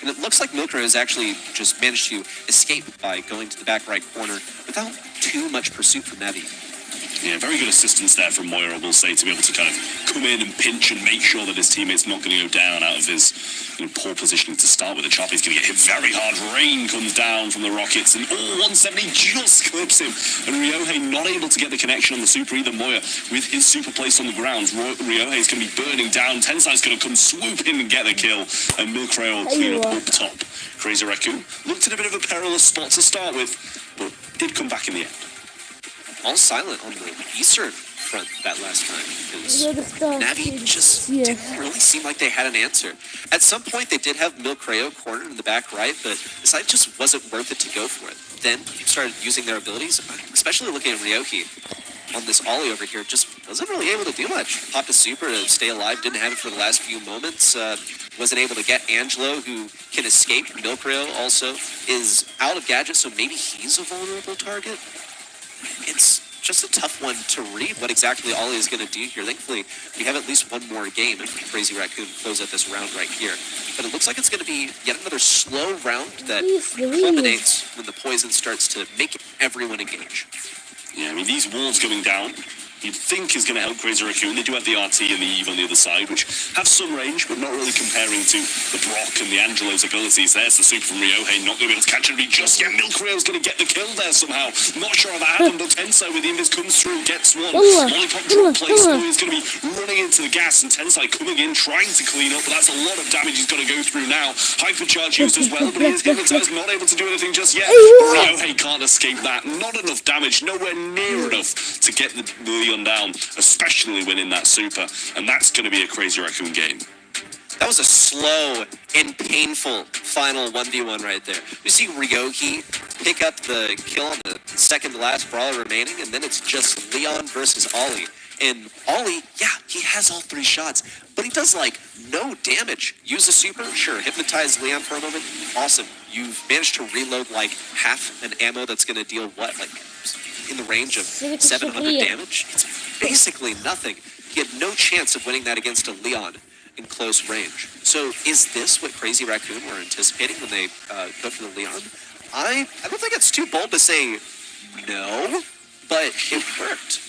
And it looks like Milkra has actually just managed to escape by going to the back right corner without too much pursuit from Navi. Yeah, very good assistance there from Moira, I will say, to be able to kind of come in and pinch and make sure that his teammate's not going to go down out of his poor positioning to start with. The chop is going to get hit very hard. Rain comes down from the Rockets, and 170 just clips him. And Ryohei not able to get the connection on the super either. Moira with his super placed on the ground. Ryohei is going to be burning down. Tensai's going to come swoop in and get the kill, and Milkra will clean up top. Crazy Raccoon looked at a bit of a perilous spot to start with, but did come back in the end. All silent on the eastern front that last time because Navi just didn't really seem like they had an answer. At some point, they did have Milkreo cornered in the back right, but the side just wasn't worth it to go for it. Then started using their abilities, especially looking at Ryohei on this Ollie over here, just wasn't really able to do much. Popped a super to stay alive, didn't have it for the last few moments. Wasn't able to get Angelo, who can escape. Milkreo also is out of gadget, so maybe he's a vulnerable target. It's just a tough one to read what exactly Ollie is going to do here. Thankfully, we have at least one more game, and Crazy Raccoon close out this round right here. But it looks like it's going to be yet another slow round that culminates when the poison starts to make everyone engage. Yeah, I mean, these walls going down, you'd think is going to help Crazy Raccoon. They do have the RT and the Eve on the other side, which have some range, but not really comparing to the Brock and the Angelo's abilities. There's the super from Ryohei, not going to be able to catch it just yet. Milkreo's going to get the kill there somehow. Not sure how that happened, but Tensai with the invis comes through, gets one. Lollipop drop placement is going to be running into the gas, and Tensai coming in, trying to clean up, but that's a lot of damage he's got to go through now. Hypercharge used as well, but he is hypnotized, not able to do anything just yet. Ryohei can't escape that. Not enough damage, nowhere near enough to get the down, especially winning that super, and that's going to be a Crazy Raccoon game. That was a slow and painful final 1v1 right there. You see Ryohei pick up the kill on the second to last brawler remaining, and then it's just Leon versus Ollie. And Ollie, yeah, he has all three shots, but he does like no damage. Use a super, sure, hypnotize Leon for a moment, awesome. You've managed to reload like half an ammo that's going to deal what, like in the range of 700 damage? It's basically nothing. He had no chance of winning that against a Leon in close range. So is this what Crazy Raccoon were anticipating when they go for the Leon? I don't think it's too bold to say no, but it worked.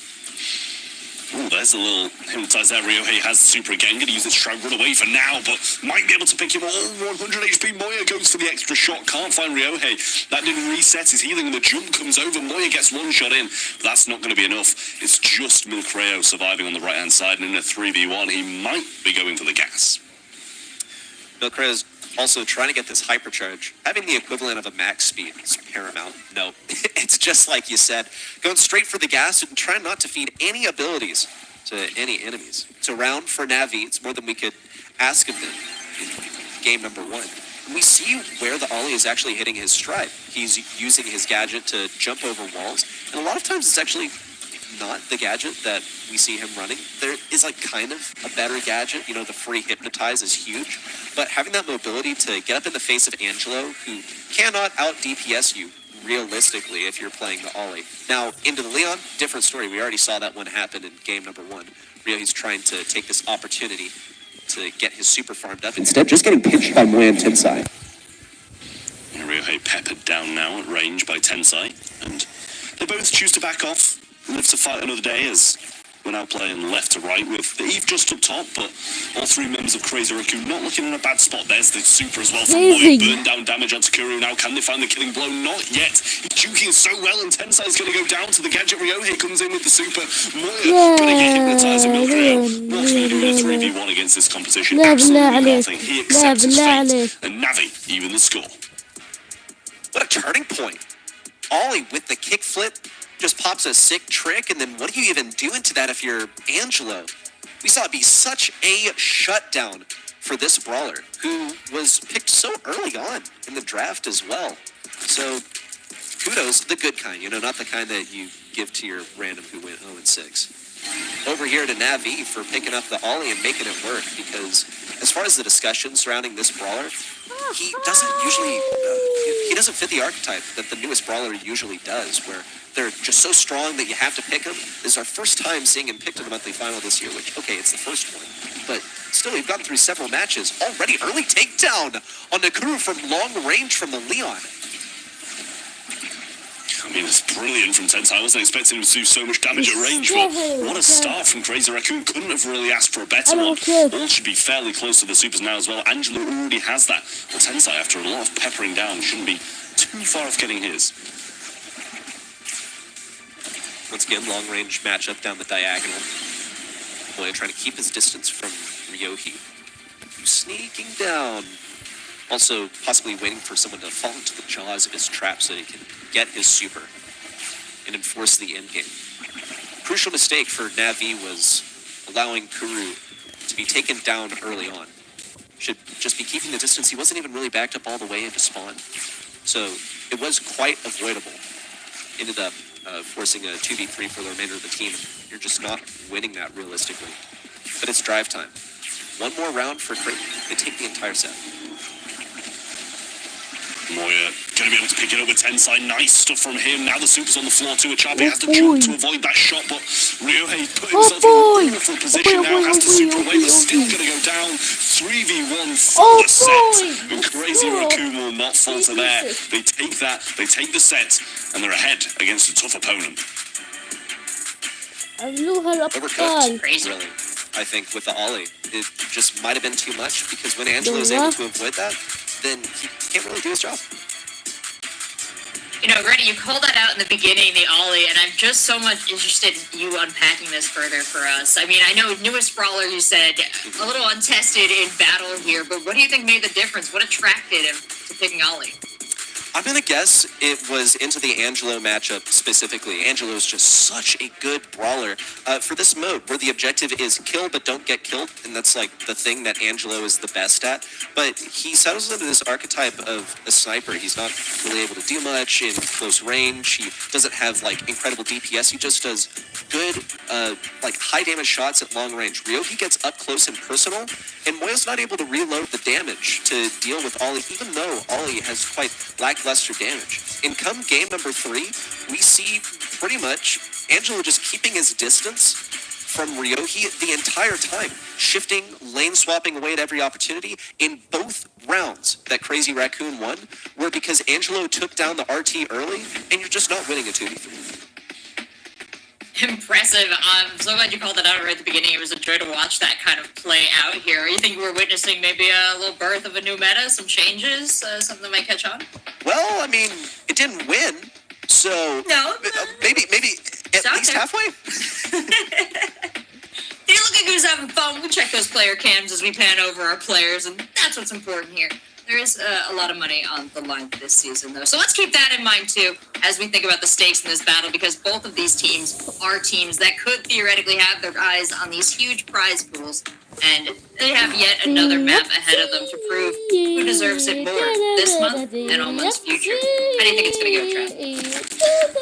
Ooh, there's a little hypnotize there. Ryohei has the super again. Going to use the Shrug run away for now, but might be able to pick him all. 100 HP. Moya goes for the extra shot. Can't find Ryohei. That didn't reset his healing, and the jump comes over. Moya gets one shot in, but that's not going to be enough. It's just Milkreo surviving on the right-hand side, and in a 3v1, he might be going for the gas. Milkreo's also trying to get this hypercharge. Having the equivalent of a max speed is paramount. No, it's just like you said, going straight for the gas and trying not to feed any abilities to any enemies. It's a round for Navi. It's more than we could ask of them in game number one. And we see where the Ollie is actually hitting his stride. He's using his gadget to jump over walls, and a lot of times it's actually not the gadget that we see him running. There is like kind of a better gadget, you know, the free hypnotize is huge, but having that mobility to get up in the face of Angelo, who cannot out DPS you realistically if you're playing the Ollie. Now, into the Leon, different story. We already saw that one happen in game number one. Ryohei's trying to take this opportunity to get his super farmed up. Instead, just getting pinched by Moya and Tensai. Ryohei peppered down now at range by Tensai, and they both choose to back off. Live to fight another day as we're now playing left to right with the Eve just up top, but all three members of Crazy Raccoon not looking in a bad spot. There's the super as well from Moya. Burn down damage on Takuru. Now can they find the killing blow? Not yet. He's juking so well, and Tensai's going to go down to the gadget. Ryohei comes in with the super. Moya going to get hypnotized and Milkreo. What's going to do in a 3v1 against this competition? Absolutely nothing. He accepts his fate, and Navi even the score. What a turning point. Ollie with the kickflip just pops a sick trick, and then what do you even do into that if you're Angelo? We saw it be such a shutdown for this brawler, who was picked so early on in the draft as well. So kudos, the good kind, you know, not the kind that you give to your random who went 0-6. Over here to Navi for picking up the Ollie and making it work, because as far as the discussion surrounding this brawler, he doesn't usually, he doesn't fit the archetype that the newest brawler usually does, where they're just so strong that you have to pick them. This is our first time seeing him picked in the monthly final this year, which, okay, it's the first one, but still, we've gotten through several matches already. Early takedown on Nakuru from long range from the Leon. I mean, it's brilliant from Tensai. I wasn't expecting him to do so much damage at range, but what a start from Crazy Raccoon. Couldn't have really asked for a better one. All should be fairly close to the supers now as well. Angelo already has that. Well, Tensai, after a lot of peppering down, shouldn't be too far off getting his. Once again, long-range matchup down the diagonal. Boy, trying to keep his distance from Ryohi. Sneaking down. Also, possibly waiting for someone to fall into the jaws of his trap so that he can get his super and enforce the endgame. Crucial mistake for Navi was allowing Kuru to be taken down early on. Should just be keeping the distance. He wasn't even really backed up all the way into spawn. So it was quite avoidable. Ended up forcing a 2v3 for the remainder of the team. You're just not winning that realistically. But it's drive time. One more round for Craig. They take the entire set. Moya going to be able to pick it up with Tensai. Nice stuff from him. Now the super's on the floor too. Achabe has to jump to avoid that shot, but Ryohei put himself in a beautiful position now. Has to super away, but still going to go down. 3v1 for the set. And Crazy Raccoon will not falter there. They take that, they take the set, and they're ahead against a tough opponent. Overcooked, really, I think, with the Ollie. It just might have been too much, because when Angelo is able to avoid that, then he can't really do his job. You know, Reddy, you called that out in the beginning, the Ollie, and I'm just so much interested in you unpacking this further for us. I mean, I know newest brawler, you said, a little untested in battle here, but what do you think made the difference? What attracted him to picking Ollie? I'm going to guess it was into the Angelo matchup specifically. Angelo is just such a good brawler for this mode where the objective is kill but don't get killed. And that's like the thing that Angelo is the best at. But he settles into this archetype of a sniper. He's not really able to do much in close range. He doesn't have like incredible DPS. He just does good like high damage shots at long range. Ryohi gets up close and personal. And Moya's not able to reload the damage to deal with Ollie, even though Ollie has quite lackluster damage. In come game number 3, we see pretty much Angelo just keeping his distance from Ryohi the entire time, shifting, lane swapping away at every opportunity. In both rounds that Crazy Raccoon won were because Angelo took down the RT early, and you're just not winning a 2v3. Impressive. I'm so glad you called that out right at the beginning. It was a joy to watch that kind of play out here. You think we're witnessing maybe a little birth of a new meta, some changes, something that might catch on? Well, I mean, it didn't win, so no, maybe at least halfway. They look like who's having fun. We check those player cams as we pan over our players, and that's what's important here. There is a lot of money on the line this season, though. So let's keep that in mind, too, as we think about the stakes in this battle, because both of these teams are teams that could theoretically have their eyes on these huge prize pools, and they have yet another map ahead of them to prove who deserves it more this month and all months future. How do you think it's going to go, Trav?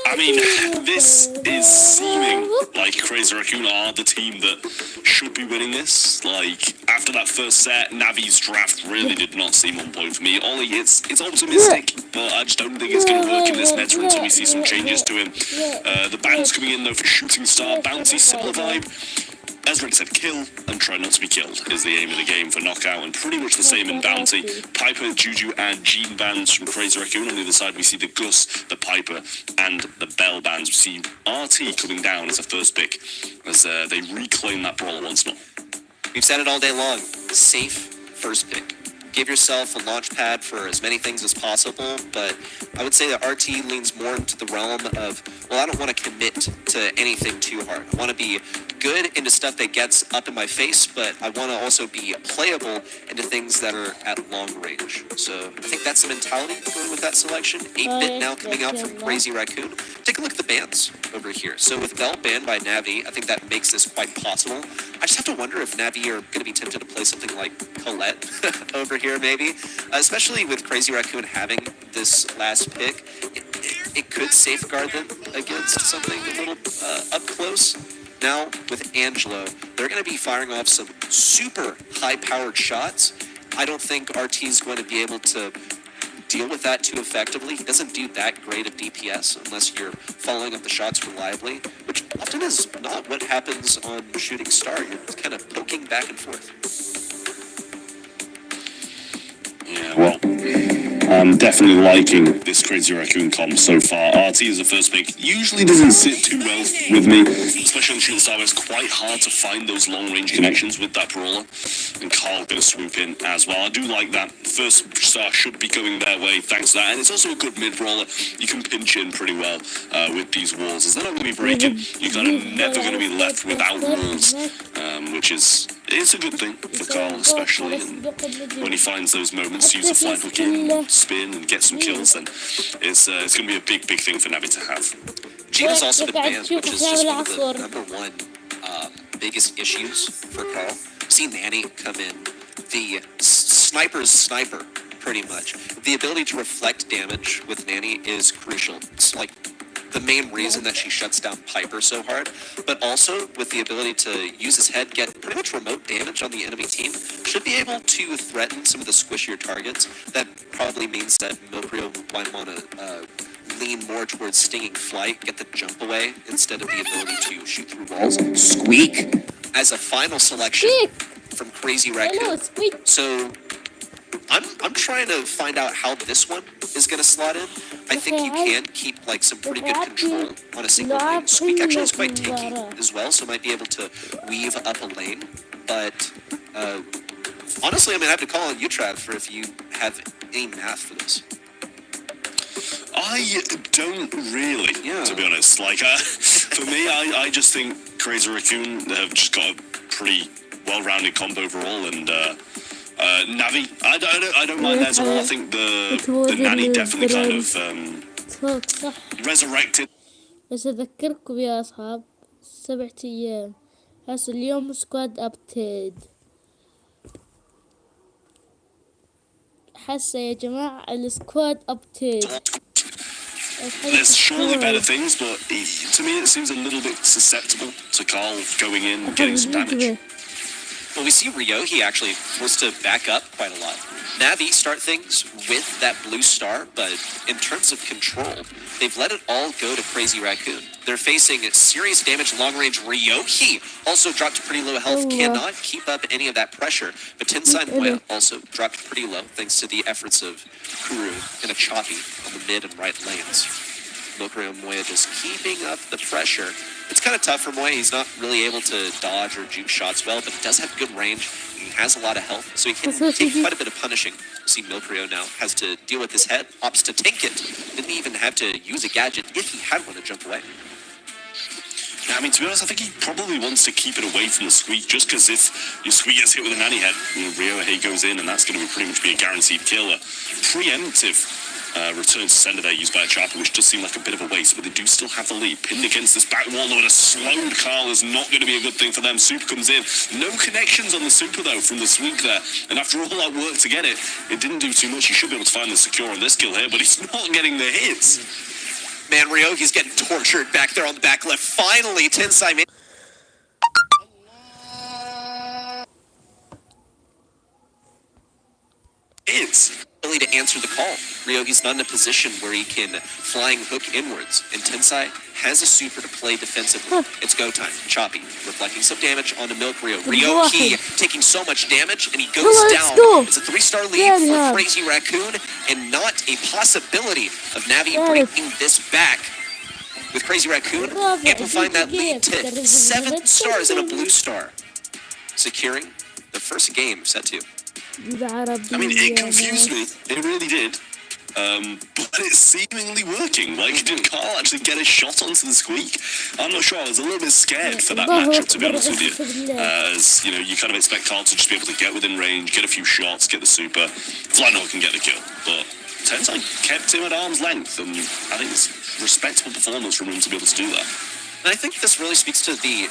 I mean, this is seeming like Crazy Raccoon are the team that should be winning this. Like, after that first set, Navi's draft really did not seem on point for me. Ollie, it's optimistic, but I just don't think it's going to work in this meta until we see some changes to him. The ban's coming in, though, for Shooting Star, Bounty, similar vibe. As Rick said, kill and try not to be killed is the aim of the game for Knockout, and pretty much the same in Bounty. Piper, Juju, and Gene bands from Crazy Raccoon. On the other side, we see the Gus, the Piper, and the Bell bands. We see RT coming down as a first pick as they reclaim that brawler once more. We've said it all day long. Safe first pick. Give yourself a launch pad for as many things as possible, but I would say that RT leans more into the realm of, well, I don't want to commit to anything too hard. I want to be good into stuff that gets up in my face, but I want to also be playable into things that are at long range. So I think that's the mentality going with that selection. 8-bit now coming out from Crazy Raccoon. Take a look at the bans over here. So with Bell banned by Navi, I think that makes this quite possible. I just have to wonder if Navi are going to be tempted to play something like Colette over here, maybe. Especially with Crazy Raccoon having this last pick. It could safeguard them against something a little up close. Now, with Angelo, they're going to be firing off some super high-powered shots. I don't think RT is going to be able to deal with that too effectively. He doesn't do that great of DPS unless you're following up the shots reliably, which often is not what happens on Shooting Star. You're kind of poking back and forth. I'm definitely liking this Crazy Raccoon comp so far. RT is the first pick. Usually doesn't sit too well with me, especially on Shooting Star, where it's quite hard to find those long-range connections with that Brawler. And Carl going to swoop in as well. I do like that. First star should be going their way thanks to that. And it's also a good mid-brawler. You can pinch in pretty well with these walls. As they're not going to be breaking, you're kind of never going to be left without walls, which is a good thing for Carl, especially. And when he finds those moments, use the flying hook in, spin, and get some kills, then it's going to be a big, big thing for Navi to have. Gina's also been banned, which is just one of the number one biggest issues for Carl. See Nanny come in, the sniper's sniper, pretty much. The ability to reflect damage with Nanny is crucial. It's like the main reason that she shuts down Piper so hard, but also with the ability to use his head, get pretty much remote damage on the enemy team, should be able to threaten some of the squishier targets. That probably means that Milkrio might want to lean more towards stinging flight, get the jump away, instead of the ability to shoot through walls. Squeak! As a final selection from Crazy Raccoon. So I'm trying to find out how this one is going to slot in. I think you can keep like some pretty good control on a single lane. Squeak actually is quite tanky as well, so might be able to weave up a lane. But honestly, I mean, I have to call on you, Trav, for if you have any math for this. I don't really, to be honest. Like, for me, I just think Crazy Raccoon have just got a pretty well-rounded comp overall, and Navi, I don't mind theirs at all. I think the Nanny definitely kind of resurrected. بس أذكركم يا أصحاب 7 أيام هسه اليوم سكواد أبتيد حسه يا جماعة السكواد أبتيد. There's surely better things, but to me it seems a little bit susceptible to Carl going in and getting some damage. Well, we see Ryohi actually forced to back up quite a lot. Navi start things with that blue star, but in terms of control, they've let it all go to Crazy Raccoon. They're facing serious damage long-range. Ryohi also dropped to pretty low health, cannot keep up any of that pressure. But Tensai Moya also dropped pretty low thanks to the efforts of Kuru and a Choppy on the mid and right lanes. Milkrio and Moya just keeping up the pressure. It's kind of tough for Moya. He's not really able to dodge or juke shots well, but he does have good range. He has a lot of health, so he can take quite a bit of punishing. See, Milkrio now has to deal with his head, opts to tank it. Didn't even have to use a gadget if he had one to jump away. Yeah, I mean, to be honest, I think he probably wants to keep it away from the Squeak, just because if your Squeak gets hit with a Nanny head, Ryohei goes in, and that's going to pretty much be a guaranteed killer. Preemptive return to sender there used by a Chopper, which does seem like a bit of a waste, but they do still have the lead. Pinned against this back wall, though, and a slowed Carl is not going to be a good thing for them. Super comes in. No connections on the Super, though, from the Squeak there. And after all that work to get it, it didn't do too much. He should be able to find the secure on this kill here, but he's not getting the hits. Man, Ryohi's getting tortured back there on the back left. Finally, Tensai made to answer the call. Ryohi's not in a position where he can flying hook inwards, and Tensai has a super to play defensively. It's go time. Choppy reflecting some damage onto Milkrio. Ryohi taking so much damage, and he goes down. It's a 3-star lead for Crazy Raccoon, and not a possibility of Navi breaking this back. With Crazy Raccoon amplifying that lead to 7 stars and a blue star, securing the first game set 2. I mean, it confused me. It really did. But it's seemingly working. Like, did Carl actually get a shot onto the Squeak? I'm not sure. I was a little bit scared for that matchup, to be honest with you. As, you know, you kind of expect Carl to just be able to get within range, get a few shots, get the super. Flynote can get the kill. But Tensai kept him at arm's length, and I think it's respectable performance from him to be able to do that. And I think this really speaks to the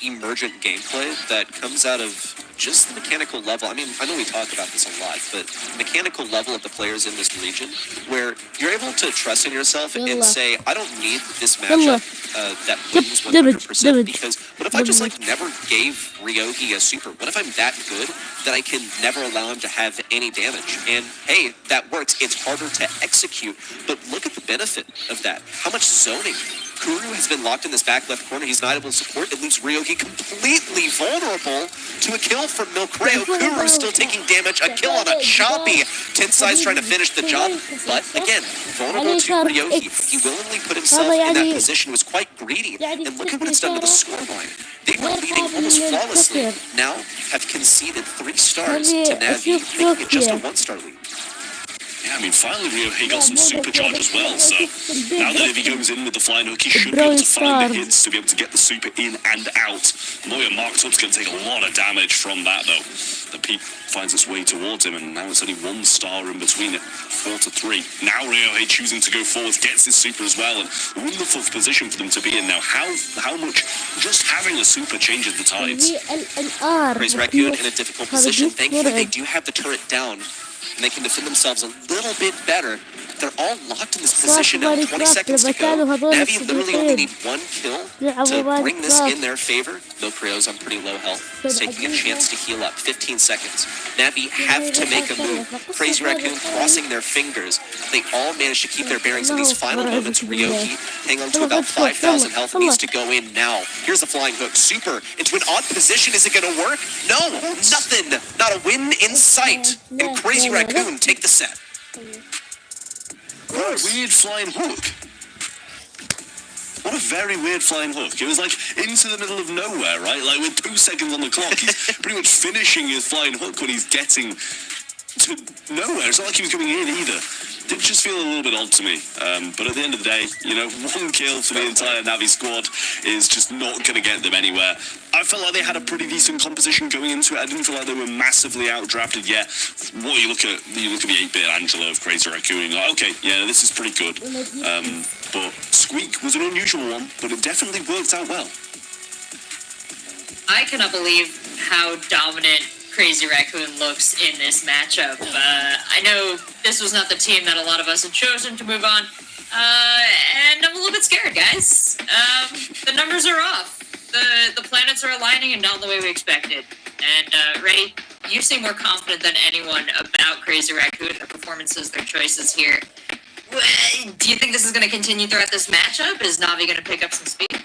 emergent gameplay that comes out of just the mechanical level. I mean, I know we talk about this a lot, but mechanical level of the players in this region, where you're able to trust in yourself and say, I don't need this matchup that wins 100%, because what if I just like never gave Ryohi a super? What if I'm that good that I can never allow him to have any damage? And hey, that works. It's harder to execute, but look at the benefit of that. How much zoning Kuru has been locked in this back left corner. He's not able to support. It leaves Ryogi completely vulnerable to a kill from Milkreo. Kuru still taking damage. A kill on a choppy. Tensai's trying to finish the job. But again, vulnerable to Ryogi. He willingly put himself in that position, was quite greedy. And look at what it's done to the scoreline. They were leading almost flawlessly. Now have conceded 3 stars to Navi, making it just a 1-star lead. Yeah, I mean, finally Ryohei got some supercharge as well, so now that if he goes in with the flying hook, he should be able to find the hits to be able to get the super in and out. Moya marked up's going to take a lot of damage from that, though. The peak finds its way towards him, and now it's only 1 star in between it, 4-3. Now Ryohei choosing to go forward, gets his super as well, and wonderful position for them to be in now. How much just having a super changes the tides. Crazy Raccoon in a difficult position. Thankfully, they do have the turret down, and they can defend themselves a little bit better. They're all locked in this position now, 20 seconds to go. Navi literally only need 1 kill to bring this in their favor. Milkreo's on pretty low health. He's taking a chance to heal up. 15 seconds. Navi have to make a move. Crazy Raccoon crossing their fingers. They all manage to keep their bearings in these final moments. Ryoki hang on to about 5,000 health and needs to go in now. Here's the flying hook. Super into an odd position. Is it going to work? No, nothing. Not a win in sight. And Crazy Raccoon take the set. What a weird flying hook. What a very weird flying hook. It was like into the middle of nowhere, right? Like with 2 seconds on the clock, he's pretty much finishing his flying hook when he's getting to nowhere. It's not like he was coming in either. Did just feel a little bit odd to me. But at the end of the day, you know, 1 kill for the entire Navi squad is just not going to get them anywhere. I felt like they had a pretty decent composition going into it. I didn't feel like they were massively outdrafted yet. What you look at the 8-bit Angela of Crazy Raccoon, like, okay, yeah, this is pretty good. But Squeak was an unusual one, but it definitely worked out well. I cannot believe how dominant Crazy Raccoon looks in this matchup. I know this was not the team that a lot of us had chosen to move on, and I'm a little bit scared, guys. The numbers are off. The planets are aligning and not the way we expected. And Reddy, you seem more confident than anyone about Crazy Raccoon, their performances, their choices here. Do you think this is going to continue throughout this matchup? Is Navi going to pick up some speed?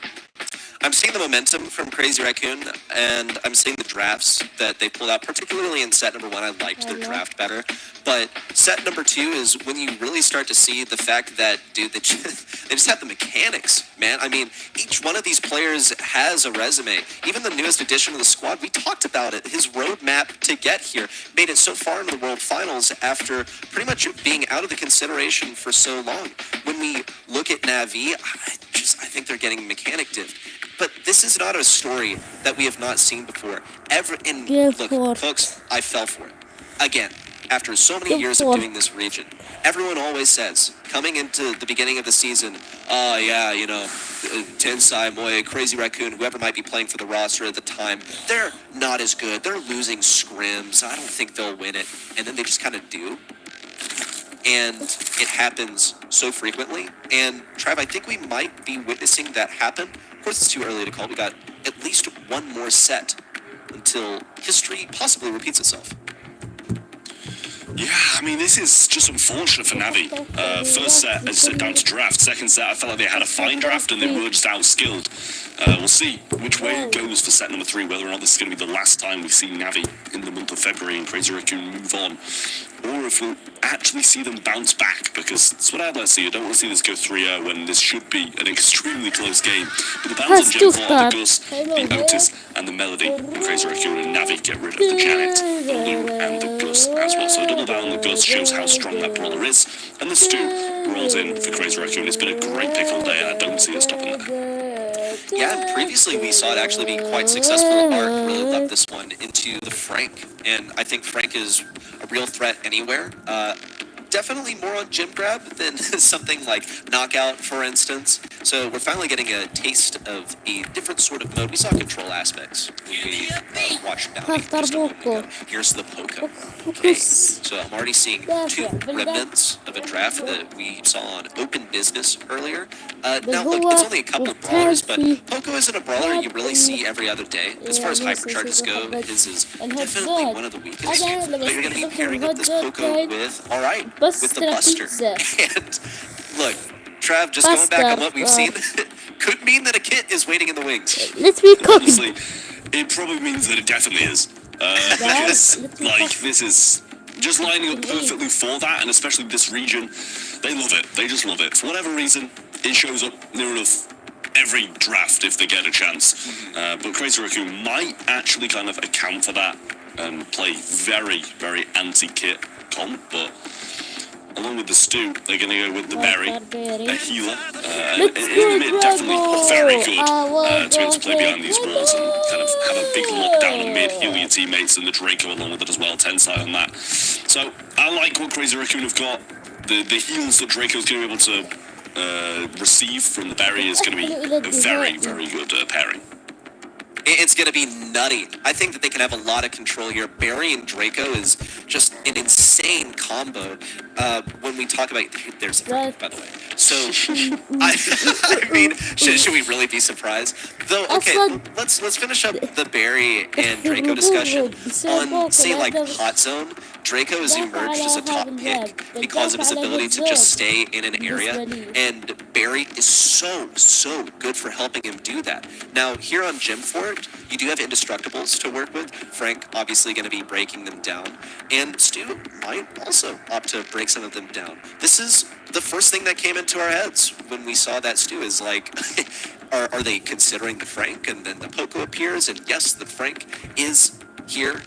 I'm seeing the momentum from Crazy Raccoon, and I'm seeing the drafts that they pulled out, particularly in set number 1. I liked their draft better. But set number 2 is when you really start to see the fact that, dude, they just have the mechanics, man. I mean, each one of these players has a resume. Even the newest addition to the squad, we talked about it. His roadmap to get here made it so far into the World Finals after pretty much being out of the consideration for so long. When we look at Navi, I think they're getting mechanic dipped. But this is not a story that we have not seen before. Look, folks, I fell for it. Again, after so many years of doing this region, everyone always says, coming into the beginning of the season, oh yeah, you know, Tensai, Moya, Crazy Raccoon, whoever might be playing for the roster at the time, they're not as good. They're losing scrims. I don't think they'll win it. And then they just kind of do. And it happens so frequently. And Trav, I think we might be witnessing that happen. Of course, it's too early to call. We got at least 1 more set until history possibly repeats itself. Yeah, I mean, this is just unfortunate for Navi. First set is down to draft. Second set, I felt like they had a fine draft and they were just outskilled. We'll see which way it goes for set number 3, whether or not this is going to be the last time we see Navi in the month of February and Crazy Raccoon move on, or if we'll actually see them bounce back, because that's what I'd like to see. I don't want to see this go 3-0 when this should be an extremely close game. But the bounce on Gen 4, the Gus, the Otis, and the Melody, and Crazy Raccoon and Navi get rid of the Janet, the Lou, and the Gus as well. So a double down on the Gus shows how strong that brawler is, and the Stu rolls in for Crazy Raccoon. It's been a great pick all day, and I don't see it stopping there. Yeah, previously we saw it actually be quite successful. Arc really left this one into the Frank, and I think Frank is a real threat anywhere. Definitely more on gym grab than something like knockout, for instance. So we're finally getting a taste of a different sort of mode. We saw control aspects when we watched down. Here's the Poco. Okay. So I'm already seeing 2 remnants of a draft that we saw on Open Business earlier. Now look, it's only a couple brawlers, but Poco isn't a brawler you really see every other day. As far as hypercharges go, his is definitely one of the weakest. But you're going to be pairing up this Poco with, alright, with the Buster. And look, Trav, just going back on what we've seen, could mean that a kit is waiting in the wings. Let's be cooking. Honestly, it probably means that it definitely is. Because, like, this is just lining up perfectly for that, and especially this region, they love it. They just love it. For whatever reason, it shows up near enough every draft if they get a chance. But Crazy Raccoon might actually kind of account for that and play very, very anti-kit comp, but along with the Stu, they're going to go with the Berry, a healer. And in the mid, definitely very good to be able to play behind these walls and kind of have a big lockdown on mid, heal your teammates, and the Draco along with it as well, Tensai on that. So I like what Crazy Raccoon have got. The heals that Draco's going to be able to receive from the Berry is going to be a very, very good pairing. It's going to be nutty. I think that they can have a lot of control here. Barry and Draco is just an insane combo. When we talk about... There's a Frank, by the way. So, I mean, should we really be surprised? Though, okay, let's finish up the Barry and Draco discussion. On, say, like, Hot Zone, Draco has emerged as a top pick because of his ability to just stay in an area, and Barry is so good for helping him do that. Now, here on Gym Fort, you do have Indestructibles to work with. Frank obviously going to be breaking them down, and Stu might also opt to break some of them down. This is the first thing that came into our heads when we saw that Stu is like, are they considering the Frank? And then the Poco appears, and yes, the Frank is here,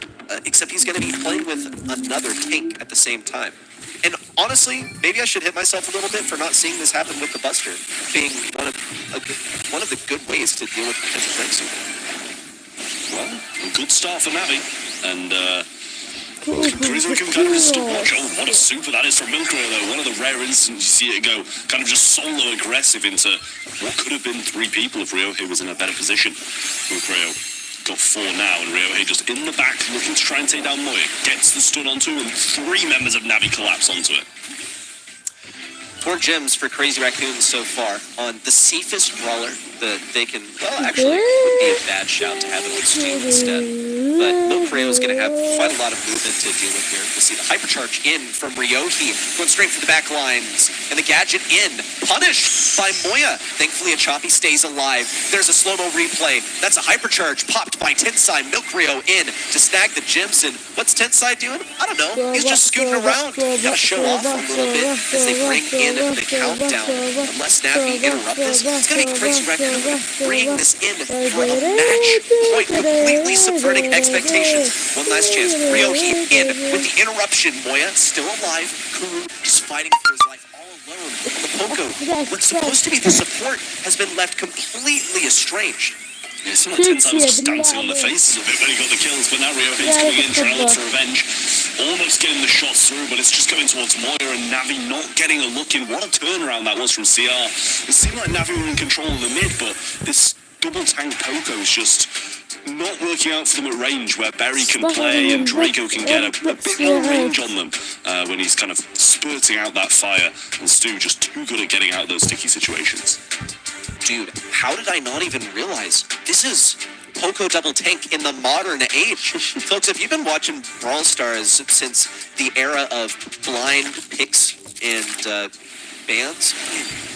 except he's going to be playing with another tank at the same time. And honestly, maybe I should hit myself a little bit for not seeing this happen with the Buster being one of the good ways to deal with potential Franks. Well, a good start for Navi, and Crazy Raccoon kind of just stood watch. Oh, what a super that is from Milkro, though. One of the rare instances you see it go kind of just solo aggressive into what could have been 3 people if Ryohei was in a better position. Milkro got 4 now, and Ryohei just in the back looking to try and take down Moya. Gets the stun onto, and 3 members of Navi collapse onto it. 4 gems for Crazy Raccoon so far on the safest brawler that they can... Well, actually, it would be a bad shout to have it with Stu instead. But Milkreo is going to have quite a lot of movement to deal with here. We'll see the Hypercharge in from Ryohei, going straight for the back lines. And the Gadget in, punished by Moya. Thankfully, a Choppy stays alive. There's a slow-mo replay. That's a Hypercharge popped by Tensai. Milkreo in to snag the gems. And what's Tensai doing? I don't know. He's just scooting around. Gotta show off a little bit as they bring in the countdown. Unless Navi interrupt this, it's gonna be Crazy Raccoon bringing this in for a match point, completely subverting expectations. One last chance. Ryohei in with the interruption. Moya still alive. Kuru just fighting for his life all alone. The Poco, what's supposed to be the support, has been left completely estranged. Yeah, some of Tensai was just dancing on the faces a bit when he got the kills, but now Ryohei's coming in, trying to look for revenge. Almost getting the shots through, but it's just going towards Moya, and Navi not getting a look in. What a turnaround that was from CR. It seemed like Navi were in control of the mid, but this double tank Poco is just not working out for them at range, where Berry can play and Draco can get a bit more range on them when he's kind of spurting out that fire, and Stu just too good at getting out of those sticky situations. Dude, how did I not even realize this is Poco double tank in the modern age? Folks, if you've been watching Brawl Stars since the era of blind picks and bans,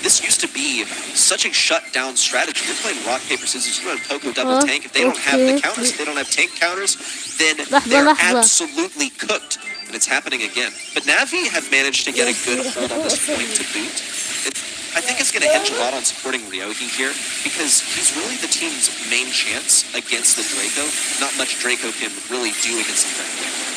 this used to be such a shutdown strategy. You're playing rock, paper, scissors, you're on Poco double tank. If they don't have the counters, if they don't have tank counters, then they're absolutely cooked. And it's happening again. But Navi have managed to get a good hold on this point to boot. I think it's going to hinge a lot on supporting Ryohei here, because he's really the team's main chance against the Draco. Not much Draco can really do against the Frank.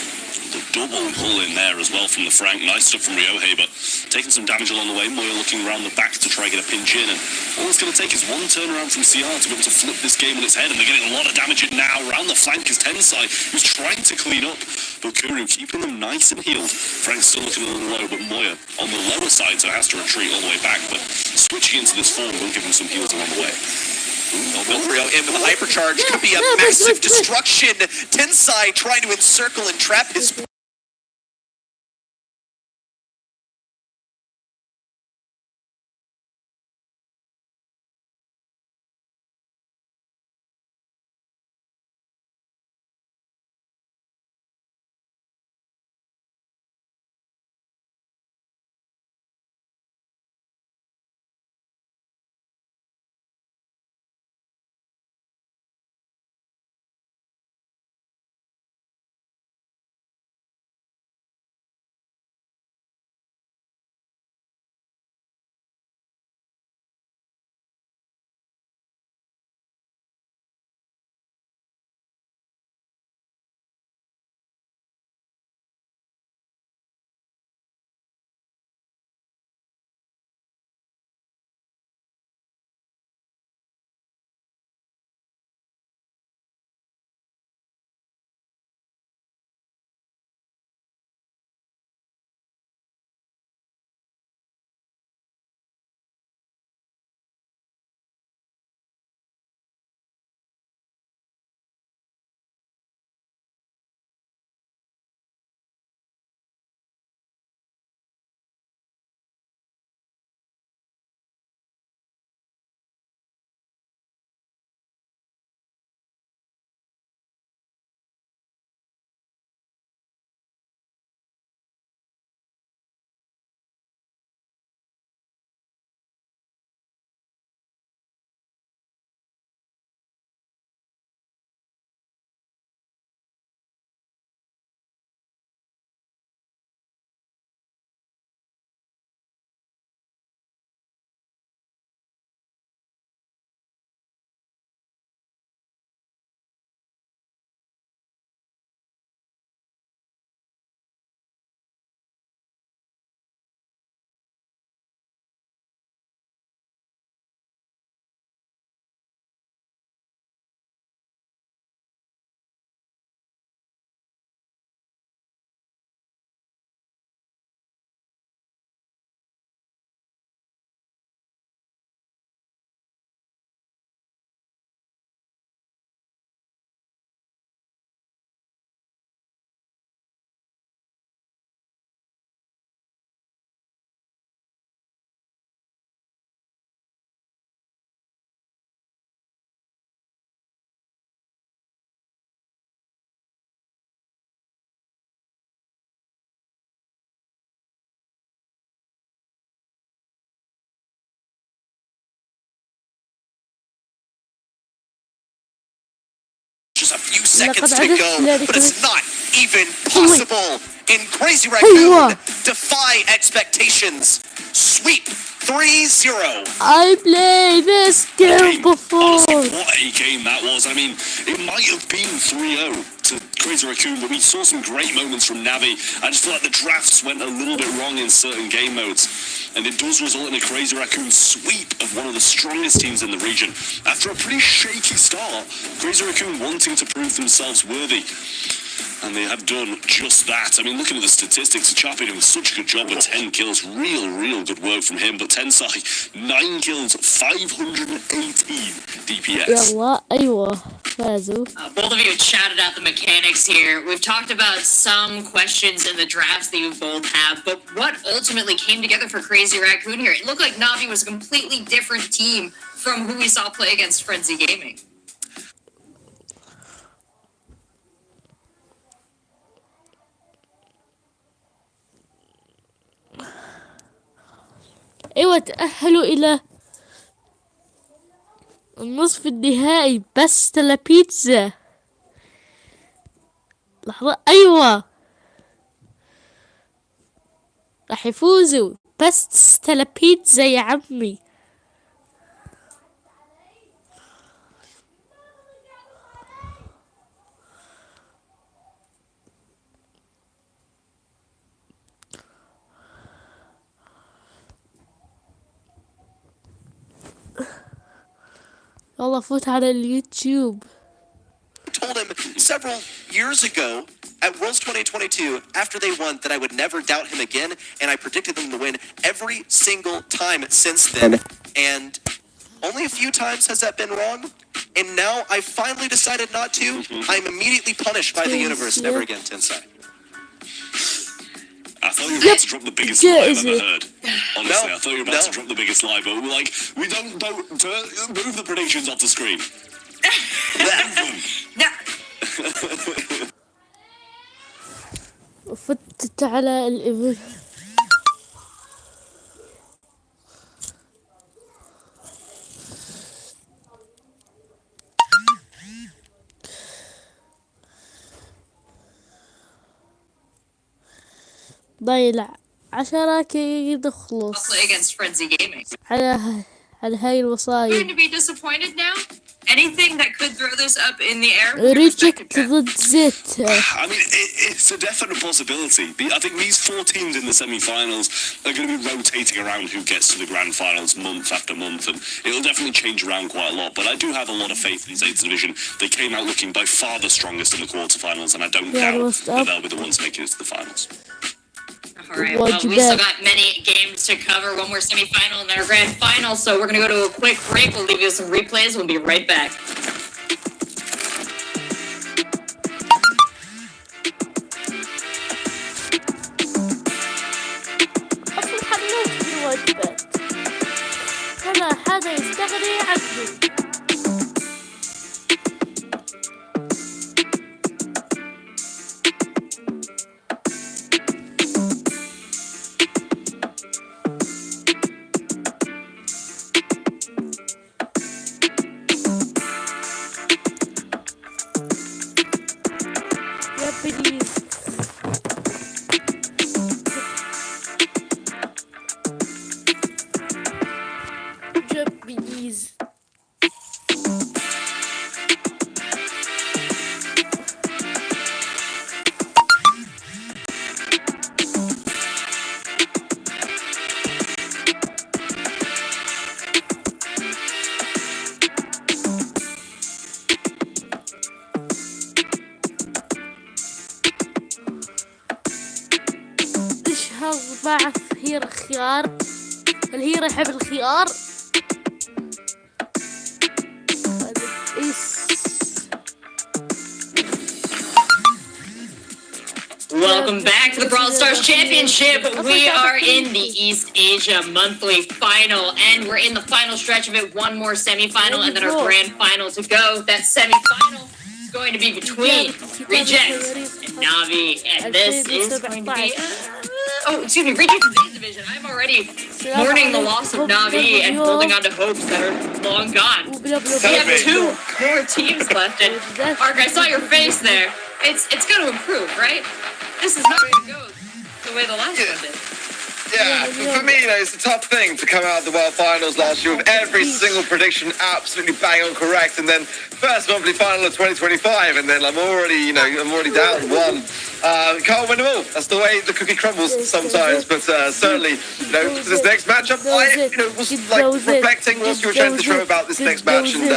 The double pull in there as well from the Frank. Nice stuff from Ryohei, but taking some damage along the way. Moya looking around the back to try and get a pinch in, and all it's going to take is one turnaround from CR to be able to flip this game on its head, and they're getting a lot of damage in now. Around the flank is Tensai, who's trying to clean up, but Kuru keeping them nice and healed. Frank's still looking a little low, but Moya on the lower side, so has to retreat all the way back, but switching into this form will give him some heals along the way. Milkreo in with a hypercharge. Could be a massive destruction. Tensai trying to encircle and trap his There's a few seconds to go, but it's not even possible. In Crazy Raccoon, defy expectations. Sweep 3-0. I played this game before. Honestly, what a game that was. I mean, it might have been 3-0 to Crazy Raccoon, but we saw some great moments from Navi. I just feel like the drafts went a little bit wrong in certain game modes, and it does result in a Crazy Raccoon sweep of one of the strongest teams in the region. After a pretty shaky start, Crazy Raccoon wanting to prove themselves worthy. And they have done just that. I mean, looking at the statistics, Chappie doing such a good job with 10 kills. Real good work from him. But Tensai, 9 kills, 518 DPS. Both of you shouted out the mechanics here. We've talked about some questions in the drafts that you both have, but what ultimately came together for Crazy Raccoon here? It looked like Navi was a completely different team from who we saw play against Frenzy Gaming. ايوه تأهلوا الى النصف النهائي بس تلا بيتزا. لحظة ايوه راح يفوزوا بس تلا بيتزا يا عمي. والله فوت على اليوتيوب. Told him several years ago at Worlds 2022 after they won that I would never doubt him again, and I predicted them to win every single time since then, and only a few times has that been wrong, and now I finally decided not to. I'm immediately punished by the universe. Never again, Tensai. I thought you were about to drop the biggest lie I've ever heard. Honestly, I thought you were about to drop the biggest lie, but we're like, we don't move the predictions off the screen. Move them. فتت على الإبل. ضايل 10 كي يخلص Play against Frenzy Gaming. على هاي الوصايد. Going to be disappointed now? Anything that could throw this up in the air? ريجكت ضد زيت. I mean, it's a definite possibility. I think these 4 teams in the semi-finals are going to be rotating around who gets to the grand finals month after month, and it'll definitely change around quite a lot. But I do have a lot of faith in Zeta's division. They came out looking by far the strongest in the quarterfinals, and I don't doubt that they'll be the ones making it to the finals. Alright, well, we still got many games to cover. One more semi-final and then our grand final, so we're going to go to a quick break. We'll leave you with some replays. We'll be right back. هذا يستغني عنه. Japanese. بعث هير خيار الهيرة يحب الخيار. Welcome back to the Brawl Stars Championship. We are in the East Asia Monthly Final, and we're in the final stretch of it. One more semi-final, and then our grand final to go. That semi-final is going to be between Reject and Navi, and this is going to be excuse me, Reject the Zeta Division. I'm already mourning the loss of Navi and holding on to hopes that are long gone. We have 2 more teams left, and Ark, I saw your face there. It's going to improve, right? This is not going to go the way the last one did. Yeah, for me, it's a tough thing to come out of the World Finals last year with every single prediction absolutely bang on correct, and then first monthly final of 2025, and then I'm already down 1. Can't win them all. That's the way the cookie crumbles sometimes. But certainly, for this next matchup, I was reflecting whilst you were trying to show about this next match, and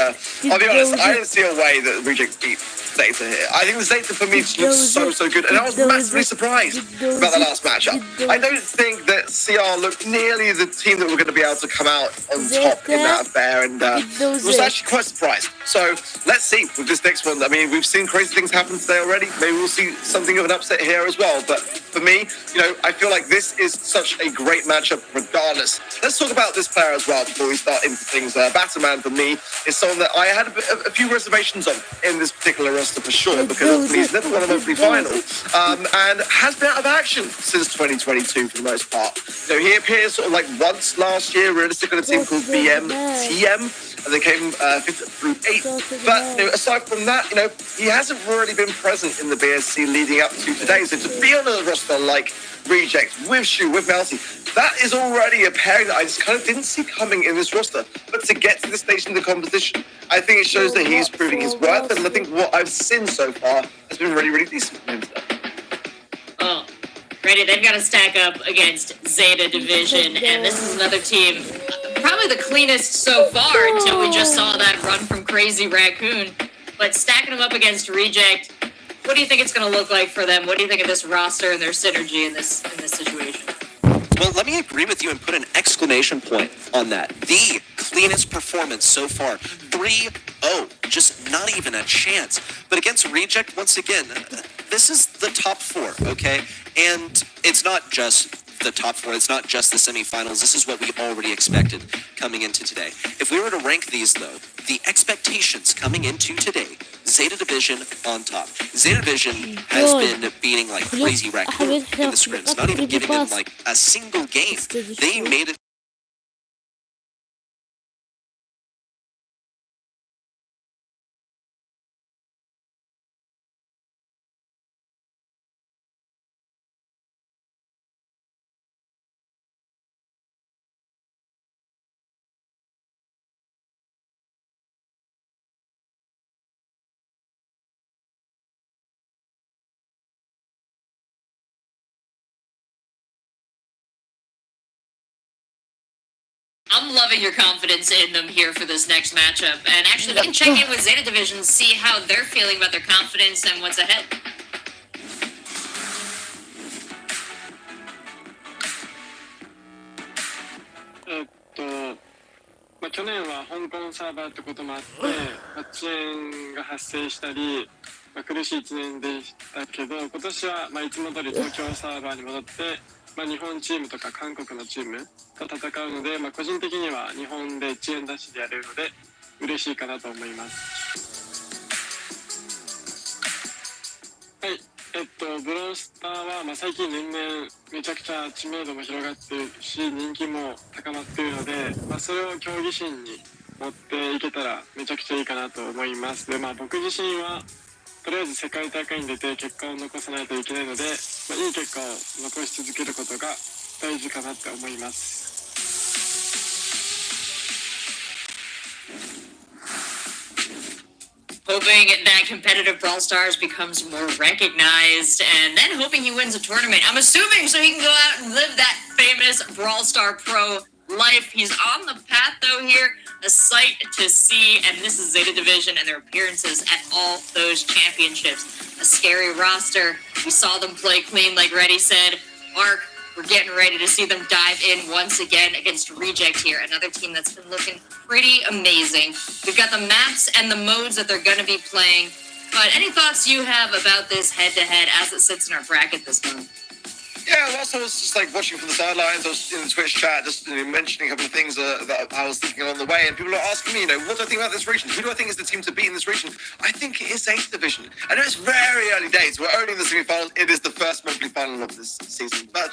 I'll be honest, I didn't see a way that Reject beat Zeta here. I think the Zeta for me looks so good, and I was massively surprised about the last matchup. I don't think that CR looked nearly the team that were going to be able to come out on top in that affair, and was actually quite surprised. So let's see with this next one. I mean, we've seen crazy things happen today already. Maybe we'll see something of an upset here as well. But for me, I feel like this is such a great matchup regardless. Let's talk about this player as well before we start into things. Batterman for me is someone that I had a few reservations on in this particular roster for sure, because he's never won a monthly final and has been out of action since 2022 for the most part. He appeared sort of like once last year, realistically, on a team called BMTM, and they came 5th through 8th. But aside from that, he hasn't really been present in the BSC leading up to today. So to be on a roster like Reject, with Shu, with Melty, that is already a pairing that I just kind of didn't see coming in this roster. But to get to this stage in the competition, I think it shows that he's proving his worth, and I think what I've seen so far has been really, really decent for him today. Oh, ready, they've got to stack up against Zeta Division, and this is another team, probably the cleanest so far until we just saw that run from Crazy Raccoon. But stacking them up against Reject, what do you think it's going to look like for them? What do you think of this roster and their synergy in this situation? Well, let me agree with you and put an exclamation point on that. The cleanest performance so far. 3-0. Just not even a chance. But against Reject, once again, this is the top 4, okay? And it's not just the top 4. It's not just the semifinals. This is what we already expected coming into today. If we were to rank these, though, the expectations coming into today, Zeta Division on top. Zeta Division has been beating like Crazy Raccoon in the scrims, not even giving them like a single game. They made it. I'm loving your confidence in them here for this next matchup. And actually, we can check in with Zeta Division, see how they're feeling about their confidence and what's ahead. Zeta 去年は香港サーバーってこともあって遅延が発生したり、苦しい1年でしたけど、今年はいつも通り東京サーバーに戻って、日本チームとか韓国のチームと戦うので、個人的には日本で1円出しでやれるので嬉しいかなと思います。はい、ブロースターは、最近年々めちゃくちゃ知名度も広がっているし、人気も高まっているので、それを競技心に持っていけたらめちゃくちゃいいかなと思います。で、僕自身はとりあえず世界大会に出て結果を残さないといけないので、いい結果を残し続けることが大事かなって思います。Hoping that competitive Brawl Stars becomes more recognized, and then hoping he wins a tournament. I'm assuming so he can go out and live that famous Brawl Star Pro life. He's on the path, though, here. A sight to see, and this is Zeta Division and their appearances at all those championships. A scary roster. We saw them play clean, like Reddy said. Ark, we're getting ready to see them dive in once again against Reject here, another team that's been looking pretty amazing. We've got the maps and the modes that they're going to be playing. But any thoughts you have about this head-to-head as it sits in our bracket this month? Yeah, whilst I was just like watching from the sidelines, I was in the Twitch chat just mentioning a couple of things that I was thinking on the way, and people are asking me, what do I think about this region? Who do I think is the team to beat in this region? I think it is 8th Division. I know it's very early days. We're only in the semi-finals. It is the first monthly final of this season. But,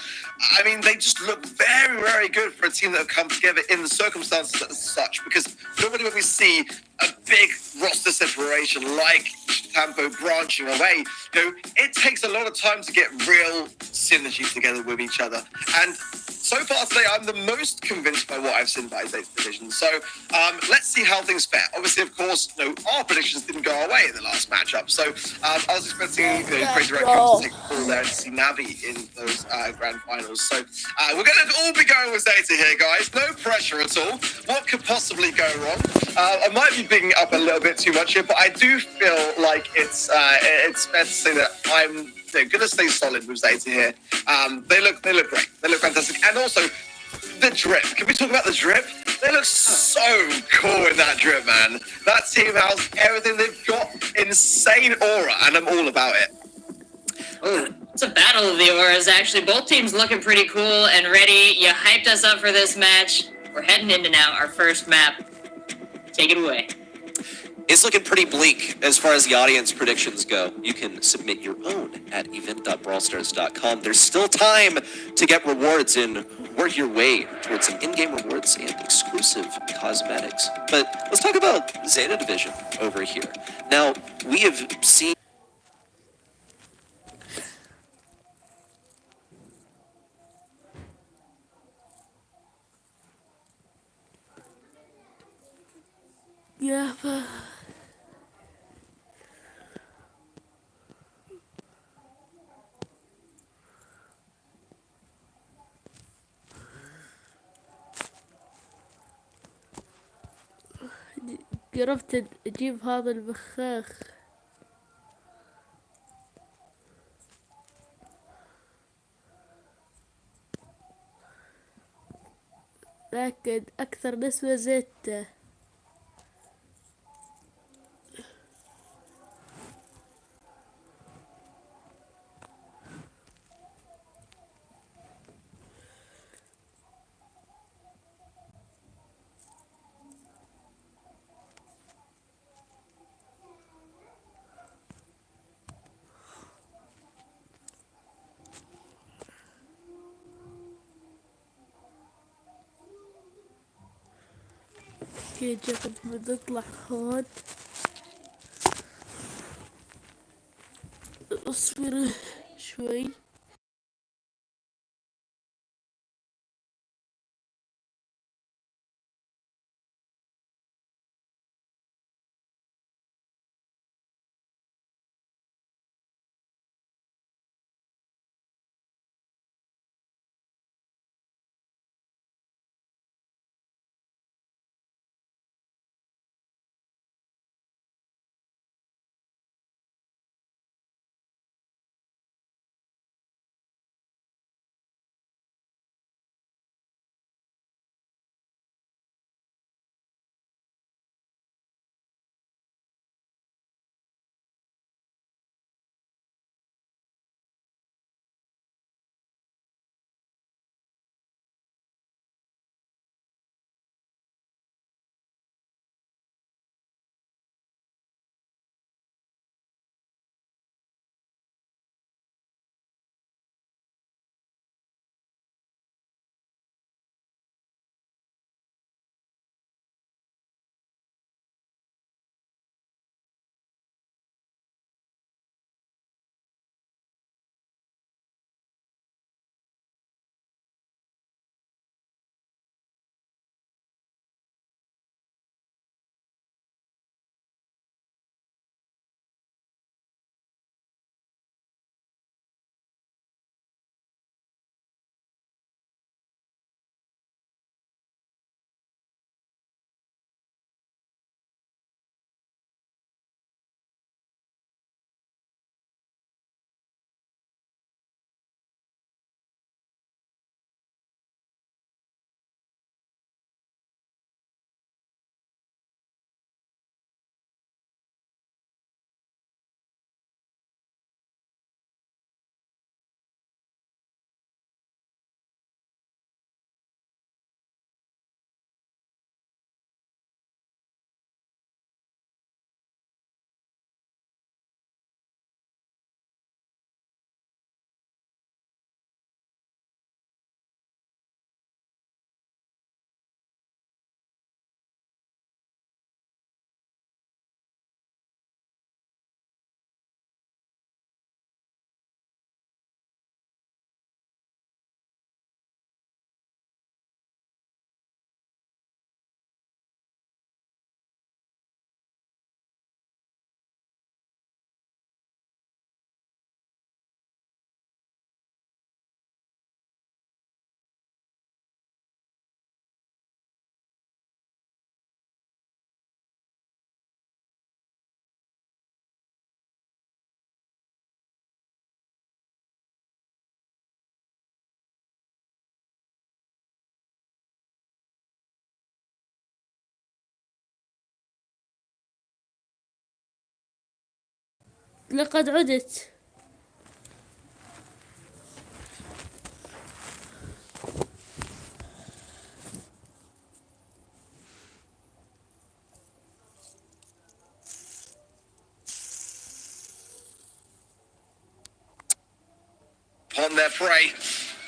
I mean, they just look very, very good for a team that have come together in the circumstances as such, because normally when we see a big roster separation like Tampo branching away, it takes a lot of time to get real synergy together with each other. And so far today, I'm the most convinced by what I've seen by his 8th Division. So let's see how things fare. Obviously, of course, our predictions didn't go away in the last matchup. So I was expecting Crazy Raccoons to take the ball there and to see Navi in those grand finals. So we're going to all be going with Zeta here, guys. No pressure at all. What could possibly go wrong? I might be bigging up a little bit too much here, but I do feel like it's fair to say that I'm going to stay solid with Zeta here. They look great. They look fantastic. And also, the drip. Can we talk about the drip? They look so cool in that drip, man. That team has everything. They've got insane aura, and I'm all about it. Oh, it's a battle of the auras, actually. Both teams looking pretty cool and ready. You hyped us up for this match. We're heading into now our first map. Take it away. It's looking pretty bleak as far as the audience predictions go. You can submit your own at event.brawlstars.com. There's still time to get rewards and work your way towards some in-game rewards and exclusive cosmetics. But let's talk about Zeta Division over here. Now, we have seen... Yeah, but... قربت اجيب هذا البخاخ. لكن اكثر نسبة زيت. كي جبت بنطلع هون. اصبر شوي. لقد عدت. Upon their prey.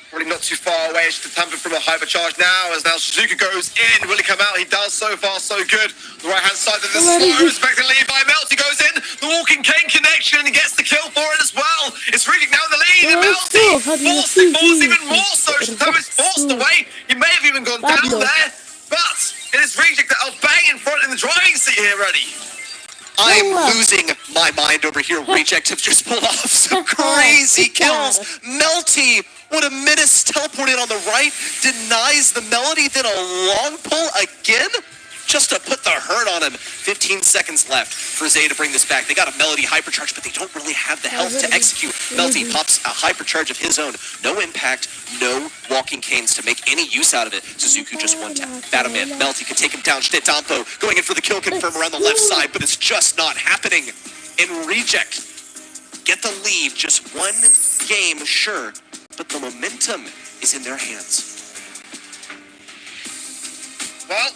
Probably not too far away. It's tampered from a hypercharge now. As now Suzuki goes in. Will he come out? He does. So far, so good. The right-hand side of the slow. Respected Levi. Melty goes in. The walking cane connection and gets the kill for it as well. It's Reject now in the lead. And Melty forced even more so. Shitamo is forced away. He may have even gone down there. But it is Reject that are bang in front in the driving seat here, ready. I'm losing my mind over here. Reject have just pulled off some crazy kills. Melty, what a menace, teleported on the right, denies the Melody, then a long pull again, just to put the hurt on him. 15 seconds left for Zay to bring this back. They got a Melody hypercharge, but they don't really have the health to execute. Melty pops a hypercharge of his own. No impact, no walking canes to make any use out of it. Suzuku just one tap. Batman, Melty can take him down. Shitetampo going in for the kill confirm around the left side, but it's just not happening. And Reject get the lead, just one game, sure, but the momentum is in their hands. Well,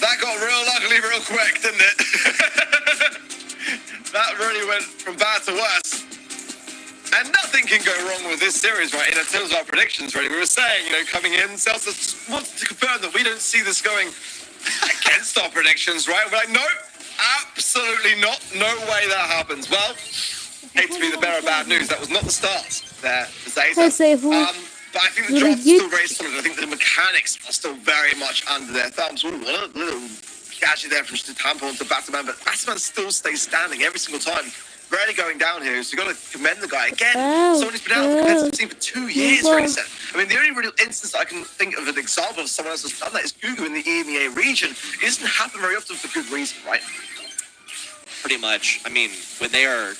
that got real ugly real quick, didn't it? That really went from bad to worse. And nothing can go wrong with this series, right? In terms of our predictions, really. We were saying, coming in, Celso wanted to confirm that we don't see this going against our predictions, right? We're like, nope, absolutely not. No way that happens. Well, hate to be the bearer of bad news. That was not the start there for Zayta. But I think the job's still very solid. I think the mechanics are still very much under their thumbs. Ooh, what a little gadget there from Tampa onto Batman, but Batman still stays standing every single time. Rarely going down here, so you've got to commend the guy. Again, someone who's been out of the competitive scene for 2 years, really said. I mean, the only real instance I can think of an example of someone else has done that is Gugu in the EMEA region. It doesn't happen very often for good reason, right? Pretty much. I mean, when they are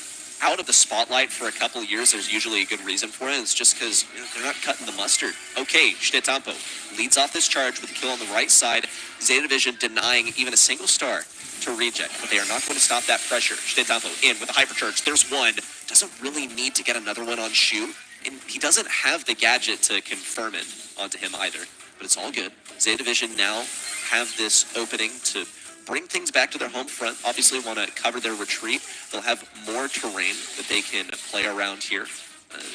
out of the spotlight for a couple of years, there's usually a good reason for it. It's just because they're not cutting the mustard. Okay, Shitetampo leads off this charge with a kill on the right side. Zeta Division denying even a single star to Reject, but they are not going to stop that pressure. Shitetampo in with a hypercharge. There's one. Doesn't really need to get another one on Shu, and he doesn't have the gadget to confirm it onto him either, but it's all good. Zeta Division now have this opening to bring things back to their home front. Obviously want to cover their retreat. They'll have more terrain that they can play around here.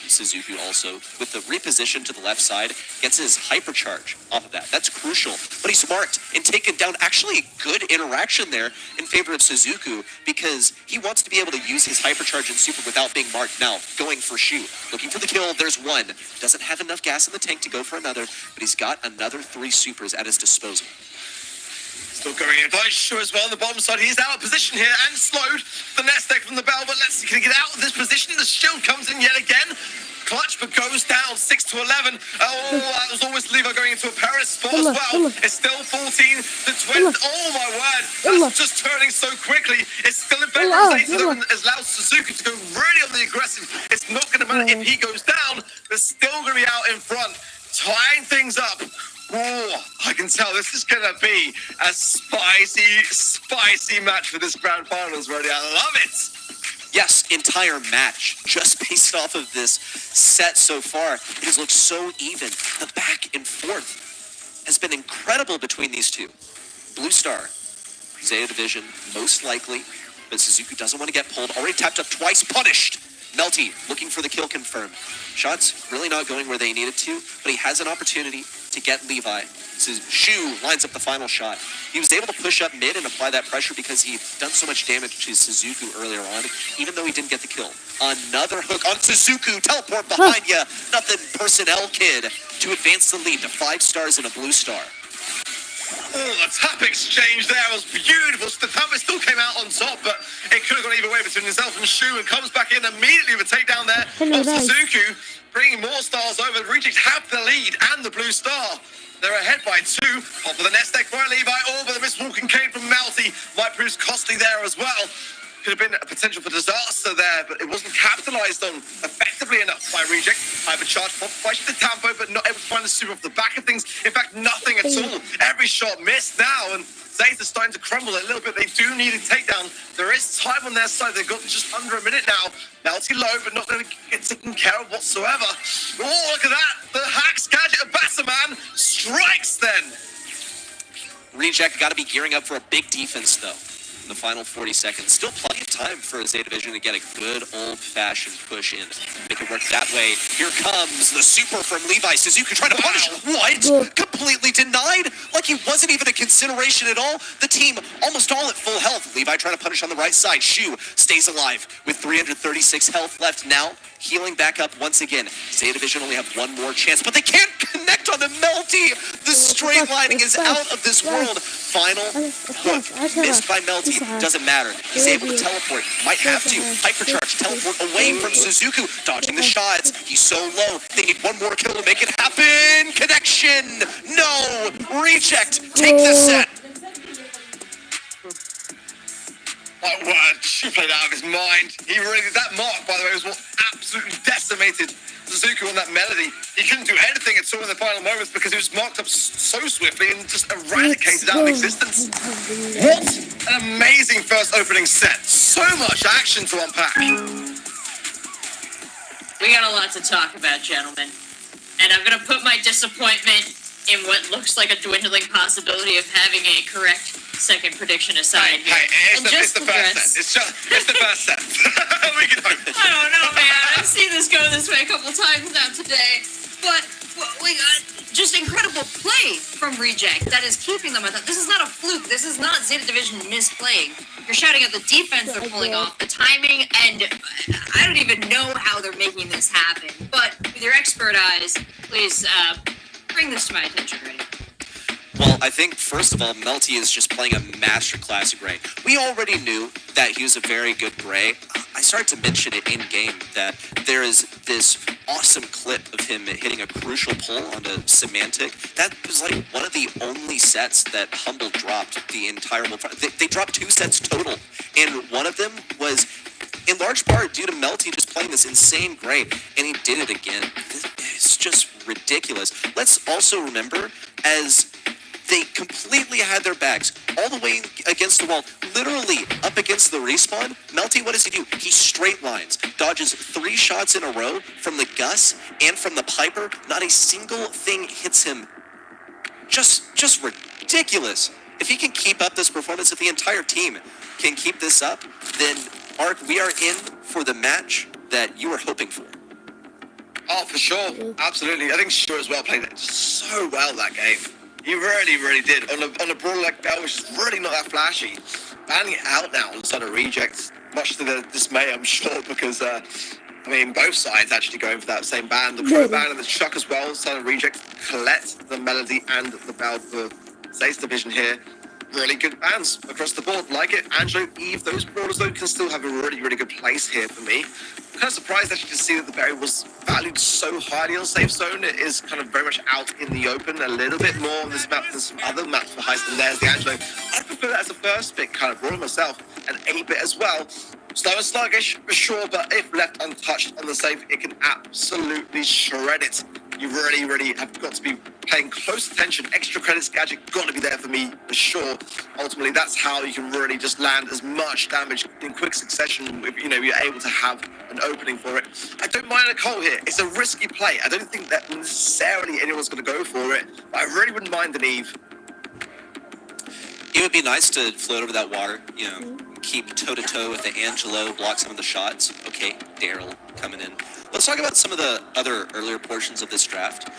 Suzuki also, with the reposition to the left side, gets his hypercharge off of that. That's crucial. But he's marked and taken down. Actually, good interaction there in favor of Suzuku, because he wants to be able to use his hypercharge and super without being marked. Now, going for Shu. Looking for the kill. There's one. Doesn't have enough gas in the tank to go for another, but he's got another 3 supers at his disposal. Still going in by Shu as well on the bottom side. He's out of position here and slowed. The nest egg from the bell, but let's see, can he get out of this position? The shield comes in yet again. Clutch, but goes down 6-11. Oh, that was almost Lever going into a perilous spot as well. It's still 14-20. Oh my word, that's just turning so quickly. It's still in favor of Zayta, though, and allows Suzuki to go really on the aggressive. It's not going to matter if he goes down. They're still going to be out in front, tying things up. Oh, I can tell this is going to be a spicy, spicy match for this grand finals, Roddy. I love it. Yes, entire match, just based off of this set so far. It has looked so even. The back and forth has been incredible between these two. Blue Star, Zeta Division, most likely, but Suzuki doesn't want to get pulled. Already tapped up twice, punished. Melty looking for the kill confirmed. Shots really not going where they needed to, but he has an opportunity to get Levi. Shu lines up the final shot. He was able to push up mid and apply that pressure because he'd done so much damage to Suzuku earlier on, even though he didn't get the kill. Another hook on Suzuku. Teleport behind you. Nothing personnel kid to advance the lead to 5 stars and a blue star. Oh, the tap exchange there was beautiful. Statamba still came out on top, but it could have gone either way between himself and Shu, and comes back in immediately with a takedown there of Suzuku, bringing more stars over. Reject have the lead and the blue star. They're ahead by 2. Off of the nest egg by Levi, over the misswalking cane from Melty. Might prove costly there as well. Could have been a potential for disaster there, but it wasn't capitalized on effectively enough by Reject. Hypercharge popped by Statamba, but not able to find the super off the back of things. In fact, nothing at all. Every shot missed now, and Zayt are starting to crumble a little bit. They do need a takedown. There is time on their side. They've got just under a minute now. Melty low, but not going to get taken care of whatsoever. Oh, look at that. The Hacks gadget of Bassaman strikes then. Reject got to be gearing up for a big defense, though. In the final 40 seconds. Still plenty of time for Zeta Division to get a good old-fashioned push in. They can work that way. Here comes the super from Levi. Suzuki trying to punish. What? Completely denied? Like he wasn't even a consideration at all? The team almost all at full health. Levi trying to punish on the right side. Shu stays alive with 336 health left now. Healing back up once again. Zeta Division only have one more chance, but they can't connect on the Melty. The straight lining is out of this world. Final hook missed by Melty. Doesn't matter. He's able to teleport. Might have to. Hypercharge. Teleport away from Suzuku. Dodging the shots. He's so low. They need one more kill to make it happen. Connection. No. Reject. Take the set. Like what? She played out of his mind. He really did that mark, by the way, was what absolutely decimated Suzuki on that melody. He couldn't do anything at all in the final moments because he was marked up so swiftly and just eradicated out of existence. What an amazing first opening set. So much action to unpack. We got a lot to talk about, gentlemen. And I'm going to put my disappointment in what looks like a dwindling possibility of having a correct second prediction aside. Hey, it's the first set. It's the first set. We can hope. I don't know, man. I've seen this go this way a couple times now today. But we got just incredible play from Reject that is keeping them. I thought, this is not a fluke. This is not Zeta Division misplaying. You're shouting at the defense they're pulling off, the timing, and I don't even know how they're making this happen. But with your expert eyes, please bring this to my attention, Ray. Well, I think, first of all, Melty is just playing a masterclass of Gray. We already knew that he was a very good Gray. I started to mention it in-game that there is this awesome clip of him hitting a crucial pull onto Semantic. That was like one of the only sets that Humble dropped the entire... They dropped 2 sets total, and one of them was in large part due to Melty just playing this insane Gray, and he did it again. It's just ridiculous. Let's also remember, as they completely had their backs all the way against the wall, literally up against the respawn. Melty, what does he do? He straight lines, dodges 3 shots in a row from the Gus and from the Piper. Not a single thing hits him. Just ridiculous. If he can keep up this performance, if the entire team can keep this up, then Ark, we are in for the match that you were hoping for. Oh, for sure. Absolutely. I think Shure as well played it so well that game. He really, really did. On a brawler like that, which is really not that flashy. Banning it out now on side of Rejects, much to the dismay, I'm sure, because, both sides actually going for that same ban. The Pro ban and the Chuck as well, side of Rejects, collect the Melody and the Bell for Zayt's division here. Really good bans across the board. Like it, Angelo, Eve, those brawlers though can still have a really, really good place here for me. I'm kind of surprised actually to see that the Berry was valued so highly on Safe Zone. It is kind of very much out in the open a little bit more on this map than some other maps for Heist, and there's the Angelo. I prefer that as a first pick kind of brawler myself, and 8-bit as well. Slow and sluggish for sure, but if left untouched on the safe, it can absolutely shred it. You really, really have got to be paying close attention. Extra credits gadget got to be there for me for sure. Ultimately, that's how you can really just land as much damage in quick succession if you're able to have an opening for it. I don't mind a Cole here. It's a risky play. I don't think that necessarily anyone's going to go for it, but I really wouldn't mind an Eve. It would be nice to float over that water, keep toe-to-toe with the Angelo, block some of the shots. Okay, Daryl coming in. Let's talk about some of the other earlier portions of this draft.